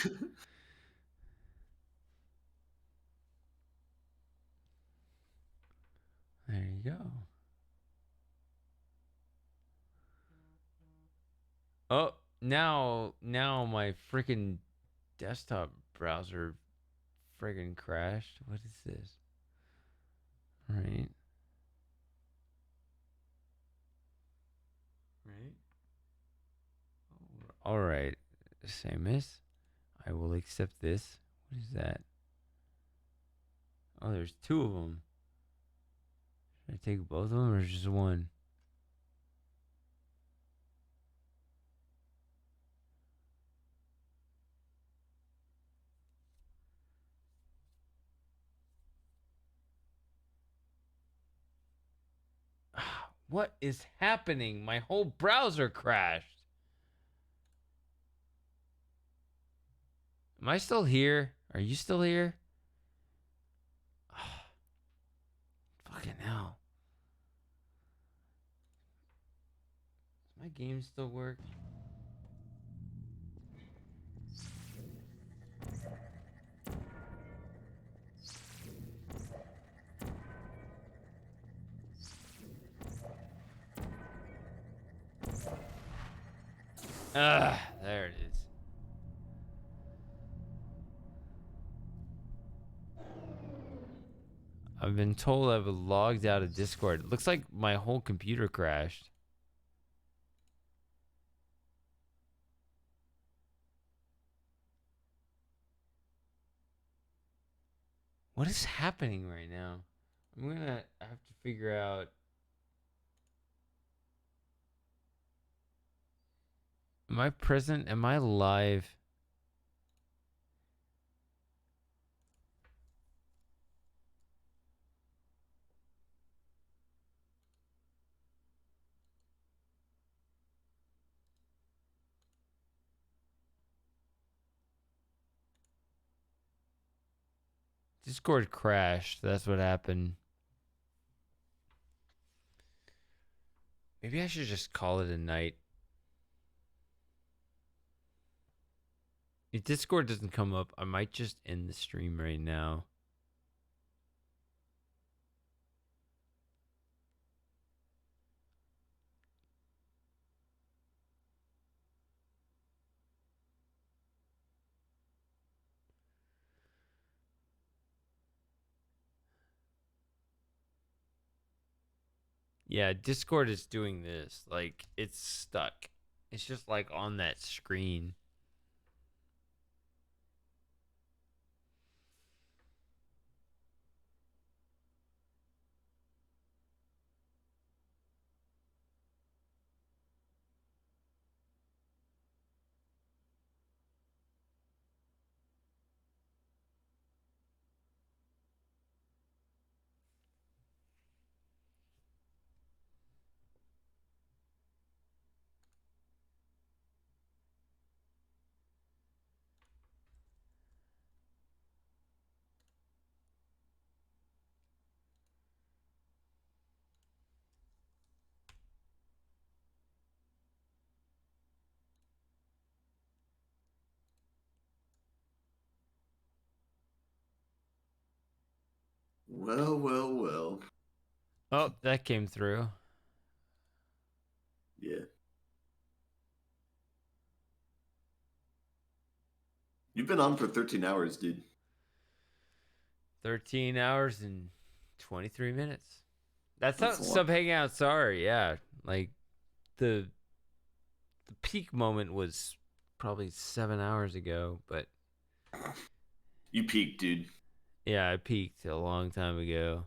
There you go. Oh, now my freaking desktop browser friggin' crashed. What is this? Right. All right. Samus, I will accept this. What is that? Oh, there's two of them. Should I take both of them or just one? What is happening? My whole browser crashed. Am I still here? Are you still here? Fucking hell. Does my game still work? There it is. I've been told I've logged out of Discord. It looks like my whole computer crashed. What is happening right now? I'm gonna have to figure out. Am I present? Am I live? Discord crashed. That's what happened. Maybe I should just call it a night. If Discord doesn't come up, I might just end the stream right now. Yeah, Discord is doing this. Like, it's stuck. It's just like on that screen. Well, well, well. Oh, that came through. Yeah. You've been on for 13 hours, dude. 13 hours and 23 minutes. That's how That's a lot. sub hangouts are. Yeah, like the peak moment was probably 7 hours ago, but You peaked, dude. yeah, I peaked a long time ago.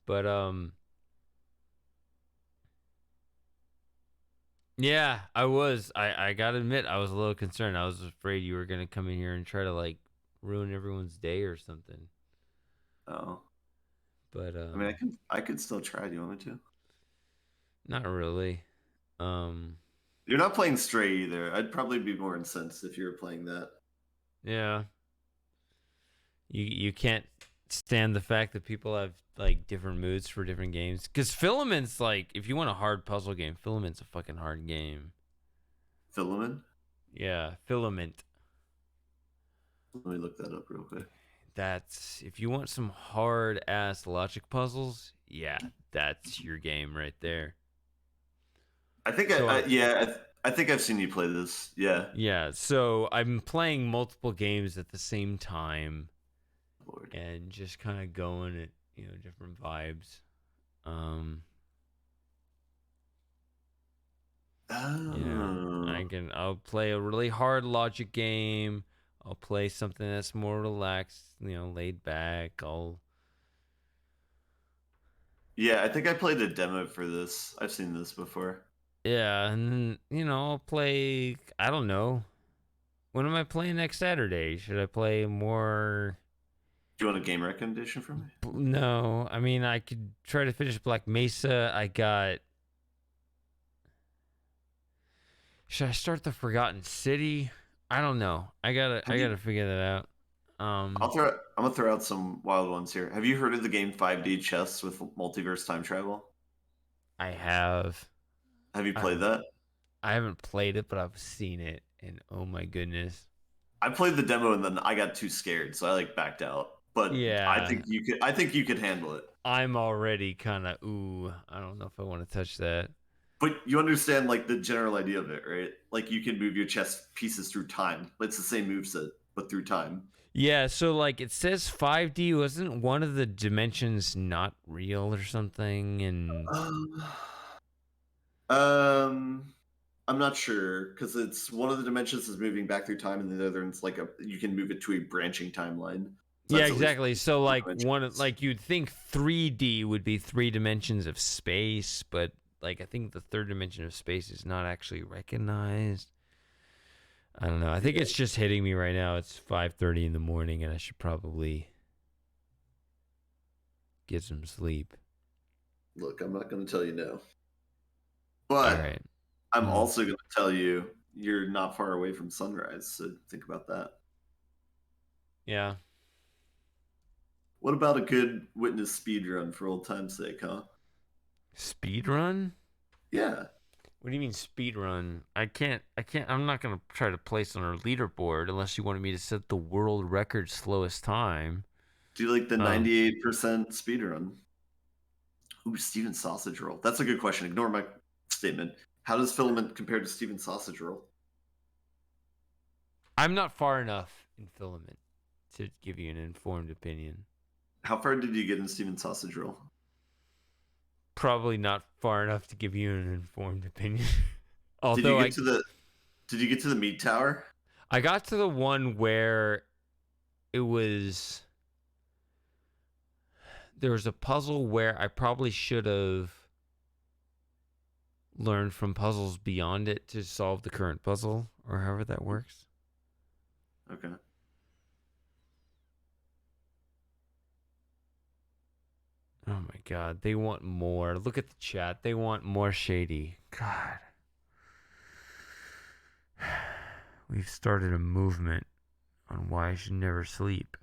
But yeah, I was. I gotta admit, I was a little concerned. I was afraid you were gonna come in here and try to like ruin everyone's day or something. Oh. But I mean, I could still try. Do you want me to? not really. You're not playing Stray either. I'd probably be more incensed if you were playing that. Yeah. You can't stand the fact that people have like different moods for different games. Because Filament's like, if you want a hard puzzle game, Filament's a fucking hard game. Filament? Yeah, Filament. Let me look that up real quick. That's if you want some hard ass logic puzzles, yeah, that's your game right there. I think I think I've seen you play this. Yeah. Yeah, so I'm playing multiple games at the same time. Lord. And just kind of going at, different vibes. I'll play a really hard logic game. I'll play something that's more relaxed, laid back. Yeah, I think I played a demo for this. I've seen this before. Yeah, and then, I'll play, I don't know. When am I playing next Saturday? Should I play more? Do you want a game recommendation from me? No, I mean, I could try to finish Black Mesa. Should I start the Forgotten City? I don't know. I gotta figure that out. I'm gonna throw out some wild ones here. Have you heard of the game 5D Chess with multiverse time travel? I have. Have you played that? I haven't played it, but I've seen it, and oh my goodness. I played the demo and then I got too scared, so I backed out. But yeah, I think you could handle it. I'm already kind of I don't know if I want to touch that. But you understand like the general idea of it, right? Like you can move your chess pieces through time. It's the same moveset, but through time. Yeah, so like it says 5D, wasn't one of the dimensions not real or something? And I'm not sure because it's one of the dimensions is moving back through time, and the other one's like you can move it to a branching timeline. Yeah, that's at least exactly. So like dimensions. like you'd think 3D would be 3 dimensions of space, but like I think the third dimension of space is not actually recognized. I don't know. I think it's just hitting me right now. It's 5:30 in the morning, and I should probably get some sleep. Look, I'm not going to tell you no, All but right. I'm also going to tell you you're not far away from sunrise. So think about that. Yeah. What about a good witness speed run for old time's sake, huh? Speed run? Yeah. What do you mean speed run? I can't. I'm not gonna try to place on our leaderboard unless you wanted me to set the world record slowest time. Do like the Oh. 98% speed run. Ooh, Steven Sausage Roll. That's a good question. Ignore my statement. How does Filament compare to Steven Sausage Roll? I'm not far enough in Filament to give you an informed opinion. How far did you get in Steven Sausage Roll? Probably not far enough to give you an informed opinion. Did you Although get to the meat tower? I got to the one where it was there was a puzzle where I probably should have learned from puzzles beyond it to solve the current puzzle, or however that works. Okay. Oh my god, they want more. Look at the chat. They want more shady. God. We've started a movement on why I should never sleep.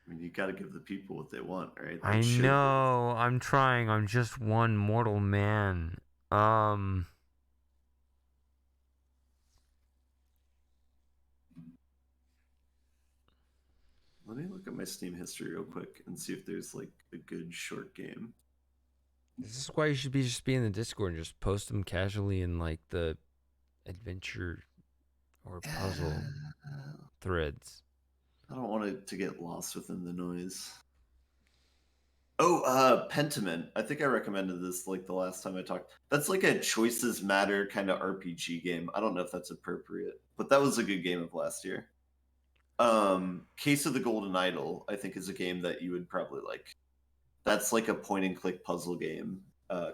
I mean, you got to give the people what they want, right? I know. I'm trying. I'm just one mortal man. Let me look at my Steam history real quick and see if there's like a good short game. This is why you should just be in the Discord and just post them casually in like the adventure or puzzle threads. I don't want it to get lost within the noise. Oh, Pentiment. I think I recommended this like the last time I talked. That's like a choices matter kind of RPG game. I don't know if that's appropriate, but that was a good game of last year. Case of the Golden Idol, I think, is a game that you would probably like. That's like a point and click puzzle game,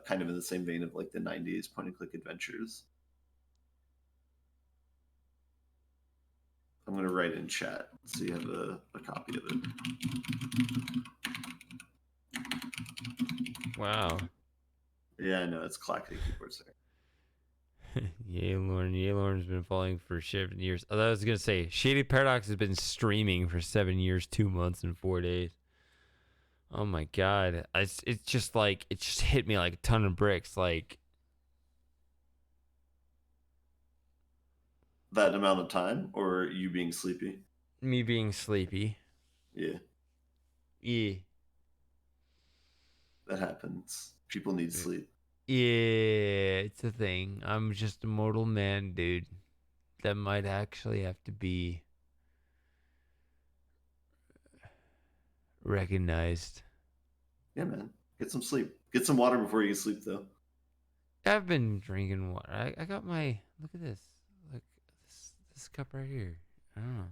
kind of in the same vein of like the 90s point and click adventures. I'm going to write in chat so you have a copy of it. Wow. Yeah, I know. It's clacking keyboards there. Yaylorn's been following for 7 years. I was going to say, Shady Paradox has been streaming for 7 years, 2 months, and 4 days. Oh my god. It's just like, it just hit me like a ton of bricks. Like, that amount of time, or you being sleepy? me being sleepy. Yeah. Yeah. That happens. People need sleep. Yeah, it's a thing. I'm just a mortal man, dude. That might actually have to be recognized. Yeah, man. Get some sleep. Get some water before you sleep, though. I've been drinking water. I got my, look at this. Look, this cup right here. I don't know.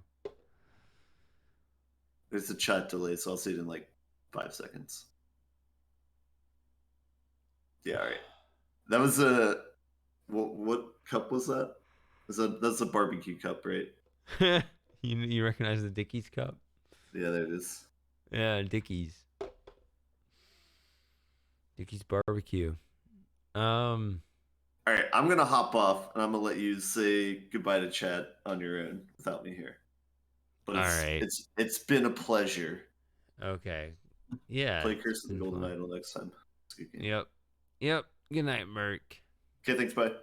There's a chat delay, so I'll see it in like 5 seconds. Yeah, all right. That was a what cup was that? That's a barbecue cup, right? You recognize the Dickies cup? Yeah, there it is. Yeah, Dickies. Dickies barbecue. All right, I'm gonna hop off and I'm gonna let you say goodbye to chat on your own without me here. But it's been a pleasure. Okay. Yeah. Play Curse of the Golden Idol next time. It's a good game. Yep. Good night, Merc. Okay, thanks, bye.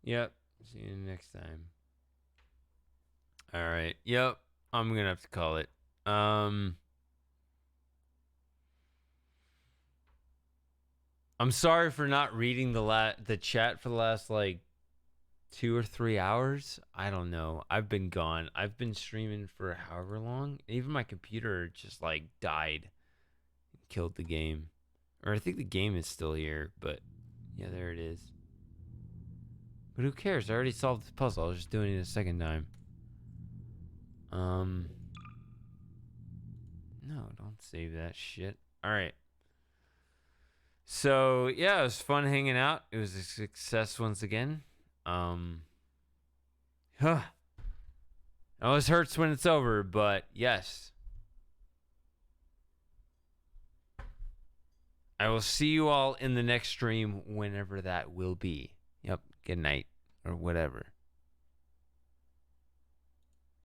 Yep. See you next time. All right. Yep. I'm gonna have to call it. I'm sorry for not reading the chat for the last like 2 or 3 hours. I don't know. I've been gone. I've been streaming for however long. Even my computer just like died, killed the game, or I think the game is still here. But yeah, there it is. But who cares? I already solved the puzzle. I was just doing it a second time. Let's save that shit. All right. So yeah, it was fun hanging out. It was a success once again. It always hurts when it's over, but yes. I will see you all in the next stream whenever that will be. Yep. Good night or whatever.